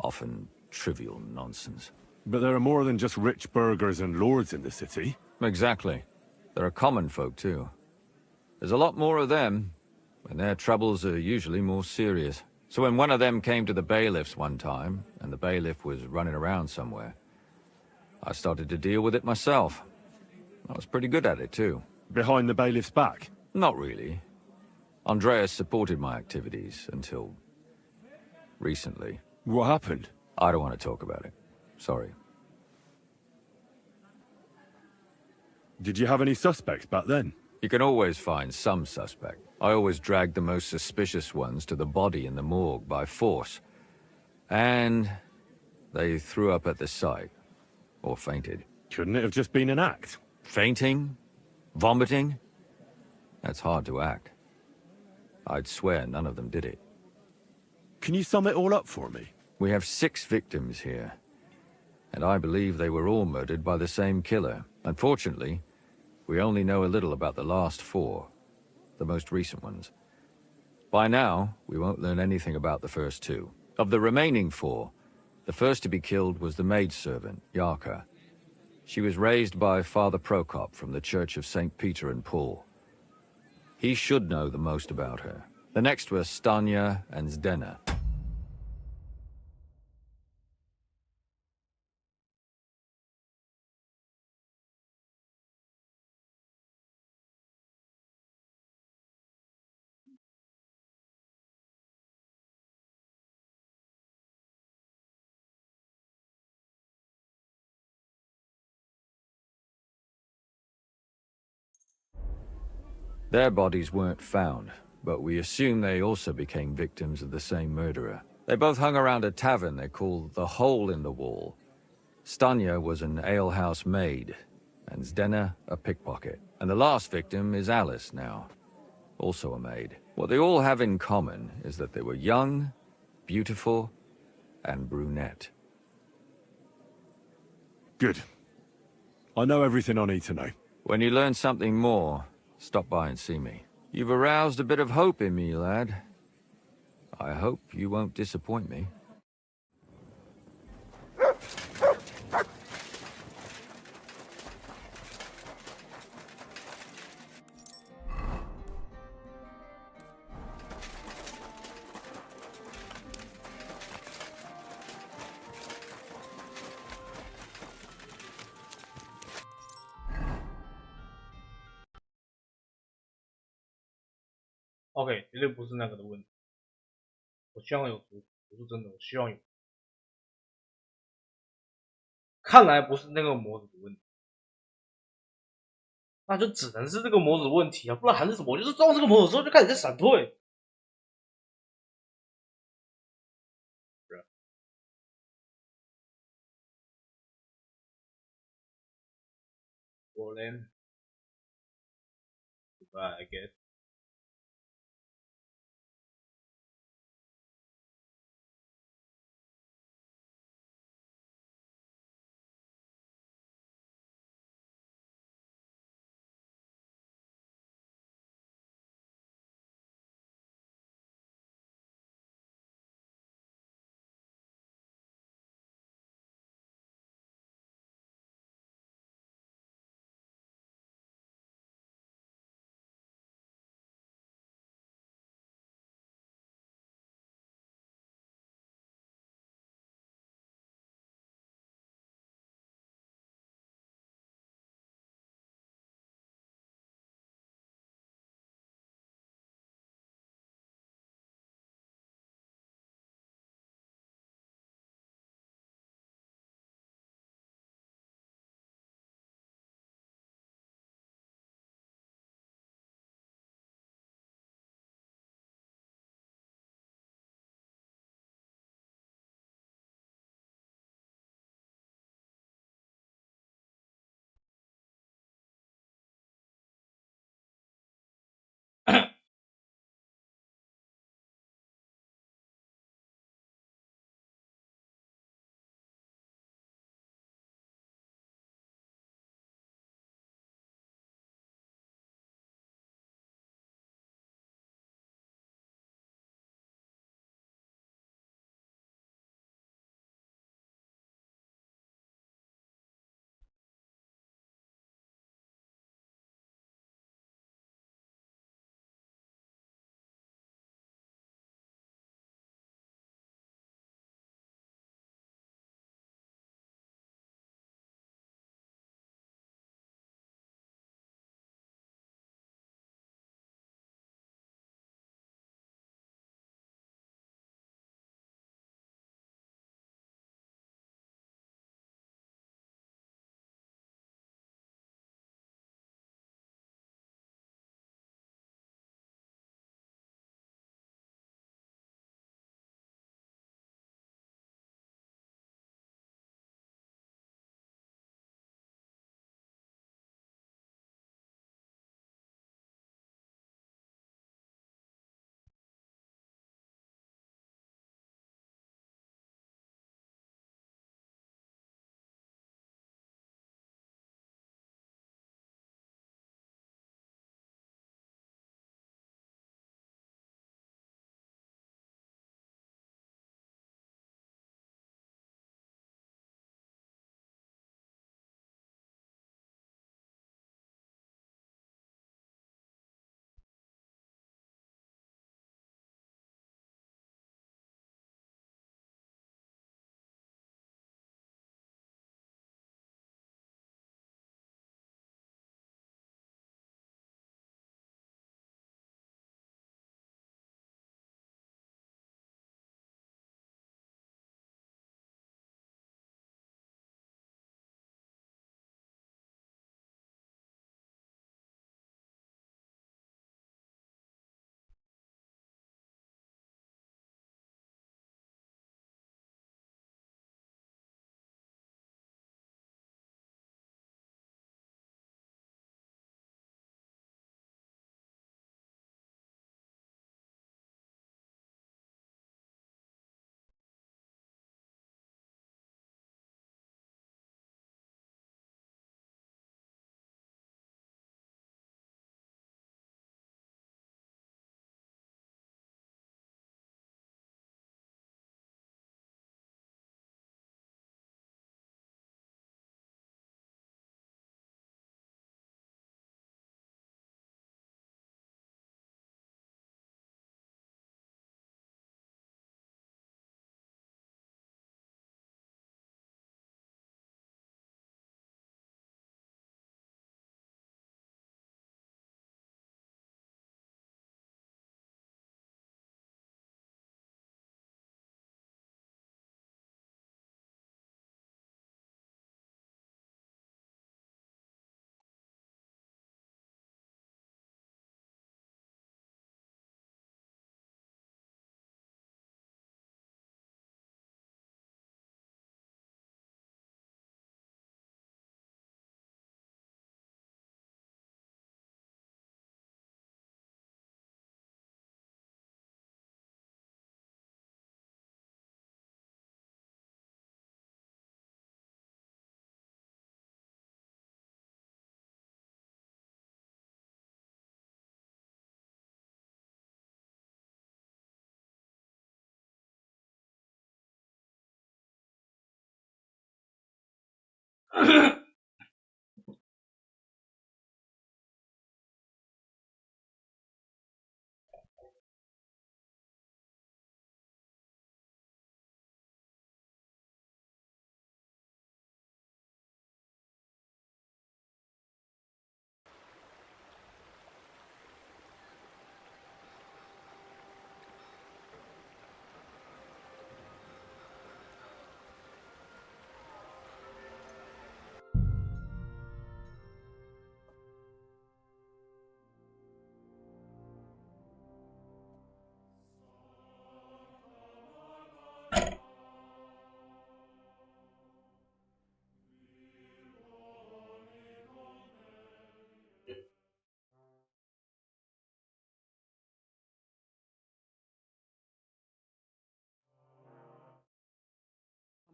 Often trivial nonsense. But there are more than just rich burghers and lords in the city. Exactly. There are common folk, too. There's a lot more of them, and their troubles are usually more serious. So when one of them came to the bailiff's one time, and the bailiff was running around somewhere, I started to deal with it myself. I was pretty good at it, too. Behind the bailiff's back? Not really. Andreas supported my activities until recently. What happened? I don't want to talk about it. Sorry. Did you have any suspects back then? You can always find some suspect. I always dragged the most suspicious ones to the body in the morgue by force. And they threw up at the sight. Or fainted. Couldn't it have just been an act? Fainting? Vomiting? That's hard to act. I'd swear none of them did it. Can you sum it all up for me? We have 6 victims here. And I believe they were all murdered by the same killer. Unfortunately, we only know a little about the last 4. The most recent ones. By now, we won't learn anything about the first 2. Of the remaining 4, the first to be killed was the maidservant, Yarka. She was raised by Father Prokop from the Church of St. Peter and Paul. He should know the most about her. The next were Stanya and Zdena. Their bodies weren't found, but we assume they also became victims of the same murderer. They both hung around a tavern they called the Hole in the Wall. Stanya was an alehouse maid, and Zdena a pickpocket. And the last victim is Alice now, also a maid. What they all have in common is that they were young, beautiful, and brunette. Good. I know everything I need to know. When you learn something more, stop by and see me. You've aroused a bit of hope in me, lad. I hope you won't disappoint me. OK，绝对不是那个的问题。我希望有图，不是真的，我希望有。看来不是那个模子的问题，那就只能是这个模子的问题啊，不然还是什么？我就是撞这个模子之后就开始在闪退。我连，I guess。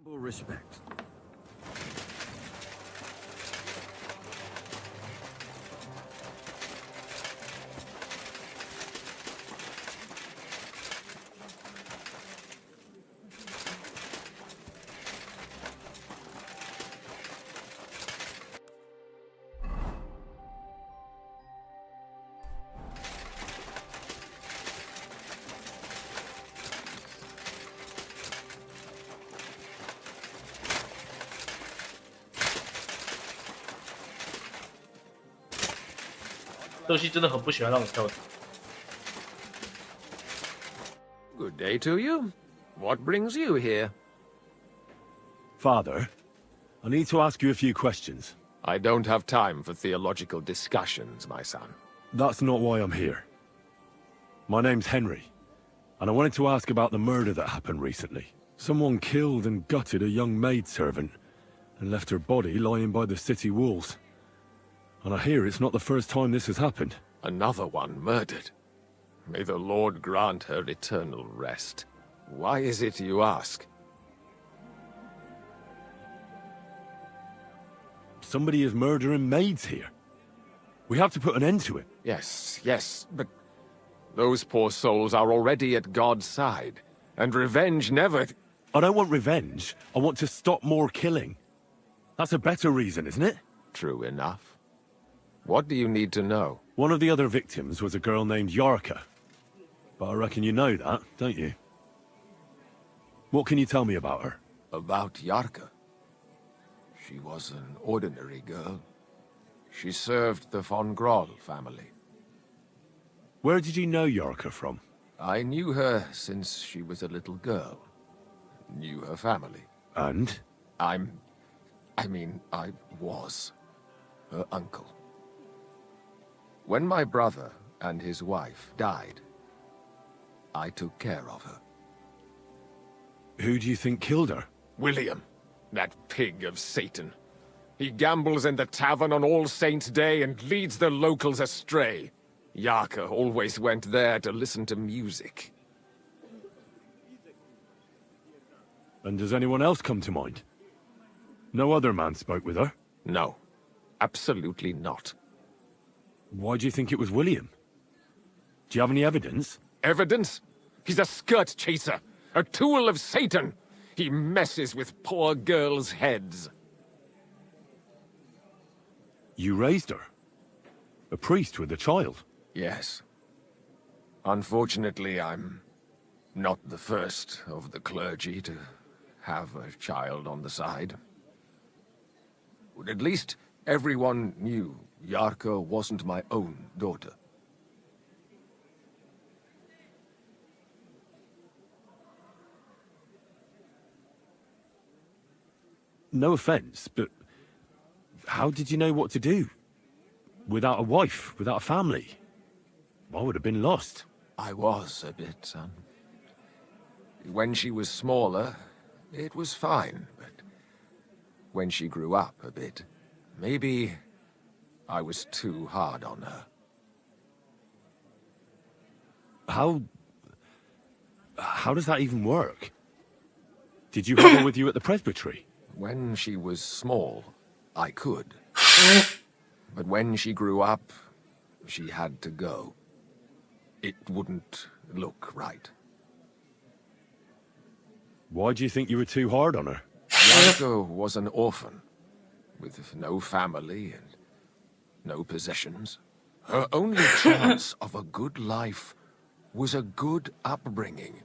Humble respect.这游戏真的很不喜欢让你跳。 Good day to you. What brings you here? Father, I need to ask you a few questions. I don't have time for theological discussions, my son. That's not why I'm here. My name's Henry, and I wanted to ask about the murder that happened recently. Someone killed and gutted a young maidservant and left her body lying by the city walls. And I hear it's not the first time this has happened. Another one murdered. May the Lord grant her eternal rest. Why is it you ask? Somebody is murdering maids here. We have to put an end to it. Yes, but those poor souls are already at God's side, and revenge never... I don't want revenge. I want to stop more killing. That's a better reason, isn't it? True enough. What do you need to know? One of the other victims was a girl named Yarka. But I reckon you know that, don't you? What can you tell me about her? About Yarka? She was an ordinary girl. She served the von Groll family. Where did you know Yarka from? I knew her since she was a little girl. Knew her family. And? I was her uncle. When my brother and his wife died, I took care of her. Who do you think killed her? William, that pig of Satan. He gambles in the tavern on All Saints' Day and leads the locals astray. Yarka always went there to listen to music. And does anyone else come to mind? No other man spoke with her? No, absolutely not. Why do you think it was William? Do you have any evidence? Evidence? He's a skirt chaser, a tool of Satan. He messes with poor girls' heads. You raised her? A priest with a child? Yes. Unfortunately, I'm not the first of the clergy to have a child on the side. But at least everyone knew Yarka wasn't my own daughter. No offense, but how did you know what to do? Without a wife, without a family? I would have been lost. I was a bit, son. When she was smaller, it was fine, but when she grew up a bit, maybe I was too hard on her. How does that even work? Did you have her with you at the presbytery? When she was small, I could. But when she grew up, she had to go. It wouldn't look right. Why do you think you were too hard on her? Yarka was an orphan. with no family and no possessions. Her only chance of a good life was a good upbringing.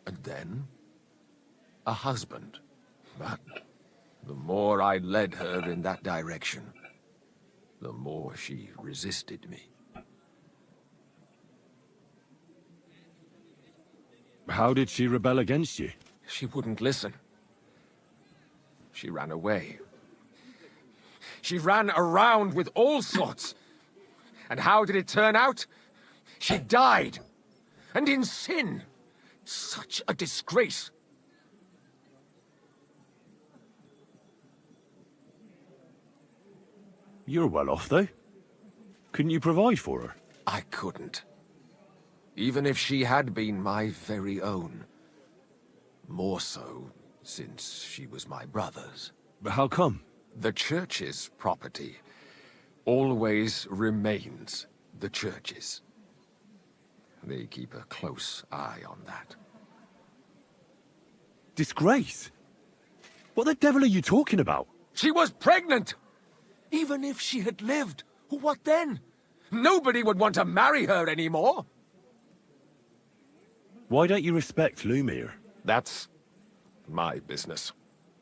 And then, a husband. But the more I led her in that direction, the more she resisted me. How did she rebel against you? She wouldn't listen. She ran away. She ran around with all sorts. And how did it turn out? She died. And in sin. Such a disgrace. You're well off, though. Couldn't you provide for her? I couldn't. Even if she had been my very own. More so, since she was my brother's. But how come? The church's property always remains the church's. They keep a close eye on that. Disgrace? What the devil are you talking about? She was pregnant! Even if she had lived, what then? Nobody would want to marry her anymore. Why don't you respect Lumir? That's my business.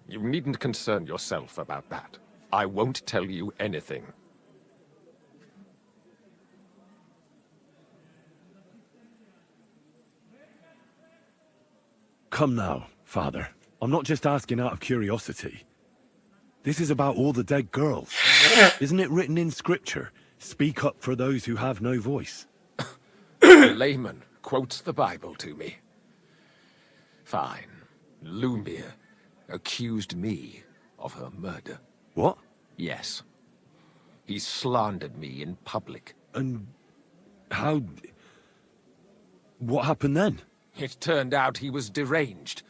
You needn't concern yourself about that. I won't tell you anything. Come now, Father. I'm not just asking out of curiosity. This is about all the dead girls. Isn't it written in Scripture? Speak up for those who have no voice. A layman quotes the Bible to me. Fine. Lumir accused me of her murder. What? Yes. He slandered me in public. And how... What happened then? It turned out he was deranged.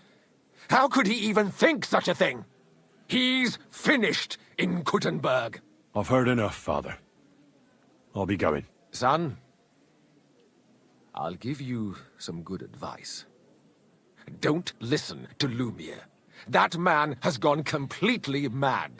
How could he even think such a thing? He's finished in Kuttenberg. I've heard enough, Father. I'll be going. Son, I'll give you some good advice. Don't listen to Lumir. That man has gone completely mad.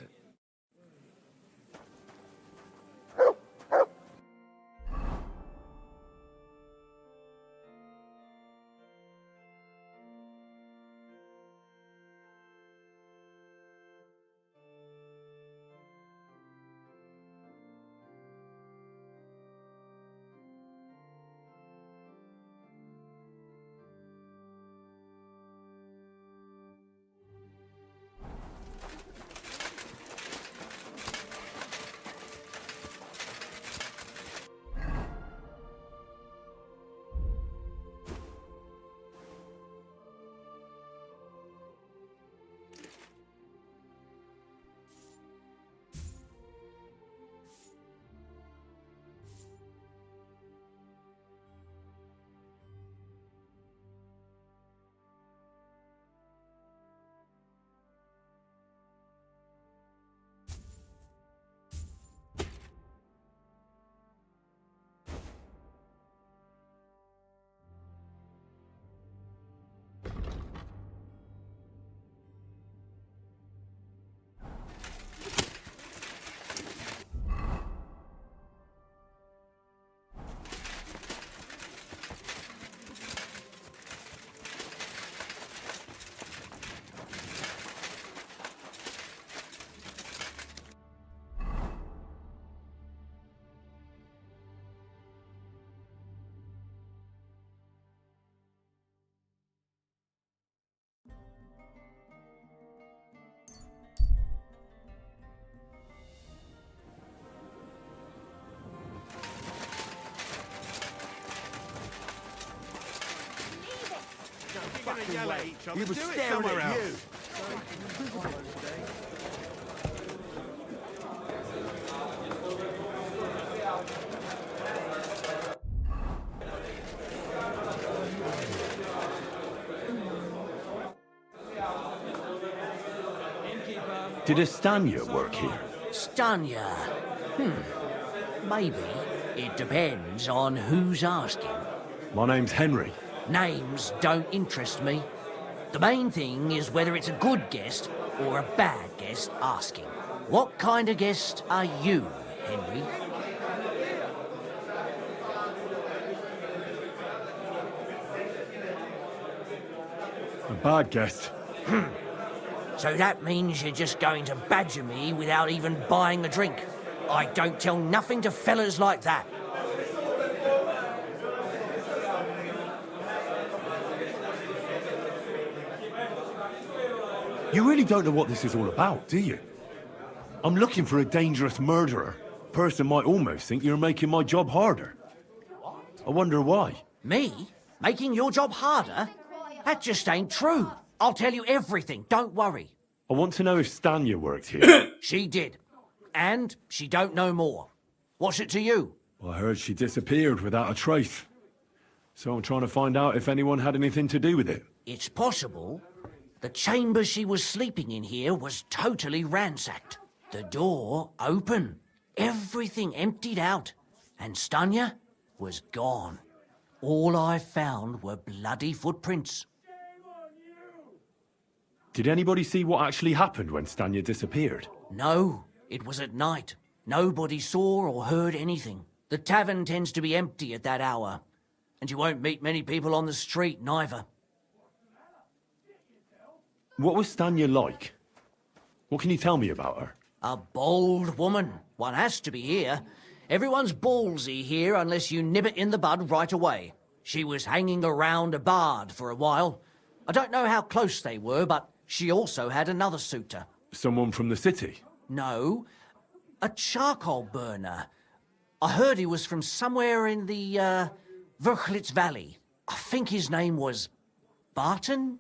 He was staring at you. Did a Stanya work here? Stanya? Maybe. It depends on who's asking. My name's Henry. Names don't interest me. The main thing is whether it's a good guest or a bad guest asking. What kind of guest are you, Henry? A bad guest. So that means you're just going to badger me without even buying a drink. I don't tell nothing to fellas like that. You really don't know what this is all about, do you? I'm looking for a dangerous murderer. Person might almost think you're making my job harder. I wonder why. Me? Making your job harder? That just ain't true. I'll tell you everything, don't worry. I want to know if Stanya worked here. She did. And she don't know more. What's it to you? I heard she disappeared without a trace. So I'm trying to find out if anyone had anything to do with it. It's possible. The chamber she was sleeping in here was totally ransacked. The door open. Everything emptied out. And Stanya was gone. All I found were bloody footprints. Did anybody see what actually happened when Stanya disappeared? No, it was at night. Nobody saw or heard anything. The tavern tends to be empty at that hour. And you won't meet many people on the street, neither. What was Stanya like? What can you tell me about her? A bold woman. One has to be here. Everyone's ballsy here unless you nib it in the bud right away. She was hanging around a bard for a while. I don't know how close they were, but she also had another suitor. Someone from the city? No, a charcoal burner. I heard he was from somewhere in the, Verchlitz Valley. I think his name was Barton?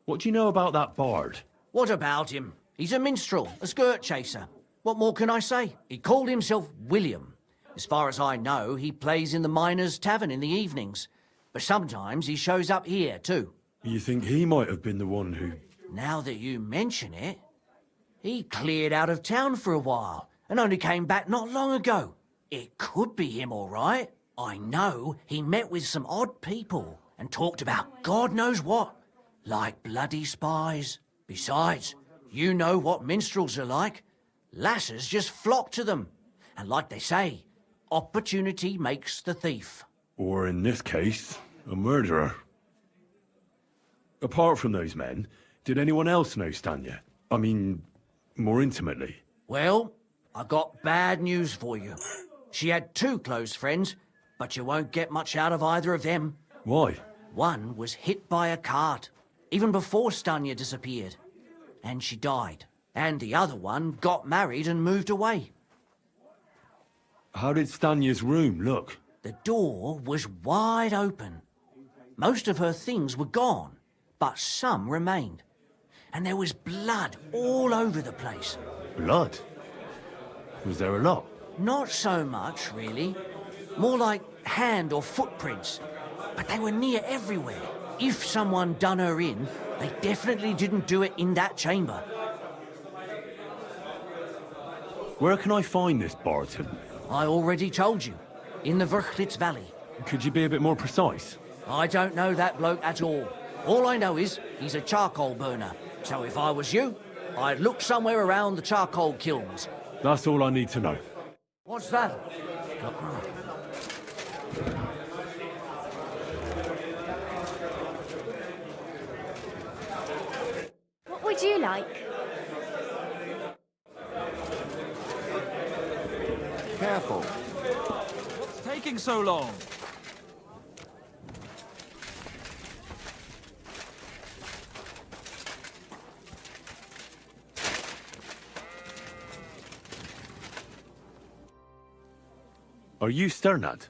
What do you know about that bard? What about him? He's a minstrel, a skirt chaser. What more can I say? He called himself William. As far as I know, he plays in the miners' tavern in the evenings. But sometimes he shows up here, too. You think he might have been the one who... Now that you mention it, he cleared out of town for a while and only came back not long ago. It could be him, all right. I know he met with some odd people and talked about God knows what, like bloody spies. Besides, you know what minstrels are like. Lasses just flock to them. And like they say, opportunity makes the thief. Or in this case, a murderer. Apart from those men, did anyone else know Stanya? I mean, more intimately. Well, I got bad news for you. She had two close friends, but you won't get much out of either of them. Why? One was hit by a cart, even before Stanya disappeared. And she died. And the other one got married and moved away. How did Stanya's room look? The door was wide open. Most of her things were gone, but some remained. And there was blood all over the place. Blood? Was there a lot? Not so much, really. More like hand or footprints. But they were near everywhere. If someone done her in, they definitely didn't do it in that chamber. Where can I find this Barton? I already told you. In the Verchlitz Valley. Could you be a bit more precise? I don't know that bloke at all. All I know is he's a charcoal burner. So if I was you, I'd look somewhere around the charcoal kilns. That's all I need to know. What's that? What would you like? Careful. What's taking so long? Are you Sternad?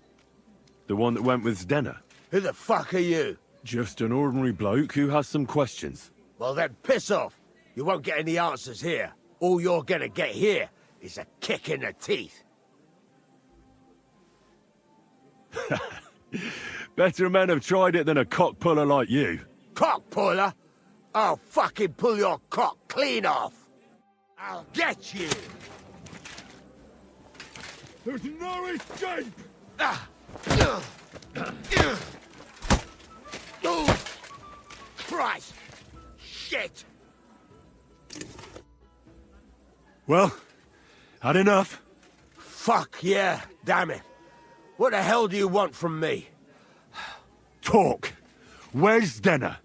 The one that went with Zdena? Who the fuck are you? Just an ordinary bloke who has some questions. Well then, piss off. You won't get any answers here. All you're gonna get here is a kick in the teeth. Better men have tried it than a cock puller like you. Cock puller? I'll fucking pull your cock clean off. I'll get you. There's no escape! Oh, Christ! Shit! Well, had enough? Fuck yeah, damn it. What the hell do you want from me? Talk. Where's Denna?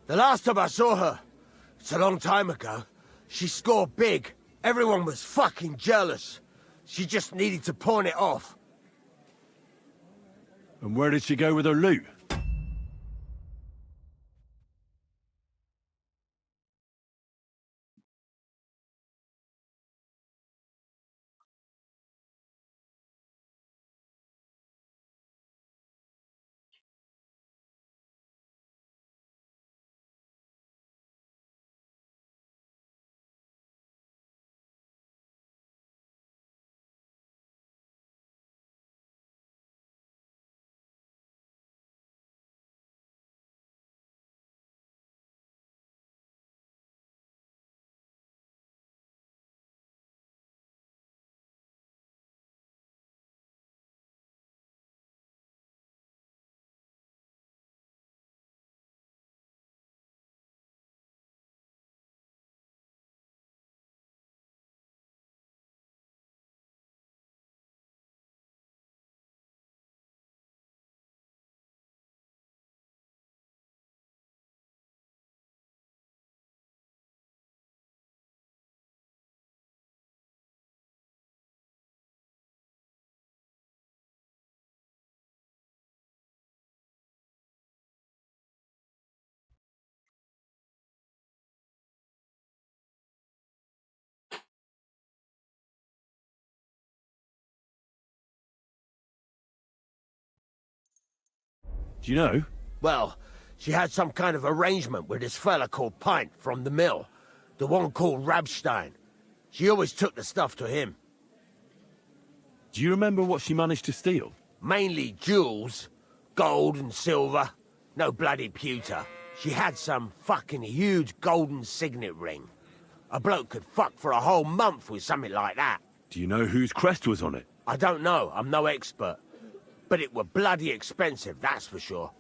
The last time I saw her, it's a long time ago, she scored big. Everyone was fucking jealous. She just needed to pawn it off. And where did she go with her loot? Do you know? Well, she had some kind of arrangement with this fella called Pint from the mill. The one called Rabstein. She always took the stuff to him. Do you remember what she managed to steal? Mainly jewels. Gold and silver. No bloody pewter. She had some fucking huge golden signet ring. A bloke could fuck for a whole month with something like that. Do you know whose crest was on it? I don't know. I'm no expert. But it were bloody expensive, that's for sure.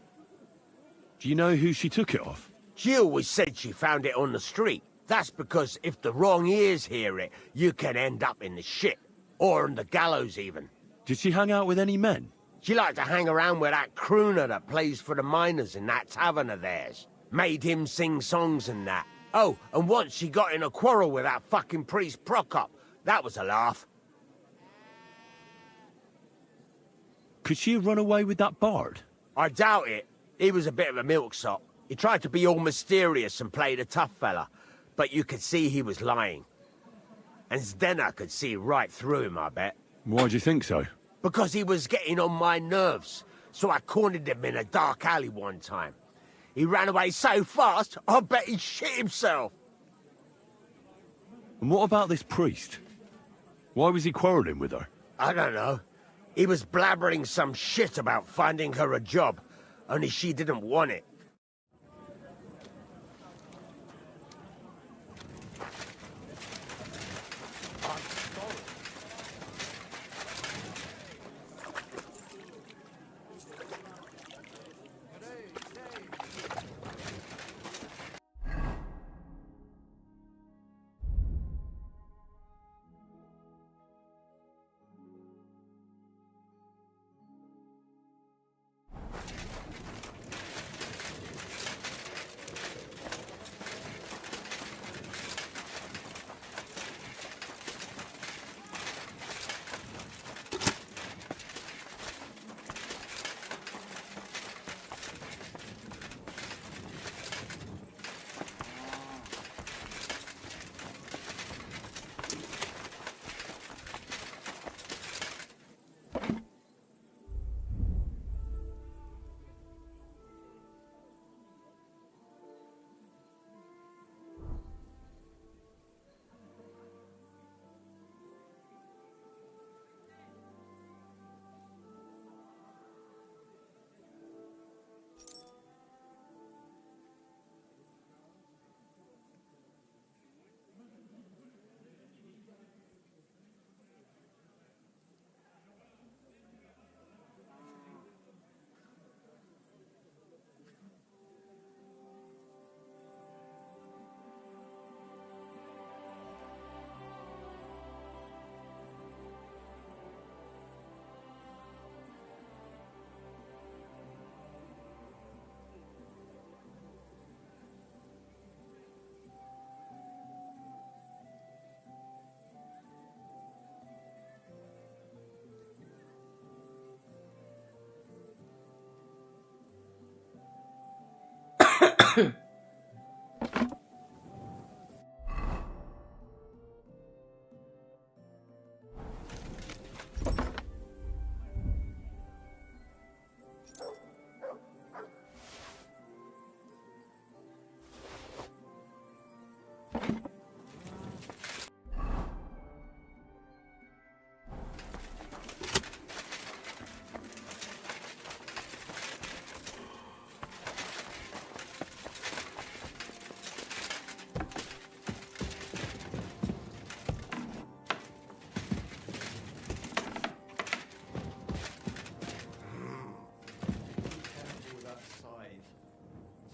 Do you know who she took it off? She always said she found it on the street. That's because if the wrong ears hear it, you can end up in the shit. Or on the gallows, even. Did she hang out with any men? She liked to hang around with that crooner that plays for the miners in that tavern of theirs. Made him sing songs and that. Oh, and once she got in a quarrel with that fucking priest Prokop. That was a laugh. Could she have run away with that bard? I doubt it. He was a bit of a milksop. He tried to be all mysterious and played a tough fella, but you could see he was lying. And Zdenna could see right through him, I bet. Why do you think so? Because he was getting on my nerves, so I cornered him in a dark alley one time. He ran away so fast, I bet he shit himself. And what about this priest? Why was he quarrelling with her? I don't know. He was blabbering some shit about finding her a job, only she didn't want it.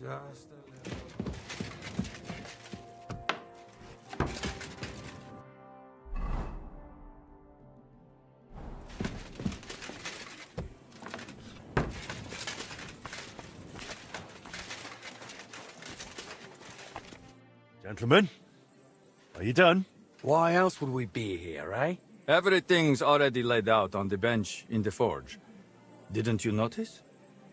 Just a little. Gentlemen, are you done? Why else would we be here, eh? Everything's already laid out on the bench in the forge. Didn't you notice?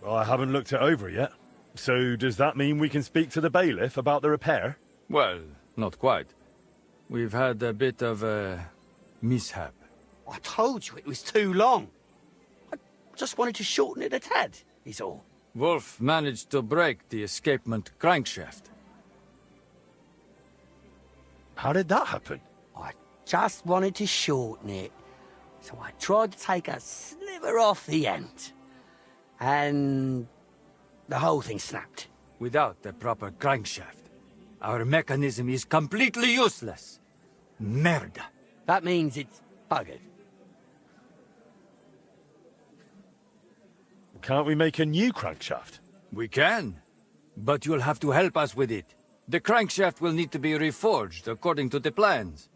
Well, I haven't looked it over yet. So does that mean we can speak to the bailiff about the repair? Well, not quite. We've had a bit of a mishap. I told you it was too long. I just wanted to shorten it a tad, is all. Wolf managed to break the escapement crankshaft. How did that happen? I just wanted to shorten it. So I tried to take a sliver off the end. And the whole thing snapped. Without the proper crankshaft, our mechanism is completely useless. Merda. That means it's buggered. Can't we make a new crankshaft? We can, but you'll have to help us with it. The crankshaft will need to be reforged according to the plans,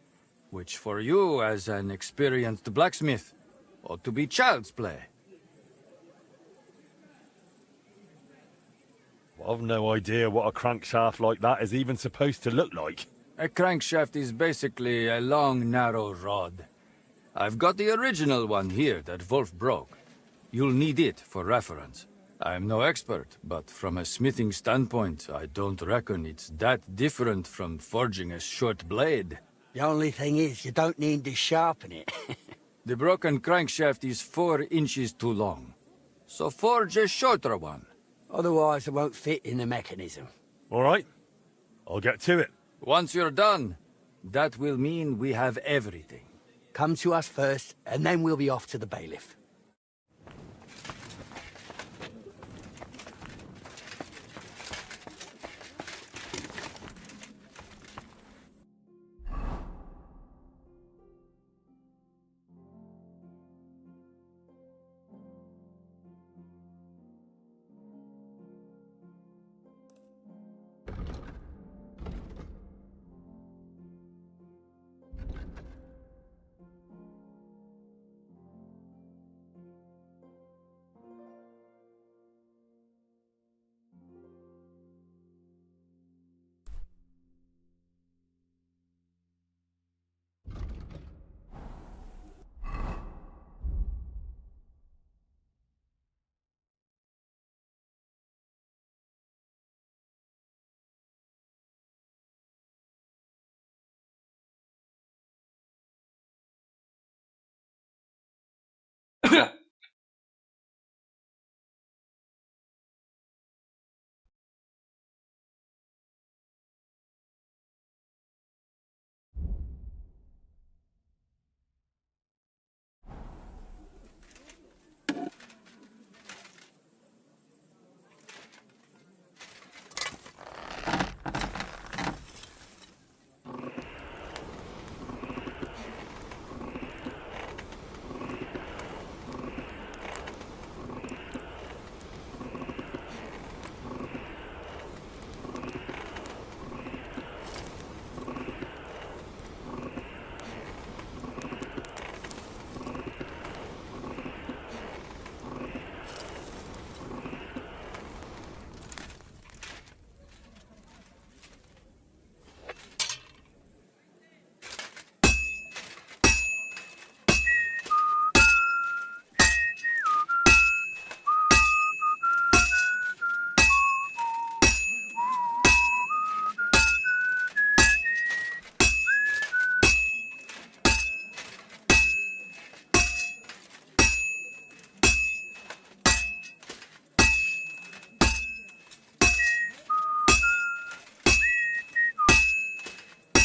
which for you, as an experienced blacksmith, ought to be child's play. Well, I've no idea what a crankshaft like that is even supposed to look like. A crankshaft is basically a long, narrow rod. I've got the original one here that Wolf broke. You'll need it for reference. I'm no expert, but from a smithing standpoint, I don't reckon it's that different from forging a short blade. The only thing is, you don't need to sharpen it. The broken crankshaft is 4 inches too long, so forge a shorter one. Otherwise, it won't fit in the mechanism. All right, I'll get to it. Once you're done, that will mean we have everything. Come to us first, and then we'll be off to the bailiff.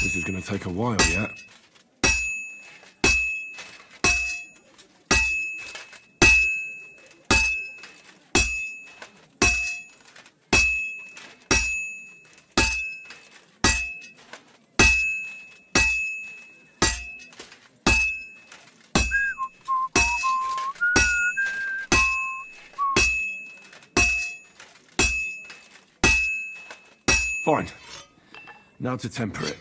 This is going to take a while yet. Fine. Now to temper it.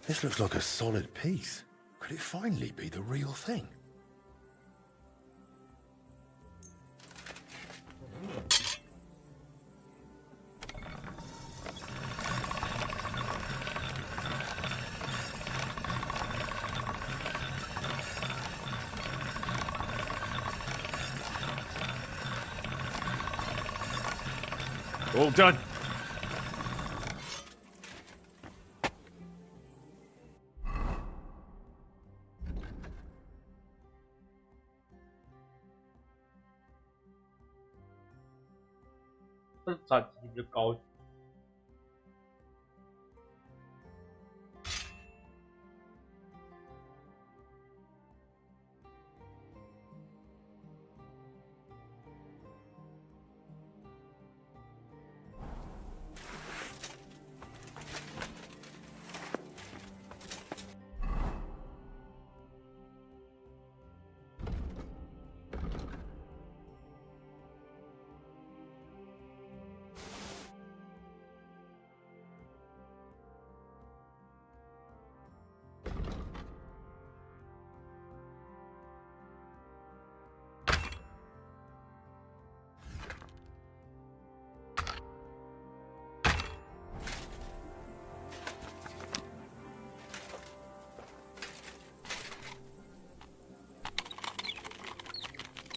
This looks like a solid piece. Could it finally be the real thing? All done.生产级就高级。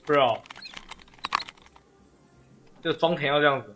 不知道，就装填要这样子。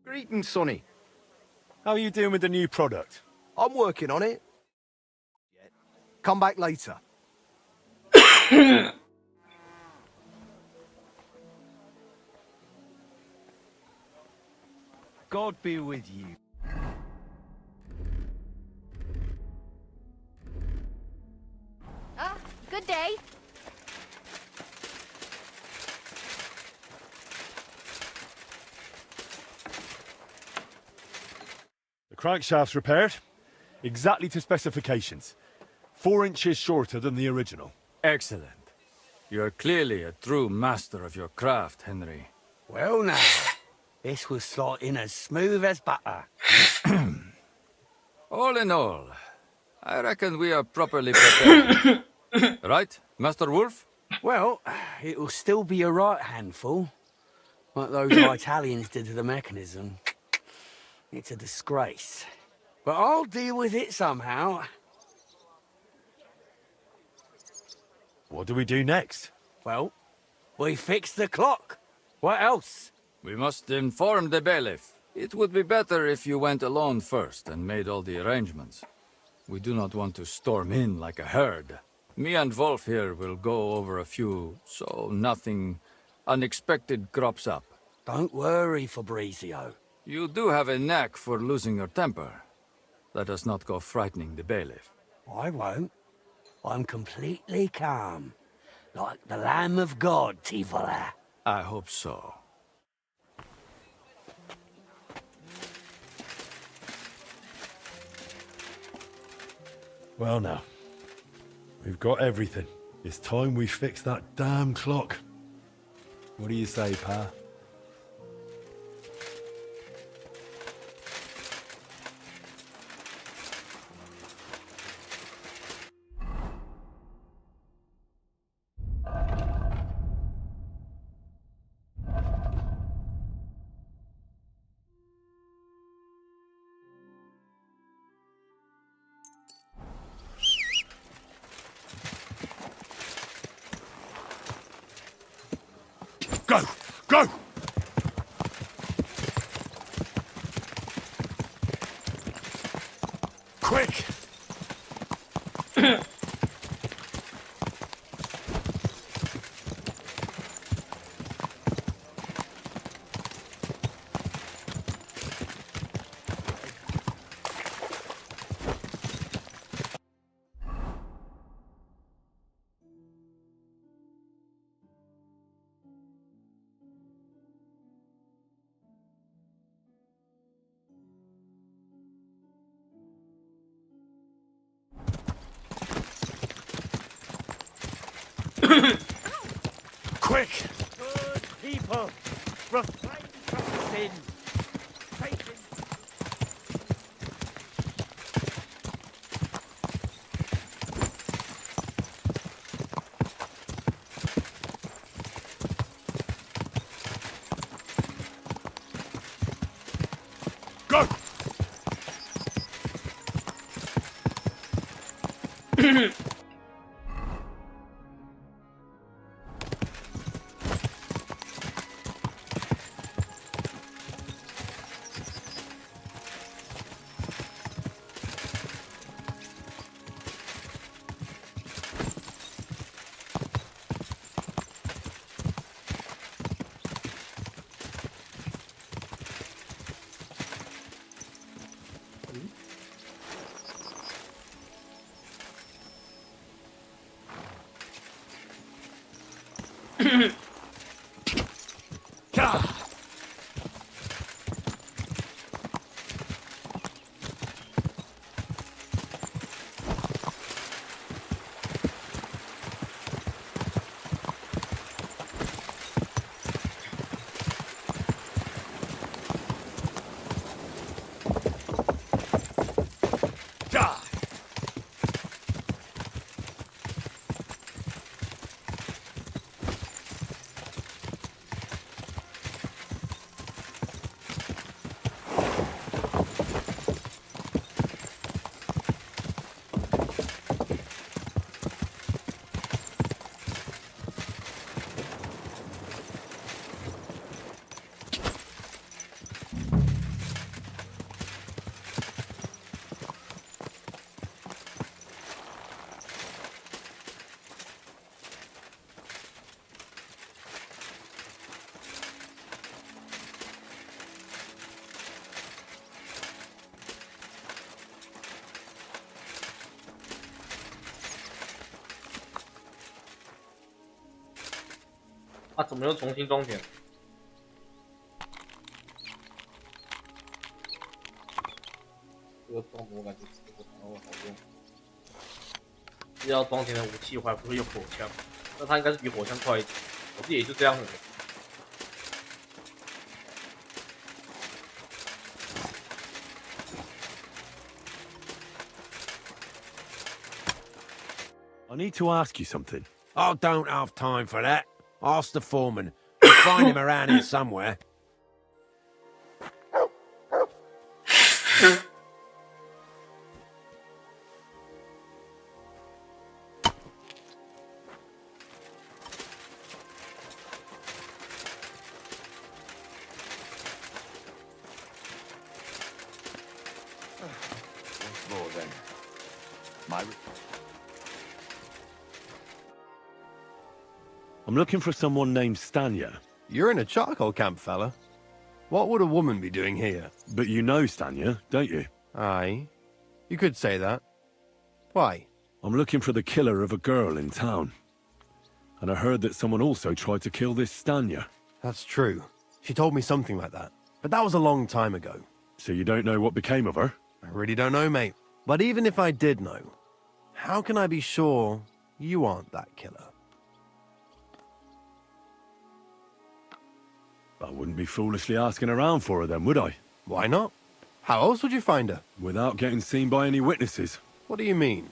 Greetings, Sonny. How are you doing with the new product? I'm working on it. Come back later. God be with you. Ah, good day. The crankshaft's repaired. Exactly to specifications. 4 inches shorter than the original. Excellent. You're clearly a true master of your craft, Henry. Well now, this was slotting as smooth as butter. All in all, I reckon we are properly prepared. Right, Master Wolf? Well, it'll still be a right handful. Like those Italians did to the mechanism. It's a disgrace. But I'll deal with it somehow. What do we do next? Well, we fix the clock. What else? We must inform the bailiff. It would be better if you went alone first and made all the arrangements. We do not want to storm in like a herd. Me and Wolf here will go over a few, so nothing unexpected crops up. Don't worry, Fabrizio. You do have a knack for losing your temper. Let us not go frightening the bailiff. I won't. I'm completely calm. Like the Lamb of God, Tivola. I hope so. Well now, we've got everything. It's time we fix that damn clock. What do you say, Pa? Go! Go! Quick! Quick! Good people, refrain from sin. Taking... 啊，怎么又重新装填？这个装我感觉这个好用。要装填的武器，我还不会用火枪，那它应该是比火枪快一点。我自己也就这样子。I need to ask you something. I don't have time for that. Ask the foreman. You'll find him around here somewhere. Once more, then. I'm looking for someone named Stanya. You're in a charcoal camp, fella. What would a woman be doing here? But you know Stanya, don't you? Aye. You could say that. Why? I'm looking for the killer of a girl in town. And I heard that someone also tried to kill this Stanya. That's true. She told me something like that. But that was a long time ago. So you don't know what became of her? I really don't know, mate. But even if I did know, how can I be sure you aren't that killer? I wouldn't be foolishly asking around for her then, would I? Why not? How else would you find her? Without getting seen by any witnesses. What do you mean?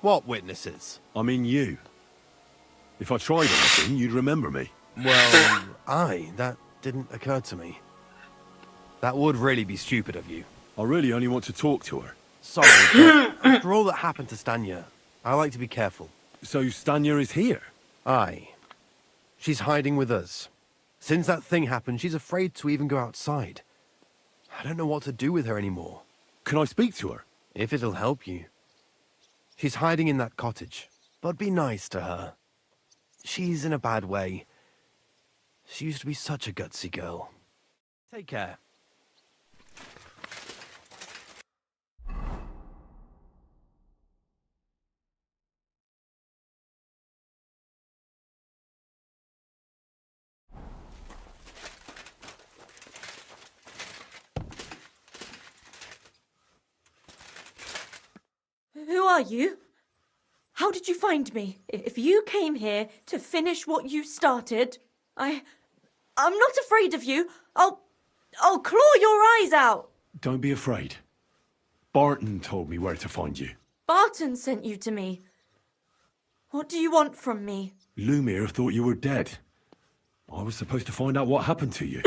What witnesses? I mean you. If I tried anything, you'd remember me. Well, that didn't occur to me. That would really be stupid of you. I really only want to talk to her. Sorry, but after all that happened to Stanya, I like to be careful. So Stanya is here? Aye. She's hiding with us. Since that thing happened, she's afraid to even go outside. I don't know what to do with her anymore. Can I speak to her? If it'll help you. She's hiding in that cottage, but be nice to her. She's in a bad way. She used to be such a gutsy girl. Take care. Who are you? How did you find me? If you came here to finish what you started, I'm not afraid of you. I'll claw your eyes out. Don't be afraid. Barton told me where to find you. Barton sent you to me. What do you want from me? Lumir thought you were dead. I was supposed to find out what happened to you.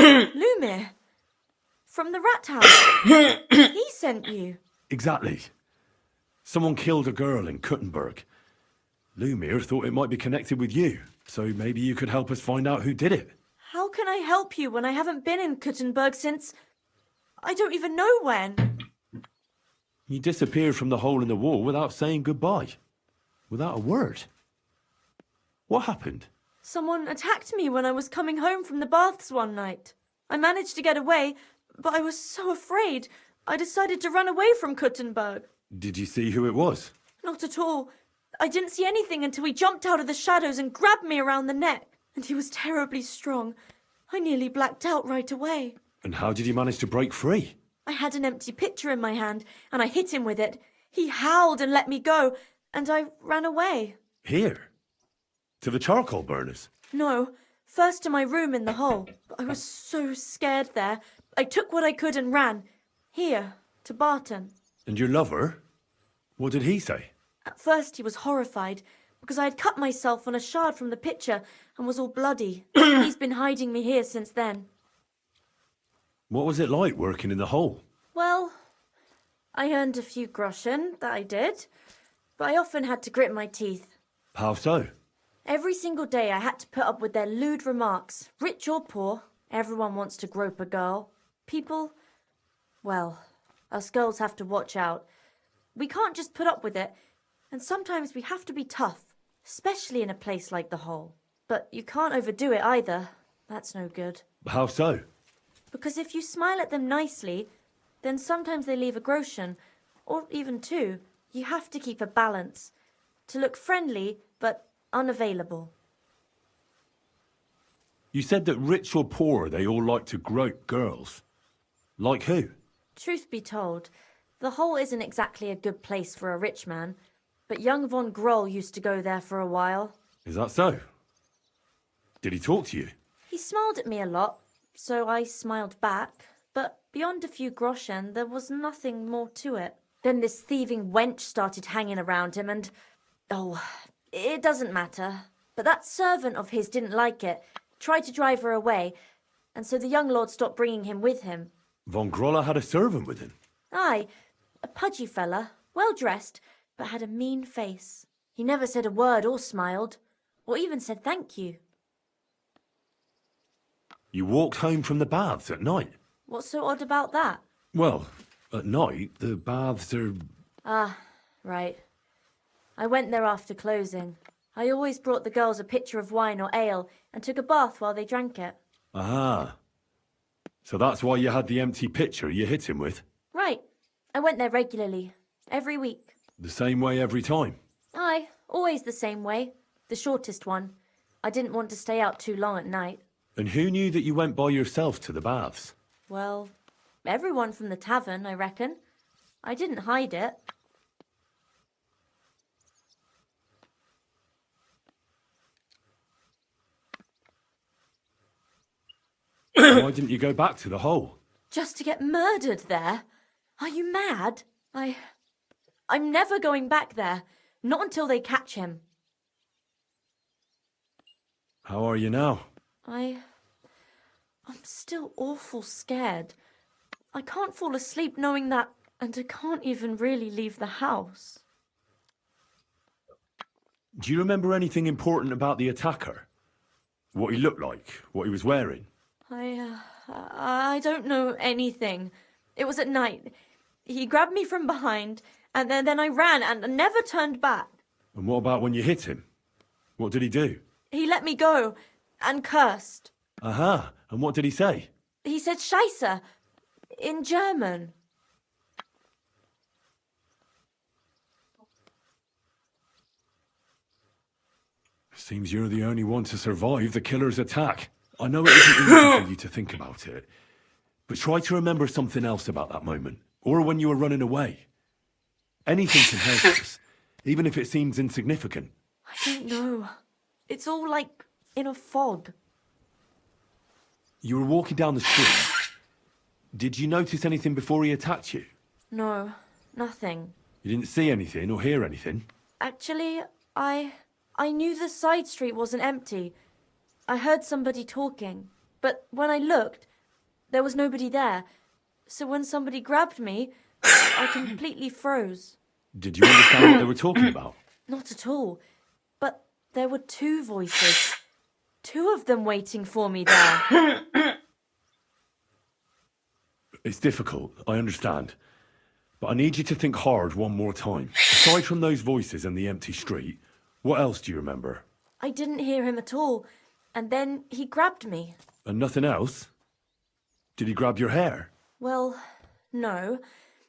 Someone killed a girl in Kuttenberg. Lumir thought it might be connected with you, so maybe you could help us find out who did it. How can I help you when I haven't been in Kuttenberg since... I don't even know when. You disappeared from the hole in the wall without saying goodbye. Without a word. What happened? Someone attacked me when I was coming home from the baths one night. I managed to get away, but I was so afraid. I decided to run away from Kuttenberg. Did you see who it was? Not at all. I didn't see anything until he jumped out of the shadows and grabbed me around the neck. And he was terribly strong. I nearly blacked out right away. And how did you manage to break free? I had an empty pitcher in my hand, and I hit him with it. He howled and let me go, and I ran away. Here? To the charcoal burners? No, first to my room in the hole. But I was so scared there. I took what I could and ran. Here, to Barton. And your lover? What did he say? At first he was horrified, because I had cut myself on a shard from the pitcher and was all bloody. He's been hiding me here since then. What was it like working in the hole? Well, I earned a few groschen, that I did, but I often had to grit my teeth. How so? Every single day I had to put up with their lewd remarks. Rich or poor, everyone wants to grope a girl. People, well, us girls have to watch out. We can't just put up with it, and sometimes we have to be tough, especially in a place like the hole. But you can't overdo it either. That's no good. How so? Because if you smile at them nicely, then sometimes they leave a groschen, or even two. You have to keep a balance. To look friendly, but unavailable. You said that rich or poor, they all like to grope girls. Like who? Truth be told, the hole isn't exactly a good place for a rich man, but young von Groll used to go there for a while. Is that so? Did he talk to you? He smiled at me a lot, so I smiled back, but beyond a few groschen, there was nothing more to it. Then this thieving wench started hanging around him and... oh, it doesn't matter. But that servant of his didn't like it, tried to drive her away, and so the young lord stopped bringing him with him. Von Grolla had a servant with him? Aye, a pudgy fella, well-dressed, but had a mean face. He never said a word or smiled, or even said thank you. You walked home from the baths at night? What's so odd about that? Well, at night, the baths are... Ah, right. I went there after closing. I always brought the girls a pitcher of wine or ale and took a bath while they drank it. Aha. So that's why you had the empty pitcher you hit him with? Right. I went there regularly. Every week. The same way every time? Aye, always the same way. The shortest one. I didn't want to stay out too long at night. And who knew that you went by yourself to the baths? Well, everyone from the tavern, I reckon. I didn't hide it. Why didn't you go back to the hole? Just to get murdered there? Are you mad? I'm never going back there. Not until they catch him. How are you now? I'm still awful scared. I can't fall asleep knowing that, and I can't even really leave the house. Do you remember anything important about the attacker? What he looked like? What he was wearing? I don't know anything. It was at night. He grabbed me from behind, and then I ran and never turned back. And what about when you hit him? What did he do? He let me go and cursed. Aha, and what did he say? He said Scheisse in German. Seems you're the only one to survive the killer's attack. I know it isn't easy for you to think about it, but try to remember something else about that moment, or when you were running away. Anything can help us, even if it seems insignificant. I don't know. It's all like in a fog. You were walking down the street. Did you notice anything before he attacked you? No, nothing. You didn't see anything or hear anything? Actually, I knew the side street wasn't empty. I heard somebody talking, but when I looked, there was nobody there. So when somebody grabbed me, I completely froze. Did you understand what they were talking about? Not at all. But there were two voices. Two of them waiting for me there. It's difficult, I understand. But I need you to think hard one more time. Aside from those voices and the empty street, what else do you remember? I didn't hear him at all. And then he grabbed me. And nothing else? Did he grab your hair? Well, no.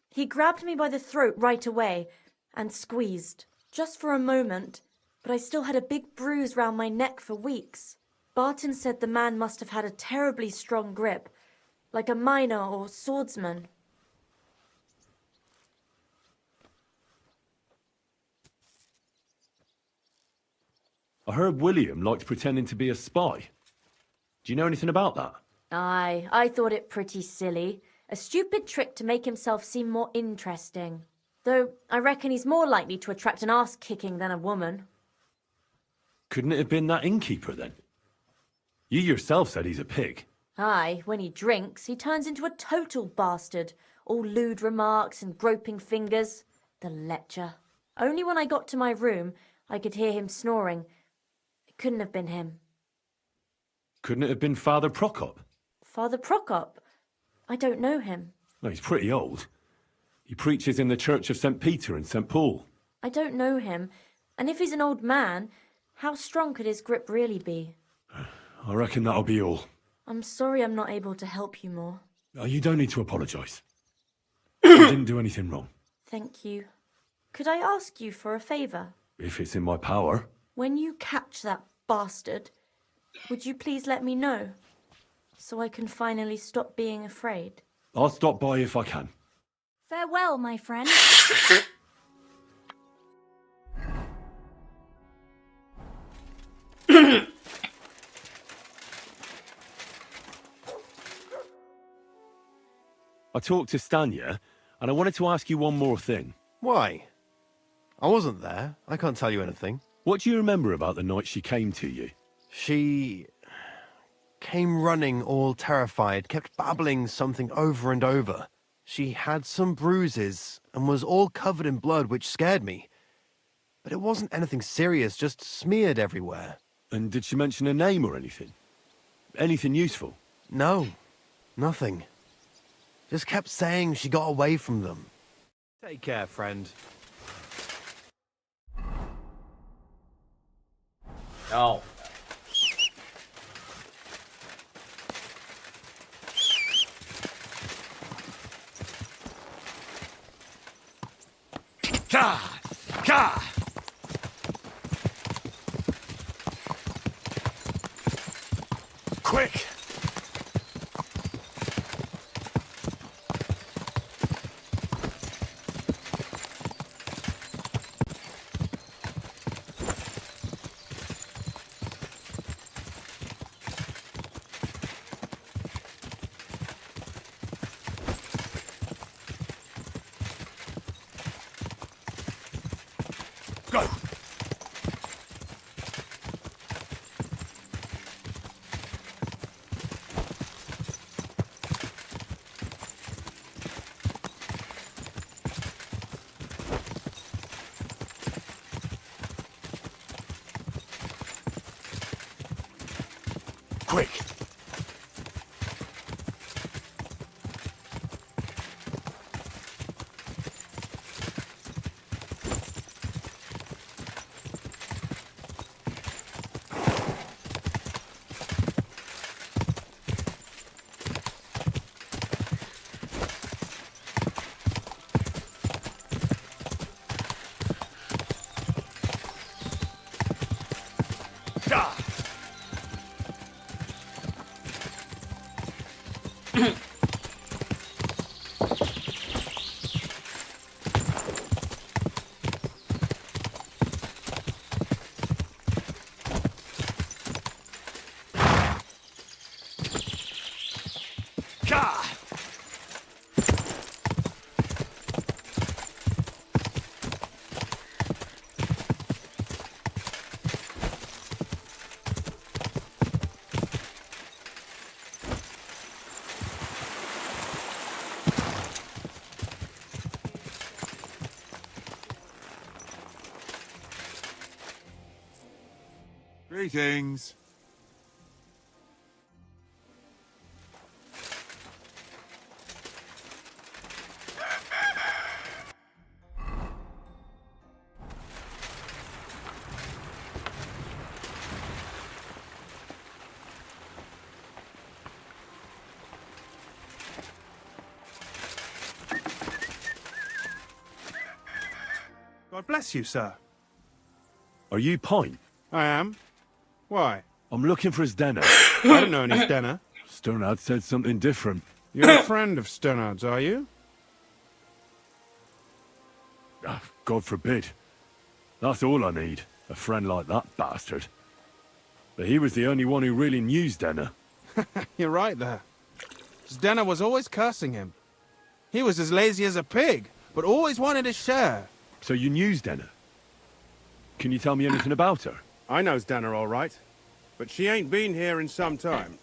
He grabbed me by the throat right away and squeezed. Just for a moment. But I still had a big bruise round my neck for weeks. Barton said the man must have had a terribly strong grip. Like a miner or swordsman. I heard William liked pretending to be a spy. Do you know anything about that? Aye, I thought it pretty silly. A stupid trick to make himself seem more interesting. Though I reckon he's more likely to attract an arse-kicking than a woman. Couldn't it have been that innkeeper then? You yourself said he's a pig. Aye, when he drinks, he turns into a total bastard. All lewd remarks and groping fingers. The lecher. Only when I got to my room, I could hear him snoring. It couldn't have been him. Couldn't it have been Father Prokop? Father Prokop? I don't know him. No, he's pretty old. He preaches in the Church of St. Peter and St. Paul. I don't know him. And if he's an old man, how strong could his grip really be? I reckon that'll be all. I'm sorry I'm not able to help you more. You don't need to apologise. I didn't do anything wrong. Thank you. Could I ask you for a favour? If it's in my power. When you catch that bastard, would you please let me know? So I can finally stop being afraid. I'll stop by if I can. Farewell, my friend. I talked to Stanya, and I wanted to ask you one more thing. Why? I wasn't there. I can't tell you anything. What do you remember about the night she came to you? She came running all terrified, kept babbling something over and over. She had some bruises and was all covered in blood, which scared me. But it wasn't anything serious, just smeared everywhere. And did she mention a name or anything? Anything useful? No, nothing. Just kept saying she got away from them. Take care, friend. No. Ka! Ka! Quick! Go! Quick! Ah! Ka! Greetings. God bless you, sir. Are you Pine? I am. Why? I'm looking for his Denner. I don't know any Stenner. Sternad said something different. You're a friend of Sternard's, are you? Ah, God forbid. That's all I need. A friend like that bastard. But he was the only one who really knew Denner. You're right there. Stenner was always cursing him. He was as lazy as a pig, but always wanted his share. So you knew Denner? Can you tell me anything about her? I know Stenner all right, but she ain't been here in some time.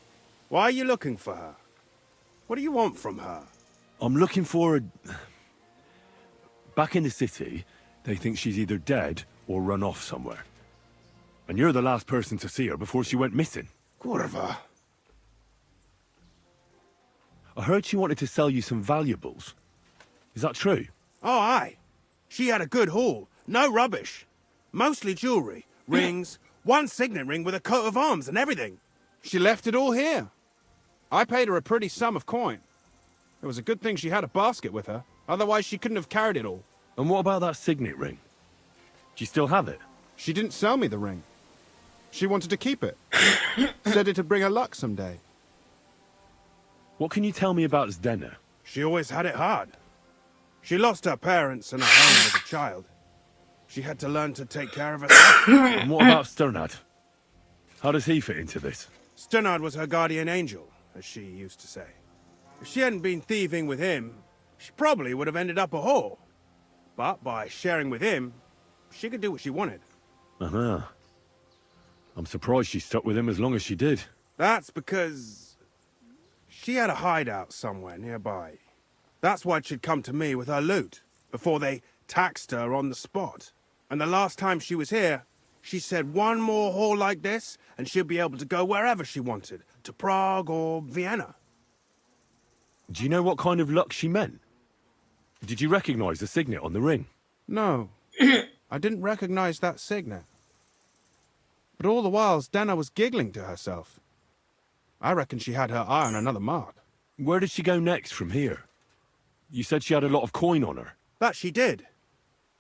Why are you looking for her? What do you want from her? I'm looking for a... Back in the city, they think she's either dead or run off somewhere. And you're the last person to see her before she went missing. Kurva. I heard she wanted to sell you some valuables. Is that true? Oh, aye. She had a good haul. No rubbish. Mostly jewellery, rings, one signet ring with a coat of arms and everything. She left it all here. I paid her a pretty sum of coin. It was a good thing she had a basket with her. Otherwise, she couldn't have carried it all. And what about that signet ring? Do you still have it? She didn't sell me the ring. She wanted to keep it. Said it'd bring her luck someday. What can you tell me about Zdenna? She always had it hard. She lost her parents and her home as a child. She had to learn to take care of herself. And what about Sternad? How does he fit into this? Sternard was her guardian angel, as she used to say. If she hadn't been thieving with him, she probably would have ended up a whore. But by sharing with him, she could do what she wanted. Uh-huh. I'm surprised she stuck with him as long as she did. That's because she had a hideout somewhere nearby. That's why she'd come to me with her loot, before they taxed her on the spot. And the last time she was here, she said one more haul like this, and she'd be able to go wherever she wanted, to Prague or Vienna. Do you know what kind of luck she meant? Did you recognize the signet on the ring? No, I didn't recognize that signet. But all the while, Zdenna was giggling to herself. I reckon she had her eye on another mark. Where did she go next from here? You said she had a lot of coin on her. That she did.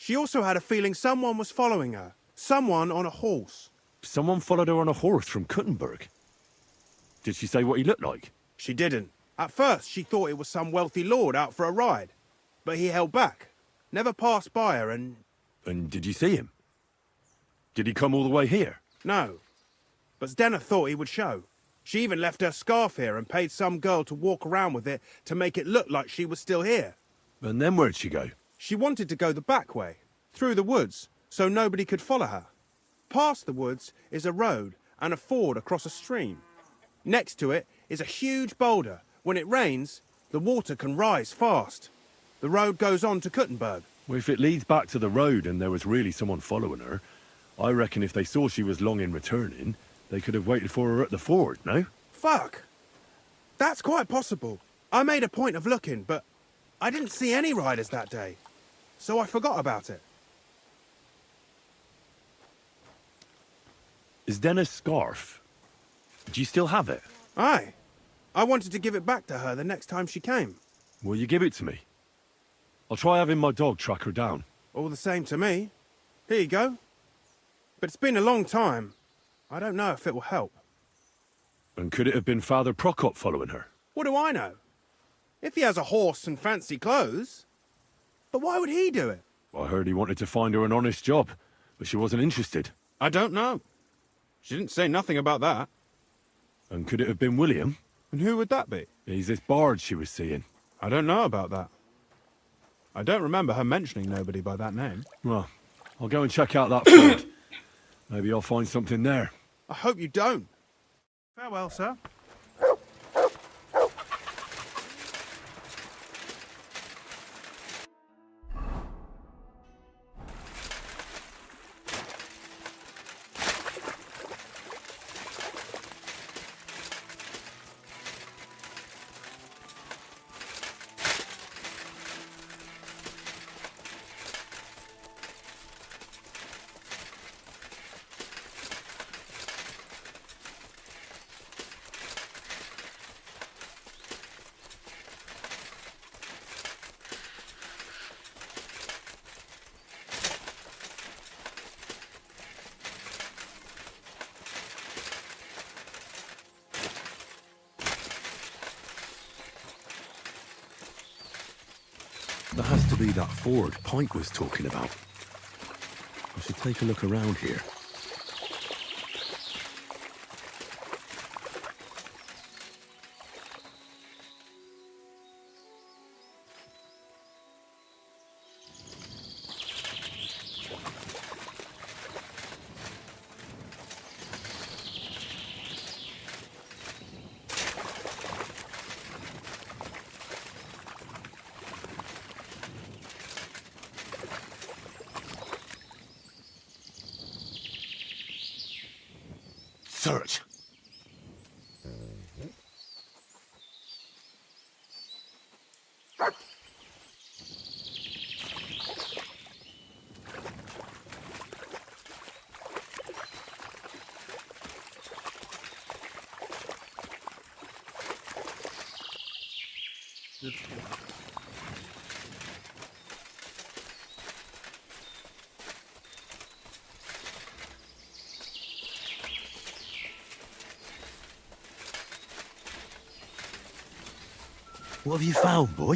She also had a feeling someone was following her. Someone on a horse. Someone followed her on a horse from Kuttenberg. Did she say what he looked like? She didn't. At first, she thought it was some wealthy lord out for a ride. But he held back. Never passed by her and... And did you see him? Did he come all the way here? No. But Zdenna thought he would show. She even left her scarf here and paid some girl to walk around with it to make it look like she was still here. And then where'd she go? She wanted to go the back way, through the woods, so nobody could follow her. Past the woods is a road and a ford across a stream. Next to it is a huge boulder. When it rains, the water can rise fast. The road goes on to Kuttenberg. Well, if it leads back to the road and there was really someone following her, I reckon if they saw she was long in returning, they could have waited for her at the ford, no? Fuck! That's quite possible. I made a point of looking, but I didn't see any riders that day, so I forgot about it. Is Denna's scarf? Do you still have it? Aye. I wanted to give it back to her the next time she came. Will you give it to me? I'll try having my dog track her down. All the same to me. Here you go. But it's been a long time. I don't know if it will help. And could it have been Father Prokop following her? What do I know? If he has a horse and fancy clothes. But why would he do it? I heard he wanted to find her an honest job, but she wasn't interested. I don't know. She didn't say nothing about that. And could it have been William? And who would that be? He's this bard she was seeing. I don't know about that. I don't remember her mentioning nobody by that name. Well, I'll go and check out that ford. Maybe I'll find something there. I hope you don't. Farewell, sir. be that ford Pike was talking about. I should take a look around here. Search. What have you found, boy?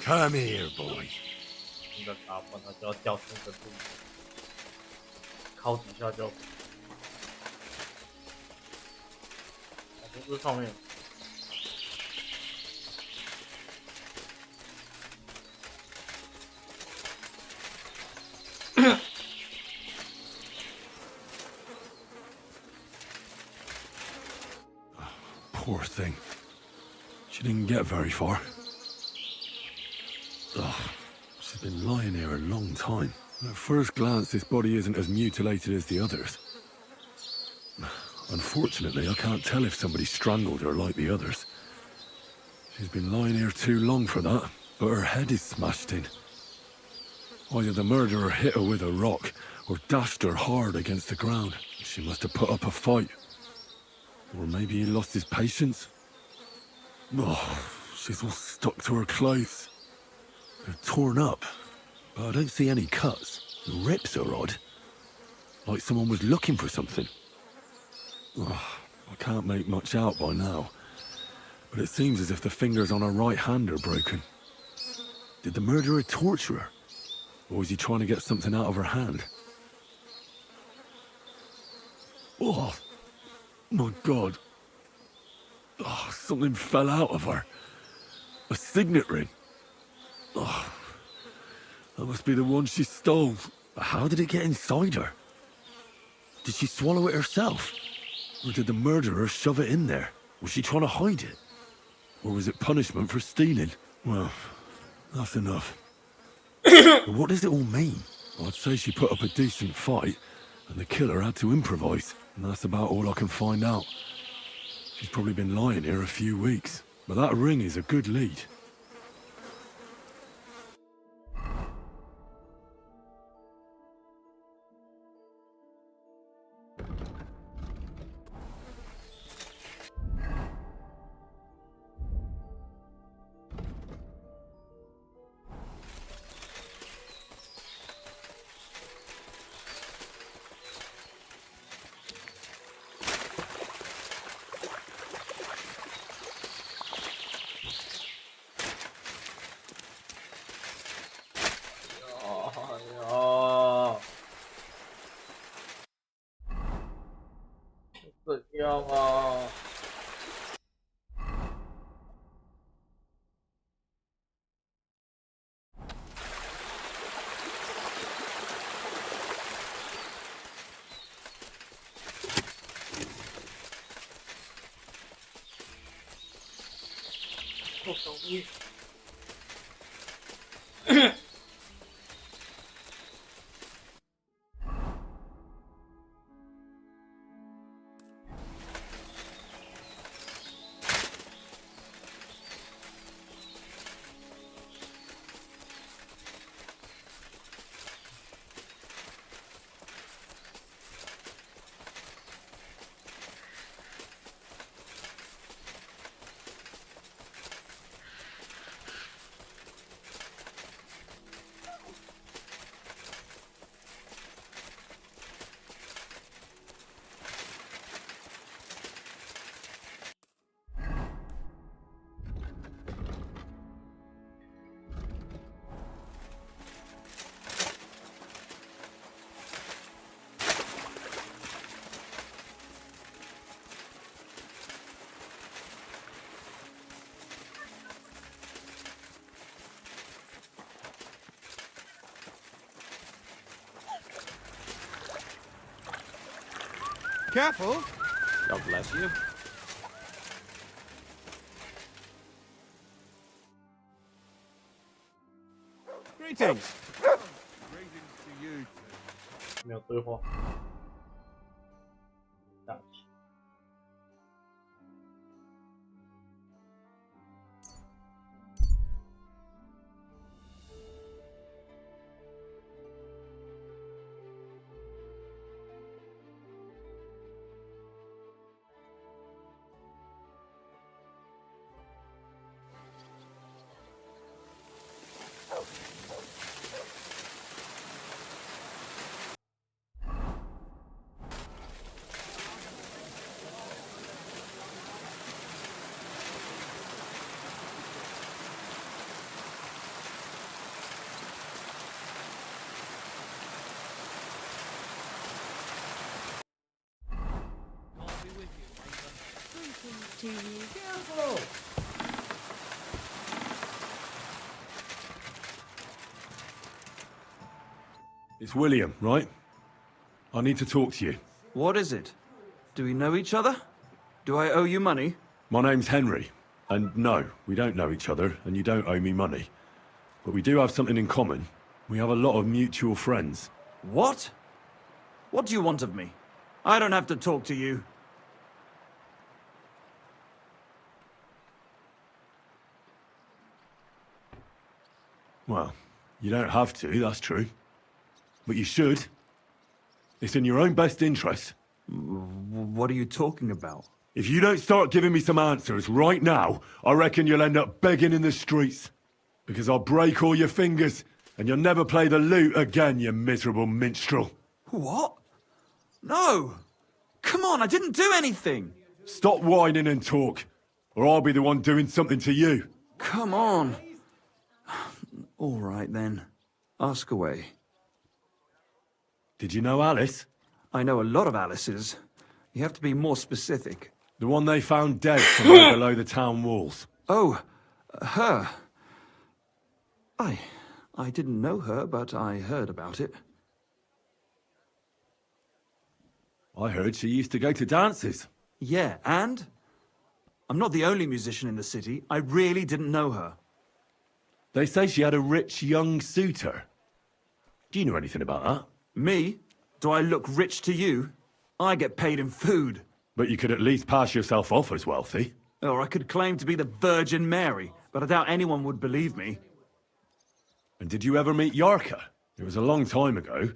Come here, boy. 那个打破它就要掉深深度，靠底下就，不是上面。Poor thing. She didn't get very far. Ugh, she's been lying here a long time. At first glance, this body isn't as mutilated as the others. Unfortunately, I can't tell if somebody strangled her like the others. She's been lying here too long for that, but her head is smashed in. Either the murderer hit her with a rock, or dashed her hard against the ground. She must have put up a fight. Or maybe he lost his patience? Oh, she's all stuck to her clothes. They're torn up, but I don't see any cuts. The rips are odd. Like someone was looking for something. Oh, I can't make much out by now, but it seems as if the fingers on her right hand are broken. Did the murderer torture her? Or was he trying to get something out of her hand? Oh, my God. Oh, something fell out of her. A signet ring. Oh, that must be the one she stole. But how did it get inside her? Did she swallow it herself? Or did the murderer shove it in there? Was she trying to hide it? Or was it punishment for stealing? Well, that's enough. But what does it all mean? I'd say she put up a decent fight, and the killer had to improvise. And that's about all I can find out. She's probably been lying here a few weeks. But that ring is a good lead.怎样啊？不同意。Careful. God bless you. Greetings. Greetings to you. 没有对话。下去。To you. It's William, right? I need to talk to you. What is it? Do we know each other? Do I owe you money? My name's Henry, and no, we don't know each other, and you don't owe me money. But we do have something in common. We have a lot of mutual friends. What? What do you want of me? I don't have to talk to you. Well, you don't have to, that's true. But you should. It's in your own best interest. What are you talking about? If you don't start giving me some answers right now, I reckon you'll end up begging in the streets. Because I'll break all your fingers, and you'll never play the lute again, you miserable minstrel. What? No! Come on, I didn't do anything! Stop whining and talk, or I'll be the one doing something to you. Come on. All right, then. Ask away. Did you know Alice? I know a lot of Alices. You have to be more specific. The one they found dead somewhere below the town walls. Oh, her. I didn't know her, but I heard about it. I heard she used to go to dances. Yeah, and? I'm not the only musician in the city. I really didn't know her. They say she had a rich young suitor. Do you know anything about that? Me? Do I look rich to you? I get paid in food. But you could at least pass yourself off as wealthy. Or I could claim to be the Virgin Mary, but I doubt anyone would believe me. And did you ever meet Yarka? It was a long time ago.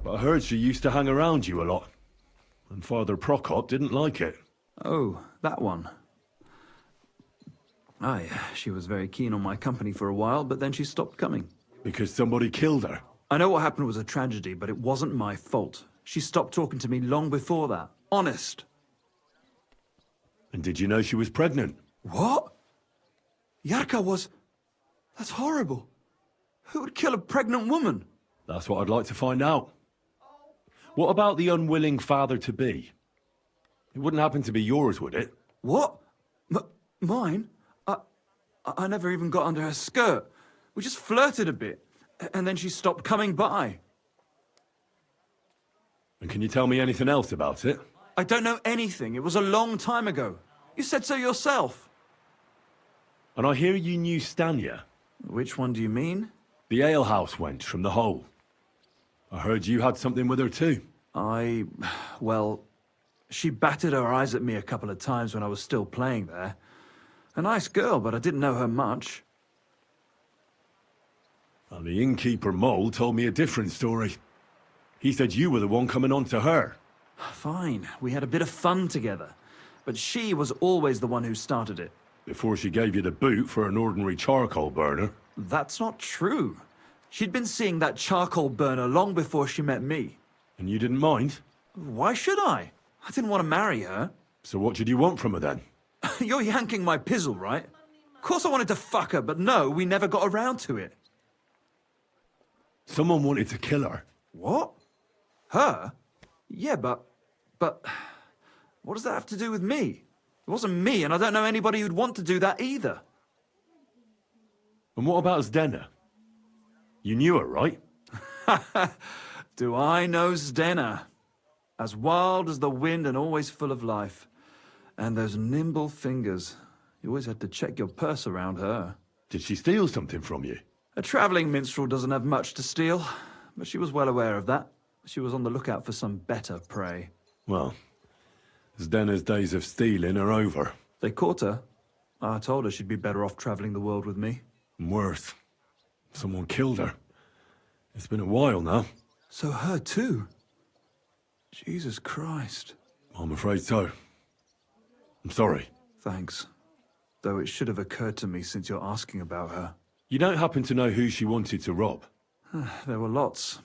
But I heard she used to hang around you a lot. And Father Prokop didn't like it. Oh, that one. Aye, she was very keen on my company for a while, but then she stopped coming. Because somebody killed her? I know what happened was a tragedy, but it wasn't my fault. She stopped talking to me long before that. Honest. And did you know she was pregnant? What? Yarka was... That's horrible. Who would kill a pregnant woman? That's what I'd like to find out. What about the unwilling father-to-be? It wouldn't happen to be yours, would it? What? Mine? I never even got under her skirt. We just flirted a bit, and then she stopped coming by. And can you tell me anything else about it? I don't know anything. It was a long time ago. You said so yourself. And I hear you knew Stanya. Which one do you mean? The alehouse wench from the hole. I heard you had something with her too. Well, she batted her eyes at me a couple of times when I was still playing there. A nice girl, but I didn't know her much. And the innkeeper Mole told me a different story. He said you were the one coming on to her. Fine, we had a bit of fun together. But she was always the one who started it. Before she gave you the boot for an ordinary charcoal burner. That's not true. She'd been seeing that charcoal burner long before she met me. And you didn't mind? Why should I? I didn't want to marry her. So what did you want from her then? You're yanking my pizzle, right? Of course I wanted to fuck her, but no, we never got around to it. Someone wanted to kill her. What? Her? Yeah, but... What does that have to do with me? It wasn't me, and I don't know anybody who'd want to do that either. And what about Zdena? You knew her, right? Do I know Zdena? As wild as the wind and always full of life. And those nimble fingers. You always had to check your purse around her. Did she steal something from you? A travelling minstrel doesn't have much to steal, but she was well aware of that. She was on the lookout for some better prey. Well, Zdena's days of stealing are over. They caught her. I told her she'd be better off travelling the world with me. And worse. Someone killed her. It's been a while now. So her too? Jesus Christ. I'm afraid so. I'm sorry. Thanks. Though it should have occurred to me since you're asking about her. You don't happen to know who she wanted to rob? There were lots.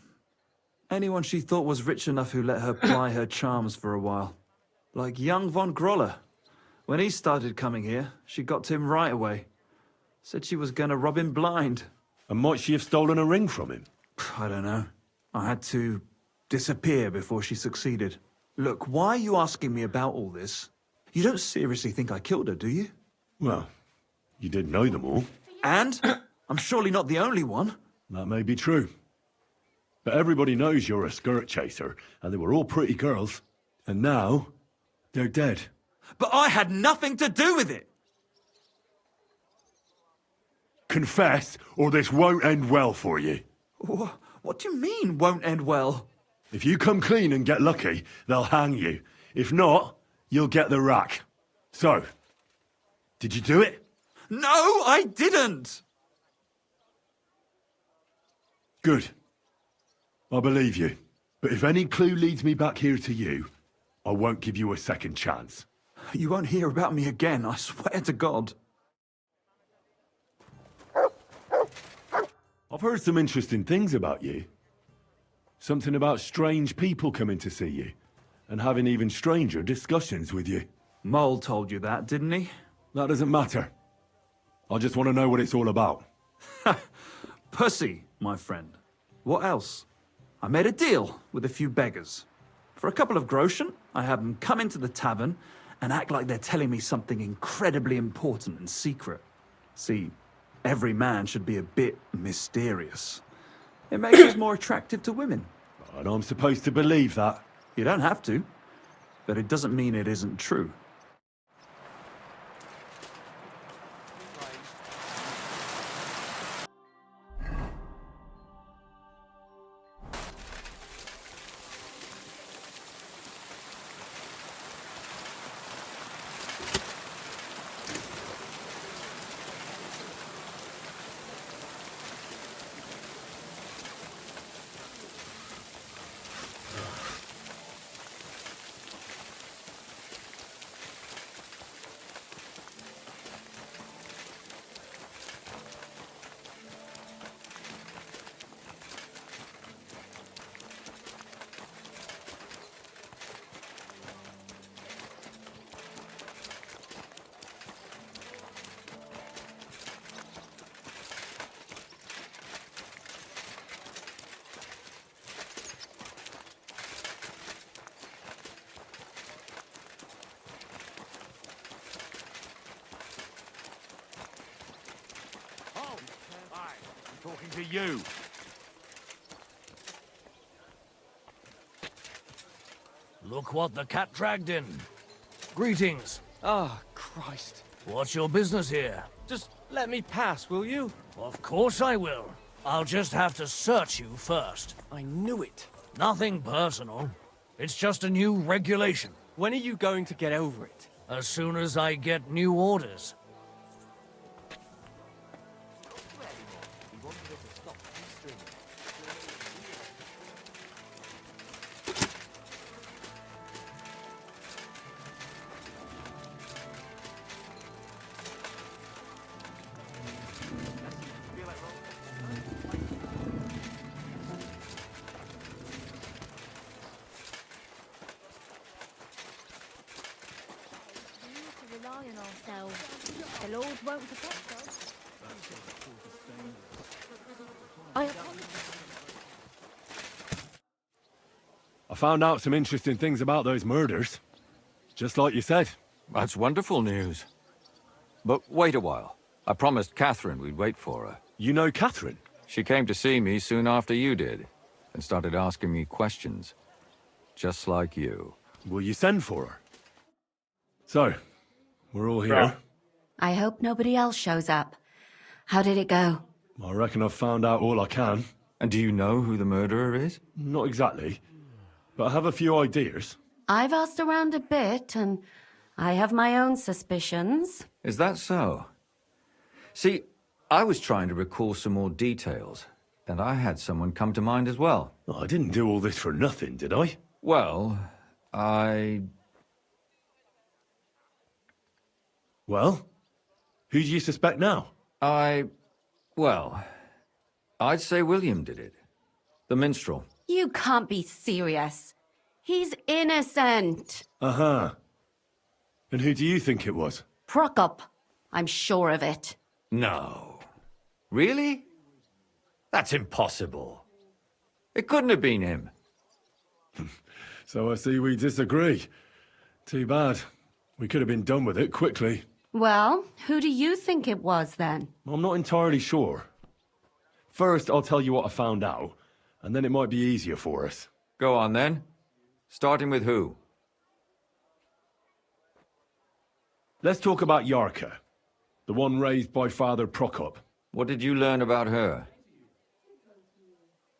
Anyone she thought was rich enough who let her ply her charms for a while. Like young von Groller. When he started coming here, she got to him right away. Said she was gonna rob him blind. And might she have stolen a ring from him? I don't know. I had to disappear before she succeeded. Look, why are you asking me about all this? You don't seriously think I killed her, do you? Well, you did know them all. And? I'm surely not the only one. That may be true. But everybody knows you're a skirt chaser, and they were all pretty girls. And now, they're dead. But I had nothing to do with it! Confess, or this won't end well for you. What do you mean, won't end well? If you come clean and get lucky, they'll hang you. If not, you'll get the rack. So, did you do it? No, I didn't! Good. I believe you. But if any clue leads me back here to you, I won't give you a second chance. You won't hear about me again, I swear to God. I've heard some interesting things about you. Something about strange people coming to see you, and having even stranger discussions with you. Mole told you that, didn't he? That doesn't matter. I just want to know what it's all about. Pussy, my friend. What else? I made a deal with a few beggars. For a couple of groschen, I had them come into the tavern and act like they're telling me something incredibly important and secret. See, every man should be a bit mysterious. It makes us more attractive to women. And I'm supposed to believe that? You don't have to, but it doesn't mean it isn't true. talking to you. Look what the cat dragged in. Greetings. Ah, Christ. What's your business here? Just let me pass, will you? Of course I will. I'll just have to search you first. I knew it. Nothing personal. It's just a new regulation. When are you going to get over it? As soon as I get new orders. Rely on ourselves. The Lord won't protect us. I found out some interesting things about those murders. Just like you said. That's wonderful news. But wait a while. I promised Catherine we'd wait for her. You know Catherine? She came to see me soon after you did, and started asking me questions. Just like you. Will you send for her? So, we're all here. Yeah. I hope nobody else shows up. How did it go? I reckon I've found out all I can. And do you know who the murderer is? Not exactly, but I have a few ideas. I've asked around a bit, and I have my own suspicions. Is that so? See, I was trying to recall some more details, and I had someone come to mind as well. I didn't do all this for nothing, did I? Well, Well? Who do you suspect now? Well, I'd say William did it. The minstrel. You can't be serious. He's innocent. Uh-huh. And who do you think it was? Prokop. I'm sure of it. No. Really? That's impossible. It couldn't have been him. So I see we disagree. Too bad. We could have been done with it quickly. Well, who do you think it was then? I'm not entirely sure. First, I'll tell you what I found out, and then it might be easier for us. Go on then. Starting with who? Let's talk about Yarka, the one raised by Father Prokop. What did you learn about her?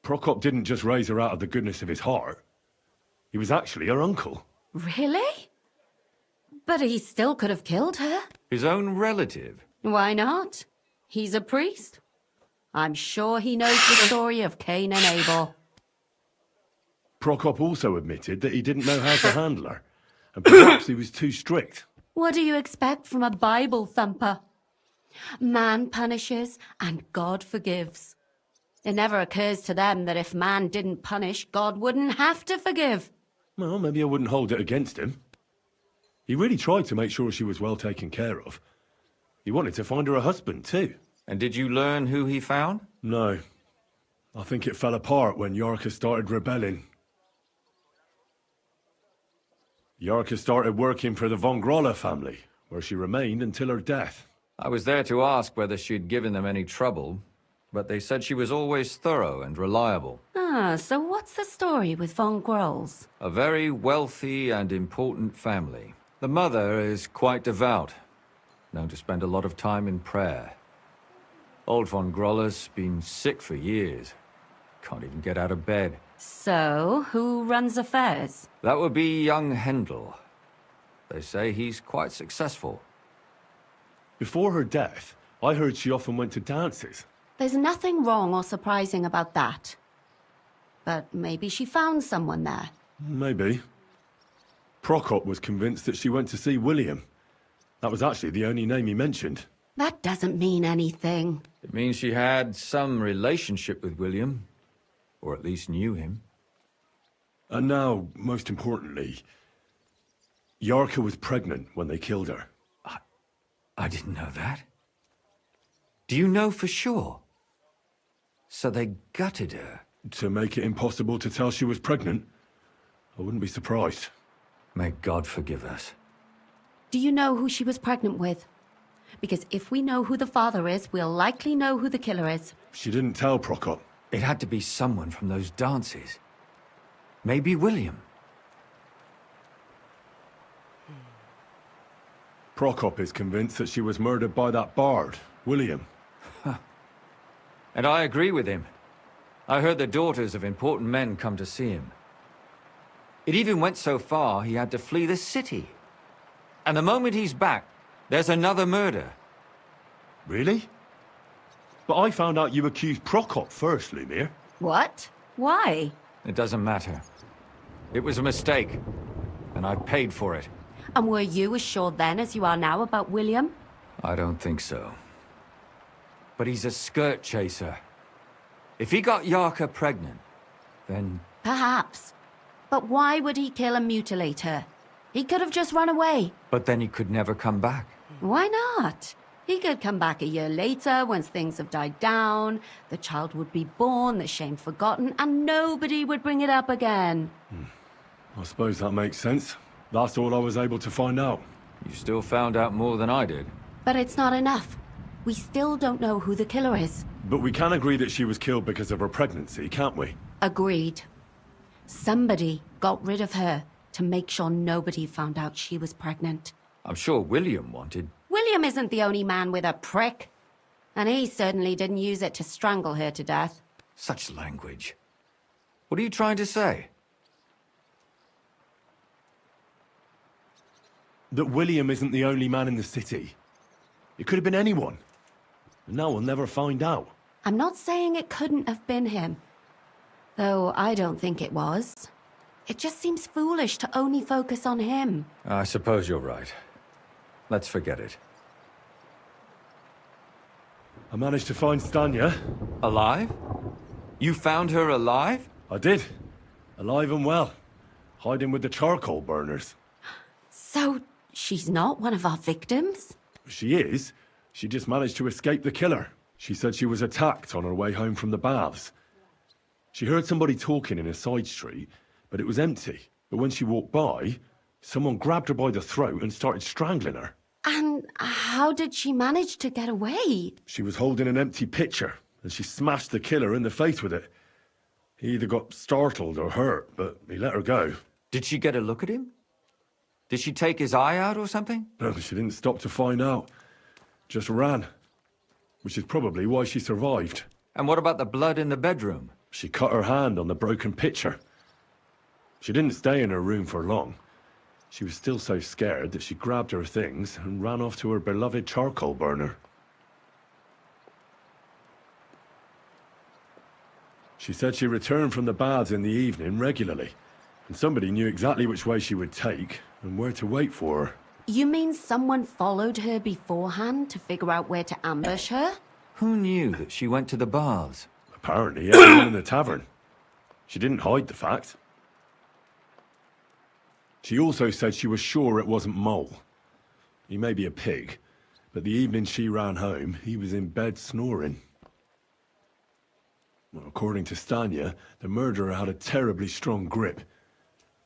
Prokop didn't just raise her out of the goodness of his heart. He was actually her uncle. Really? But he still could have killed her. His own relative? Why not? He's a priest. I'm sure he knows the story of Cain and Abel. Prokop also admitted that he didn't know how to handle her, and perhaps he was too strict. What do you expect from a Bible thumper? Man punishes and God forgives. It never occurs to them that if man didn't punish, God wouldn't have to forgive. Well, maybe I wouldn't hold it against him. He really tried to make sure she was well taken care of. He wanted to find her a husband, too. And did you learn who he found? No. I think it fell apart when Yarka started rebelling. Yarka started working for the von Grolla family, where she remained until her death. I was there to ask whether she'd given them any trouble, but they said she was always thorough and reliable. Ah, so what's the story with von Grolls? A very wealthy and important family. The mother is quite devout, known to spend a lot of time in prayer. Old von Grolla's been sick for years. Can't even get out of bed. So, who runs affairs? That would be young Hendel. They say he's quite successful. Before her death, I heard she often went to dances. There's nothing wrong or surprising about that. But maybe she found someone there. Maybe. Prokop was convinced that she went to see William. That was actually the only name he mentioned. That doesn't mean anything. It means she had some relationship with William, or at least knew him. And now, most importantly, Yarka was pregnant when they killed her. I didn't know that. Do you know for sure? So they gutted her? To make it impossible to tell she was pregnant? I wouldn't be surprised. May God forgive us. Do you know who she was pregnant with? Because if we know who the father is, we'll likely know who the killer is. She didn't tell Prokop. It had to be someone from those dances. Maybe William. Prokop is convinced that she was murdered by that bard, William. And I agree with him. I heard the daughters of important men come to see him. It even went so far he had to flee the city. And the moment he's back, there's another murder. Really? But I found out you accused Prokop first, Lumir. What? Why? It doesn't matter. It was a mistake, and I paid for it. And were you as sure then as you are now about William? I don't think so. But he's a skirt chaser. If he got Yarka pregnant, then... Perhaps. But why would he kill and mutilate her? He could have just run away. But then he could never come back. Why not? He could come back a year later, once things have died down, the child would be born, the shame forgotten, and nobody would bring it up again. I suppose that makes sense. That's all I was able to find out. You still found out more than I did. But it's not enough. We still don't know who the killer is. But we can agree that she was killed because of her pregnancy, can't we? Agreed. Somebody got rid of her to make sure nobody found out she was pregnant. I'm sure William wanted... William isn't the only man with a prick. And he certainly didn't use it to strangle her to death. Such language. What are you trying to say? That William isn't the only man in the city. It could have been anyone. And now we'll never find out. I'm not saying it couldn't have been him. Though I don't think it was. It just seems foolish to only focus on him. I suppose you're right. Let's forget it. I managed to find Stanya. Alive? You found her alive? I did. Alive and well. Hiding with the charcoal burners. So, she's not one of our victims? She is. She just managed to escape the killer. She said she was attacked on her way home from the baths. She heard somebody talking in a side street, but it was empty. But when she walked by, someone grabbed her by the throat and started strangling her. And how did she manage to get away? She was holding an empty pitcher, and she smashed the killer in the face with it. He either got startled or hurt, but he let her go. Did she get a look at him? Did she take his eye out or something? No, she didn't stop to find out. Just ran. Which is probably why she survived. And what about the blood in the bedroom? She cut her hand on the broken pitcher. She didn't stay in her room for long. She was still so scared that she grabbed her things and ran off to her beloved charcoal burner. She said she returned from the baths in the evening regularly, and somebody knew exactly which way she would take and where to wait for her. You mean someone followed her beforehand to figure out where to ambush her? Who knew that she went to the baths? Apparently everyone in the tavern. She didn't hide the fact. She also said she was sure it wasn't Mole. He may be a pig, but the evening she ran home, he was in bed snoring. Well, according to Stanya, the murderer had a terribly strong grip.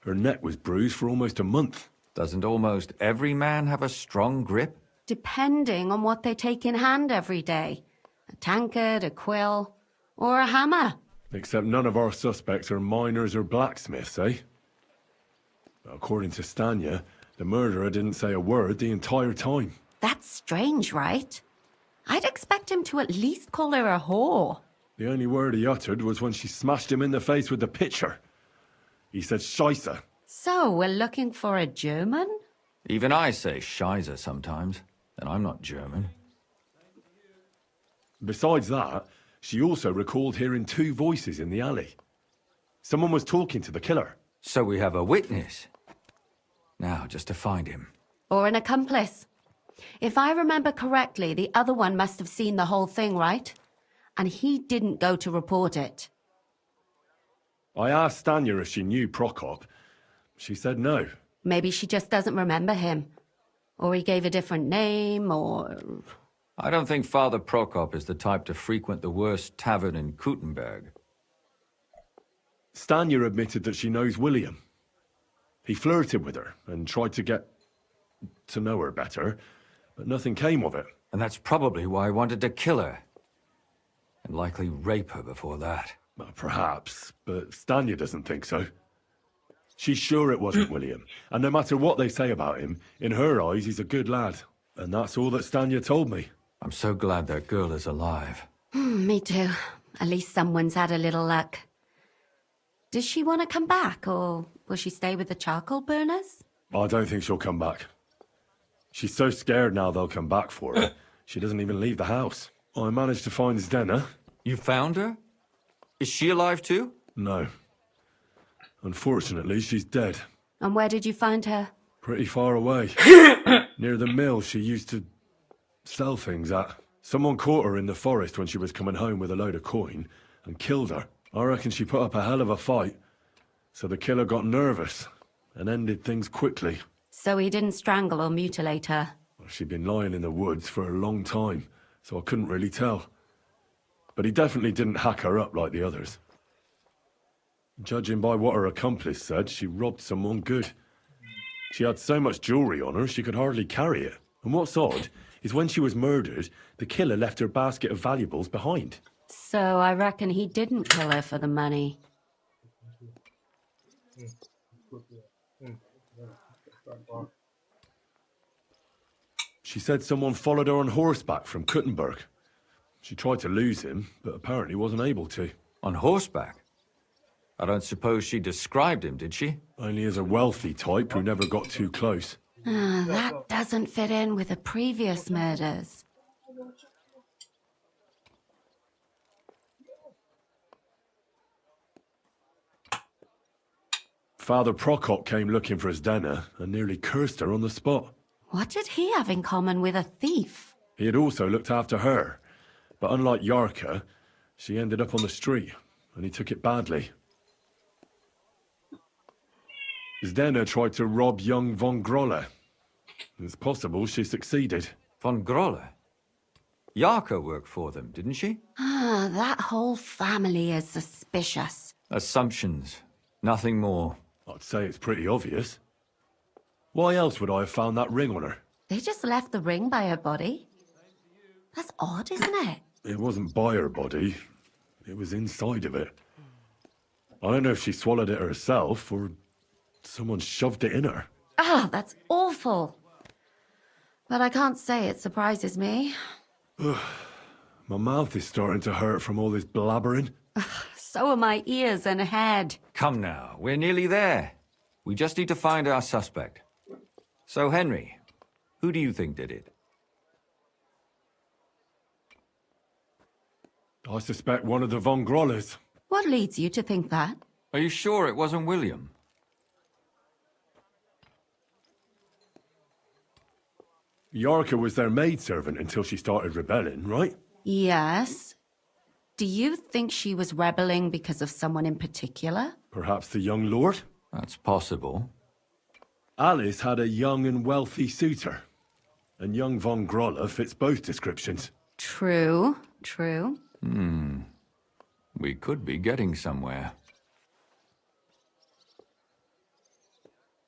Her neck was bruised for almost a month. Doesn't almost every man have a strong grip? Depending on what they take in hand every day. A tankard, a quill, or a hammer. Except none of our suspects are miners or blacksmiths, eh? According to Stanya, the murderer didn't say a word the entire time. That's strange, right? I'd expect him to at least call her a whore. The only word he uttered was when she smashed him in the face with the pitcher. He said Scheisse. So, we're looking for a German? Even I say Scheiße sometimes, and I'm not German. Besides that, she also recalled hearing two voices in the alley. Someone was talking to the killer. So we have a witness. Now, just to find him. Or an accomplice. If I remember correctly, the other one must have seen the whole thing, right? And he didn't go to report it. I asked Stanya if she knew Prokop. She said no. Maybe she just doesn't remember him. Or he gave a different name, or... I don't think Father Prokop is the type to frequent the worst tavern in Kuttenberg. Stanya admitted that she knows William. He flirted with her and tried to get to know her better, but nothing came of it. And that's probably why I wanted to kill her. And likely rape her before that. Well, perhaps, but Stanya doesn't think so. She's sure it wasn't William, and no matter what they say about him, in her eyes he's a good lad. And that's all that Stanya told me. I'm so glad that girl is alive. Me too. At least someone's had a little luck. Does she want to come back, or will she stay with the charcoal burners? I don't think she'll come back. She's so scared now they'll come back for her, she doesn't even leave the house. I managed to find Zdena. You found her? Is she alive too? No. Unfortunately, she's dead. And where did you find her? Pretty far away. Near the mill she used to sell things at. Someone caught her in the forest when she was coming home with a load of coin and killed her. I reckon she put up a hell of a fight. So the killer got nervous and ended things quickly. So he didn't strangle or mutilate her? She'd been lying in the woods for a long time, so I couldn't really tell. But he definitely didn't hack her up like the others. Judging by what her accomplice said, she robbed someone good. She had so much jewellery on her, she could hardly carry it. And what's odd is when she was murdered, the killer left her basket of valuables behind. So I reckon he didn't kill her for the money. She said someone followed her on horseback from Kuttenberg. She tried to lose him, but apparently wasn't able to. On horseback? I don't suppose she described him, did she? Only as a wealthy type who never got too close. That doesn't fit in with the previous murders. Father Prokop came looking for Zdena and nearly cursed her on the spot. What did he have in common with a thief? He had also looked after her, but unlike Yarka, she ended up on the street, and he took it badly. Zdena tried to rob young von Grolle. It's possible she succeeded. Von Grolle? Yarka worked for them, didn't she? That whole family is suspicious. Assumptions. Nothing more. I'd say it's pretty obvious. Why else would I have found that ring on her? They just left the ring by her body. That's odd, isn't it? It wasn't by her body. It was inside of it. I don't know if she swallowed it herself or someone shoved it in her. That's awful. But I can't say it surprises me. My mouth is starting to hurt from all this blabbering. So are my ears and head. Come now, we're nearly there. We just need to find our suspect. So, Henry, who do you think did it? I suspect one of the von Grolles. What leads you to think that? Are you sure it wasn't William? Yarka was their maidservant until she started rebelling, right? Yes. Do you think she was rebelling because of someone in particular? Perhaps the young lord? That's possible. Alice had a young and wealthy suitor. And young von Grolle fits both descriptions. True, true. We could be getting somewhere.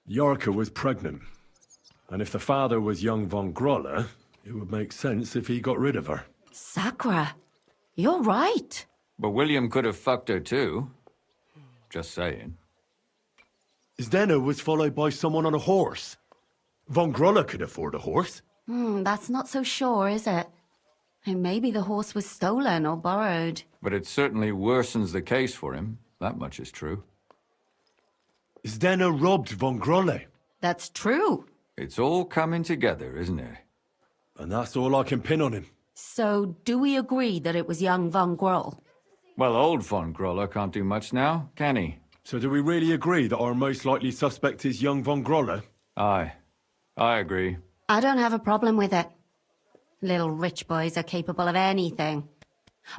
Yarka was pregnant. And if the father was young von Grolle, it would make sense if he got rid of her. Sakura, you're right. But William could have fucked her too. Just saying. Zdena was followed by someone on a horse. Von Grolle could afford a horse. That's not so sure, is it? And maybe the horse was stolen or borrowed. But it certainly worsens the case for him. That much is true. Zdena robbed von Grolle. That's true. It's all coming together, isn't it? And that's all I can pin on him. So, do we agree that it was young von Groll? Well, old von Grolle can't do much now, can he? So do we really agree that our most likely suspect is young von Grolle? Aye. I agree. I don't have a problem with it. Little rich boys are capable of anything.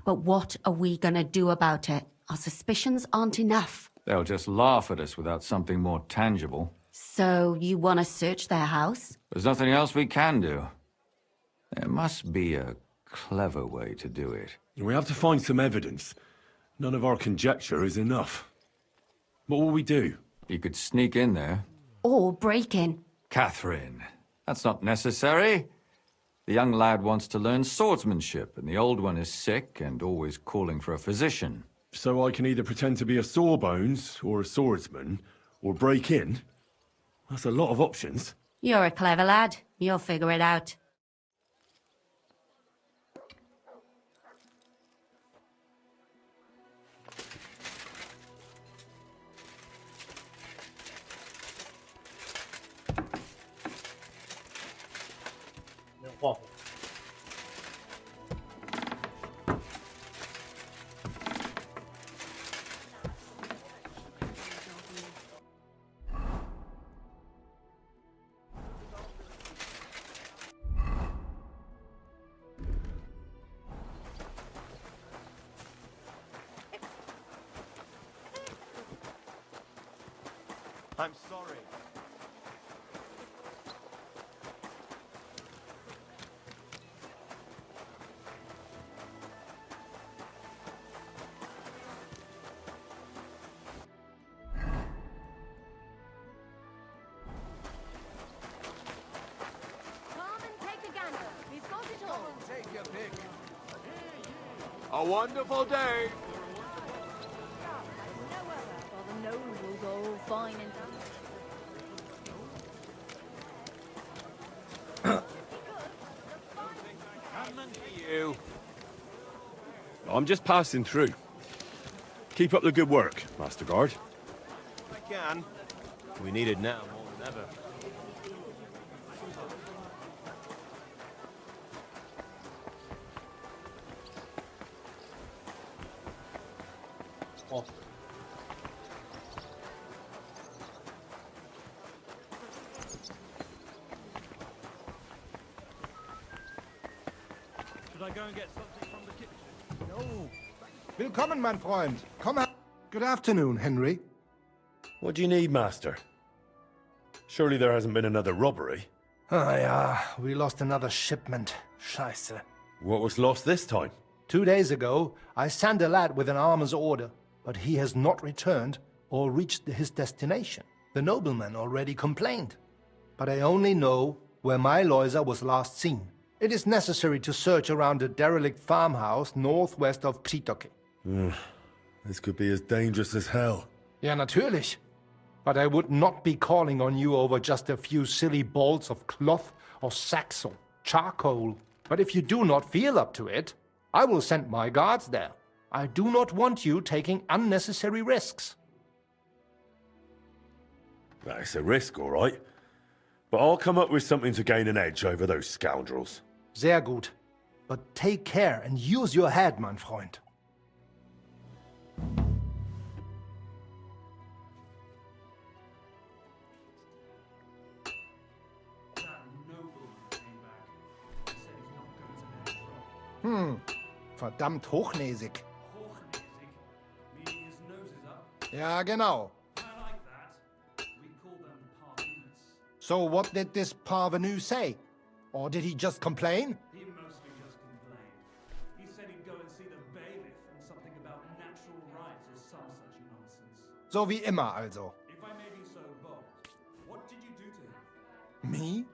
But what are we gonna do about it? Our suspicions aren't enough. They'll just laugh at us without something more tangible. So, you want to search their house? There's nothing else we can do. There must be a clever way to do it. We have to find some evidence. None of our conjecture is enough. What will we do? You could sneak in there. Or break in. Catherine, that's not necessary. The young lad wants to learn swordsmanship, and the old one is sick and always calling for a physician. So I can either pretend to be a sawbones or a swordsman, or break in? That's a lot of options. You're a clever lad. You'll figure it out. I'm sorry. Take your pick. A wonderful day. Well, the nobles are all fine and You. I'm just passing through. Keep up the good work, Master Guard. I can. We need it now more than ever. Oh. Should I go and get something from the kitchen? No. Willkommen, mein Freund. Komm her. Good afternoon, Henry. What do you need, Master? Surely there hasn't been another robbery? Ah, ja, we lost another shipment. Scheiße. What was lost this time? 2 days ago, I sent a lad with an armor's order, but he has not returned or reached his destination. The nobleman already complained. But I only know where my Loiser was last seen. It is necessary to search around a derelict farmhouse northwest of Přitoky. This could be as dangerous as hell. Ja, natürlich. But I would not be calling on you over just a few silly bolts of cloth or sacks or charcoal. But if you do not feel up to it, I will send my guards there. I do not want you taking unnecessary risks. That's a risk, all right. But I'll come up with something to gain an edge over those scoundrels. Sehr gut. But take care and use your head, mein Freund. Verdammt hochnäsig. Ja, genau. So what did this parvenu say? Or did he just complain? He mostly just complained. He said he'd go and see the bailiff and something about natural rights or some such nonsense. So wie immer also. If I may be so bold, what did you do to him? Me?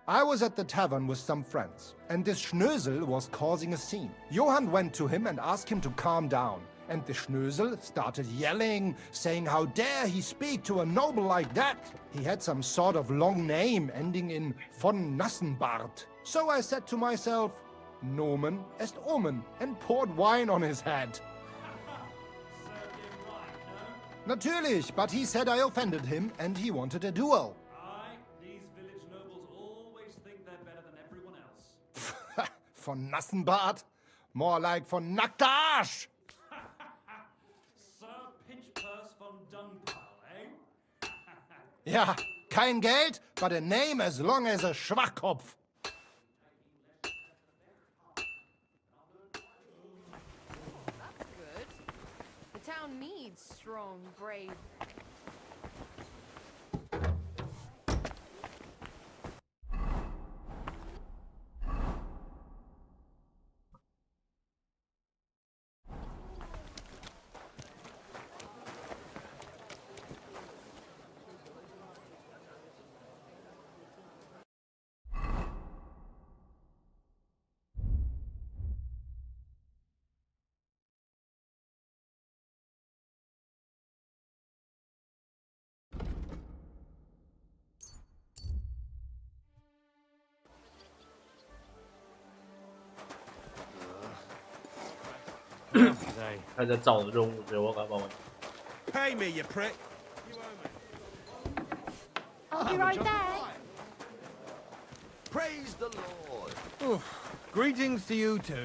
I was at the tavern with some friends, and this Schnösel was causing a scene. Johann went to him and asked him to calm down, and the Schnösel started yelling, saying how dare he speak to a noble like that. He had some sort of long name ending in von Nassenbart. So I said to myself, Nomen est Omen, and poured wine on his head. Natürlich, but he said I offended him, and he wanted a duel. Von Nassenbart? More like von nackter Arsch! Sir Pinchpurse von Dunpile, eh? Ja, kein Geld, but a name as long as a Schwachkopf. That's good. The town needs strong, brave... day. 他在照着任务，所以我赶快帮我。 Pay me, you prick. I'll be right back. Praise the Lord. Greetings to you too.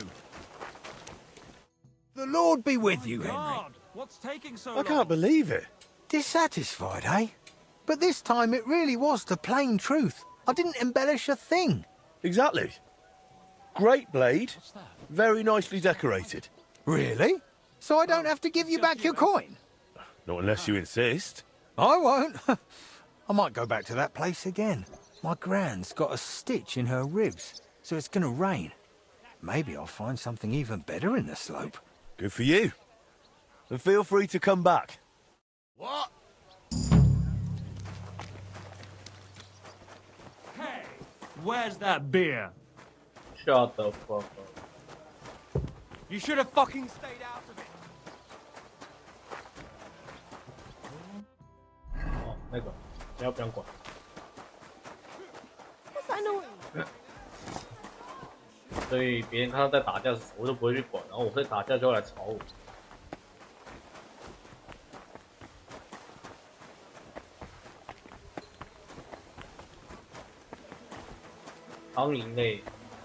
The Lord be with you, Henry. God, what's taking so I long? can't believe it. Dissatisfied, eh? But this time it really was the plain truth. I didn't embellish a thing. Exactly. Great blade. Very nicely decorated. Really? So I don't have to give you back your coin? Not unless you insist. I won't. I might go back to that place again. My gran's got a stitch in her ribs, so it's gonna rain. Maybe I'll find something even better in the slope. Good for you. And feel free to come back. What? Hey, where's that beer? Shut the fuck up. You should have fucking stayed out of it. 哦，那个，不要管。 What's that noise? 所以别人看到在打架，我都不会去管，然后我在打架就要来吵我。苍蝇类，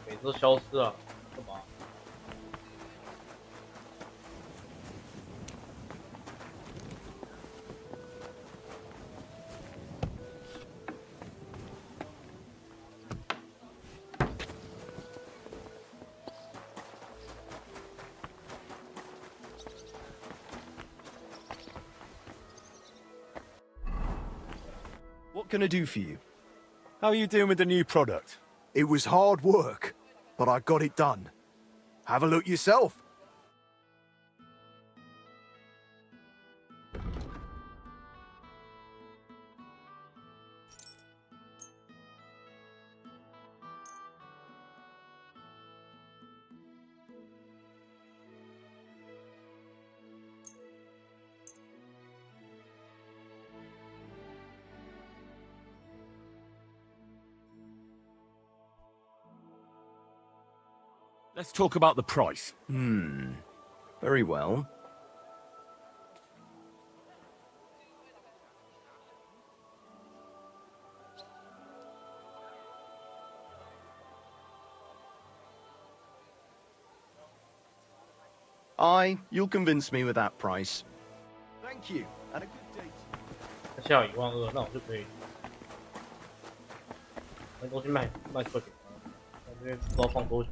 每次都消失了，干嘛？ What can I do for you? How are you doing with the new product? It was hard work, but I got it done. Have a look yourself. Let's talk about the price. Very well. You'll convince me with that price. Thank you, and a good day. 他下有12000，那我就可以那东西卖出去，那这边不知道放多久。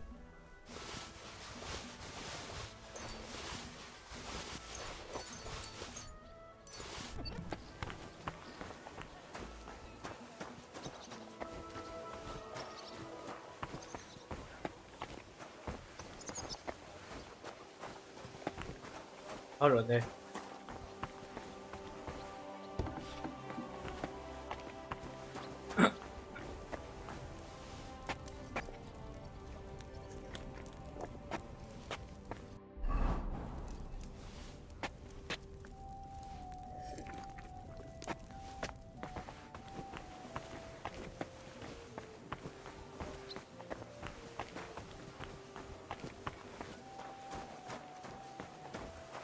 他人呢？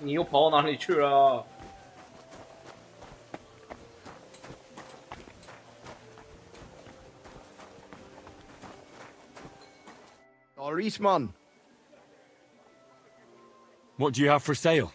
你又跑到哪里去了？ Eastman. What do you have for sale?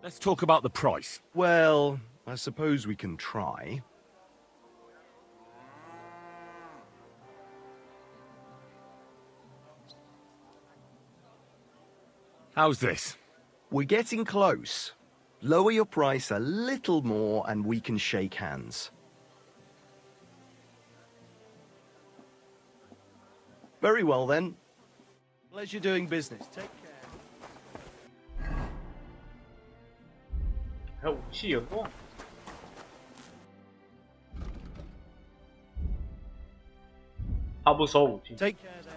Let's talk about the price. Well, I suppose we can try. How's this? We're getting close. Lower your price a little more and we can shake hands. Very well then. Pleasure doing business. Take care. 还有武器有多？他不收武器。 Take care then.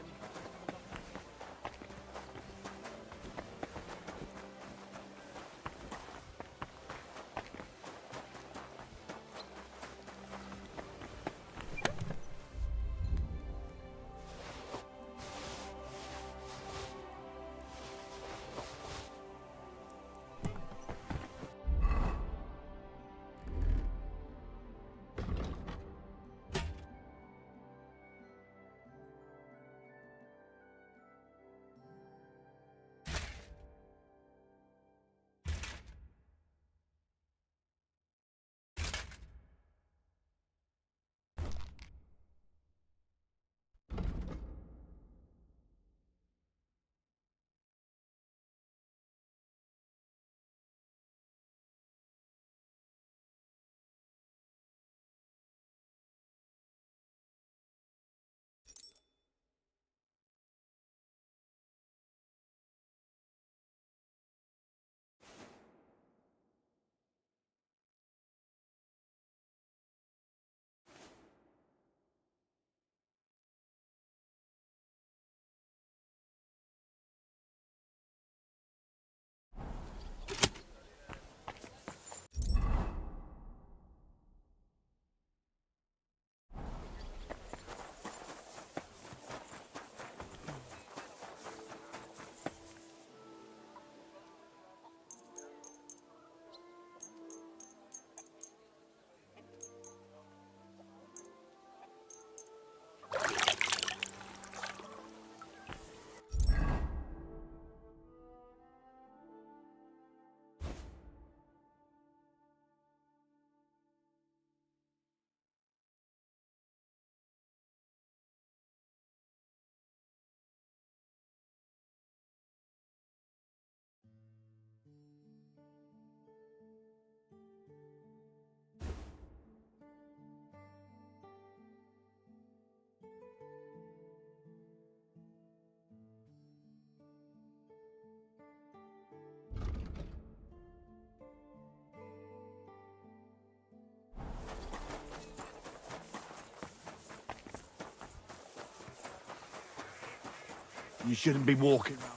You shouldn't be walking around. .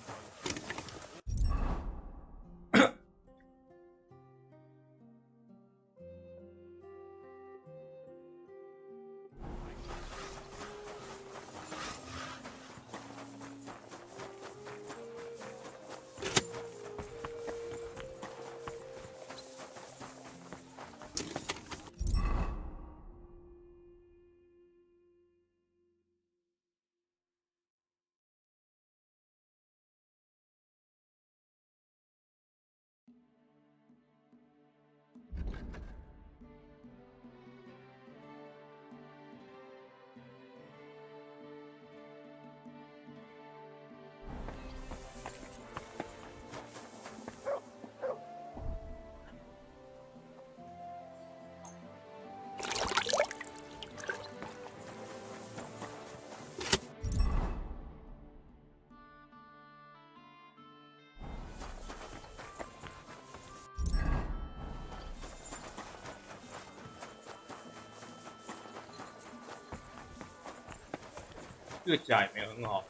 这个甲也没有很好，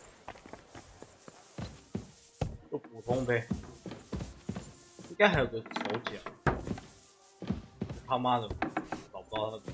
就普通呗。应该还有个手甲，他妈的找不到那个。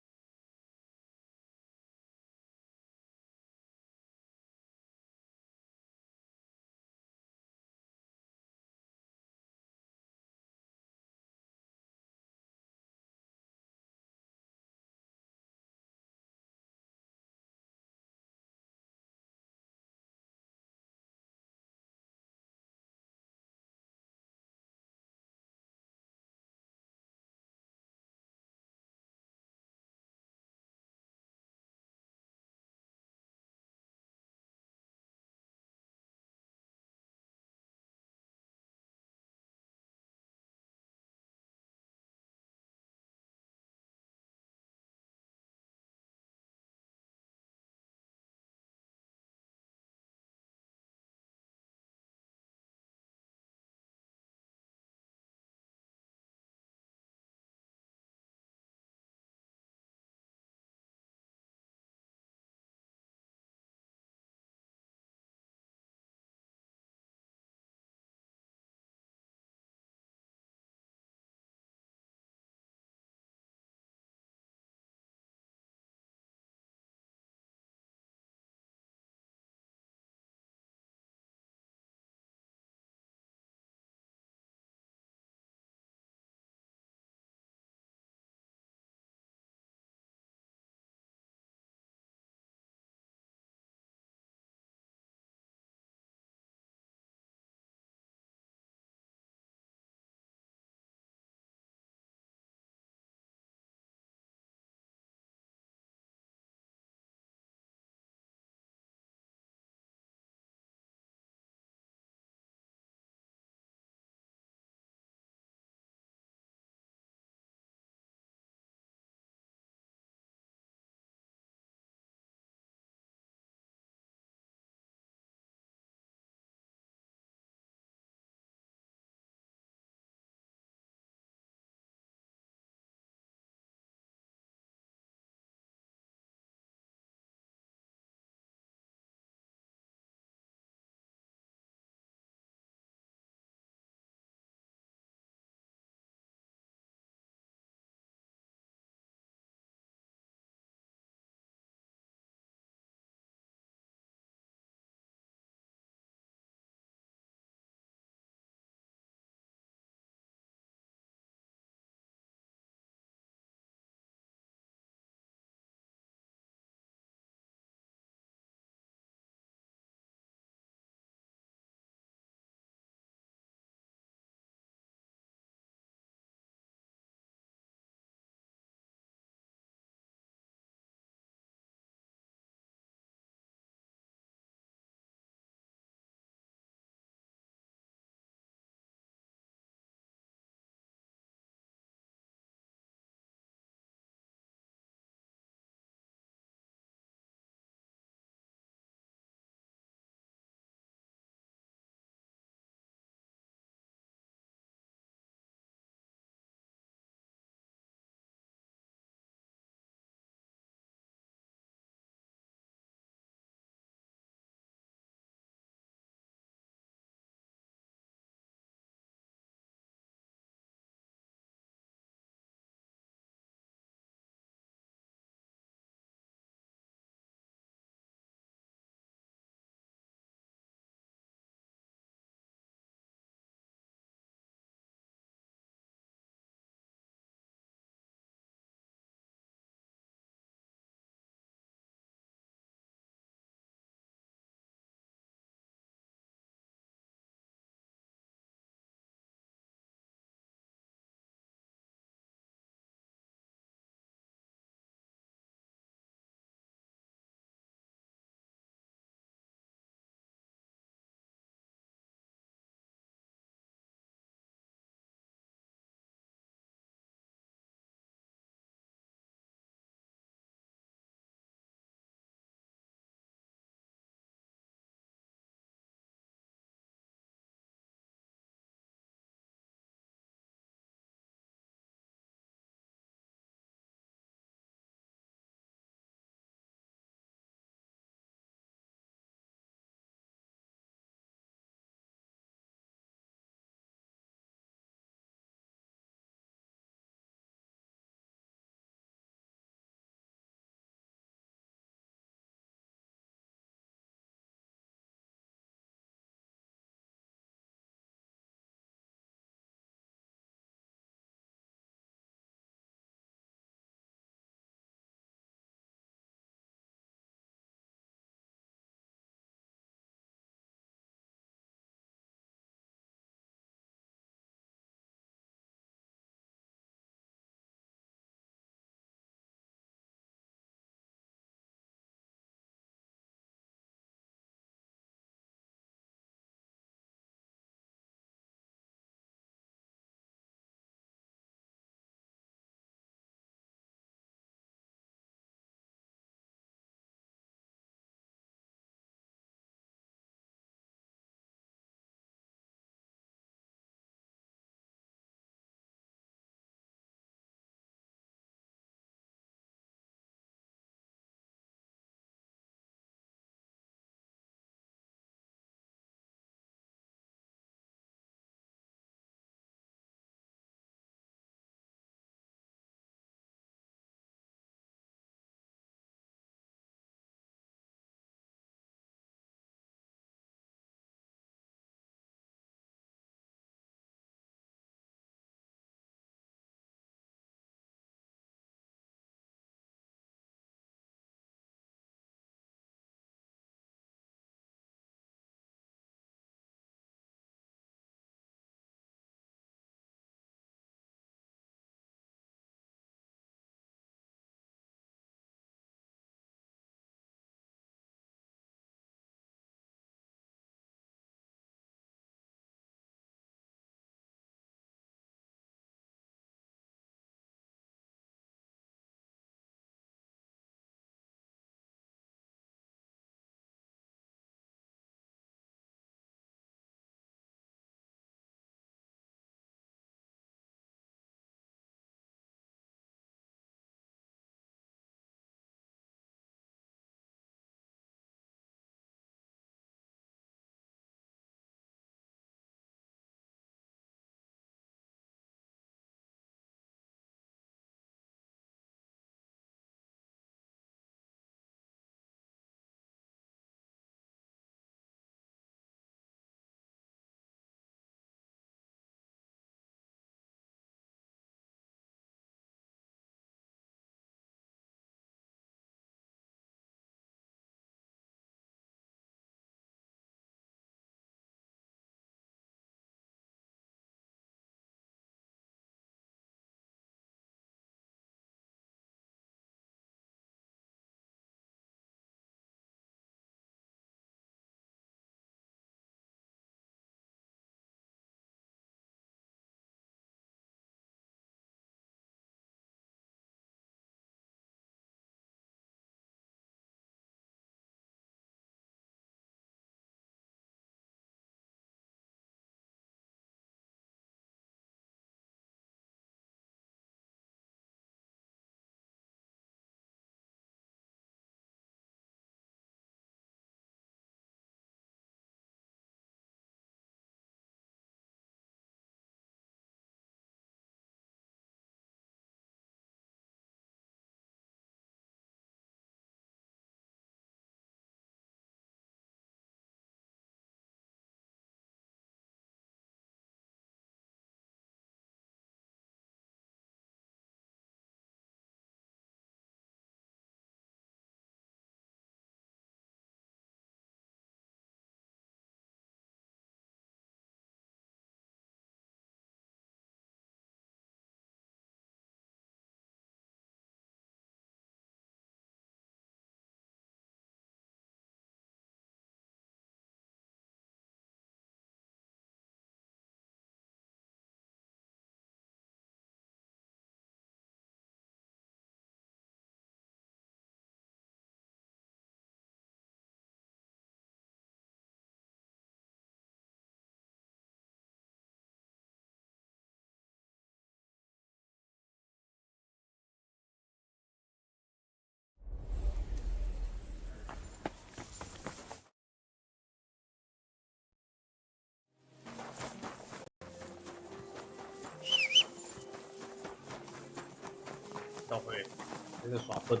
真的耍笨。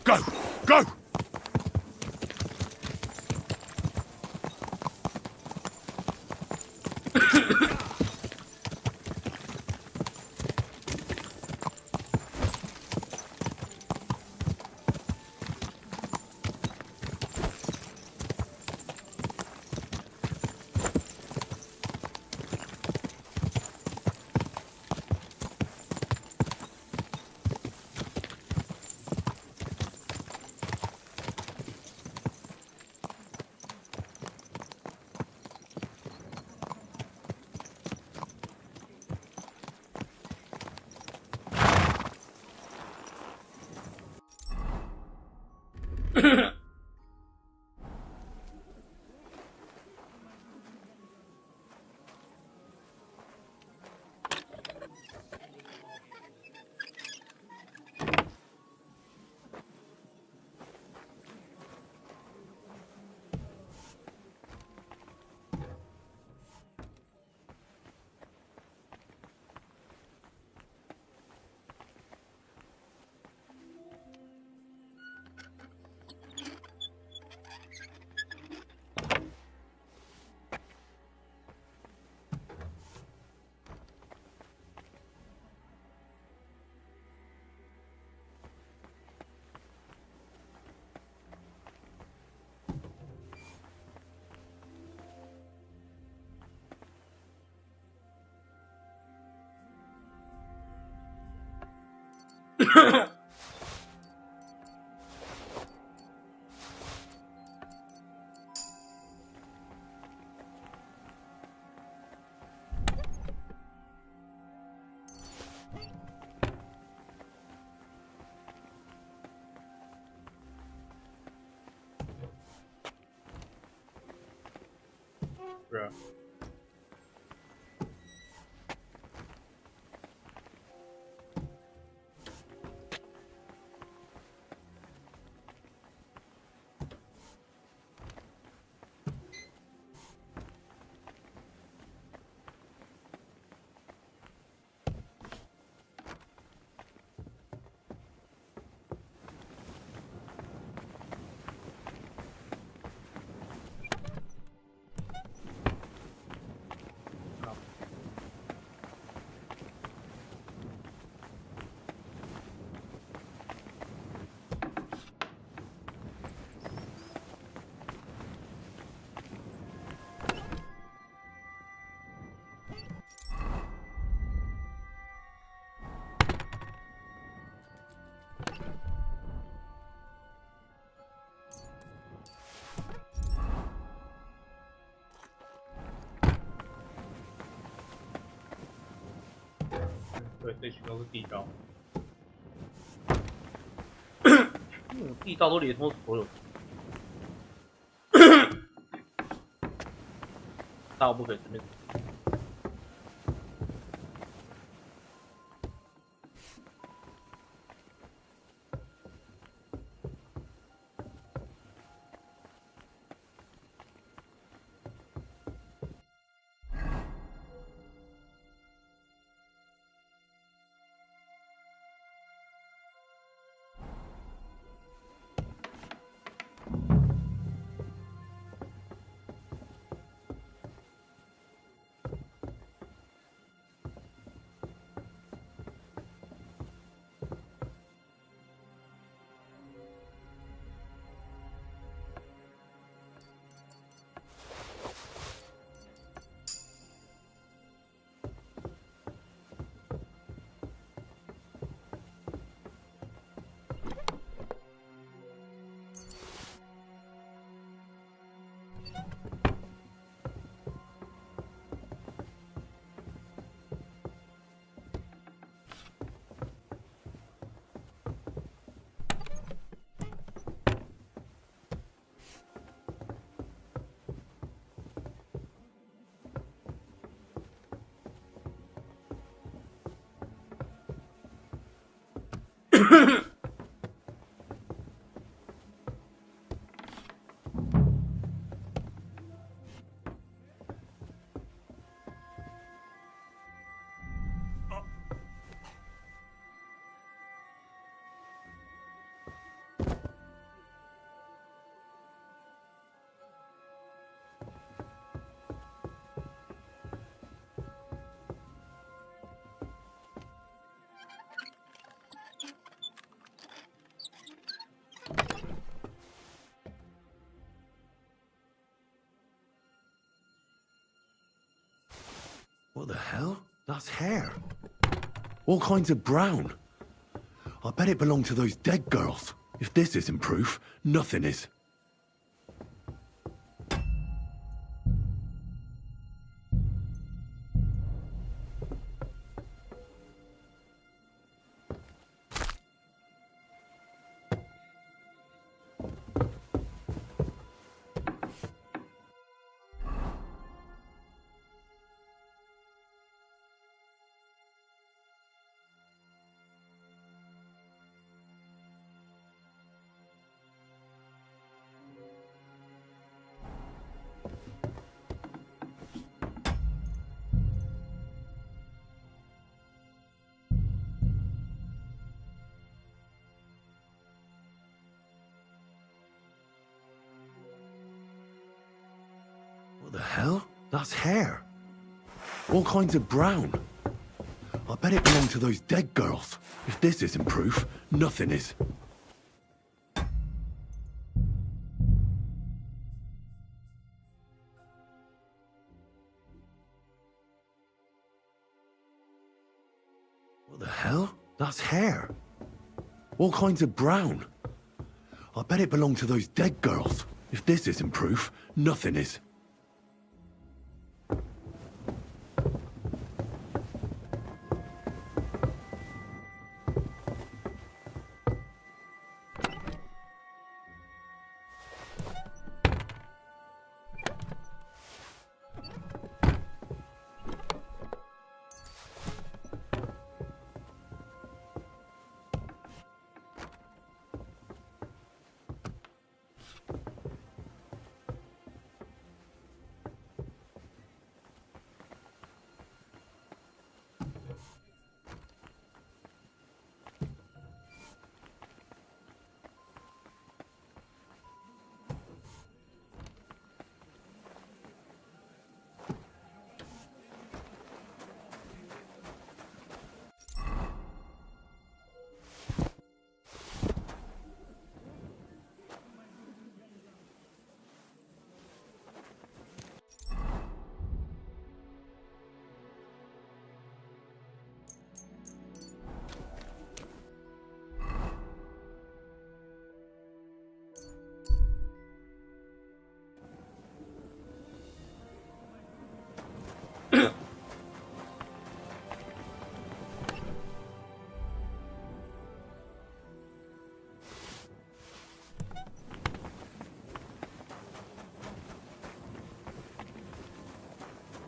Go! Go!是。对，这群都是地道。地道都连通所有，大不可以随便。What the hell? That's hair. All kinds of brown. I bet it belonged to those dead girls. If this isn't proof, nothing is. What the hell? That's hair. All kinds of brown. I bet it belonged to those dead girls. If this isn't proof, nothing is. What the hell? That's hair. All kinds of brown. I bet it belonged to those dead girls. If this isn't proof, nothing is.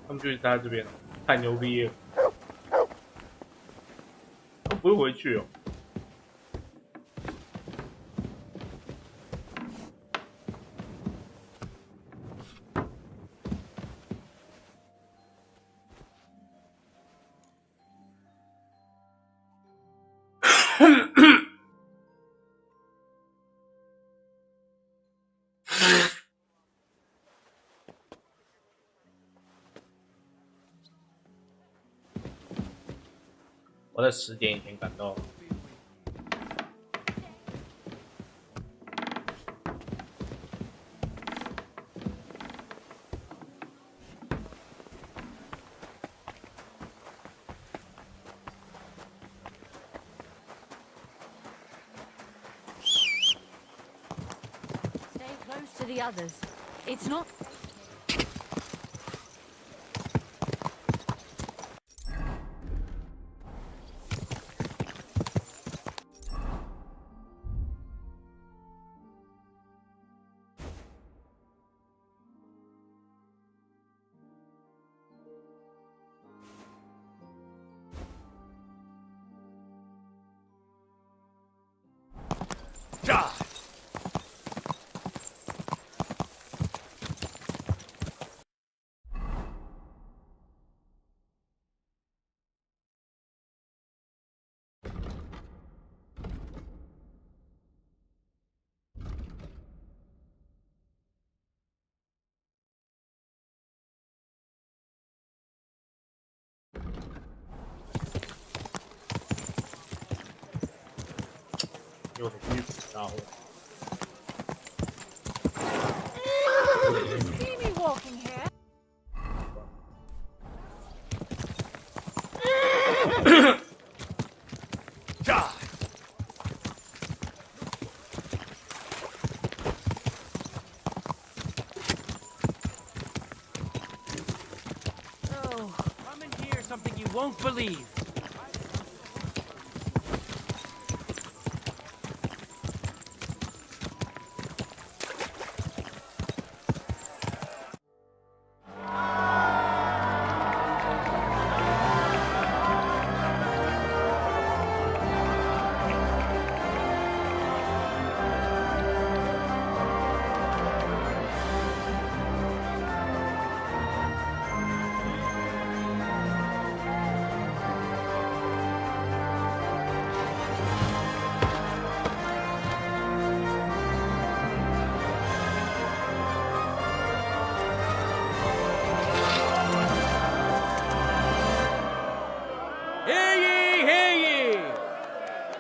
他们就是待在这边了，太牛逼了，都不会回去哦。我在10点以前赶到。Stay close to the others. It's not. 有点意思，然后。 See me walking here? Oh, come and hear something you won't believe.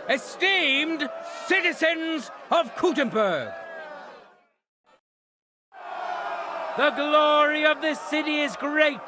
Esteemed citizens of Kuttenberg, the glory of this city is great,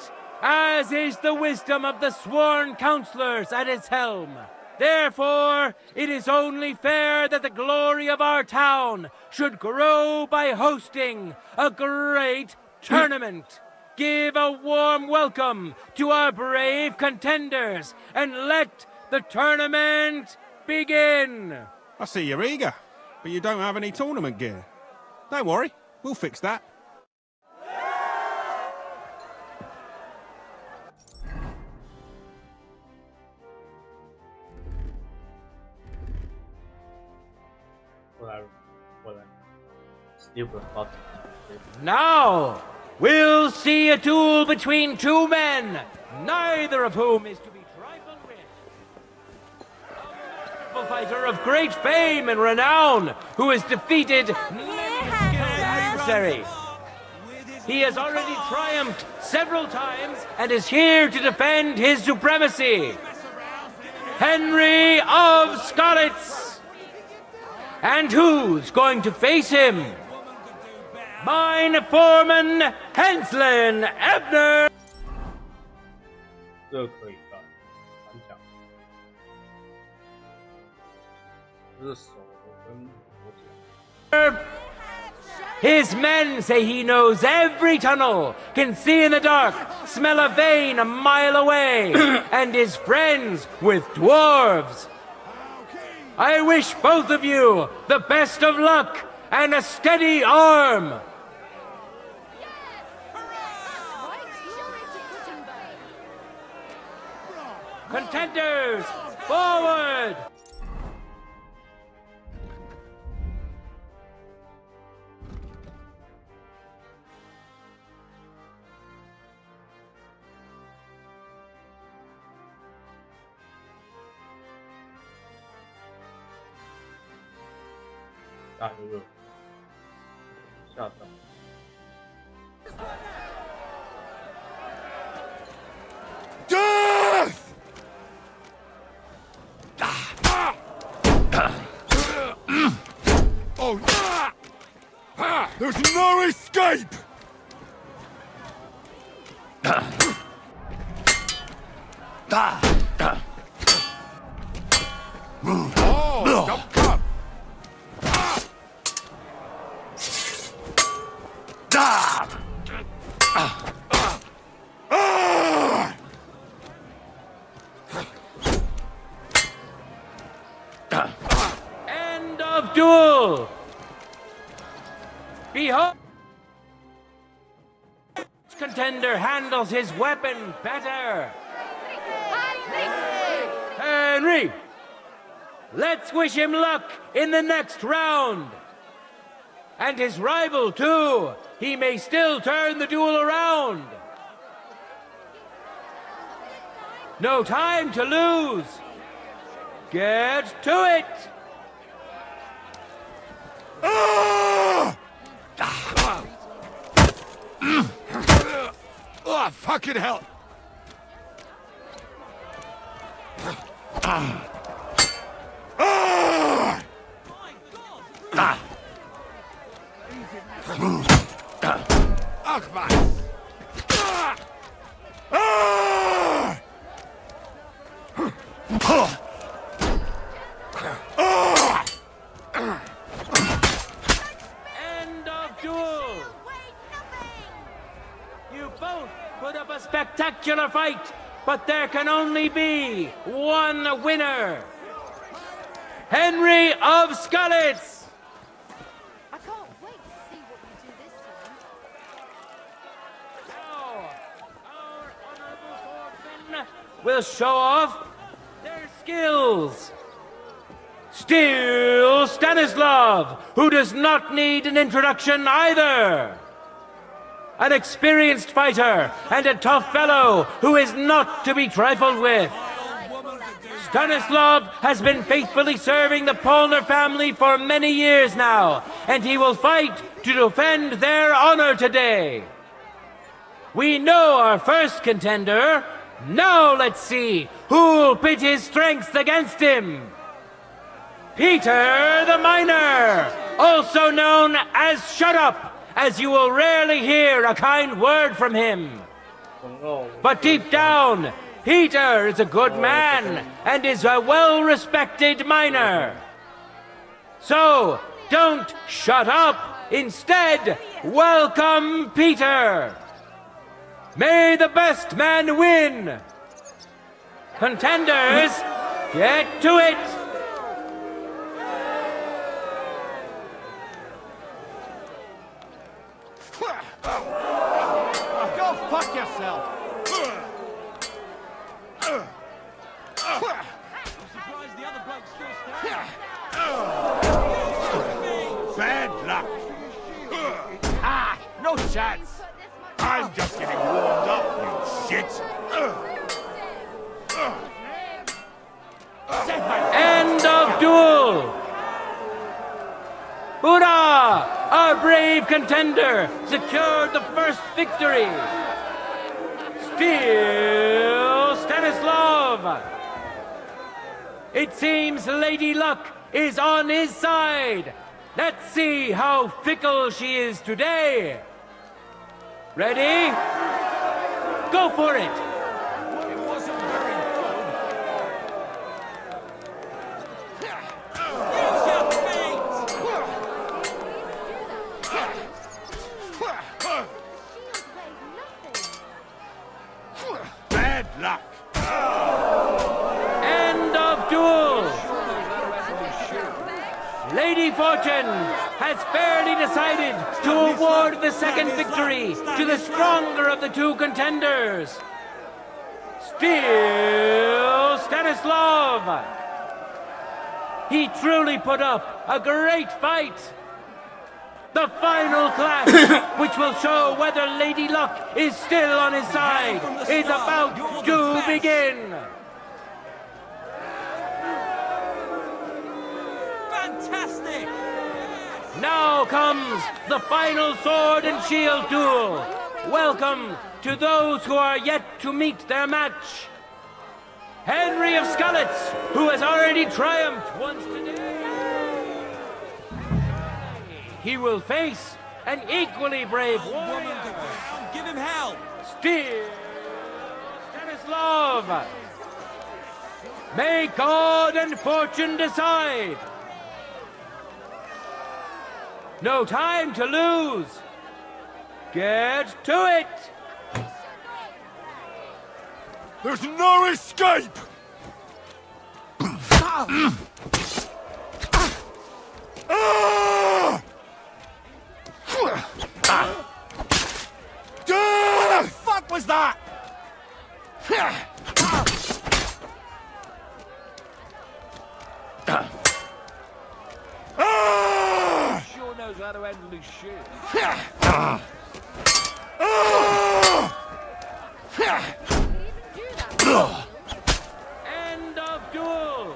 as is the wisdom of the sworn councillors at its helm. Therefore, it is only fair that the glory of our town should grow by hosting a great tournament. Give a warm welcome to our brave contenders, and let the tournament begin! I see you're eager, but you don't have any tournament gear. Don't worry, we'll fix that. Now, we'll see a duel between two men, neither of whom is to be trifled with. A fighter of great fame and renown, who has defeated many skilled adversary. He has already triumphed several times and is here to defend his supremacy. Henry of Scarlets! And who's going to face him? Mine foreman, Henslin Ebner! 这可以干，蛮强。这手跟脖子。 His men say he knows every tunnel, can see in the dark, smell a vein a mile away, and is friends with dwarves. I wish both of you the best of luck and a steady arm. Contenders, forward! Ah, yo veo. Ya está. Death! Oh, there's no escape! Oh, jump cut! End of duel! Behold! Contender handles his weapon better. Henry! Let's wish him luck in the next round. And his rival, too. He may still turn the duel around. No time to lose. Get to it. Oh, fucking hell! End of duel. You both put up a spectacular fight, but there can only be one winner. Henry of Skalitz. I can't wait to see what you do this time. Now, our honorable swordsmen will show off their skills. Still Stanislav, who does not need an introduction either. An experienced fighter and a tough fellow who is not to be trifled with. Stanislav has been faithfully serving the Polner family for many years now, and he will fight to defend their honor today. We know our first contender. Now let's see who'll pit his strength against him. Peter the Miner, also known as Shut Up, as you will rarely hear a kind word from him. But deep down, Peter is a good man and is a well-respected miner. So, don't shut up. Instead, welcome Peter. May the best man win. Contenders, get to it. Go fuck yourself! I'm surprised the other bloke's still standing. Bad luck. No chance! I'm just getting warmed up, you shit. End of duel! Hoorah! Our brave contender secured the first victory! Still Stanislav! It seems Lady Luck is on his side! Let's see how fickle she is today! Ready? Go for it! It wasn't very good. Use your feet! Bad luck. End of duel! Lady Fortune has fairly decided to award the second victory to the stronger of the two contenders. Still Stanislav! He truly put up a great fight. The final clash, which will show whether Lady Luck is still on his side, is about to begin. Fantastic! Now comes the final sword and shield duel. Welcome to those who are yet to meet their match. Henry of Skalitz, who has already triumphed once today. He will face an equally brave warrior. Give him hell! Still Stanislav. May God and fortune decide. No time to lose. Get to it. There's no escape! What the fuck was that? knows how to handle his shit. End of duel.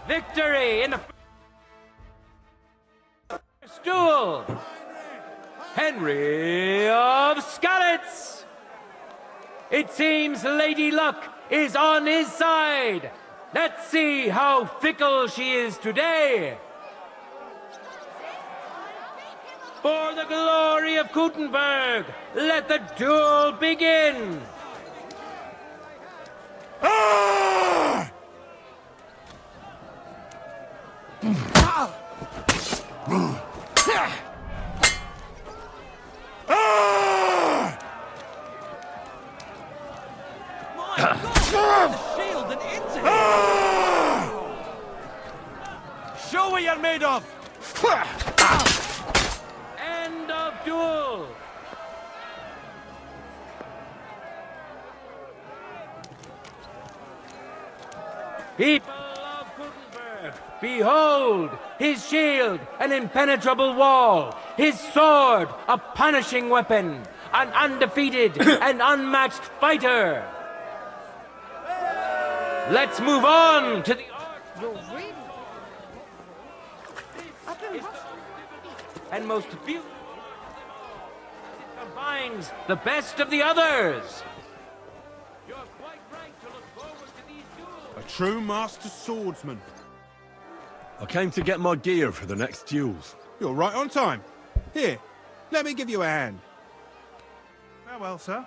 Victory in the first duel. Henry of Skalitz. It seems Lady Luck is on his side. Let's see how fickle she is today. For the glory of Gutenberg, let the duel begin. Shield and into him! Show what you're made of! End of duel. People of Gutenberg, behold his shield, an impenetrable wall, his sword, a punishing weapon, an undefeated and unmatched fighter. Let's move on to the You're really... I've been and most beautiful. It combines the best of the others. You're quite right to look forward to these duels. A true master swordsman. I came to get my gear for the next duels. You're right on time. Here, let me give you a hand. Farewell, sir.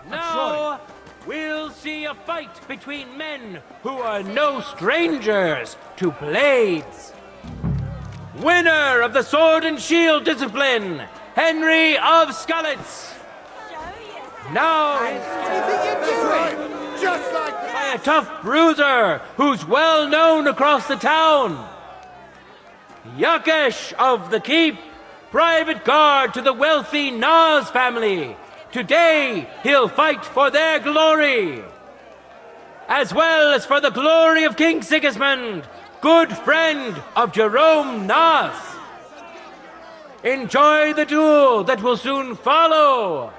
Now, we'll see a fight between men who are no strangers to blades. Winner of the sword and shield discipline, Henry of Skalitz. Now, Just like by a tough bruiser who's well known across the town. Yakesh of the Keep, private guard to the wealthy Nas family. Today, he'll fight for their glory, as well as for the glory of King Sigismund, good friend of Jerome Nas. Enjoy the duel that will soon follow.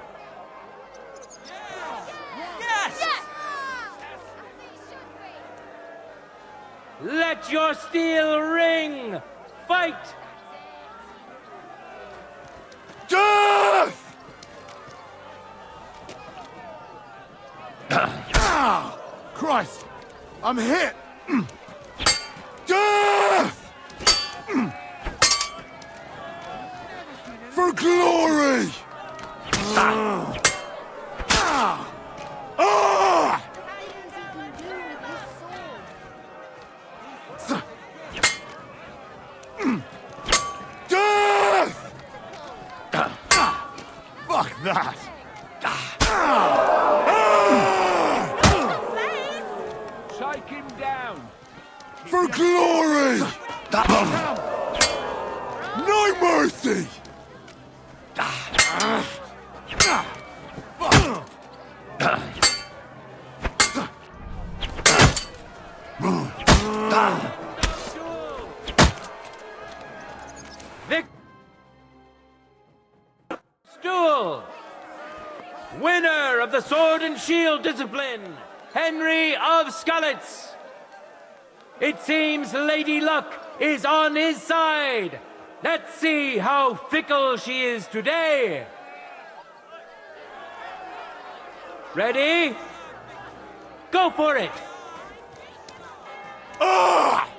Let your steel ring. Fight! Death! Ah! Christ! I'm hit! Death! For glory! Ah! Ah! Ah! Death! Fuck that! Take him down! For glory! No mercy! Duel! Winner of the sword and shield discipline, Henry of Skalitz. It seems Lady Luck is on his side. Let's see how fickle she is today. Ready? Go for it! Ah!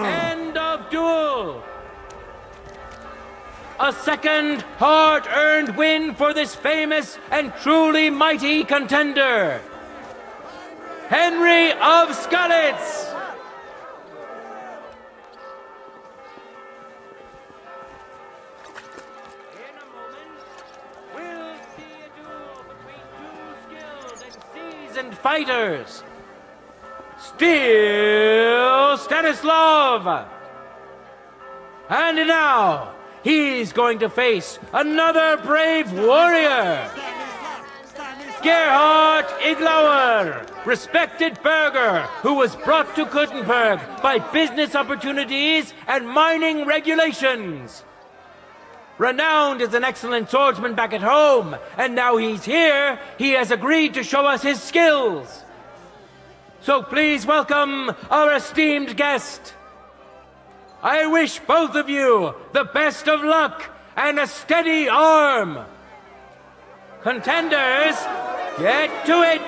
End of duel! A second hard-earned win for this famous and truly mighty contender, Henry of Skalitz! In a moment, we'll see a duel between two skilled and seasoned fighters. Still Stanislav. And now, he's going to face another brave warrior. Gerhard Iglauer, respected burgher who was brought to Kuttenberg by business opportunities and mining regulations. Renowned as an excellent swordsman back at home, and now he's here, he has agreed to show us his skills. So please welcome our esteemed guest. I wish both of you the best of luck and a steady arm. Contenders, get to it!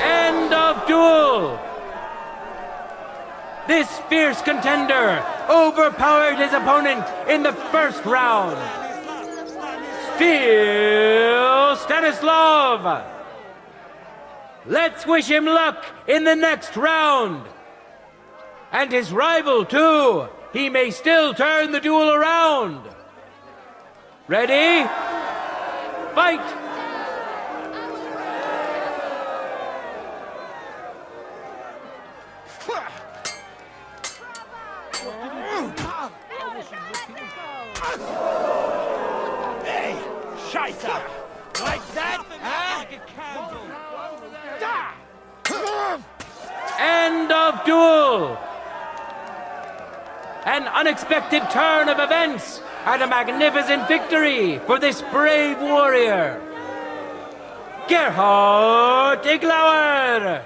End of duel! This fierce contender overpowered his opponent in the first round. Still Stanislav. Let's wish him luck in the next round. And his rival, too. He may still turn the duel around. Ready? Fight! Hey, Scheisse! Like that, huh? End of duel! An unexpected turn of events and a magnificent victory for this brave warrior. Gerhard Iglauer!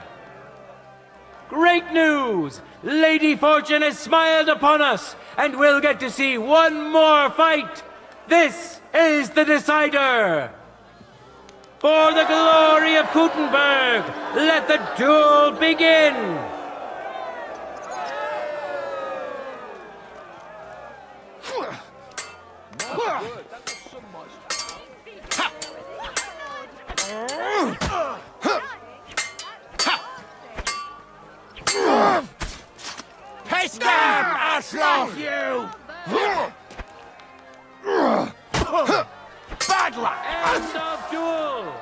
Great news! Lady Fortune has smiled upon us, and we'll get to see one more fight. This is the decider. For the glory of Kuttenberg, let the duel begin. Pest him, Arschloch, you! Bad luck! End of duel!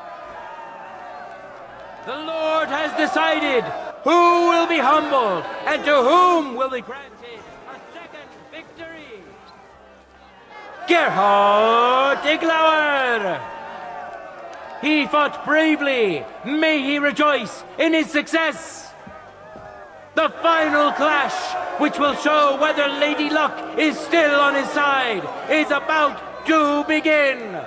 The Lord has decided who will be humbled and to whom will be granted a second victory. Gerhard Iglauer! He fought bravely. May he rejoice in his success. The final clash, which will show whether Lady Luck is still on his side, is about to begin.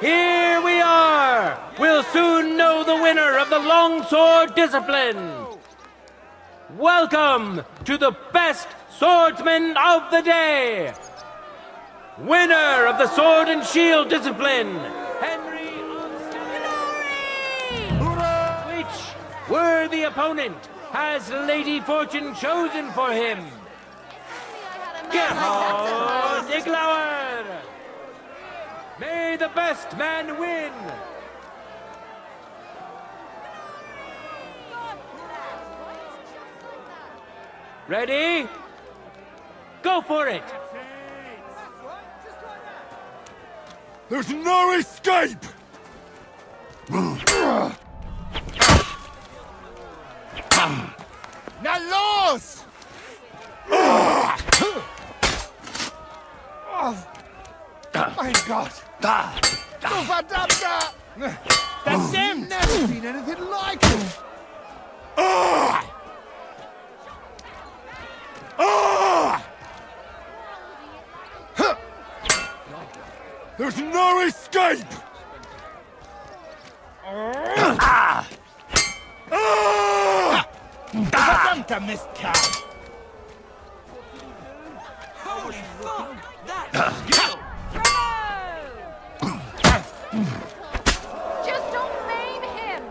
Here we are! We'll soon know the winner of the longsword discipline. Welcome to the best swordsman of the day. Winner of the sword and shield discipline, Henry of Glory! Which worthy opponent has Lady Fortune chosen for him? Gerhard Iglauer! May the best man win! Ready? Go for it! There's no escape! Now, los! Mein Gott! Du verdammter! That's him! Never seen anything like it! There's no escape! Verdammter Mistkerl! Holy fuck! That's skill! Just don't maim him!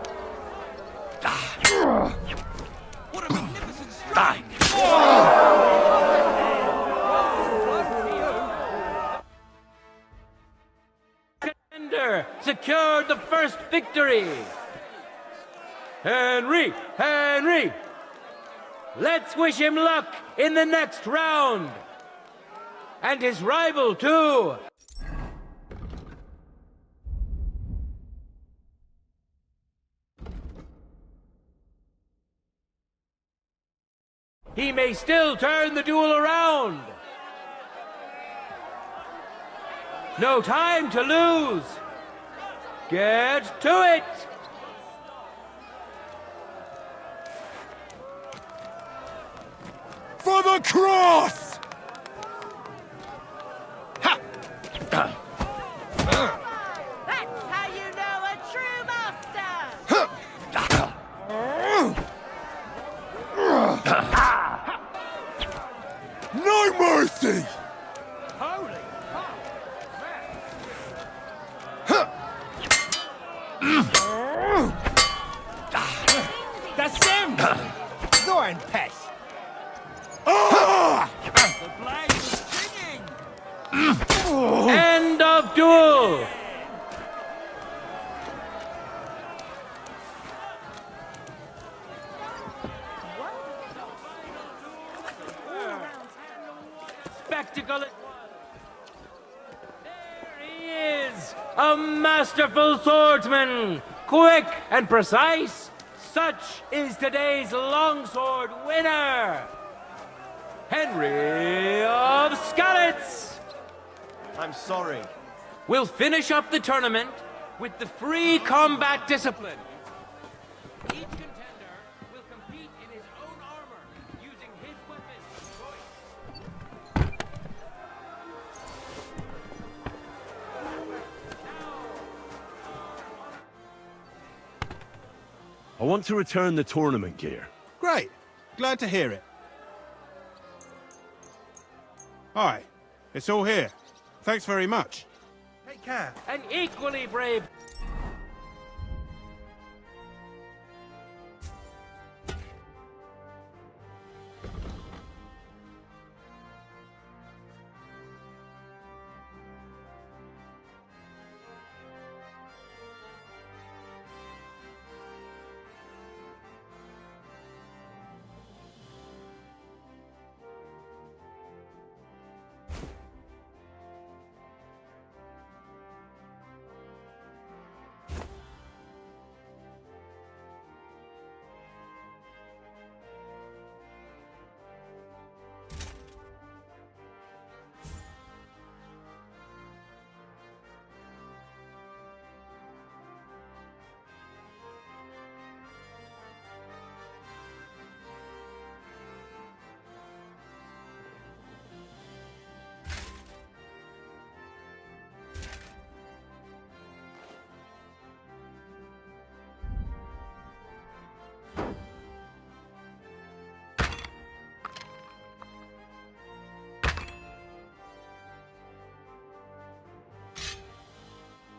What a magnificent strike! Contender secured the first first victory. Henry! Henry! Let's wish him luck in the next round. And his rival, too. He may still turn the duel around. No time to lose. Get to it. For the cross! Ha! That's how you know a true master! No mercy! Holy Das stimmt! So ein Pech! End of duel! Spectacle it was. There he is! A masterful swordsman! Quick and precise! Such is today's longsword winner! Henry of Skalitz! I'm sorry. We'll finish up the tournament with the free combat discipline. Each contender will compete in his own armor, using his weapon of choice. I want to return the tournament gear. Great. Glad to hear it. Aye, it's all here. Thanks very much. Take care. An equally brave...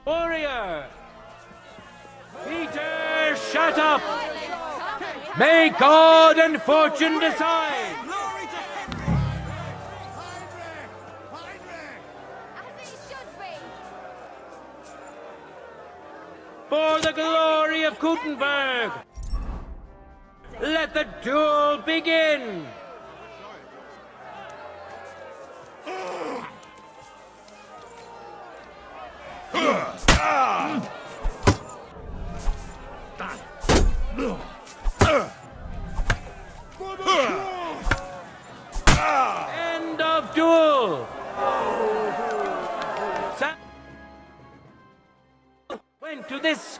Warrior! Peter, shut up! May God and fortune decide! For the glory of Gutenberg! Let the duel begin! End of duel! Went to this.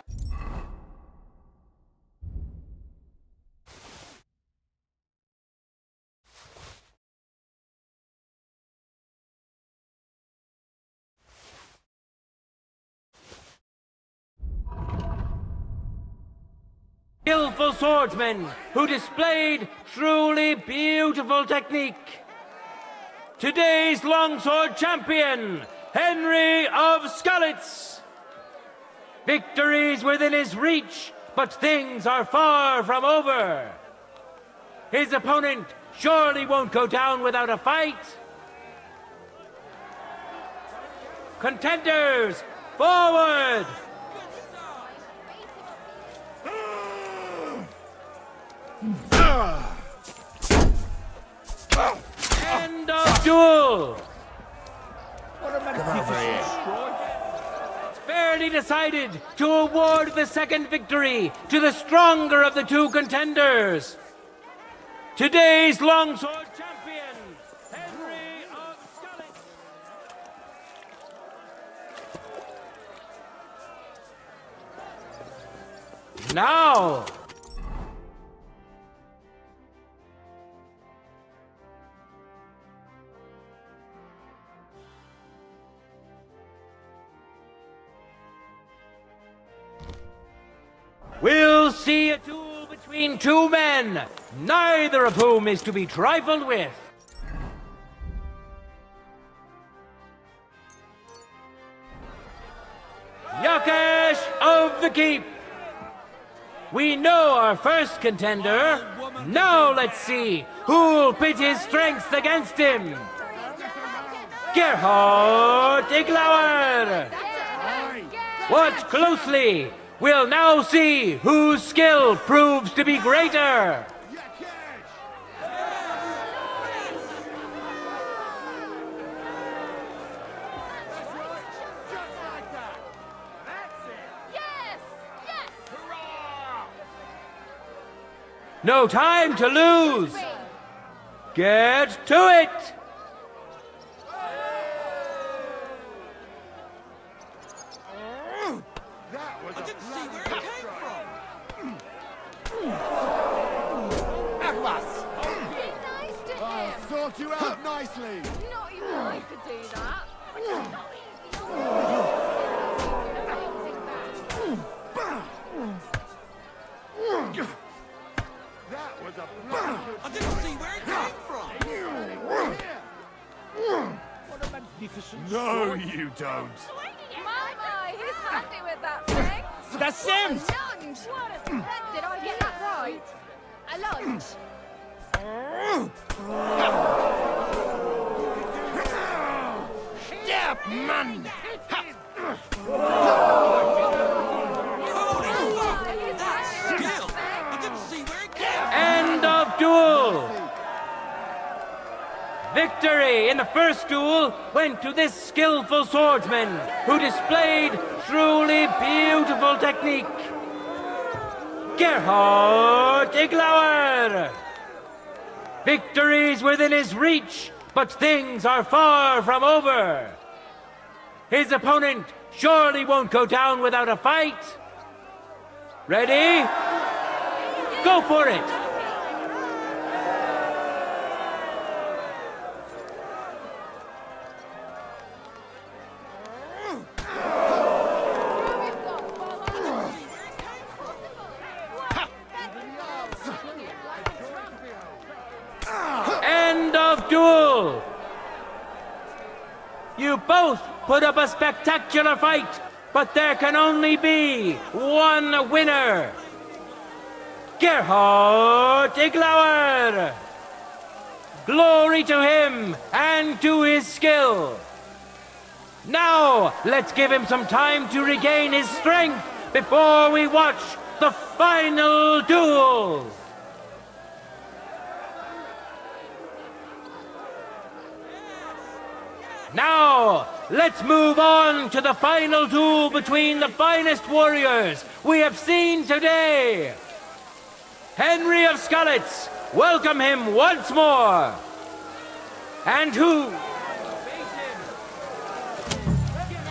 Skillful swordsmen who displayed truly beautiful technique. Today's longsword champion, Henry of Skalitz. Victory's within his reach, but things are far from over. His opponent surely won't go down without a fight. Contenders, forward! duel! Come over here. It's fairly decided to award the second victory to the stronger of the two contenders. Today's longsword champion, Henry of Scarlet. Now, we'll see a duel between two men, neither of whom is to be trifled with. Yakesh of the Keep. We know our first contender. Now let's see who'll pit his strengths against him. Gerhard Iglauer. Watch closely. We'll now see whose skill proves to be greater. No time to lose. Get to it. I'll sort you out nicely. Not even I could do that. That was a I didn't see where it came from. What a magnificent No, you don't. Mama, he's handy with that thing. That's him. Lunge. What a threat. Did I get that right? A lunge. Step, man. Skill. I didn't see where it came from. End of duel. Victory in the first duel went to this skillful swordsman who displayed truly beautiful technique. Gerhard Iglauer. Victory's within his reach, but things are far from over. His opponent surely won't go down without a fight. Ready? Go for it! End of duel! You both put up a spectacular fight, but there can only be one winner. Gerhard Iglauer. Glory to him and to his skill. Now, let's give him some time to regain his strength before we watch the final duel. Now, let's move on to the final duel between the finest warriors we have seen today. Henry of Skalitz, welcome him once more. And who?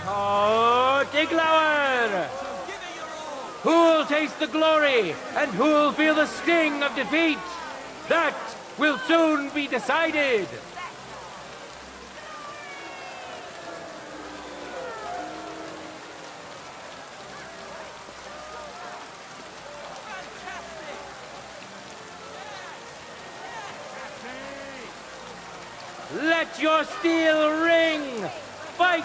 Oh, Iglauer. Who'll taste the glory and who'll feel the sting of defeat? That will soon be decided. Let your steel ring! Fight!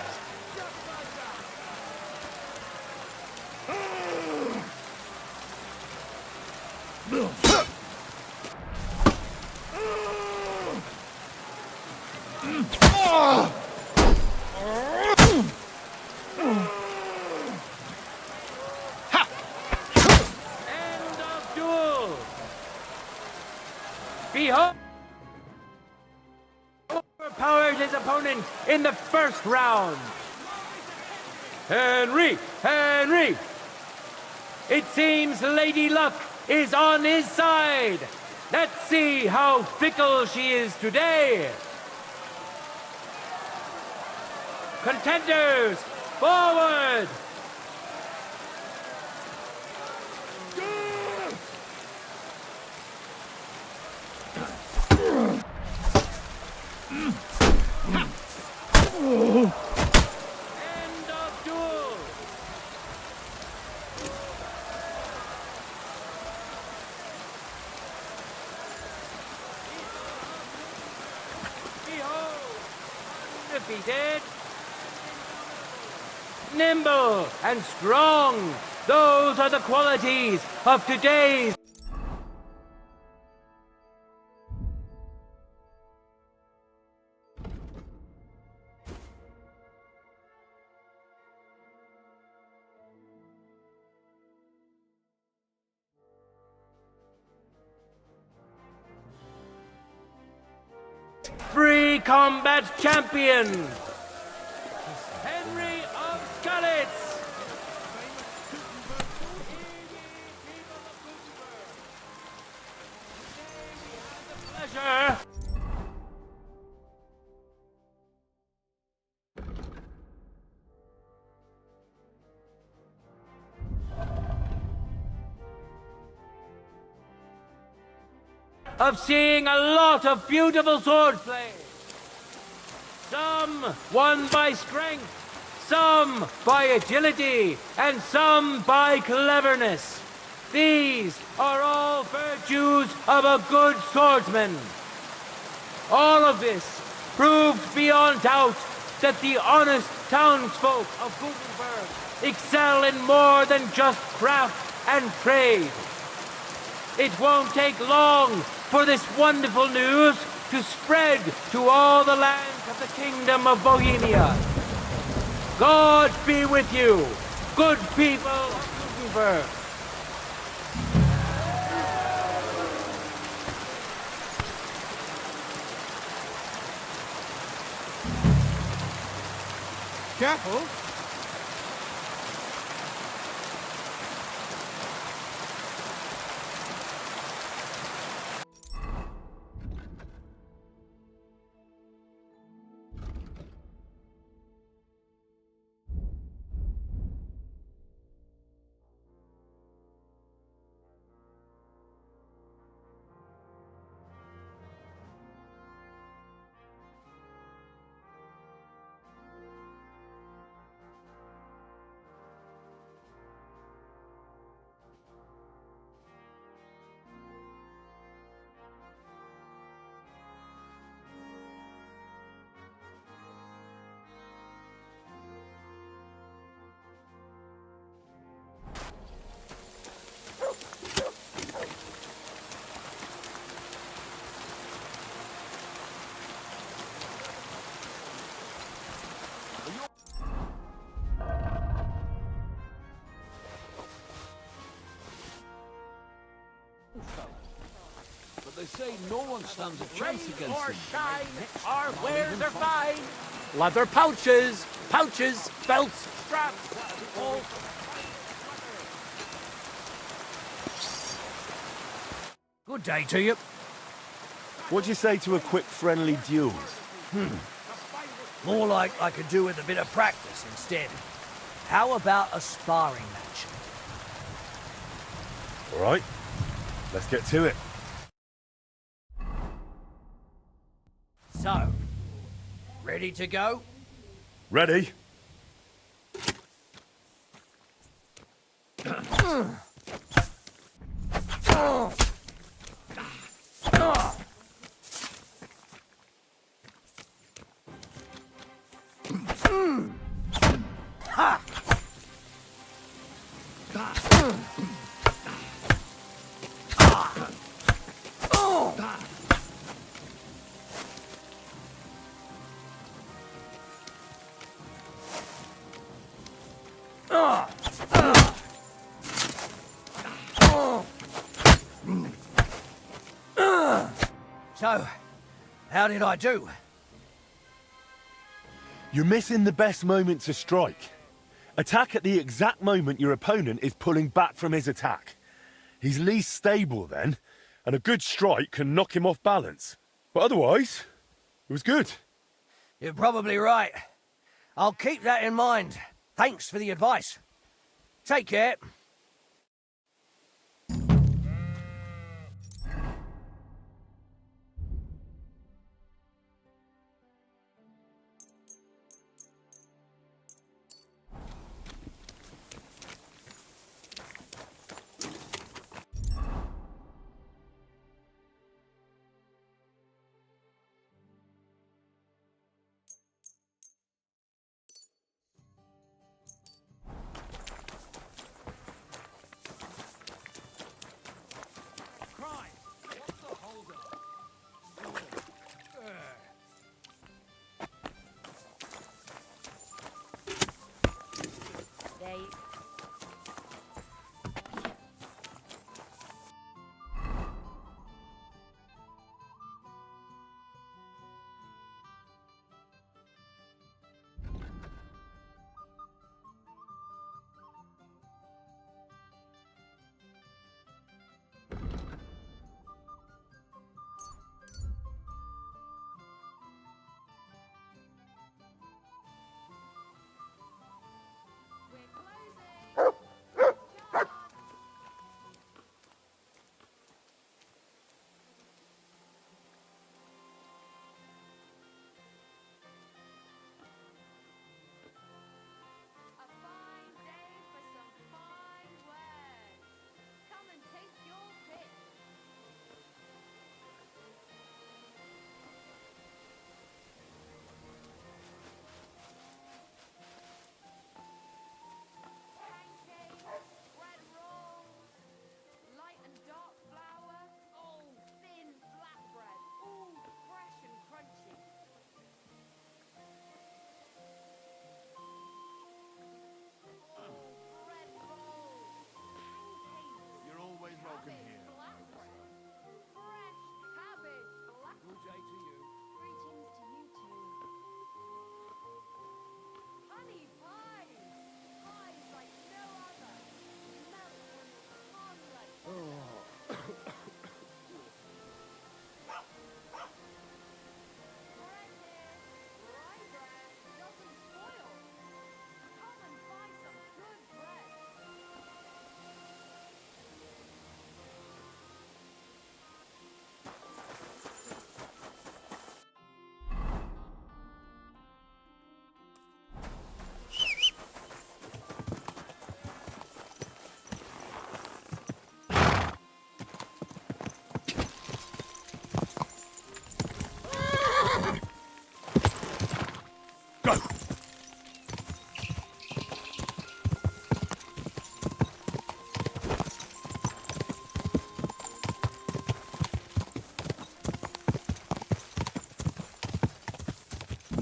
End of duel! Behold! Overpowered his opponent in the first round. Henry! Henry! It seems Lady Luck is on his side. Let's see how fickle she is today. Contenders, forward! End of duel! Behold, undefeated, nimble and strong. Those are the qualities of today's free combat champion, Henry of Skalitz. Pleasure. Of seeing a lot of beautiful swordplay. Some won by strength, some by agility, and some by cleverness. These are all virtues of a good swordsman. All of this proved beyond doubt that the honest townsfolk of Gutenberg excel in more than just craft and trade. It won't take long for this wonderful news to spread to all the lands of the Kingdom of Bohemia. God be with you, good people of Gutenberg. Careful. But they say no one stands a chance Rain against or them. shine, our wares are fine. Leather pouches, belts, straps, all. Good day to you. What do you say to a quick friendly duel? More like I could do with a bit of practice instead. How about a sparring match? All right, let's get to it. So, ready to go? Ready? Ha! So, how did I do? You're missing the best moment to strike. Attack at the exact moment your opponent is pulling back from his attack. He's least stable then, and a good strike can knock him off balance. But otherwise, it was good. You're probably right. I'll keep that in mind. Thanks for the advice. Take care.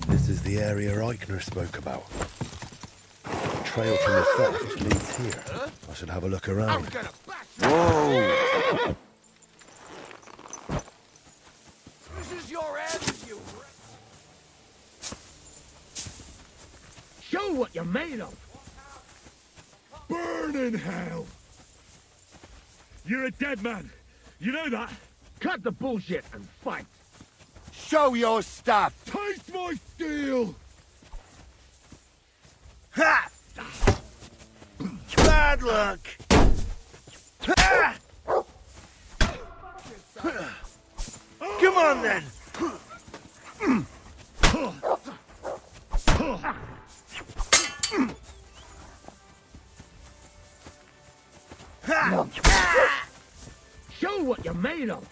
This is the area Eichner spoke about. The trail from the theft leads here. I should have a look around. Whoa! This is your end, you... Show what you're made of! Burn in hell! You're a dead man. You know that? Cut the bullshit and fight! Show your stuff! Taste my steel! Ha! Bad luck! Ha! Come on then! Show what you're made of!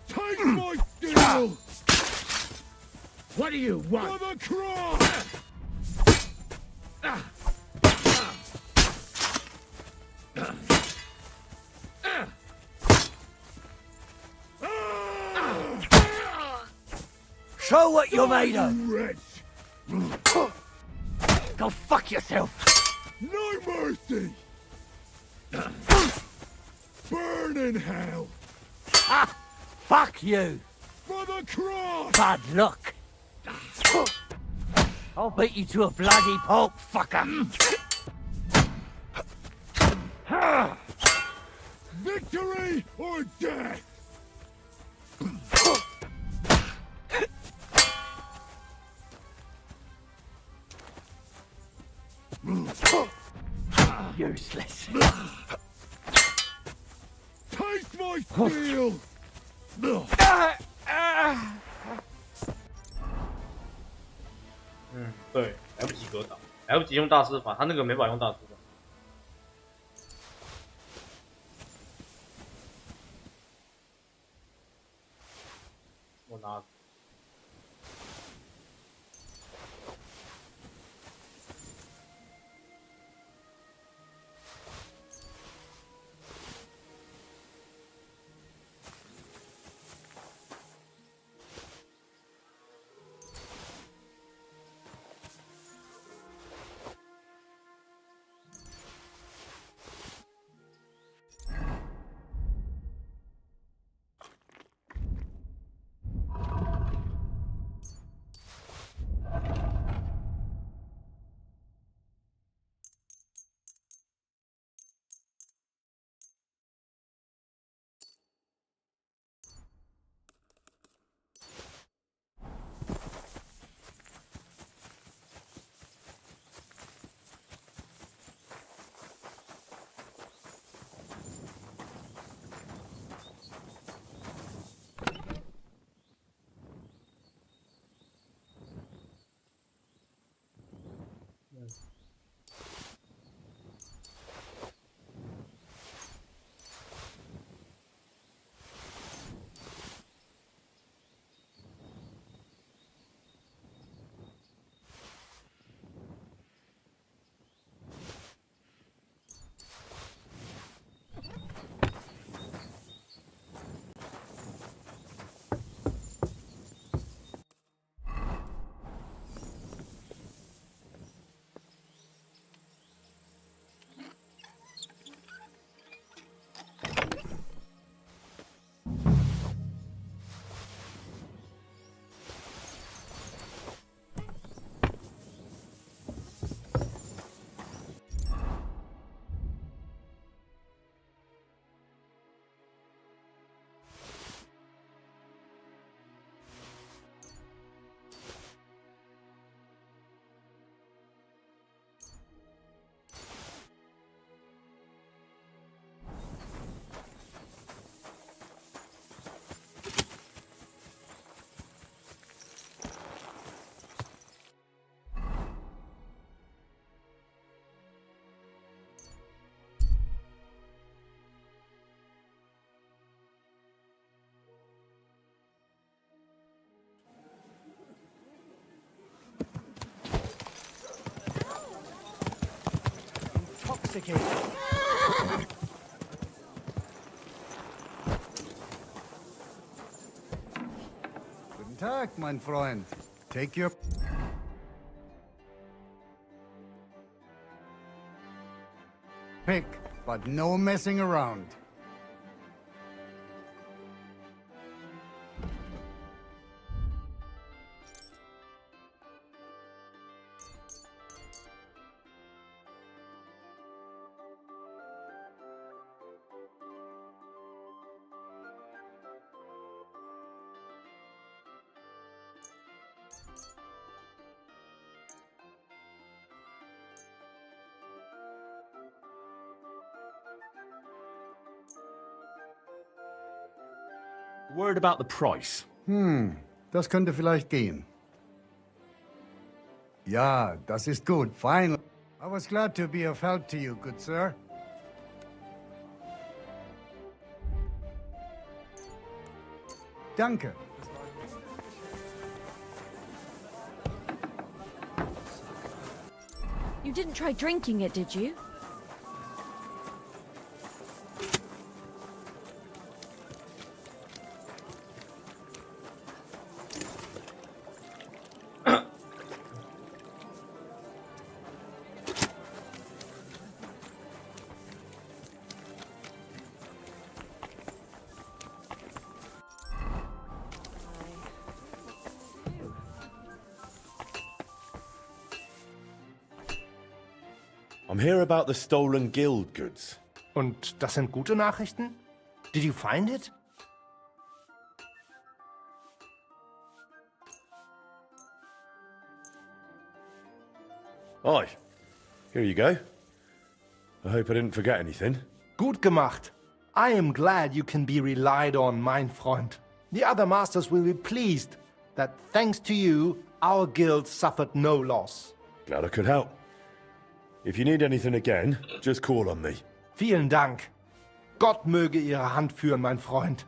Take my steel! What do you want? For the cross! Show what you're made of! Wretch! Go fuck yourself! No mercy! Burn in hell! Ah! Fuck you! For the cross! Bad luck! I'll beat you to a bloody pulp, fucker! Victory or death! Useless. Taste my steel! 对，来不及格挡，来不及用大师法，他那个没法用大师法。我拿。Intoxicated. Guten Tag, mein Freund. Take your... pick, but no messing around. Word about the price. Das könnte vielleicht gehen. Ja, das ist gut. Finally. I was glad to be of help to you, good sir. Danke. You didn't try drinking it, did you? I'm here about the stolen guild goods. Und das sind gute Nachrichten? Did you find it? Aye. Here you go. I hope I didn't forget anything. Gut gemacht. I am glad you can be relied on, mein Freund. The other masters will be pleased that thanks to you, our guild suffered no loss. Glad I could help. If you need anything again, just call on me. Vielen Dank. Gott möge Ihre Hand führen, mein Freund.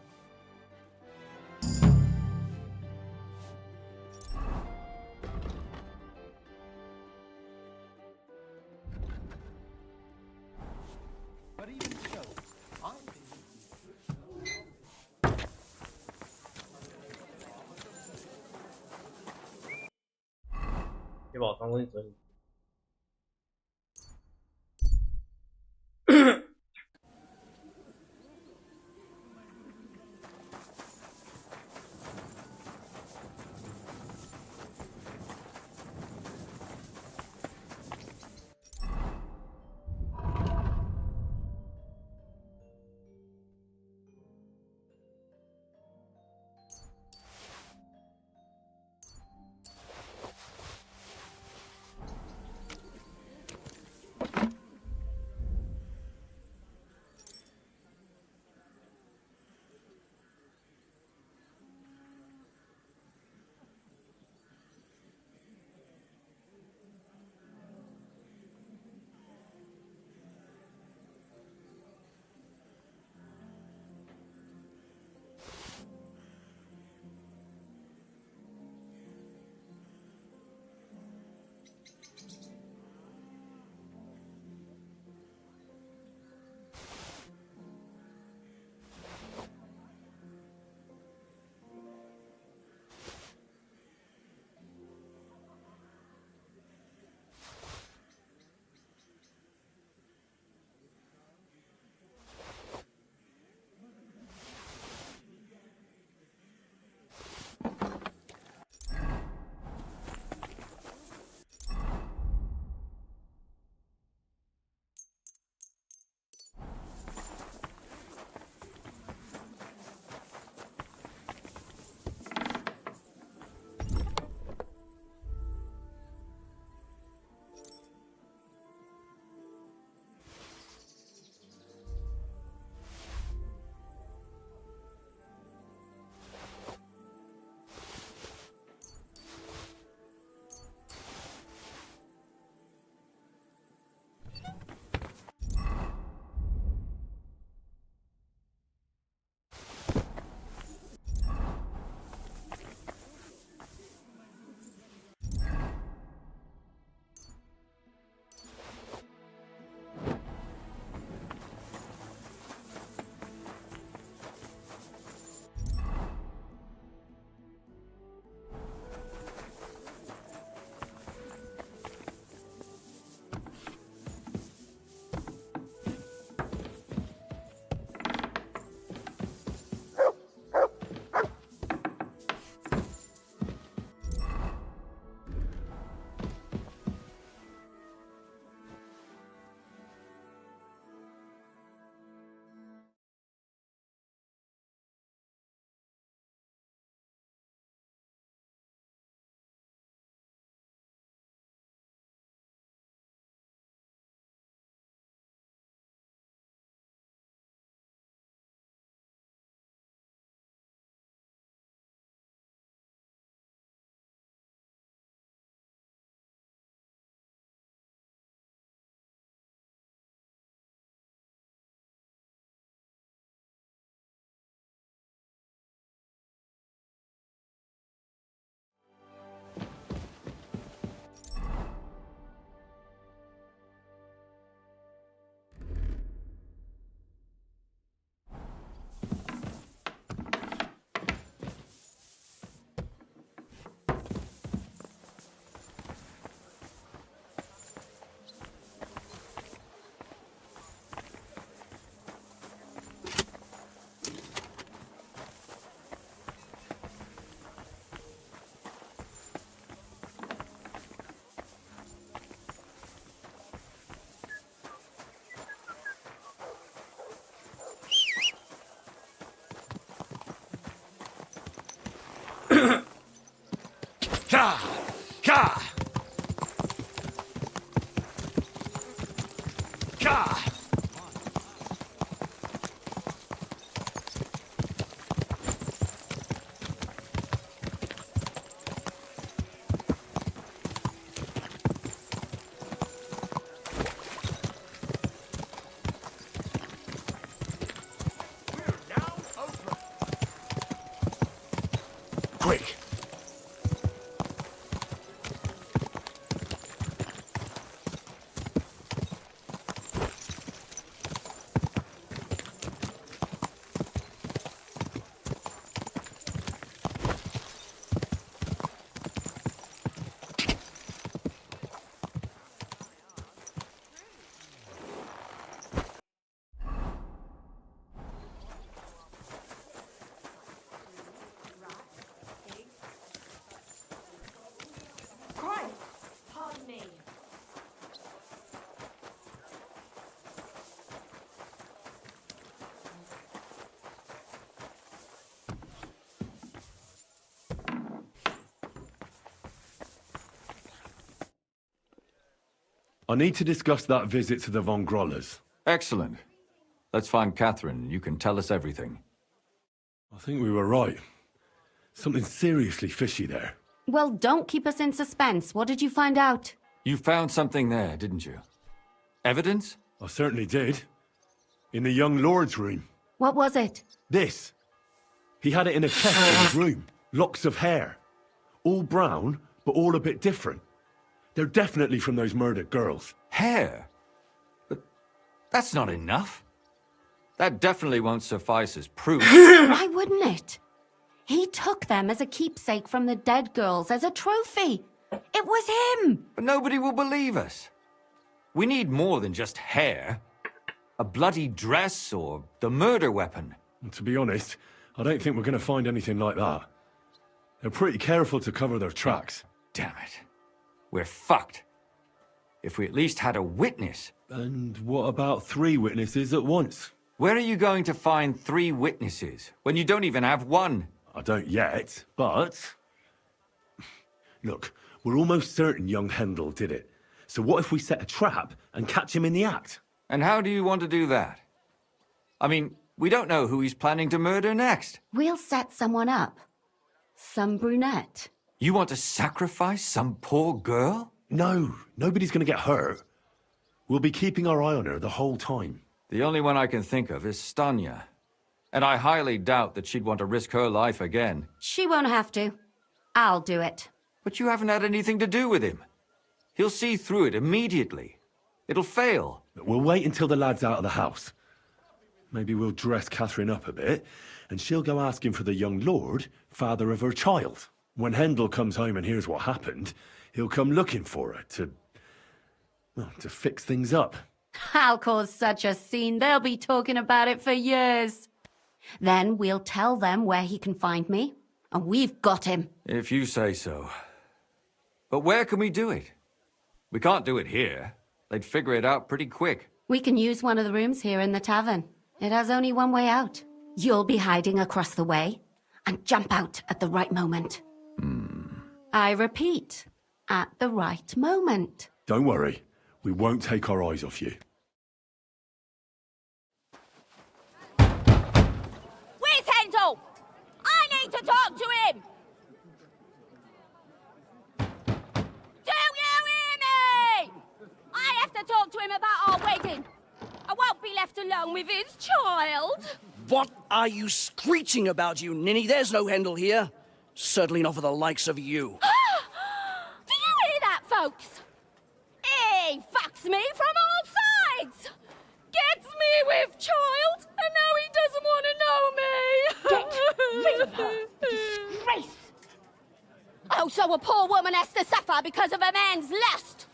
别把我当东西整理。Quick! I need to discuss that visit to the Von Grollers. Excellent. Let's find Catherine. You can tell us everything. I think we were right. Something seriously fishy there. Well, don't keep us in suspense. What did you find out? You found something there, didn't you? Evidence? I certainly did. In the young lord's room. What was it? This. He had it in a chest in his room. Locks of hair. All brown, but all a bit different. They're definitely from those murdered girls. Hair? But that's not enough. That definitely won't suffice as proof. Why wouldn't it? He took them as a keepsake from the dead girls, as a trophy. It was him! But nobody will believe us. We need more than just hair. A bloody dress or the murder weapon. And to be honest, I don't think we're going to find anything like that. They're pretty careful to cover their tracks. Damn it. We're fucked. If we at least had a witness. And what about 3 witnesses at once? Where are you going to find 3 witnesses when you don't even have one? I don't yet, but... Look, we're almost certain young Hendel did it. So what if we set a trap and catch him in the act? And how do you want to do that? I mean, we don't know who he's planning to murder next. We'll set someone up. Some brunette. You want to sacrifice some poor girl? No, nobody's going to get hurt. We'll be keeping our eye on her the whole time. The only one I can think of is Stanya. And I highly doubt that she'd want to risk her life again. She won't have to. I'll do it. But you haven't had anything to do with him. He'll see through it immediately. It'll fail. We'll wait until the lad's out of the house. Maybe we'll dress Catherine up a bit, and she'll go asking for the young lord, father of her child. When Hendel comes home and hears what happened, he'll come looking for her to fix things up. I'll cause such a scene, they'll be talking about it for years. Then we'll tell them where he can find me, and we've got him. If you say so. But where can we do it? We can't do it here. They'd figure it out pretty quick. We can use one of the rooms here in the tavern. It has only one way out. You'll be hiding across the way, and jump out at the right moment. I repeat, at the right moment. Don't worry. We won't take our eyes off you. Where's Hendel? I need to talk to him! Do you hear me? I have to talk to him about our wedding. I won't be left alone with his child. What are you screeching about, you ninny? There's no Hendel here. Certainly not for the likes of you. Do you hear that, folks? He fucks me from all sides. Gets me with child, and now he doesn't want to know me. Get rid of her. Disgrace. Oh, so a poor woman has to suffer because of a man's lust.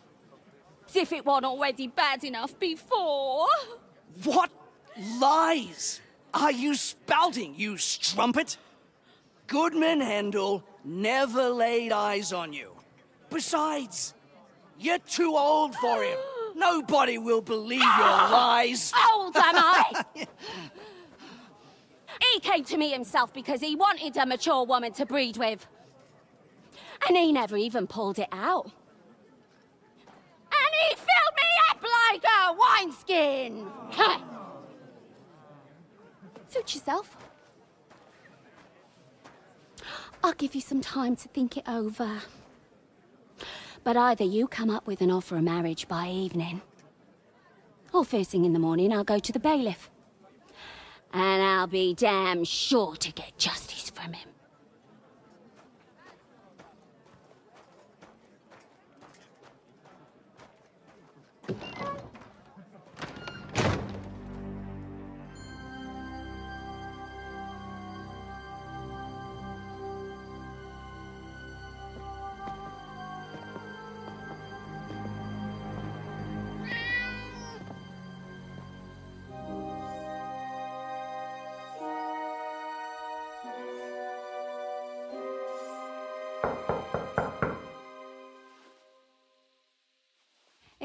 As if it wasn't already bad enough before. What lies are you spouting, you strumpet? Goodman Hendel never laid eyes on you. Besides, you're too old for him. Nobody will believe your lies. Old, am I? He came to me himself because he wanted a mature woman to breed with. And he never even pulled it out. And he filled me up like a wineskin! asking. Ha! Suit yourself. I'll give you some time to think it over. But either you come up with an offer of marriage by evening, or first thing in the morning I'll go to the bailiff. And I'll be damn sure to get justice from him.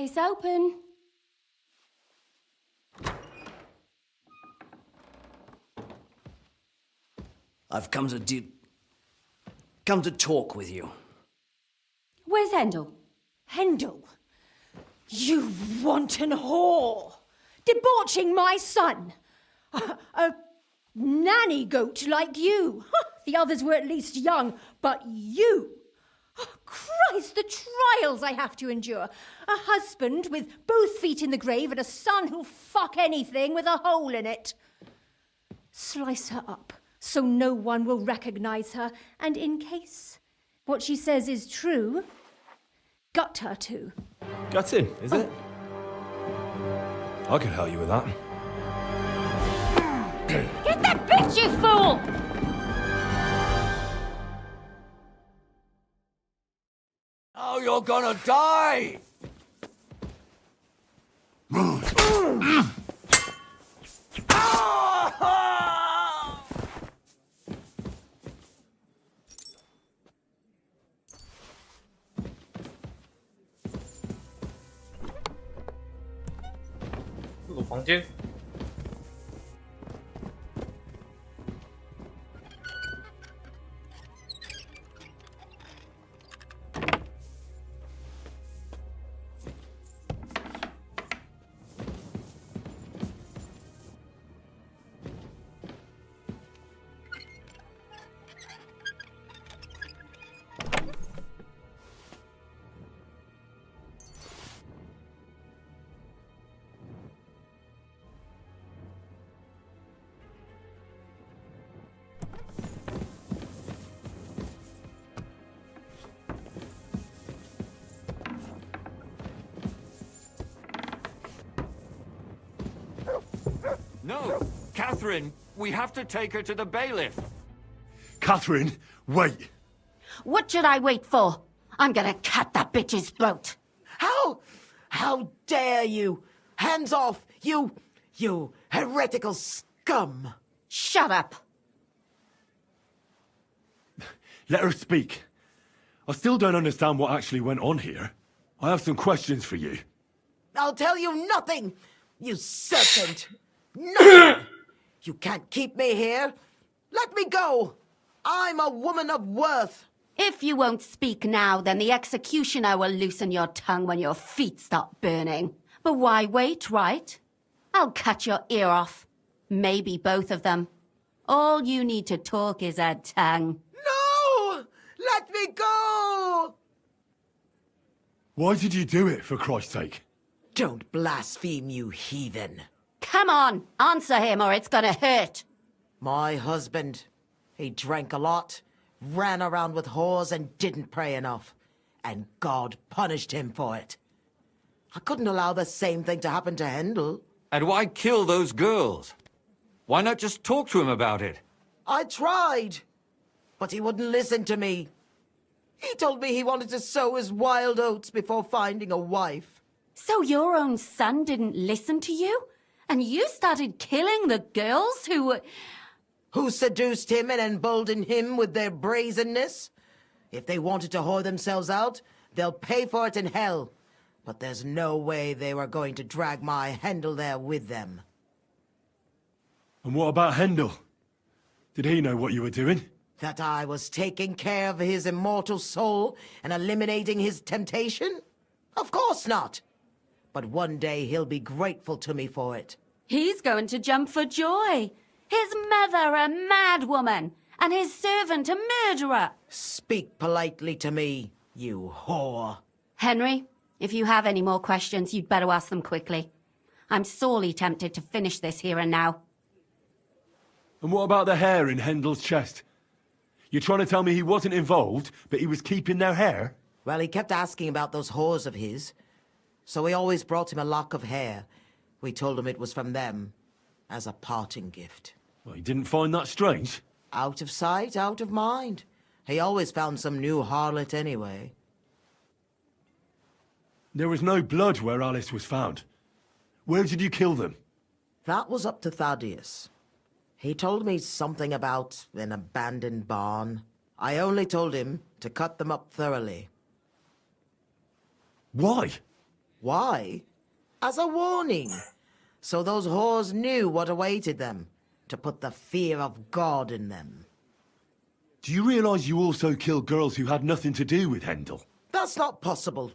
It's open. I've come to talk with you. Where's Hendel? Hendel? You wanton whore! Debauching my son! A nanny goat like you! The others were at least young, but you! Oh, Christ, the trials I have to endure! A husband with both feet in the grave and a son who'll fuck anything with a hole in it. Slice her up so no one will recognize her, and in case what she says is true, gut her too. Gutting, is it? I can help you with that. Get that bitch, you fool! Oh, you're gonna die!这个房间。No, Catherine, we have to take her to the bailiff. Catherine, wait. What should I wait for? I'm gonna cut that bitch's throat. How dare you? Hands off, you heretical scum. Shut up. Let her speak. I still don't understand what actually went on here. I have some questions for you. I'll tell you nothing, you serpent. Nothing. You can't keep me here. Let me go. I'm a woman of worth. If you won't speak now, then the executioner will loosen your tongue when your feet start burning. But why wait, right? I'll cut your ear off. Maybe both of them. All you need to talk is a tongue. No! Let me go! Why did you do it, for Christ's sake? Don't blaspheme, you heathen. Come on, answer him or it's gonna hurt. My husband, he drank a lot, ran around with whores and didn't pray enough. And God punished him for it. I couldn't allow the same thing to happen to Hendel. And why kill those girls? Why not just talk to him about it? I tried, but he wouldn't listen to me. He told me he wanted to sow his wild oats before finding a wife. So your own son didn't listen to you? And you started killing the girls who seduced him and emboldened him with their brazenness? If they wanted to whore themselves out, they'll pay for it in hell. But there's no way they were going to drag my Hendel there with them. And what about Hendel? Did he know what you were doing? That I was taking care of his immortal soul and eliminating his temptation? Of course not. But one day he'll be grateful to me for it. He's going to jump for joy. His mother a mad woman, and his servant a murderer. Speak politely to me, you whore. Henry, if you have any more questions, you'd better ask them quickly. I'm sorely tempted to finish this here and now. And what about the hair in Hendel's chest? You're trying to tell me he wasn't involved, but he was keeping their hair? Well, he kept asking about those whores of his, so we always brought him a lock of hair. We told him it was from them, as a parting gift. Well, he didn't find that strange? Out of sight, out of mind. He always found some new harlot anyway. There was no blood where Alice was found. Where did you kill them? That was up to Thaddeus. He told me something about an abandoned barn. I only told him to cut them up thoroughly. Why? Why? As a warning. So those whores knew what awaited them. To put the fear of God in them. Do you realize you also killed girls who had nothing to do with Hendel? That's not possible.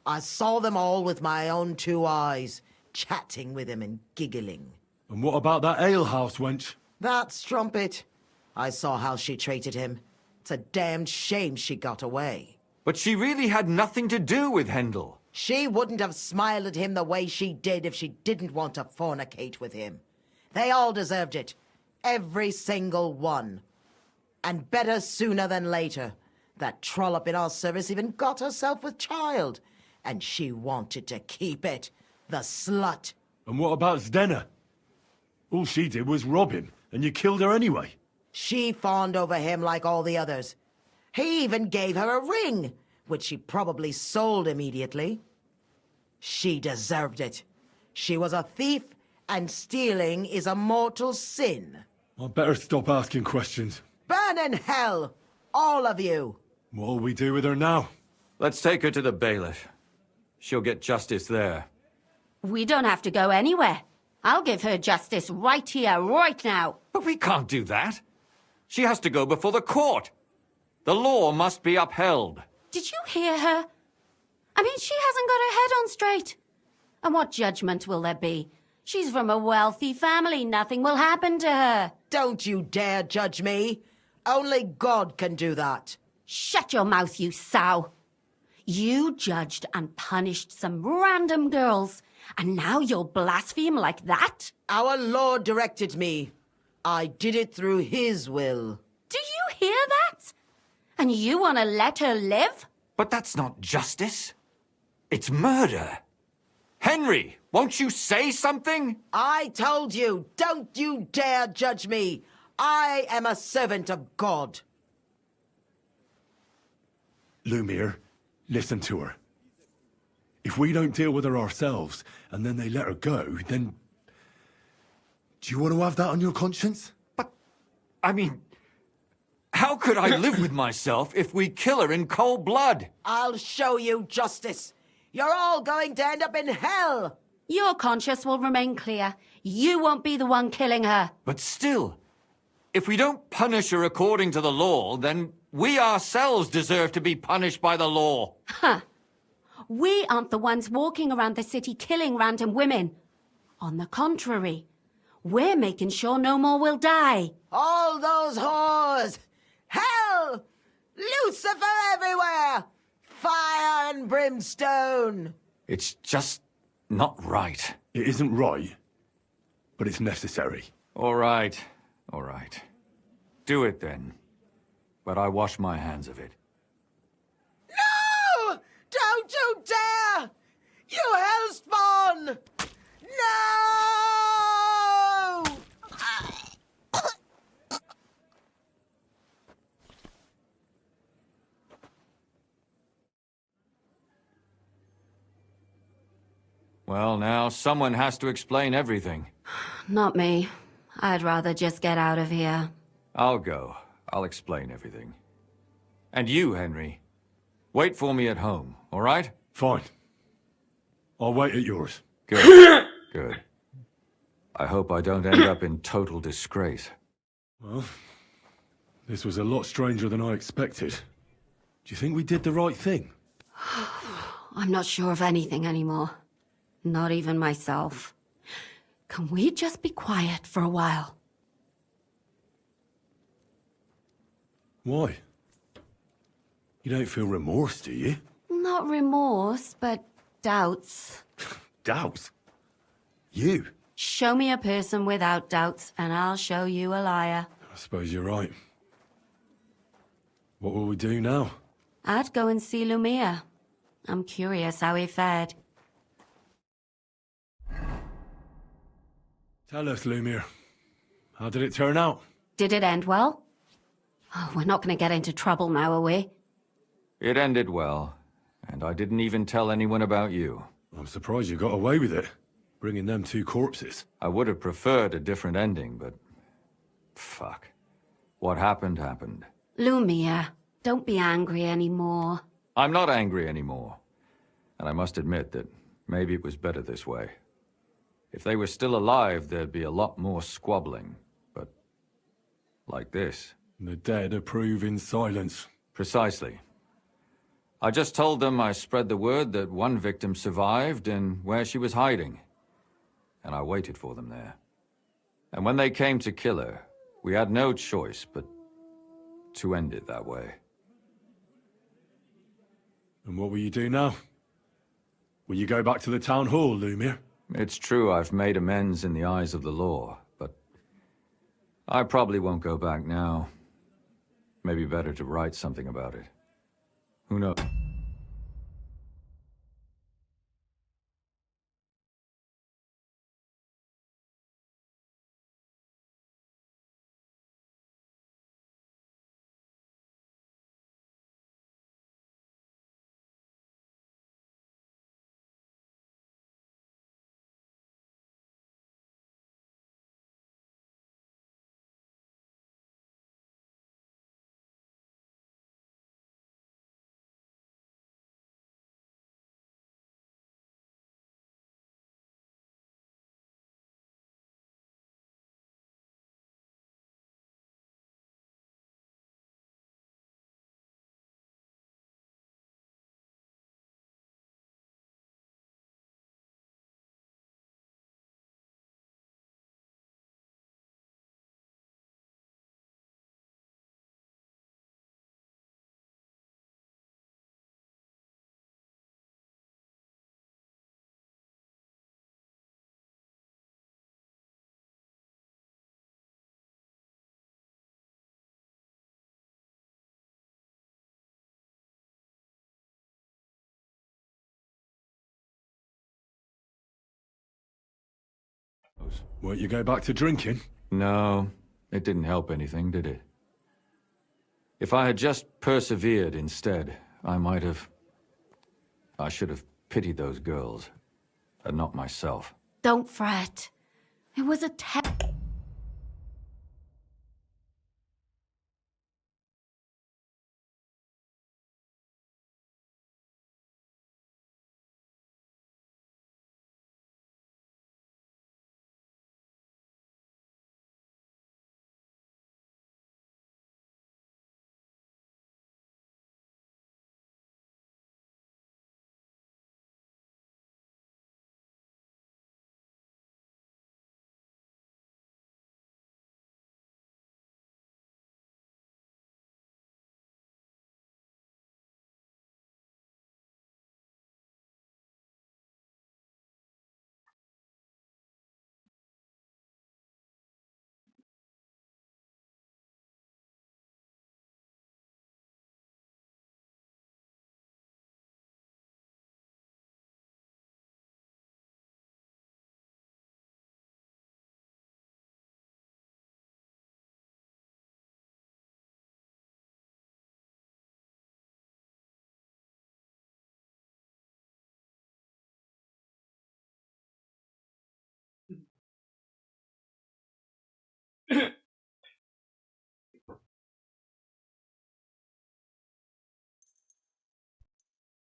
I saw them all with my own 2 eyes, chatting with him and giggling. And what about that alehouse wench? That strumpet. I saw how she treated him. It's a damned shame she got away. But she really had nothing to do with Hendel. She wouldn't have smiled at him the way she did if she didn't want to fornicate with him. They all deserved it. Every single one. And better sooner than later. That trollop in our service even got herself with child. And she wanted to keep it. The slut. And what about Zdenna? All she did was rob him, and you killed her anyway. She fawned over him like all the others. He even gave her a ring, which she probably sold immediately. She deserved it. She was a thief, and stealing is a mortal sin. I'd better stop asking questions. Burn in hell! All of you! What'll we do with her now? Let's take her to the bailiff. She'll get justice there. We don't have to go anywhere. I'll give her justice right here, right now. But we can't do that. She has to go before the court. The law must be upheld. Did you hear her? I mean, she hasn't got her head on straight. And what judgment will there be? She's from a wealthy family. Nothing will happen to her. Don't you dare judge me. Only God can do that. Shut your mouth, you sow. You judged and punished some random girls, and now you'll blaspheme like that? Our Lord directed me. I did it through His will. Do you hear that? And you want to let her live? But that's not justice. It's murder. Henry, won't you say something? I told you, don't you dare judge me. I am a servant of God. Lumiere, listen to her. If we don't deal with her ourselves, and then they let her go, then... Do you want to have that on your conscience? But, I mean... How could I live with myself if we kill her in cold blood? I'll show you justice. You're all going to end up in hell. Your conscience will remain clear. You won't be the one killing her. But still, if we don't punish her according to the law, then we ourselves deserve to be punished by the law. Huh. We aren't the ones walking around the city killing random women. On the contrary, we're making sure no more will die. All those whores! Hell! Lucifer everywhere! Fire and brimstone! It's just not right. It isn't right, but it's necessary. All right, all right. Do it then. But I wash my hands of it. No! Don't you dare! You hellspawn! No! Well, now, someone has to explain everything. Not me. I'd rather just get out of here. I'll go. I'll explain everything. And you, Henry, wait for me at home, all right? Fine. I'll wait at yours. Good. Good. I hope I don't end up in total disgrace. Well, this was a lot stranger than I expected. Do you think we did the right thing? I'm not sure of anything anymore. Not even myself. Can we just be quiet for a while? Why? You don't feel remorse, do you? Not remorse, but doubts. Doubts? You? Show me a person without doubts, and I'll show you a liar. I suppose you're right. What will we do now? I'd go and see Lumia. I'm curious how he fared. Tell us, Lumir. How did it turn out? Did it end well? Oh, we're not going to get into trouble now, are we? It ended well, and I didn't even tell anyone about you. I'm surprised you got away with it, bringing them 2 corpses. I would have preferred a different ending, but... fuck. What happened, happened. Lumia, don't be angry anymore. I'm not angry anymore. And I must admit that maybe it was better this way. If they were still alive, there'd be a lot more squabbling. But... like this. The dead approve in silence. Precisely. I just told them I spread the word that one victim survived and where she was hiding. And I waited for them there. And when they came to kill her, we had no choice but to end it that way. And what will you do now? Will you go back to the town hall, Lumir? It's true I've made amends in the eyes of the law, but I probably won't go back now. Maybe better to write something about it. Who knows? Won't you go back to drinking? No, it didn't help anything, did it? If I had just persevered instead, I might have... I should have pitied those girls, and not myself. Don't fret. It was a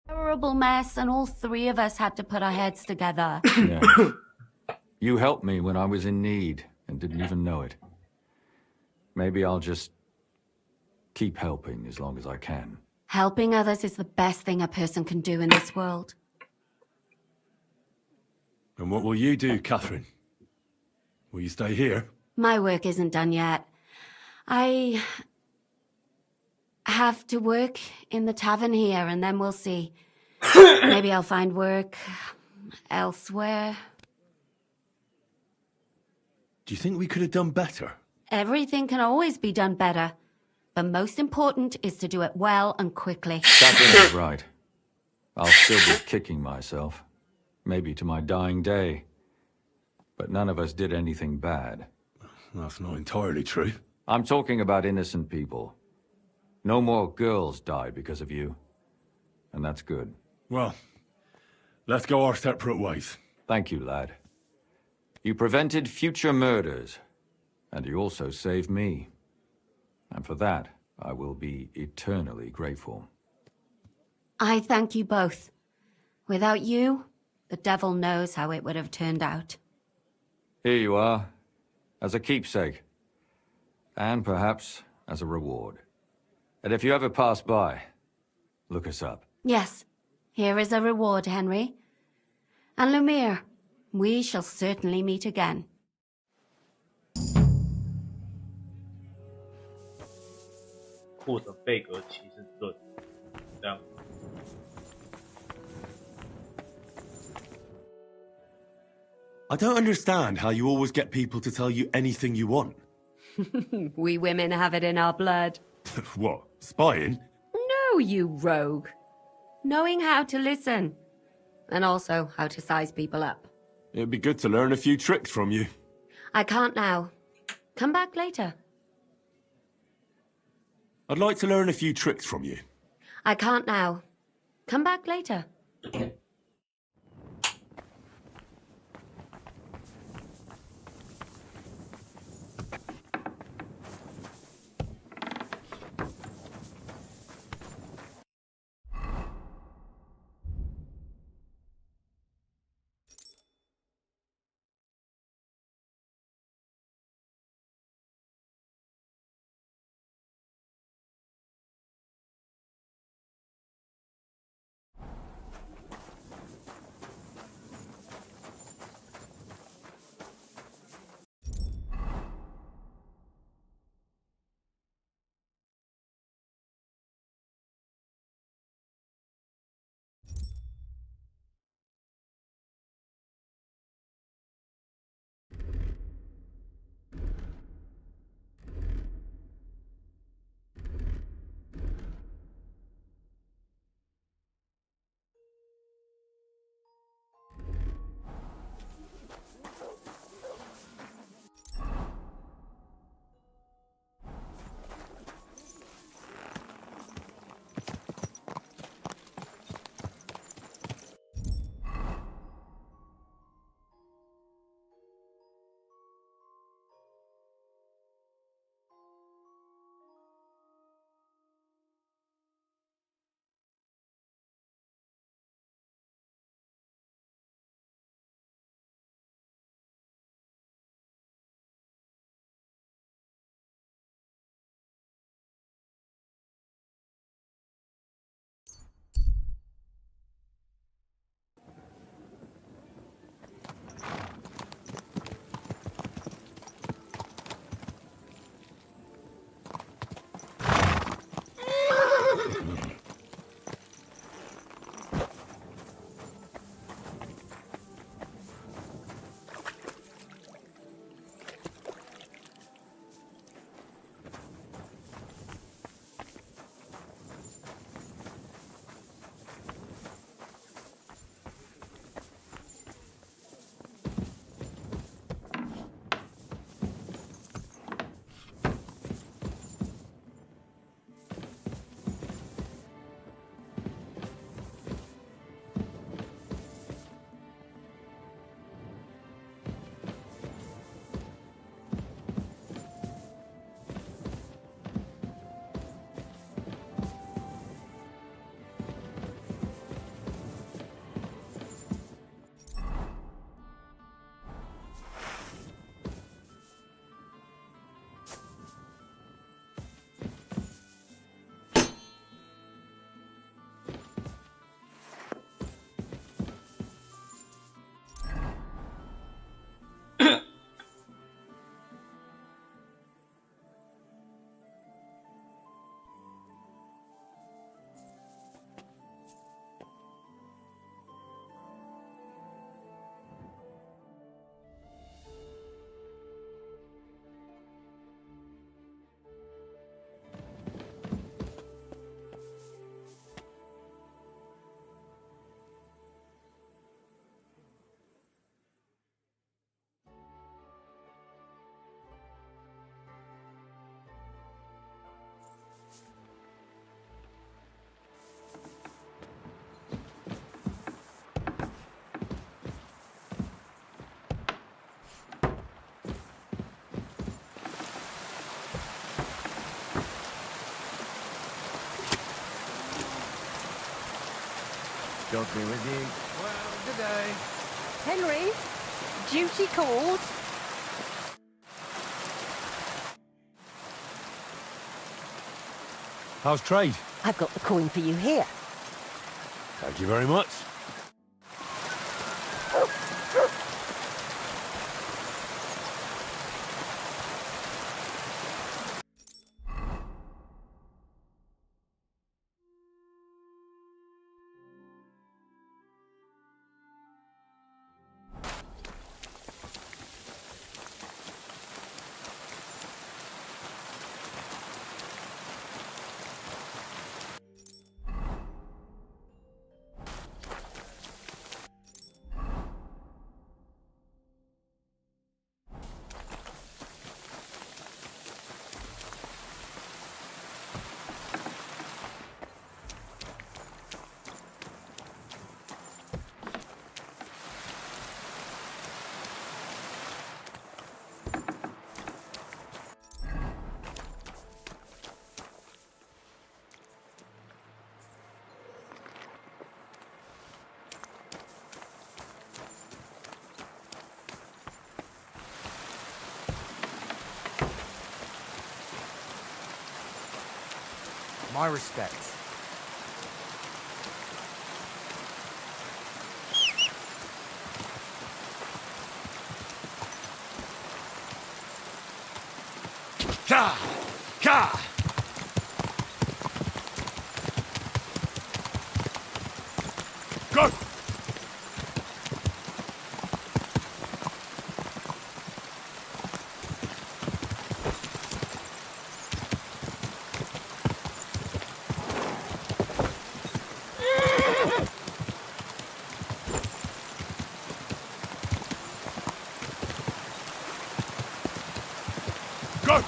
terrible mess, and all 3 of us had to put our heads together. Yeah. You helped me when I was in need, and didn't even know it. Maybe I'll just keep helping as long as I can. Helping others is the best thing a person can do in this world. And what will you do, Catherine? Will you stay here? My work isn't done yet. I have to work in the tavern here, and then we'll see. Maybe I'll find work elsewhere. Do you think we could have done better? Everything can always be done better. But most important is to do it well and quickly. Catherine is right. I'll still be kicking myself. Maybe to my dying day. But none of us did anything bad. That's not entirely true. I'm talking about innocent people. No more girls died because of you. And that's good. Well, let's go our separate ways. Thank you, lad. You prevented future murders. And you also saved me. And for that, I will be eternally grateful. I thank you both. Without you, the devil knows how it would have turned out. Here you are, as a keepsake. And perhaps as a reward. And if you ever pass by, look us up. Yes, here is a reward, Henry. And Lumiere, we shall certainly meet again.或者贝格骑士论，这样。I don't understand how you always get people to tell you anything you want. We women have it in our blood. What, spying? No, you rogue. Knowing how to listen. And also how to size people up. It'd be good to learn a few tricks from you. I can't now. Come back later. I'd like to learn a few tricks from you. I can't now. Come back later. God be with you. Well, good day. Henry, duty calls. How's trade? I've got the coin for you here. Thank you very much. My respects. Ka! Ka! Go! Go!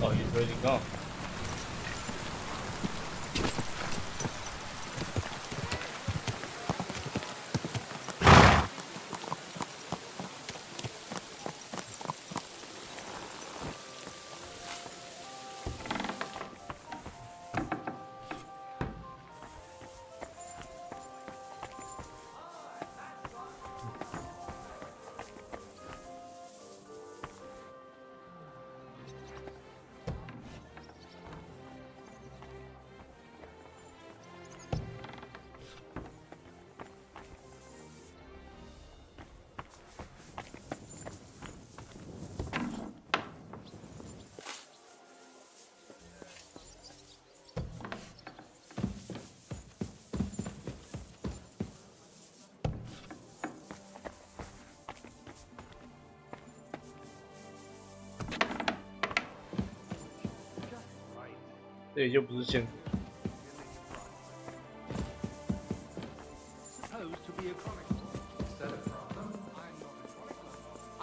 Oh, he's ready to go.这也就不是现实。 Suppose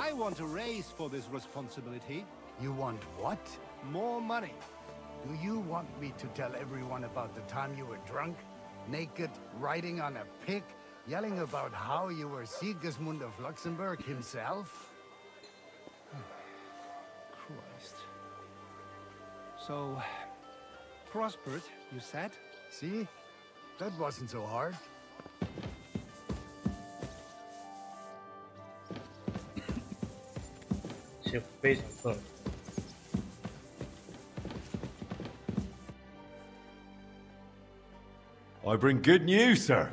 I want a raise for this responsibility. You want what? More money. Do you want me to tell everyone about the time you were drunk, naked, riding on a pig, yelling about how you were Sigismund of Luxembourg himself? Christ. So, prospered, you said? See? That wasn't so hard. I bring good news, sir.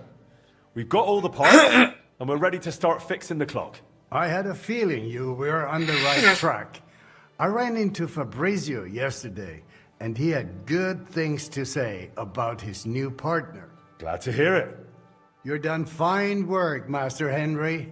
We've got all the parts, and we're ready to start fixing the clock. I had a feeling you were on the right track. I ran into Fabrizio yesterday, and he had good things to say about his new partner. Glad to hear it. You've done fine work, Master Henry.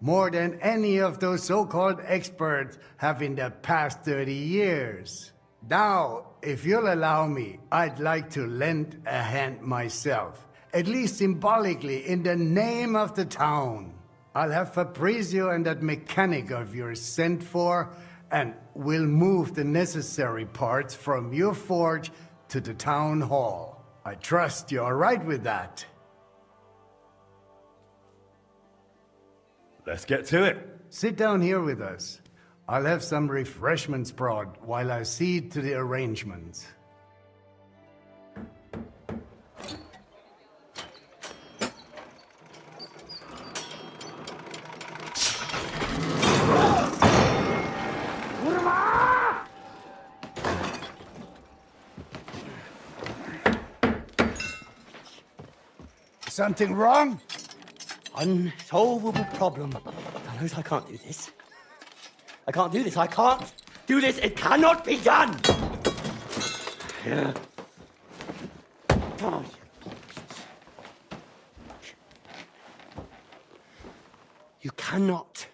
More than any of those so-called experts have in the past 30 years. Now, if you'll allow me, I'd like to lend a hand myself, at least symbolically, in the name of the town. I'll have Fabrizio and that mechanic of yours sent for, and we'll move the necessary parts from your forge to the town hall. I trust you're all right with that. Let's get to it. Sit down here with us. I'll have some refreshments brought while I see to the arrangements. Something wrong? Unsolvable problem. Fellows, I can't do this. I can't do this. I can't do this. It cannot be done. You cannot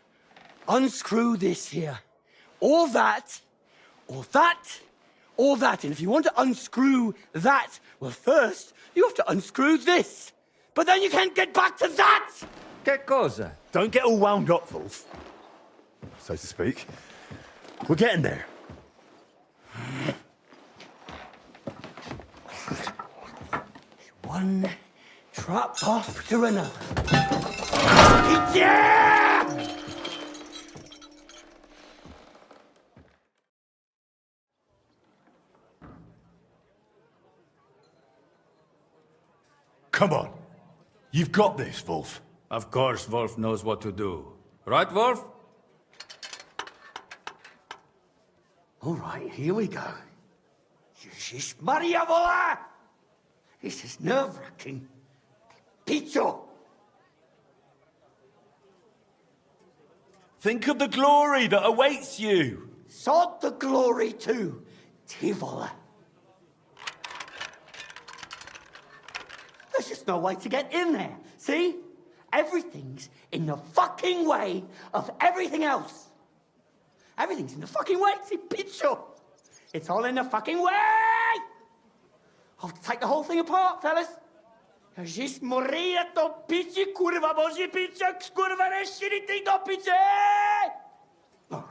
unscrew this here. Or that, or that, or that. And if you want to unscrew that, well, first, you have to unscrew this. But then you can't get back to that! Che cosa? Don't get all wound up, Wolf. So to speak. We're getting there. One trap after another. Yeah! Come on. You've got this, Wolf. Of course Wolf knows what to do. Right, Wolf? All right, here we go. Jezus Maria Vola! This is nerve-wracking. Pizzo! Think of the glory that awaits you. Sod the glory too, Tivola. There's just no way to get in there. See? Everything's in the fucking way of everything else. Everything's in the fucking way. See, picture. It's all in the fucking way. I'll have to take the whole thing apart, fellas. Just moria to pici, kurva, boží piča, kurva, neširity do piče. No,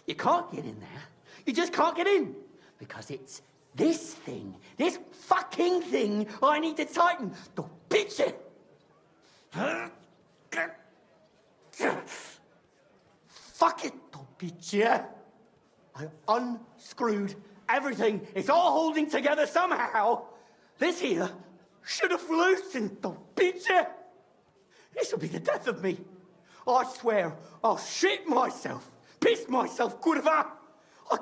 you can't get in there. You just can't get in. Because it's this thing, this fucking thing I need to tighten. To piče. Fuck it, to piče. I unscrewed everything. It's all holding together somehow. This here should have loosened, the piče. This will be the death of me. I swear I'll shit myself, piss myself, kurva. I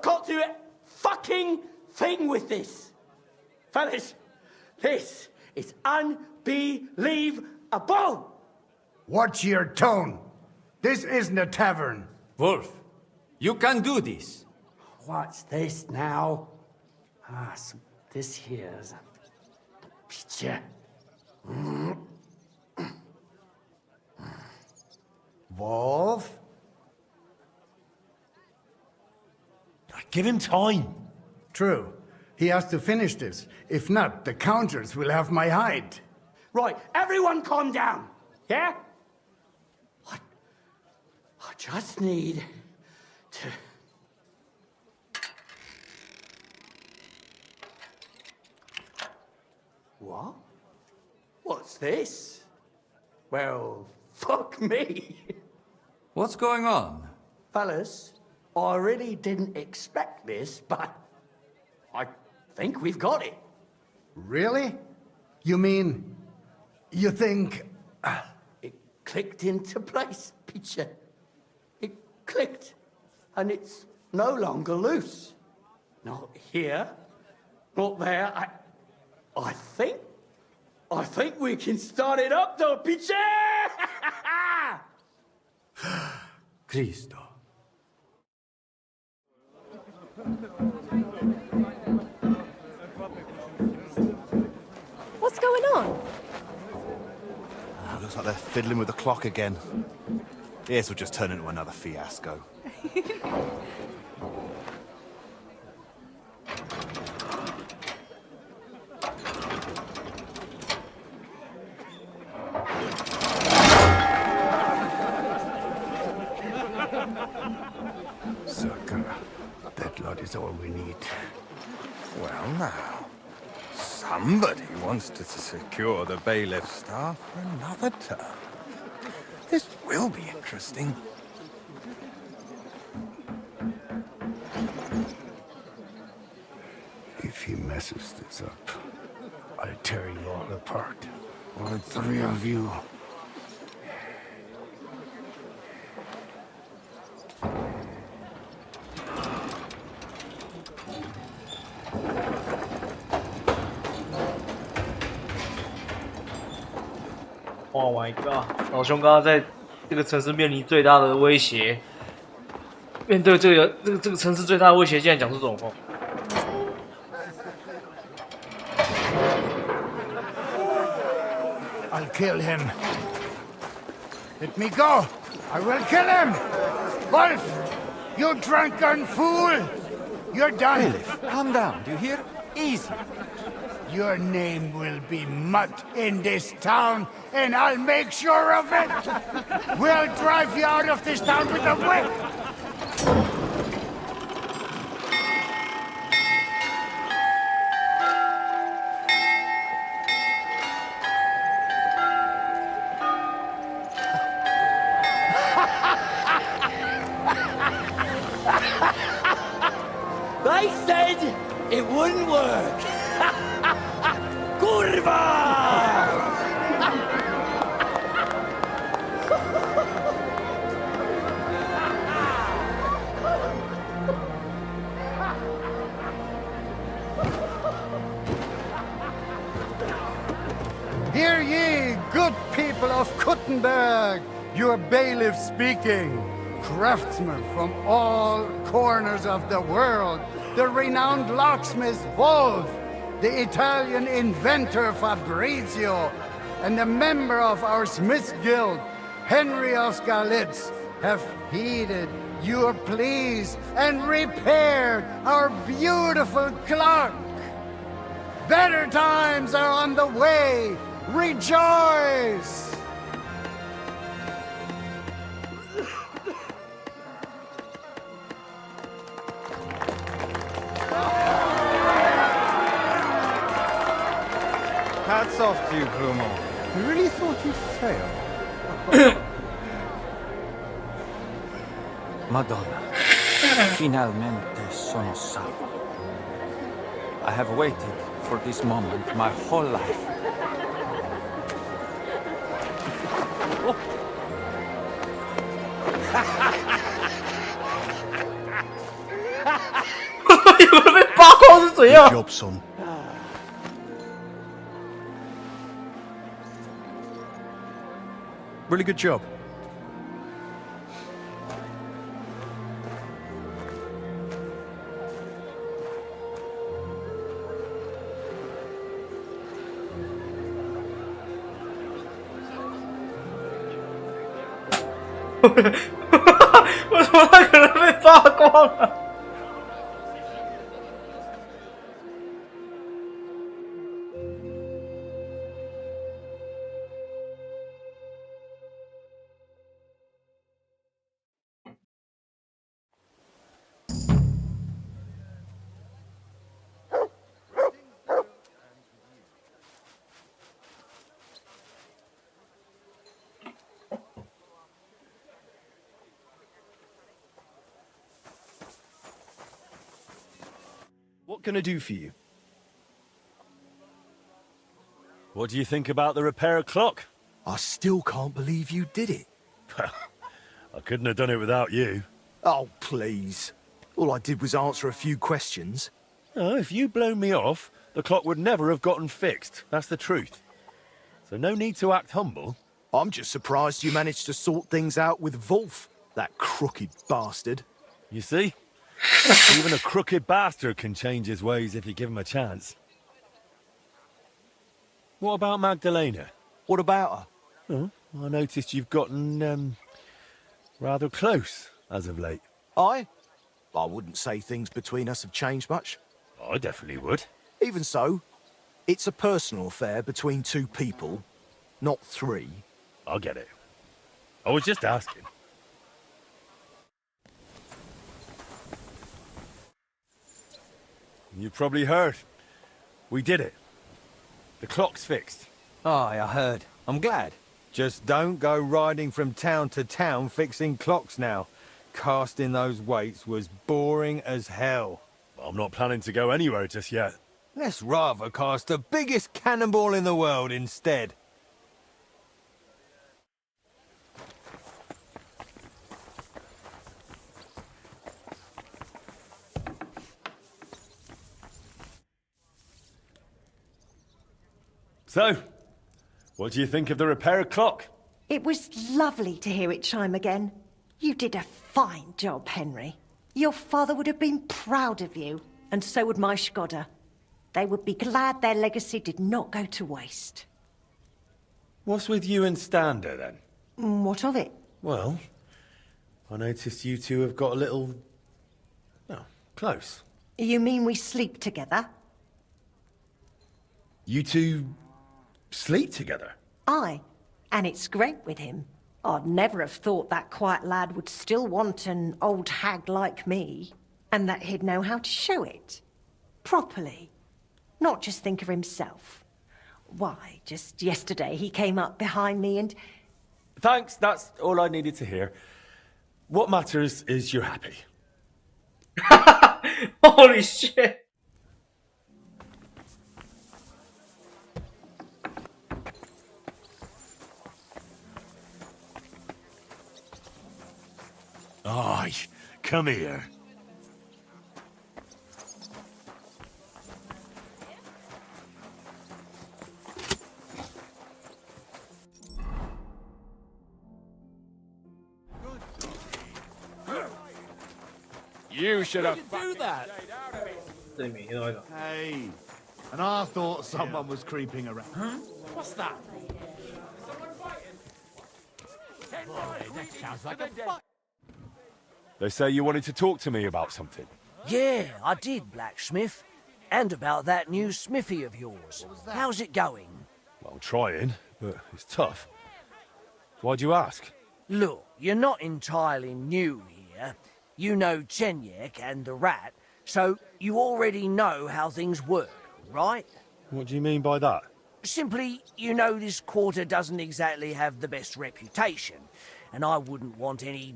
can't do a fucking thing with this. Fellas, this is unbelievable. Watch your tone. This isn't a tavern. Wolf, you can do this. What's this now? So this here's a picture. Wolf? Give him time. True. He has to finish this. If not, the counters will have my hide. Right, everyone calm down. Yeah? I just need to... What? What's this? Well, fuck me. What's going on? Fellas, I really didn't expect this, but I think we've got it. Really? You mean... you think... It clicked into place, Peter. It clicked, and it's no longer loose. Not here, not there. I think we can start it up, though, Peter! Cristo. What's going on? Looks like they're fiddling with the clock again. This will just turn into another fiasco. Sucker. That lot is all we need. Well, now, somebody wants to secure the bailiff's staff for another term. This will be interesting. If he messes this up, I'll tear you all apart. All three of you. Oh my god！ 老兄刚刚在这个城市面临最大的威胁，面对这个城市最大的威胁，竟然讲出这种话。I'll kill him. Let me go. I will kill him. Wolf, you drunken fool. You're done. Bailiff, calm down. Do you hear? Easy. Your name will be mud in this town, and I'll make sure of it. We'll drive you out of this town with a whip. They said it wouldn't work. Kurva! Hear ye, good people of Kuttenberg, your bailiff speaking. Craftsmen from all corners of the world, the renowned locksmith Wolf, the Italian inventor Fabrizio, and the member of our Smiths Guild, Henry of Skalitz, have heeded your pleas and repaired our beautiful clock. Better times are on the way. Rejoice! Hats off to you, Bruno. I really thought you'd fail. Madonna, finalmente sono salvo. I have waited for this moment my whole life. Good job, son. Really good job.为什么他可能被扒光了？ can I do for you? What do you think about the repair clock? I still can't believe you did it. I couldn't have done it without you. Oh, please. All I did was answer a few questions. Oh, if you'd blown me off, the clock would never have gotten fixed. That's the truth. So no need to act humble. I'm just surprised you managed to sort things out with Wolf, that crooked bastard. You see? Even a crooked bastard can change his ways if you give him a chance. What about Magdalena? What about her? Oh, I noticed you've gotten, rather close as of late. I wouldn't say things between us have changed much. I definitely would. Even so, it's a personal affair between two people, not three. I get it. I was just asking. You probably heard. We did it. The clock's fixed. Aye, I heard. I'm glad. Just don't go riding from town to town fixing clocks now. Casting those weights was boring as hell. I'm not planning to go anywhere just yet. Let's rather cast the biggest cannonball in the world instead. So, what do you think of the repair clock? It was lovely to hear it chime again. You did a fine job, Henry. Your father would have been proud of you, and so would my Skoda. They would be glad their legacy did not go to waste. What's with you and Stander, then? What of it? Well, I noticed you two have got a little... well, close. You mean we sleep together? You two... sleep together? Aye, and it's great with him. I'd never have thought that quiet lad would still want an old hag like me, and that he'd know how to show it. Properly. Not just think of himself. Why, just yesterday he came up behind me and... Thanks, that's all I needed to hear. What matters is you're happy. Holy shit. Aye, come here. You should have do that. Hey, and I thought someone was creeping around. Huh? What's that? Boy, that sounds like a fight. They say you wanted to talk to me about something. Yeah, I did, blacksmith. And about that new smithy of yours. How's it going? Well, trying, but it's tough. Why'd you ask? Look, you're not entirely new here. You know Chenyek and the Rat, so you already know how things work, right? What do you mean by that? Simply, you know this quarter doesn't exactly have the best reputation, and I wouldn't want any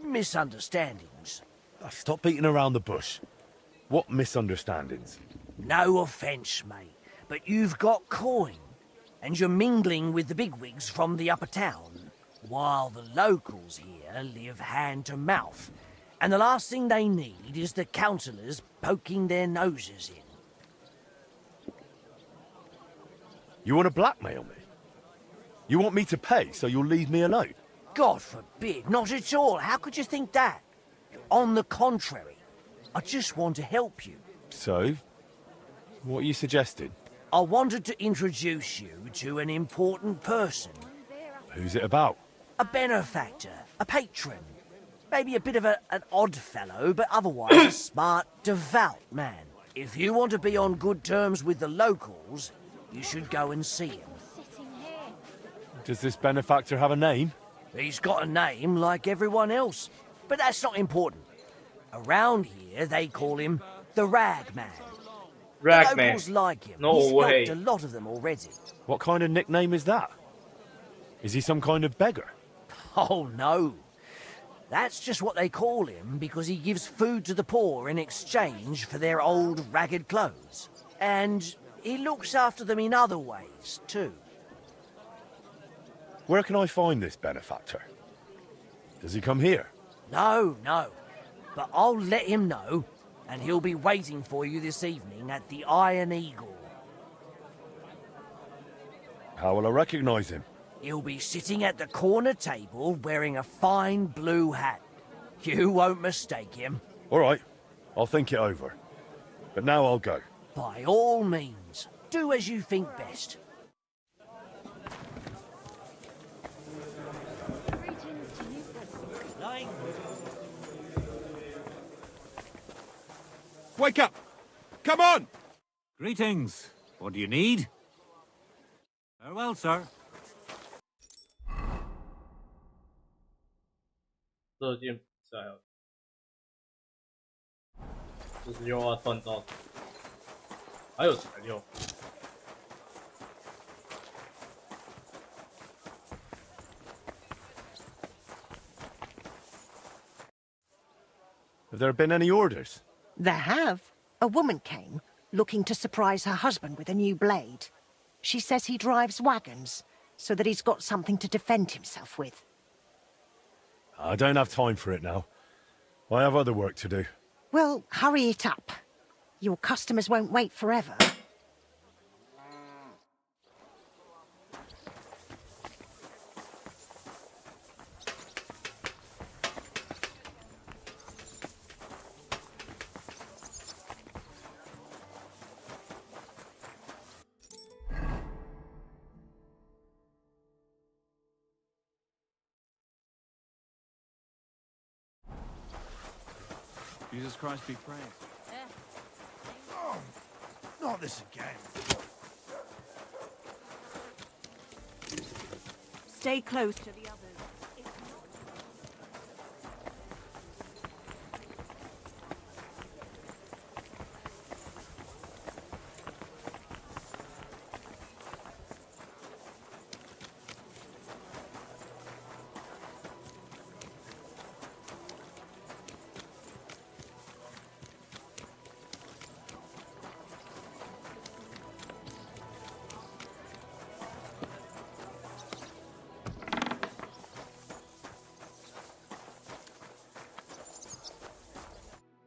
misunderstandings. Stop beating around the bush. What misunderstandings? No offence, mate, but you've got coin, and you're mingling with the bigwigs from the upper town, while the locals here live hand to mouth, and the last thing they need is the councillors poking their noses in. You want to blackmail me? You want me to pay so you'll leave me alone? God forbid, not at all. How could you think that? On the contrary, I just want to help you. So, what are you suggesting? I wanted to introduce you to an important person. Who's it about? A benefactor, a patron. Maybe a bit of an odd fellow, but otherwise a smart, devout man. If you want to be on good terms with the locals, you should go and see him. Does this benefactor have a name? He's got a name like everyone else, but that's not important. Around here, they call him the Ragman. Ragman. The locals like him. No He's way. helped a lot of them already. What kind of nickname is that? Is he some kind of beggar? Oh, no. That's just what they call him because he gives food to the poor in exchange for their old ragged clothes. And he looks after them in other ways, too. Where can I find this benefactor? Does he come here? No. But I'll let him know, and he'll be waiting for you this evening at the Iron Eagle. How will I recognize him? He'll be sitting at the corner table wearing a fine blue hat. You won't mistake him. All right, I'll think it over. But now I'll go. By all means, do as you think best. Wake up! Come on! Greetings. What do you need? Farewell, sir. 射箭比赛啊，就是又要锻造，还有材料。Have there been any orders? There have. A woman came, looking to surprise her husband with a new blade. She says he drives wagons, so that he's got something to defend himself with. I don't have time for it now. I have other work to do. Well, hurry it up. Your customers won't wait forever. Jesus Christ be praised. Oh, not this again. Stay close to the others.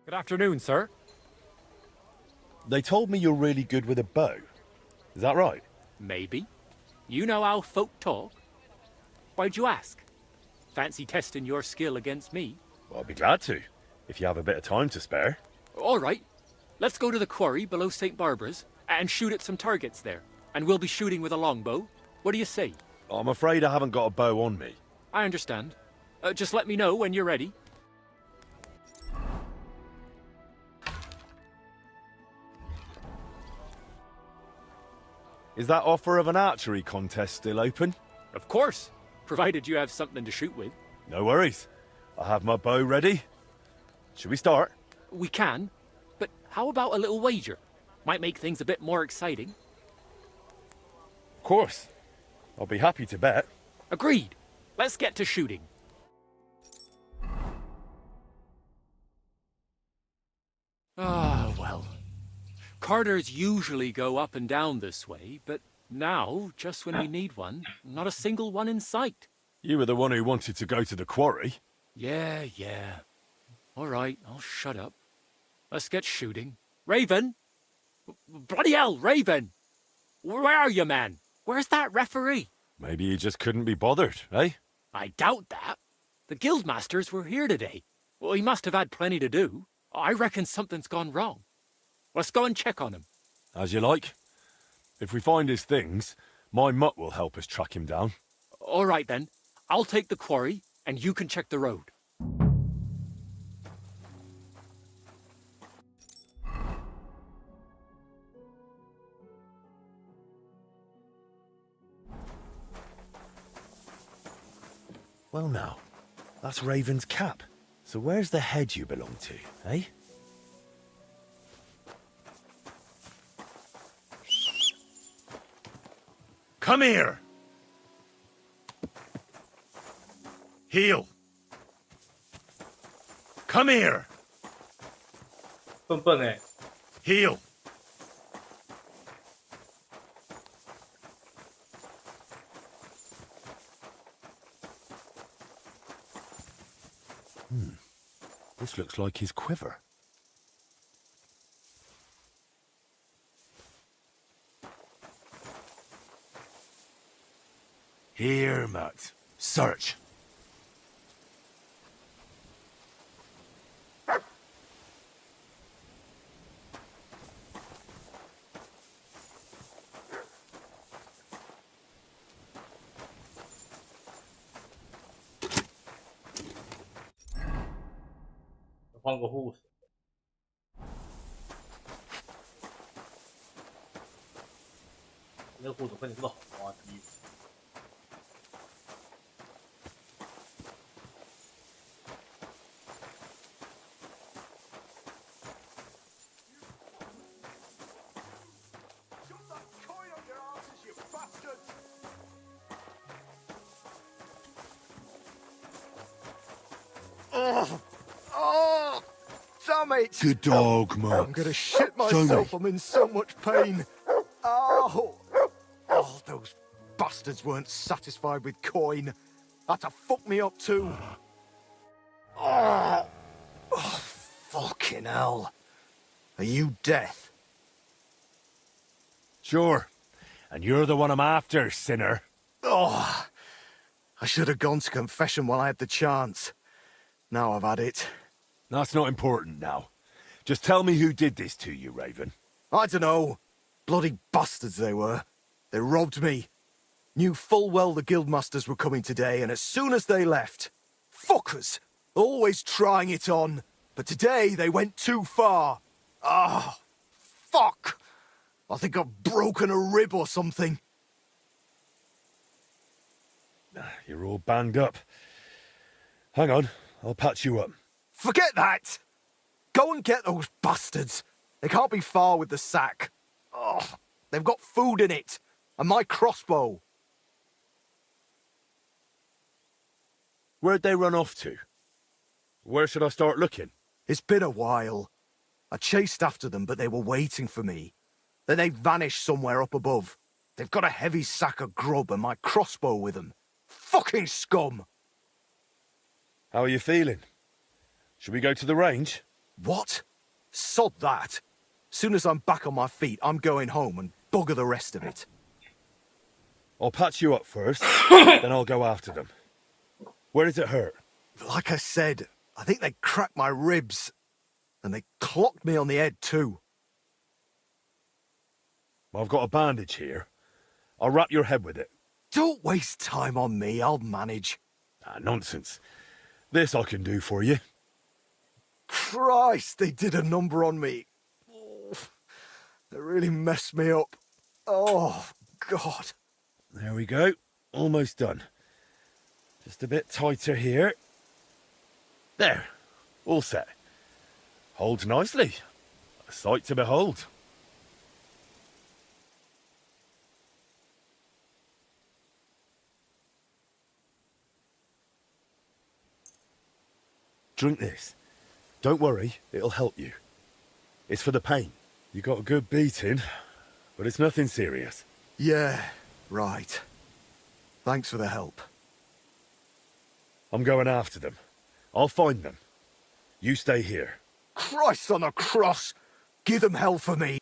Good afternoon, sir. They told me you're really good with a bow. Is that right? Maybe. You know how folk talk. Why'd you ask? Fancy testing your skill against me? Well, I'll be glad to, if you have a bit of time to spare. All right. Let's go to the quarry below St. Barbara's and shoot at some targets there. And we'll be shooting with a longbow. What do you say? I'm afraid I haven't got a bow on me. I understand. Just let me know when you're ready. Is that offer of an archery contest still open? Of course, provided you have something to shoot with. No worries. I have my bow ready. Should we start? We can, but how about a little wager? Might make things a bit more exciting. Of course. I'll be happy to bet. Agreed. Let's get to shooting. Ah, well. Carters usually go up and down this way, but now, just when we need one, not a single one in sight. You were the one who wanted to go to the quarry. Yeah. All right, I'll shut up. Let's get shooting. Raven! Bloody hell, Raven! Where are you, man? Where's that referee? Maybe he just couldn't be bothered, eh? I doubt that. The guildmasters were here today. Well, he must have had plenty to do. I reckon something's gone wrong. Let's go and check on him. As you like. If we find his things, my mutt will help us track him down. All right, then. I'll take the quarry, and you can check the road. Well now, that's Raven's cap. So where's the head you belong to, eh? Come here! Heel! Come here. 笨笨哎。Heel. This looks like his quiver. Here, Matt. Search.换个护士。那护士跟你这么好滑稽。Oh, damn it! Good dog, Matt. I'm gonna shit Show myself. me. I'm in so much pain. Oh, those bastards weren't satisfied with coin. Had to fuck me up too. Oh, fucking hell. Are you Death? Sure. And you're the one I'm after, sinner. Oh, I should have gone to confession while I had the chance. Now I've had it. That's not important now. Just tell me who did this to you, Raven. I don't know. Bloody bastards they were. They robbed me. Knew full well the guildmasters were coming today, and as soon as they left... Fuckers! Always trying it on. But today they went too far. Ah, fuck! I think I've broken a rib or something. You're all banged up. Hang on, I'll patch you up. Forget that! Go and get those bastards. They can't be far with the sack. Oh, they've got food in it. And my crossbow. Where'd they run off to? Where should I start looking? It's been a while. I chased after them, but they were waiting for me. Then they vanished somewhere up above. They've got a heavy sack of grub and my crossbow with them. Fucking scum! How are you feeling? Should we go to the range? What? Sod that. Soon as I'm back on my feet, I'm going home and bugger the rest of it. I'll patch you up first, then I'll go after them. Where does it hurt? Like I said, I think they cracked my ribs. And they clocked me on the head too. I've got a bandage here. I'll wrap your head with it. Don't waste time on me, I'll manage. Ah, nonsense. This I can do for you. Christ, they did a number on me. Oh, they really messed me up. Oh, God. There we go. Almost done. Just a bit tighter here. There. All set. Holds nicely. A sight to behold. Drink this. Don't worry, it'll help you. It's for the pain. You got a good beating, but it's nothing serious. Yeah, right. Thanks for the help. I'm going after them. I'll find them. You stay here. Christ on a cross! Give them hell for me!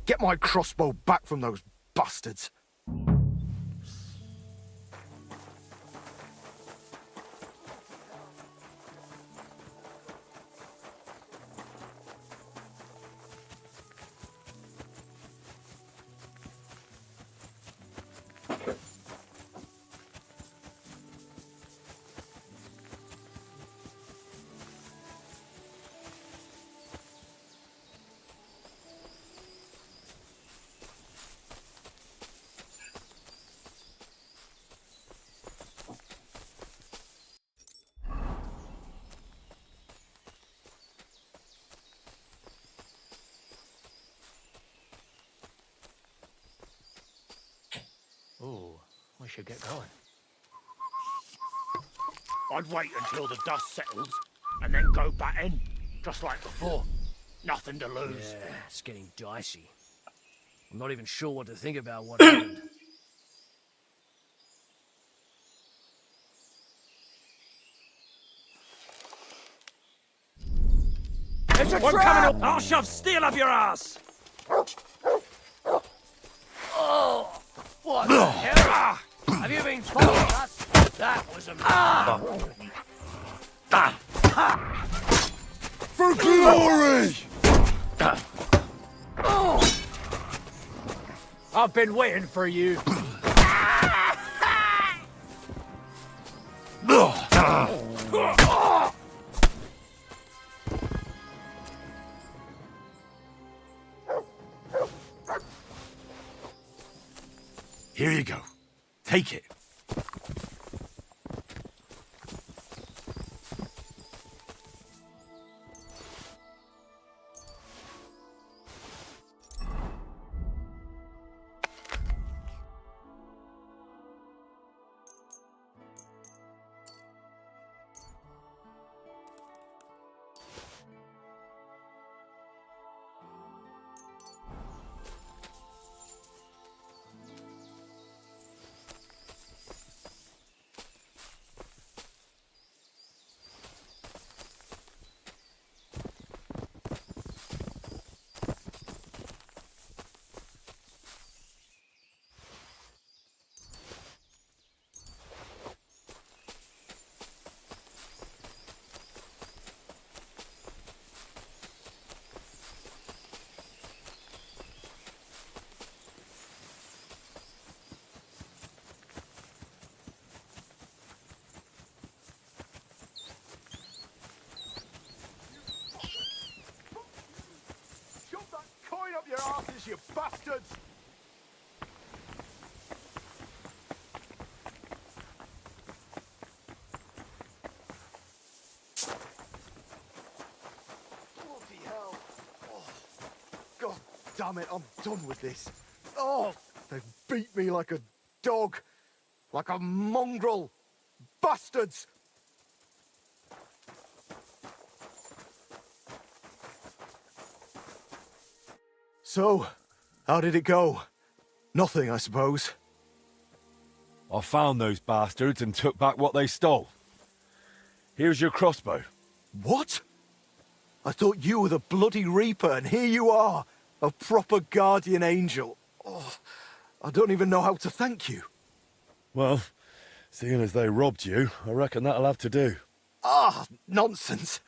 Get my crossbow back from those bastards. Oh, we should get going. I'd wait until the dust settles, and then go back in, just like before. Nothing to lose. Yeah, it's getting dicey. I'm not even sure what to think about what happened. There's a trap! Coming up. I'll shove steel up your ass! Oh, what the hell? Have you been following us? That was a mistake. For glory! I've been waiting for you. Here you go. Take it. Your asses, you bastards! Bloody hell! Oh, God damn it! I'm done with this. Oh, they beat me like a dog, like a mongrel, bastards! So, how did it go? Nothing, I suppose. I found those bastards and took back what they stole. Here's your crossbow. What? I thought you were the bloody Reaper, and here you are, a proper guardian angel. Oh, I don't even know how to thank you. Well, seeing as they robbed you, I reckon that'll have to do. Ah, nonsense.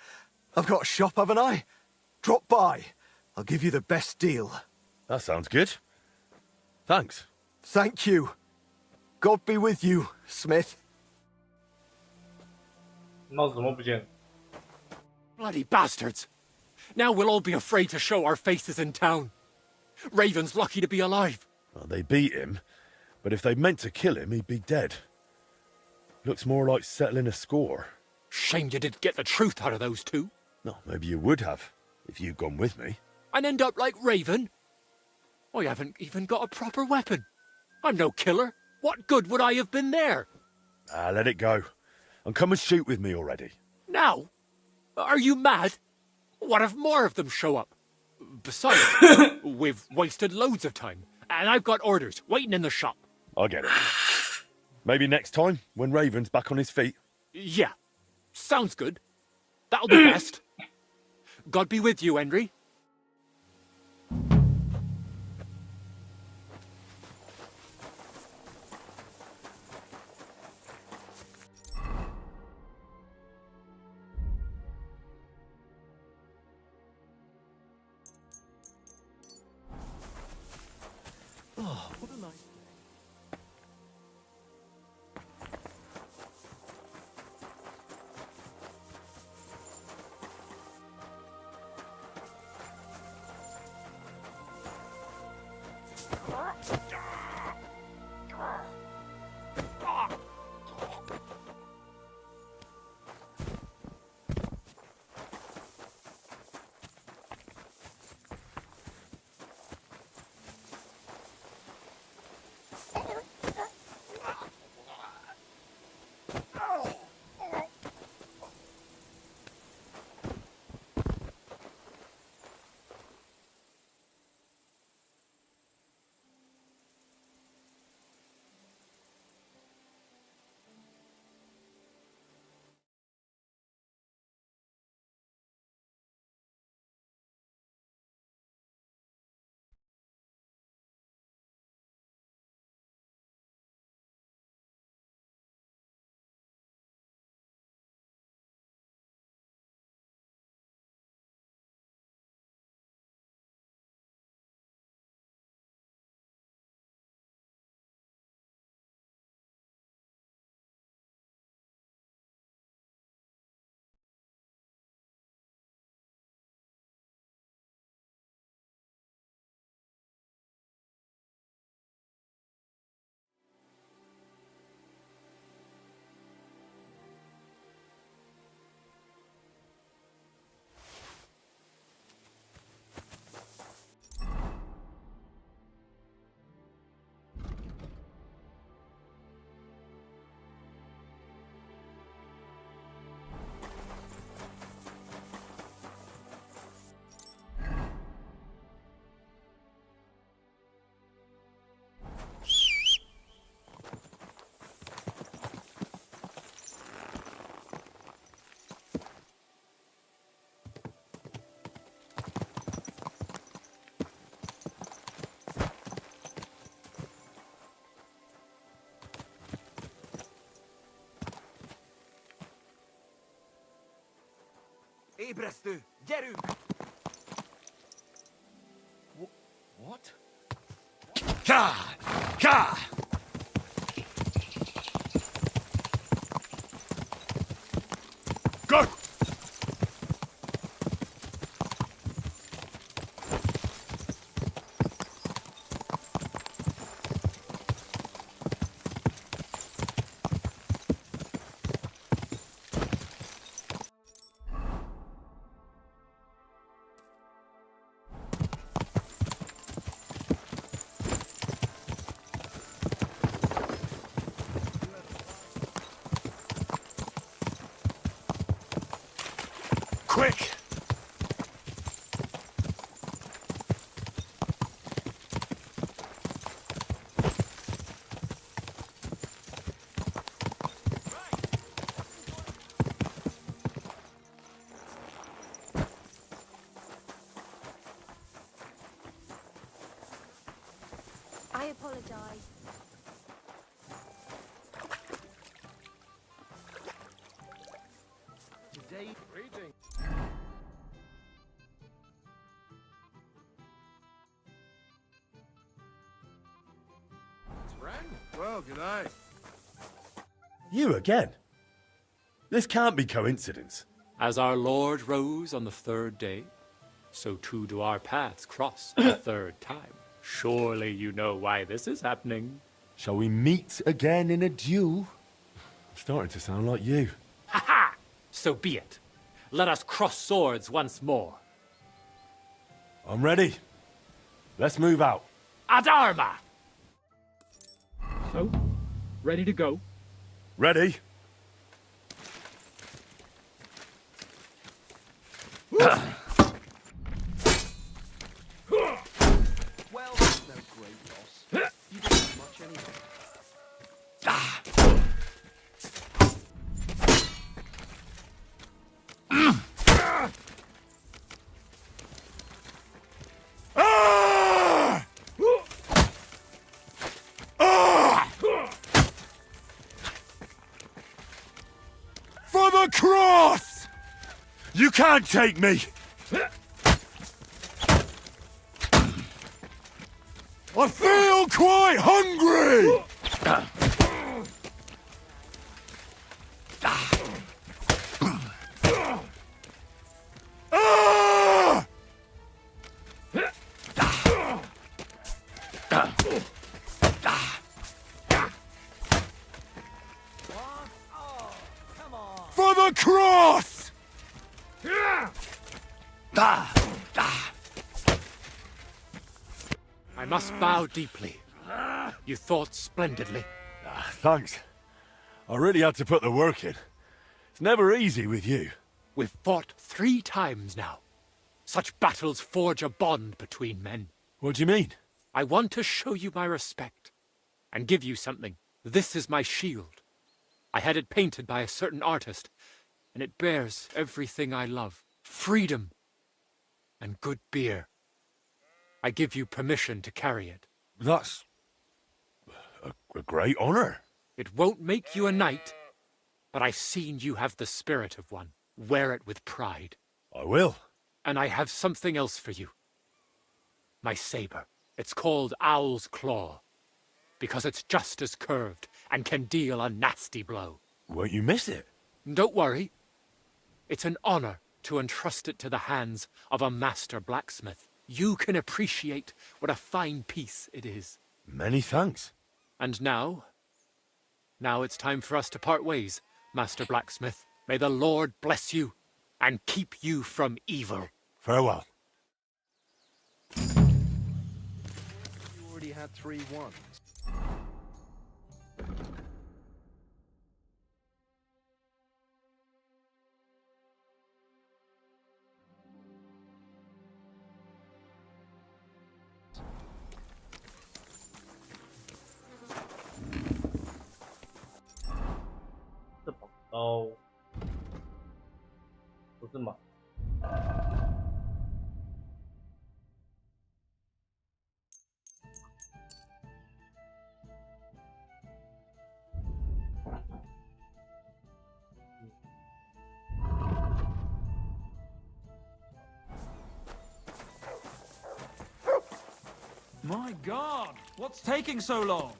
I've got a shop, haven't I? Drop by. I'll give you the best deal. That sounds good. Thanks. Thank you. God be with you, Smith. 帽子怎么不见？ Bloody bastards! Now we'll all be afraid to show our faces in town. Raven's lucky to be alive. Well, they beat him, but if they meant to kill him, he'd be dead. Looks more like settling a score. Shame you didn't get the truth out of those two. No, maybe you would have, if you'd gone with me. And end up like Raven? I haven't even got a proper weapon. I'm no killer. What good would I have been there? Ah, let it go. And come and shoot with me already. Now? Are you mad? What if more of them show up? Besides, we've wasted loads of time. And I've got orders waiting in the shop. I get it. Maybe next time, when Raven's back on his feet. Yeah. Sounds good. That'll be best. God be with you, Henry. Oh, what a nice... Ibrastu, Geru! What? Ka! Ka! Go! Quick! I apologize. Today, reading. Well, good night. You again? This can't be coincidence. As our Lord rose on the third day, so too do our paths cross a third time. Surely you know why this is happening. Shall we meet again in a duel? I'm starting to sound like you. Ha ha! So be it. Let us cross swords once more. I'm ready. Let's move out. Ad arma! So, ready to go? Ready? Well, that's no great loss. You didn't have much anyway. For the cross! You can't take me! I feel quite hungry! For the cross! I must bow deeply. You fought splendidly. Thanks. I really had to put the work in. It's never easy with you. We've fought 3 times now. Such battles forge a bond between men. What do you mean? I want to show you my respect and give you something. This is my shield. I had it painted by a certain artist, and it bears everything I love. Freedom and good beer. I give you permission to carry it. That's a great honor. It won't make you a knight, but I've seen you have the spirit of one. Wear it with pride. I will. And I have something else for you. My saber. It's called Owl's Claw, because it's just as curved and can deal a nasty blow. Won't you miss it? Don't worry. It's an honor to entrust it to the hands of a master blacksmith. You can appreciate what a fine piece it is. Many thanks. And now it's time for us to part ways, Master Blacksmith. May the Lord bless you and keep you from evil. Farewell. You already had 3 ones.刀不是吗？My God, what's taking so long?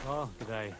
Oh, good day.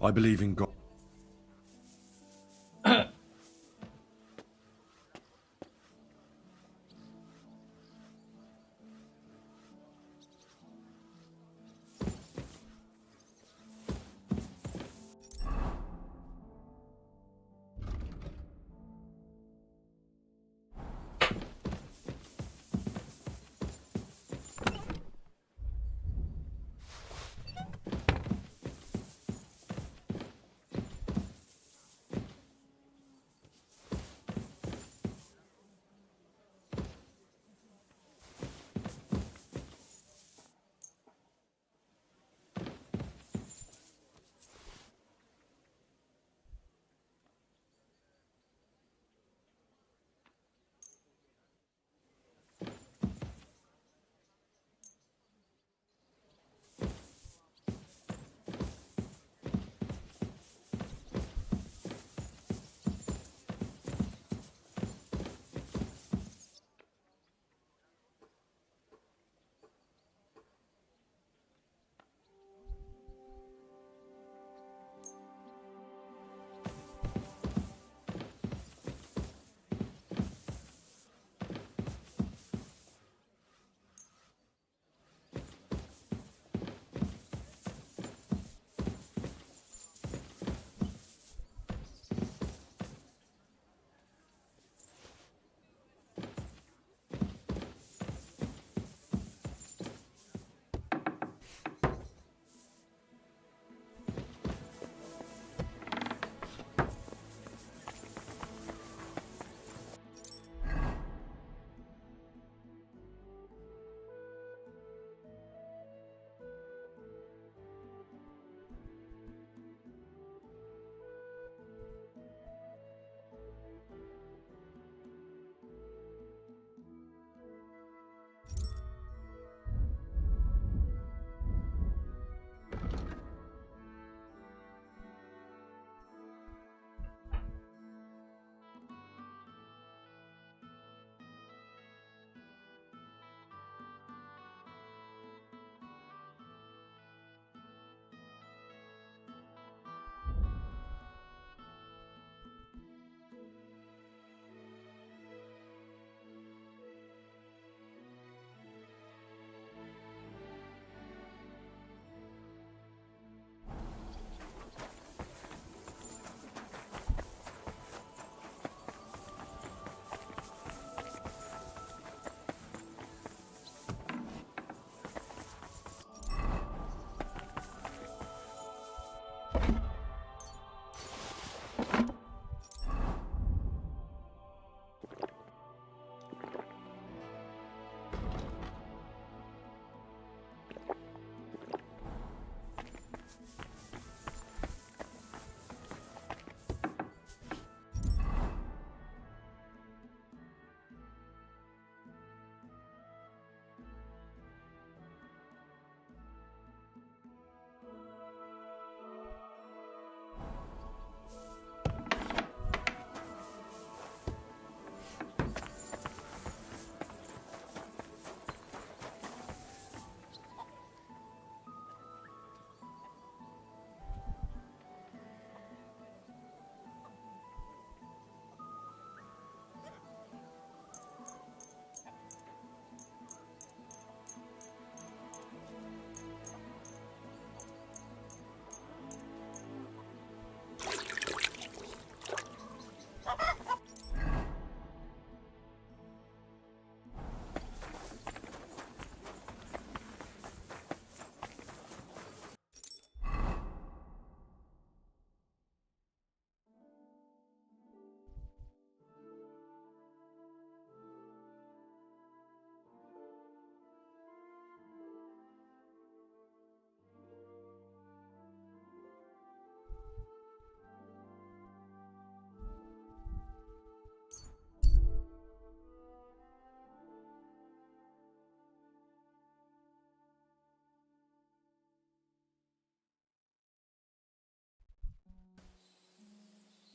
I believe in God.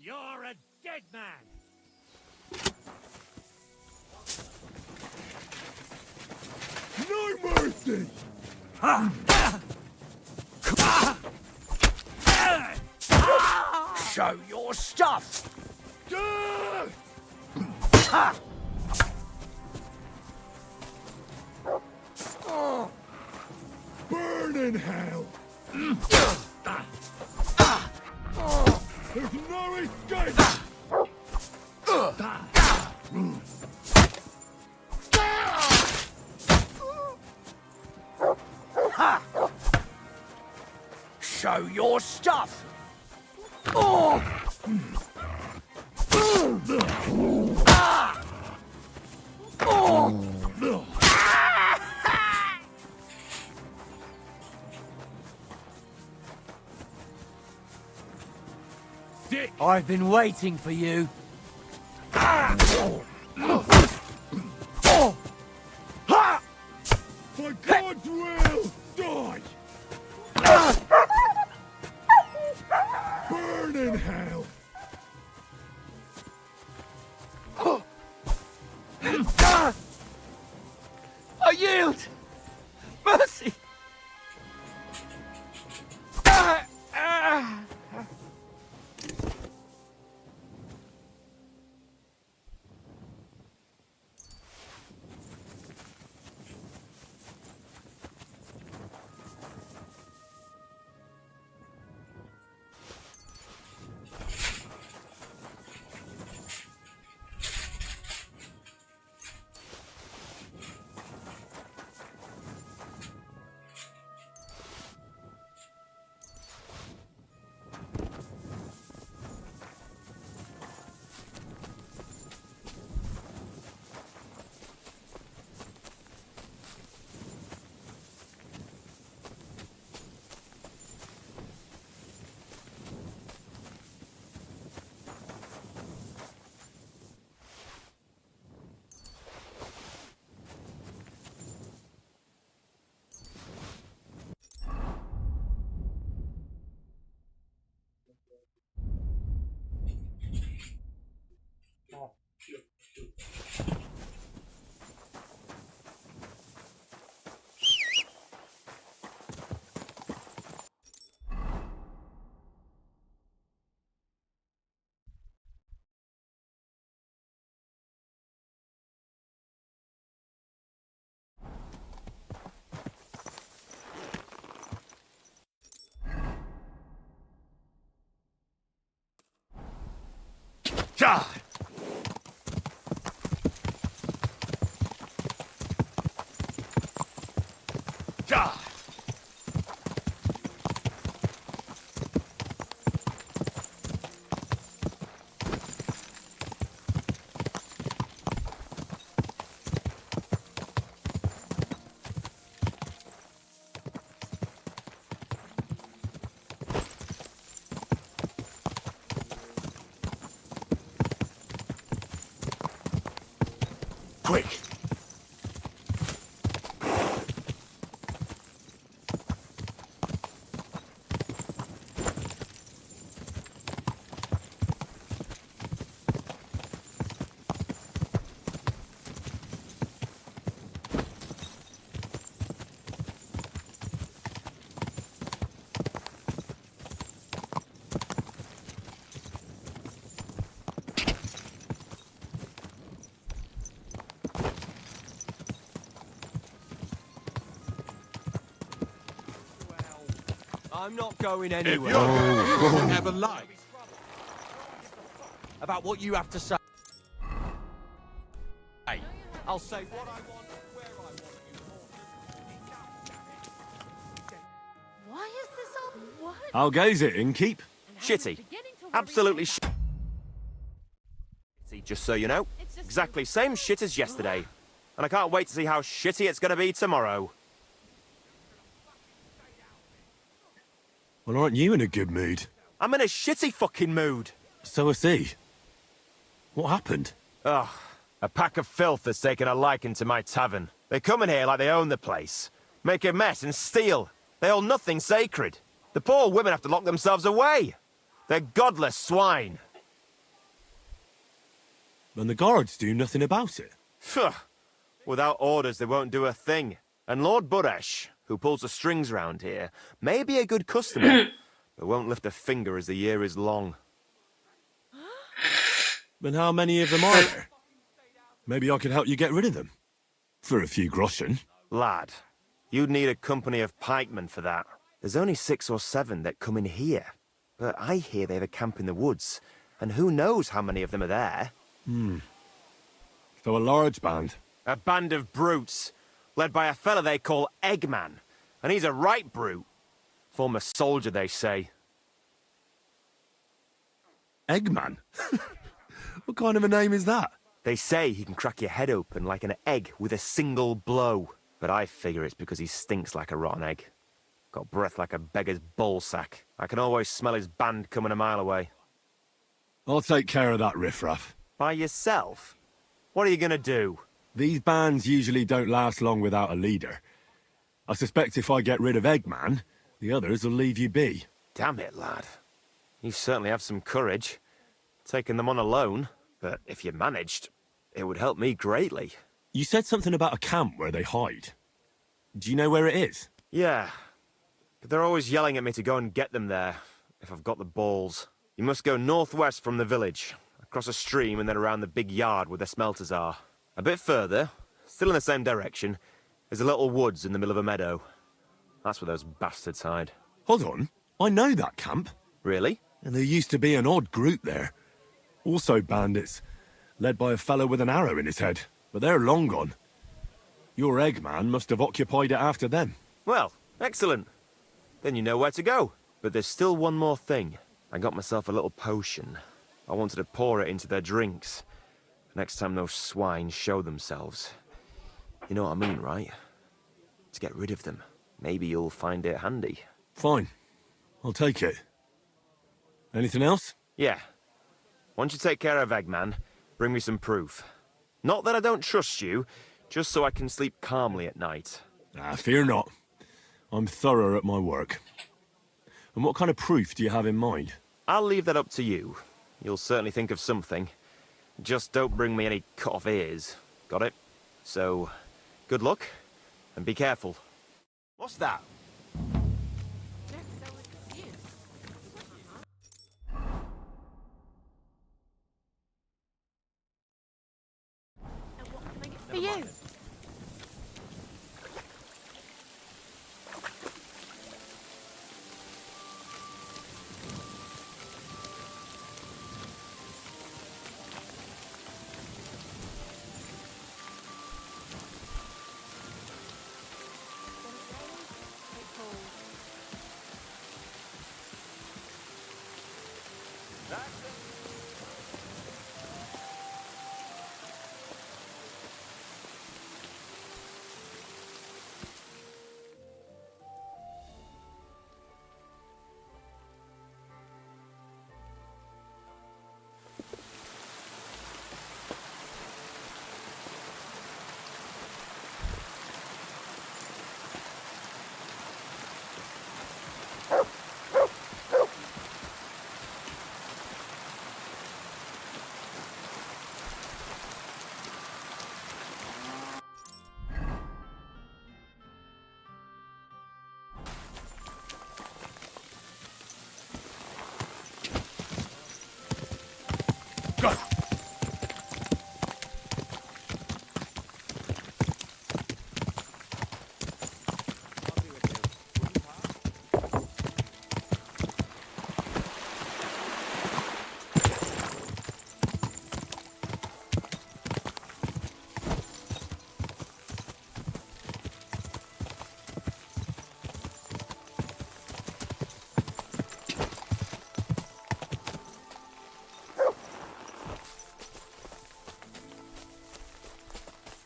You're a dead man! No mercy! Show your stuff! Ha! Burn in hell! There's no escape! Ha! Show your stuff! Oh! Ah! Oh! I've been waiting for you. For God's will, die! Burn in hell! I yield! Mercy! Ja! Ja! Quick! I'm not going anywhere. If you're going, you have a life. About what you have to say. Hey, I'll say what I want, where I want you. Why is this all... What? How goes it, Innkeep? Shitty. Absolutely shitty, just so you know. Exactly same shit as yesterday. And I can't wait to see how shitty it's gonna be tomorrow. Well, aren't you in a good mood? I'm in a shitty fucking mood. So is he. What happened? Ugh. A pack of filth has taken a liking to my tavern. They come in here like they own the place. Make a mess and steal. They hold nothing sacred. The poor women have to lock themselves away. They're godless swine. And the guards do nothing about it? Phew. Without orders, they won't do a thing. And Lord Buresh, who pulls the strings round here, may be a good customer, but won't lift a finger as the year is long. But how many of them are there? Maybe I could help you get rid of them. For a few groschen. Lad, you'd need a company of pikemen for that. There's only 6 or 7 that come in here. But I hear they have a camp in the woods. And who knows how many of them are there? So a large band? A band of brutes, led by a fella they call Eggman. And he's a right brute. Former soldier, they say. Eggman? What kind of a name is that? They say he can crack your head open like an egg with a single blow. But I figure it's because he stinks like a rotten egg. Got breath like a beggar's ballsack. I can always smell his band coming a mile away. I'll take care of that riffraff. By yourself? What are you gonna do? These bands usually don't last long without a leader. I suspect if I get rid of Eggman, the others will leave you be. Damn it, lad. You certainly have some courage. Taking them on alone, but if you managed, it would help me greatly. You said something about a camp where they hide. Do you know where it is? Yeah, but they're always yelling at me to go and get them there, if I've got the balls. You must go northwest from the village, across a stream and then around the big yard where the smelters are. A bit further, still in the same direction, there's a little woods in the middle of a meadow. That's where those bastards hide. Hold on, I know that camp. Really? And there used to be an odd group there. Also bandits, led by a fellow with an arrow in his head. But they're long gone. Your Eggman must have occupied it after them. Well, excellent. Then you know where to go. But there's still one more thing. I got myself a little potion. I wanted to pour it into their drinks. Next time those swine show themselves. You know what I mean, right? To get rid of them. Maybe you'll find it handy. Fine. I'll take it. Anything else? Yeah. Once you take care of Eggman, bring me some proof. Not that I don't trust you, just so I can sleep calmly at night. Fear not. I'm thorough at my work. And what kind of proof do you have in mind? I'll leave that up to you. You'll certainly think of something. Just don't bring me any cut-off ears. Got it? So, good luck, and be careful. What's that? For you.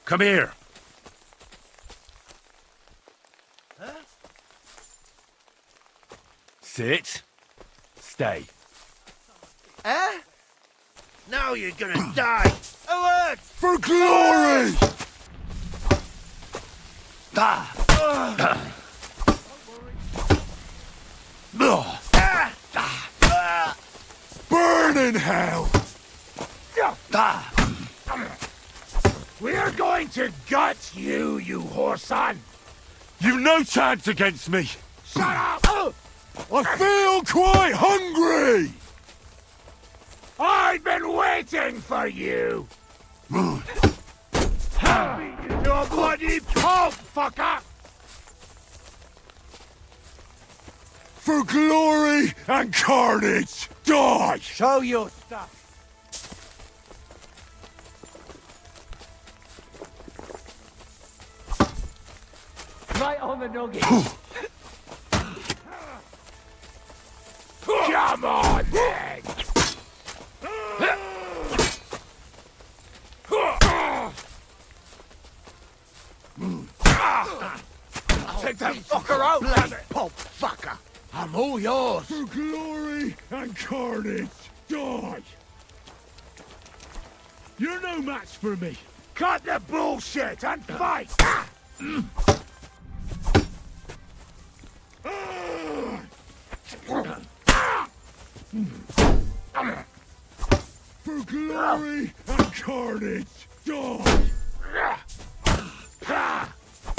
Come here. Huh? Sit. Stay. Eh? Now you're gonna die. Alert! For glory! Burn in hell! We're going to gut you, you whoreson! You've no chance against me! Shut up! I feel quite hungry! I've been waiting for you! I'll beat you to a bloody pulp, fucker! For glory and carnage, die! Show your stuff. Right on the nugget. Come on, then! Take that fucker out, damn it! Pulp fucker! I'm all yours! For glory and carnage, die! You're no match for me! Cut the bullshit and fight! For glory and carnage, die!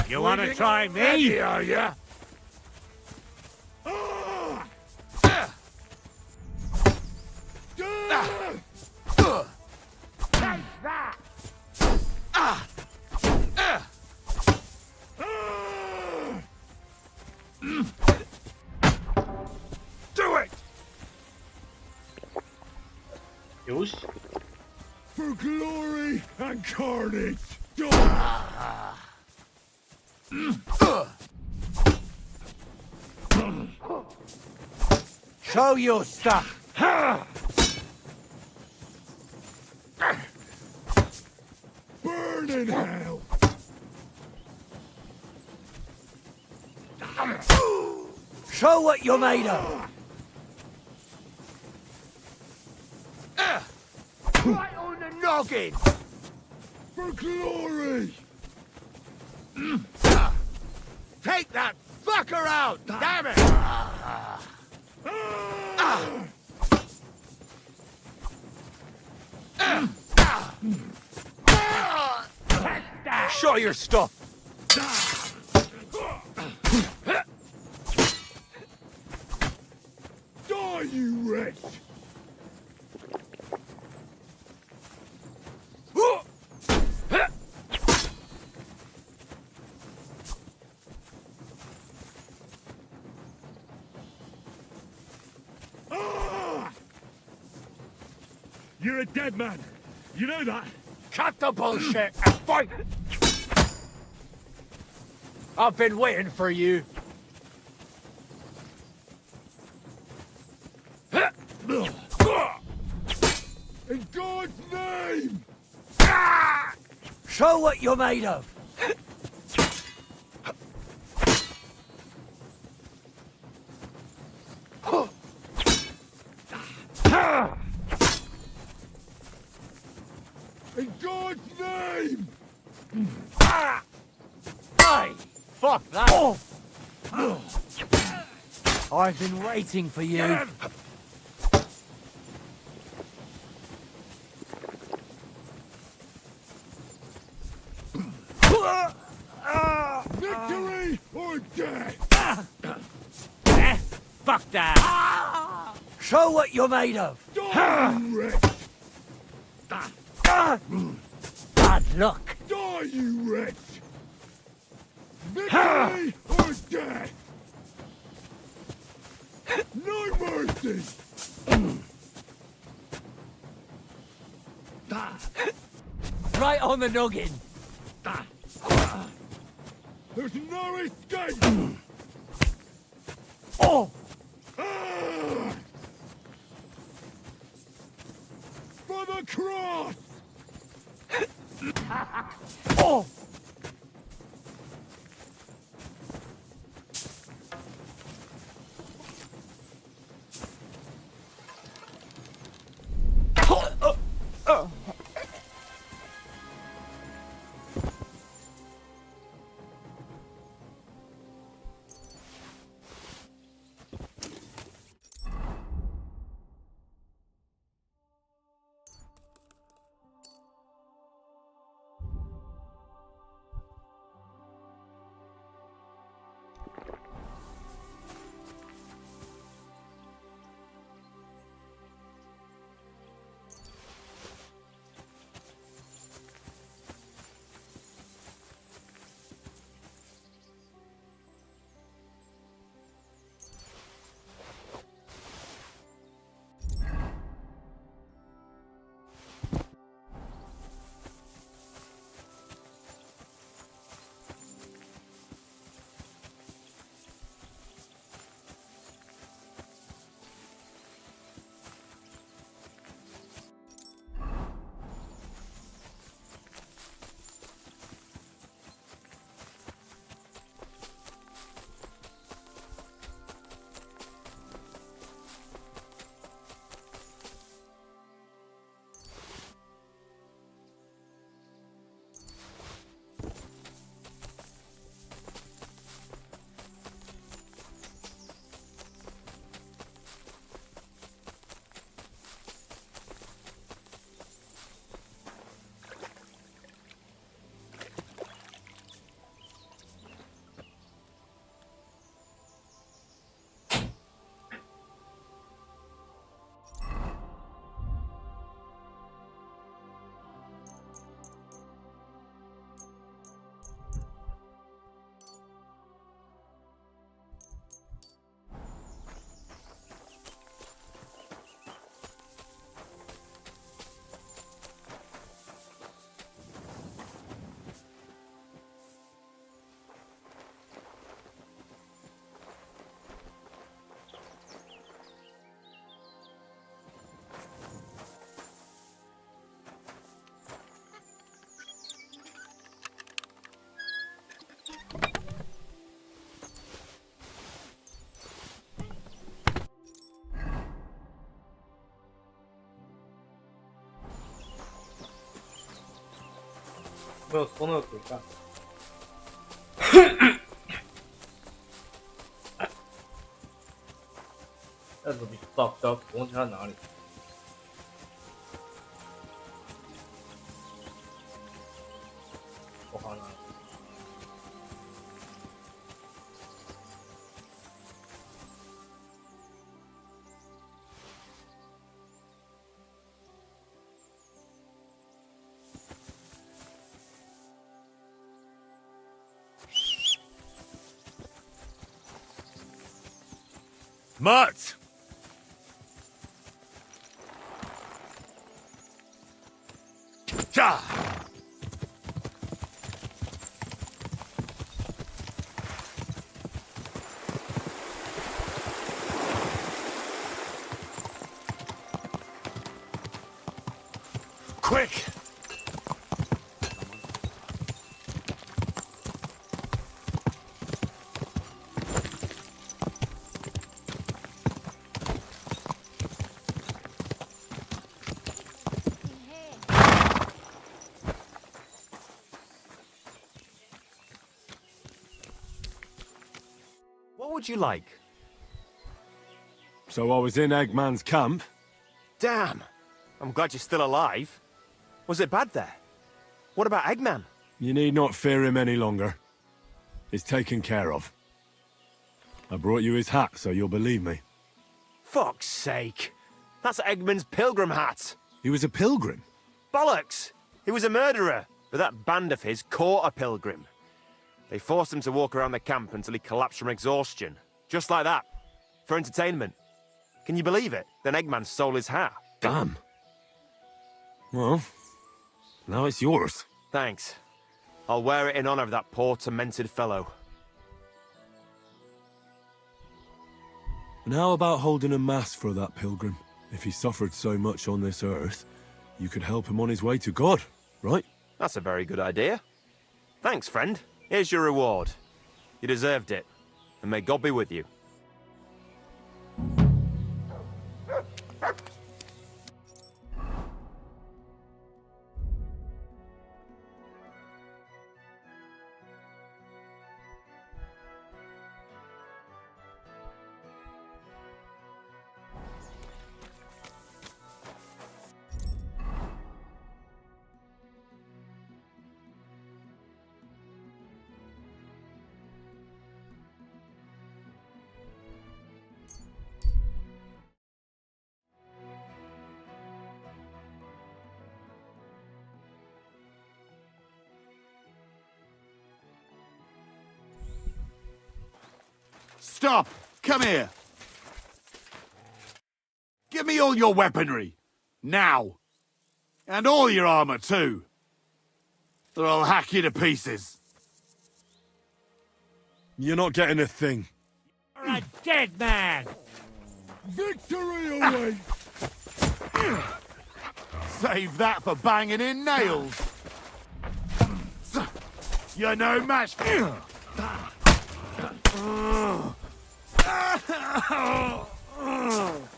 You wanna try me? Are ya? Take that! Do it! For glory and carnage, die! Show your stuff. Burn in hell! Show what you're made of. Right on the noggin! For glory! Take that fucker out! Damn it! Show your stuff. Die, you wretch! You're a dead man. You know that? Cut the bullshit and fight! I've been waiting for you. In God's name! Show what you're made of. In God's name! Hey, fuck that. I've been waiting for you. Victory or death! Fuck that. Show what you're made of. Die, you wretch! Bad luck. Die, you wretch! Victory or death! No mercy! Right on the noggin. There's no escape! Oh! For the cross! Oh! 朋友偷那个可以干。但是你不知道忘记他哪里。我好像。Mutt! Ja! Quick! What would you like? So I was in Eggman's camp. Damn! I'm glad you're still alive. Was it bad there? What about Eggman? You need not fear him any longer. He's taken care of. I brought you his hat, so you'll believe me. Fuck's sake. That's Eggman's pilgrim hat. He was a pilgrim? Bollocks! He was a murderer, but that band of his caught a pilgrim. They forced him to walk around the camp until he collapsed from exhaustion. Just like that. For entertainment. Can you believe it? Then Eggman stole his hat. Damn. Well, now it's yours. Thanks. I'll wear it in honor of that poor, tormented fellow. And how about holding a mass for that pilgrim? If he suffered so much on this earth, you could help him on his way to God, right? That's a very good idea. Thanks, friend. Here's your reward. You deserved it. And may God be with you. Stop! Come here! Give me all your weaponry. Now. And all your armor, too. Or I'll hack you to pieces. You're not getting a thing. You're a dead man! Victory awaits! Save that for banging in nails. You're no match for...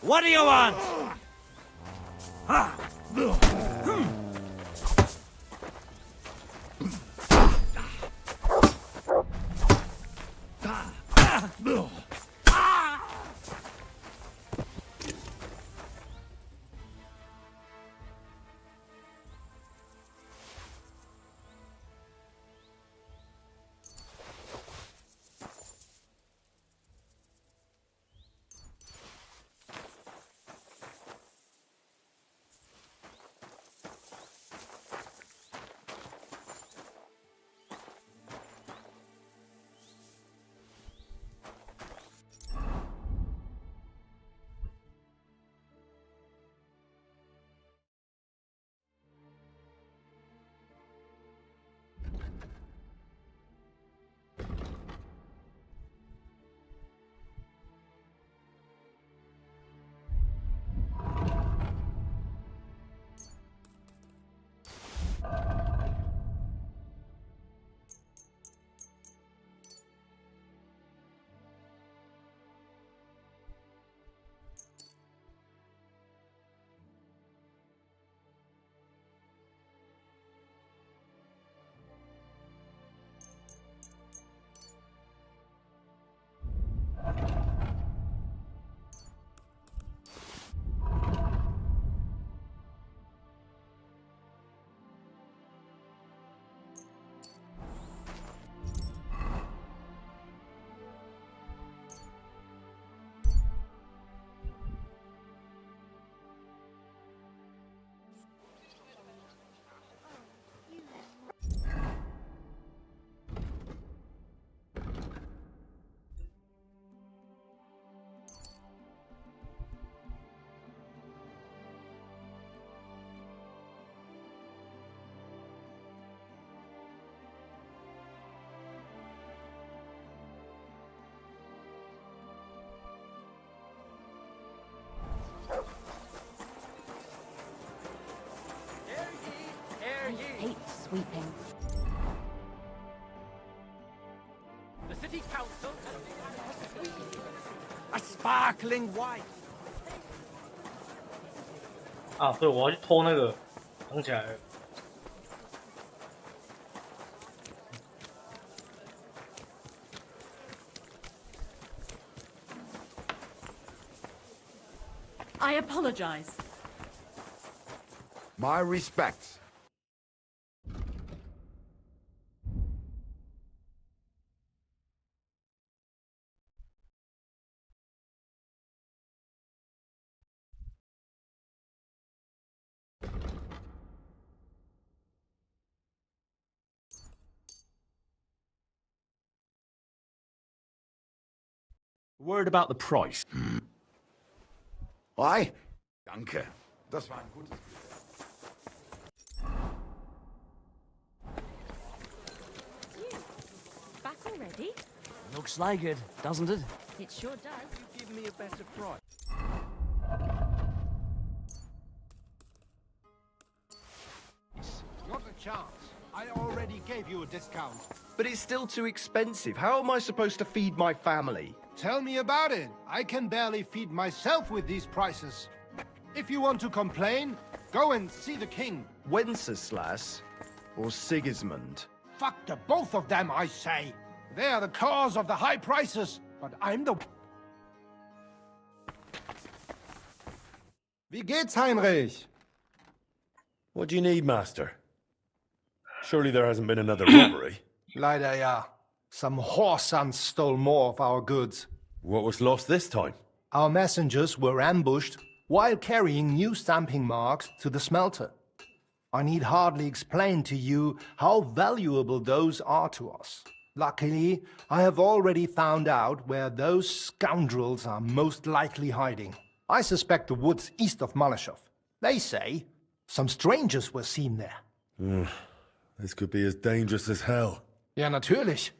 What do you want? The city council. A sparkling white. 啊，对，我要去偷那个，想起来了。I apologize. My respects. Word about the price. Why? Danke. Das war ein gutes. Back already? Looks like it, doesn't it? It sure does. Give me a better price. Not a chance. I already gave you a discount. But it's still too expensive. How am I supposed to feed my family? Tell me about it. I can barely feed myself with these prices. If you want to complain, go and see the king. Wenceslas or Sigismund? Fuck the both of them, I say. They are the cause of the high prices, but I'm the... Wie geht's, Heinrich? What do you need, master? Surely there hasn't been another robbery. Leider ja. Some whoresons stole more of our goods. What was lost this time? Our messengers were ambushed while carrying new stamping marks to the smelter. I need hardly explain to you how valuable those are to us. Luckily, I have already found out where those scoundrels are most likely hiding. I suspect the woods east of Malashov. They say some strangers were seen there. This could be as dangerous as hell. Ja, natürlich.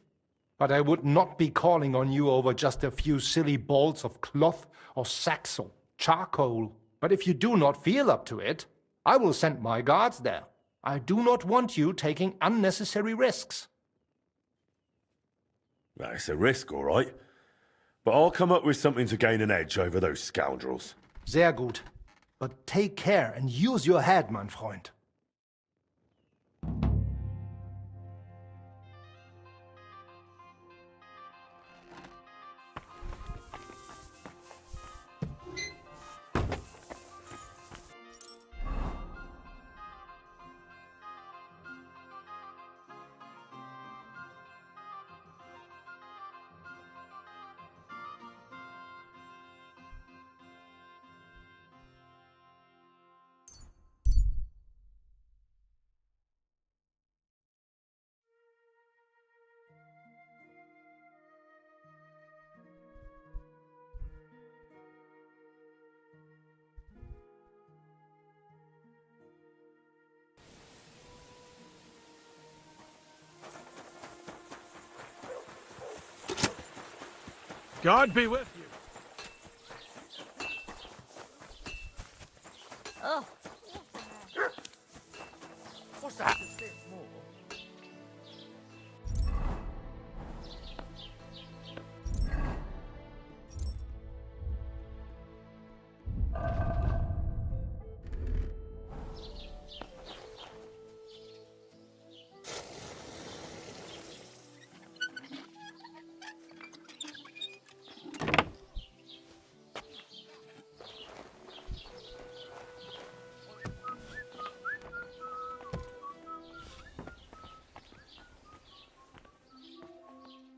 But I would not be calling on you over just a few silly balls of cloth or sacks or charcoal. But if you do not feel up to it, I will send my guards there. I do not want you taking unnecessary risks. It's a risk, all right. But I'll come up with something to gain an edge over those scoundrels. Sehr gut. But take care and use your head, mein Freund. God be with you.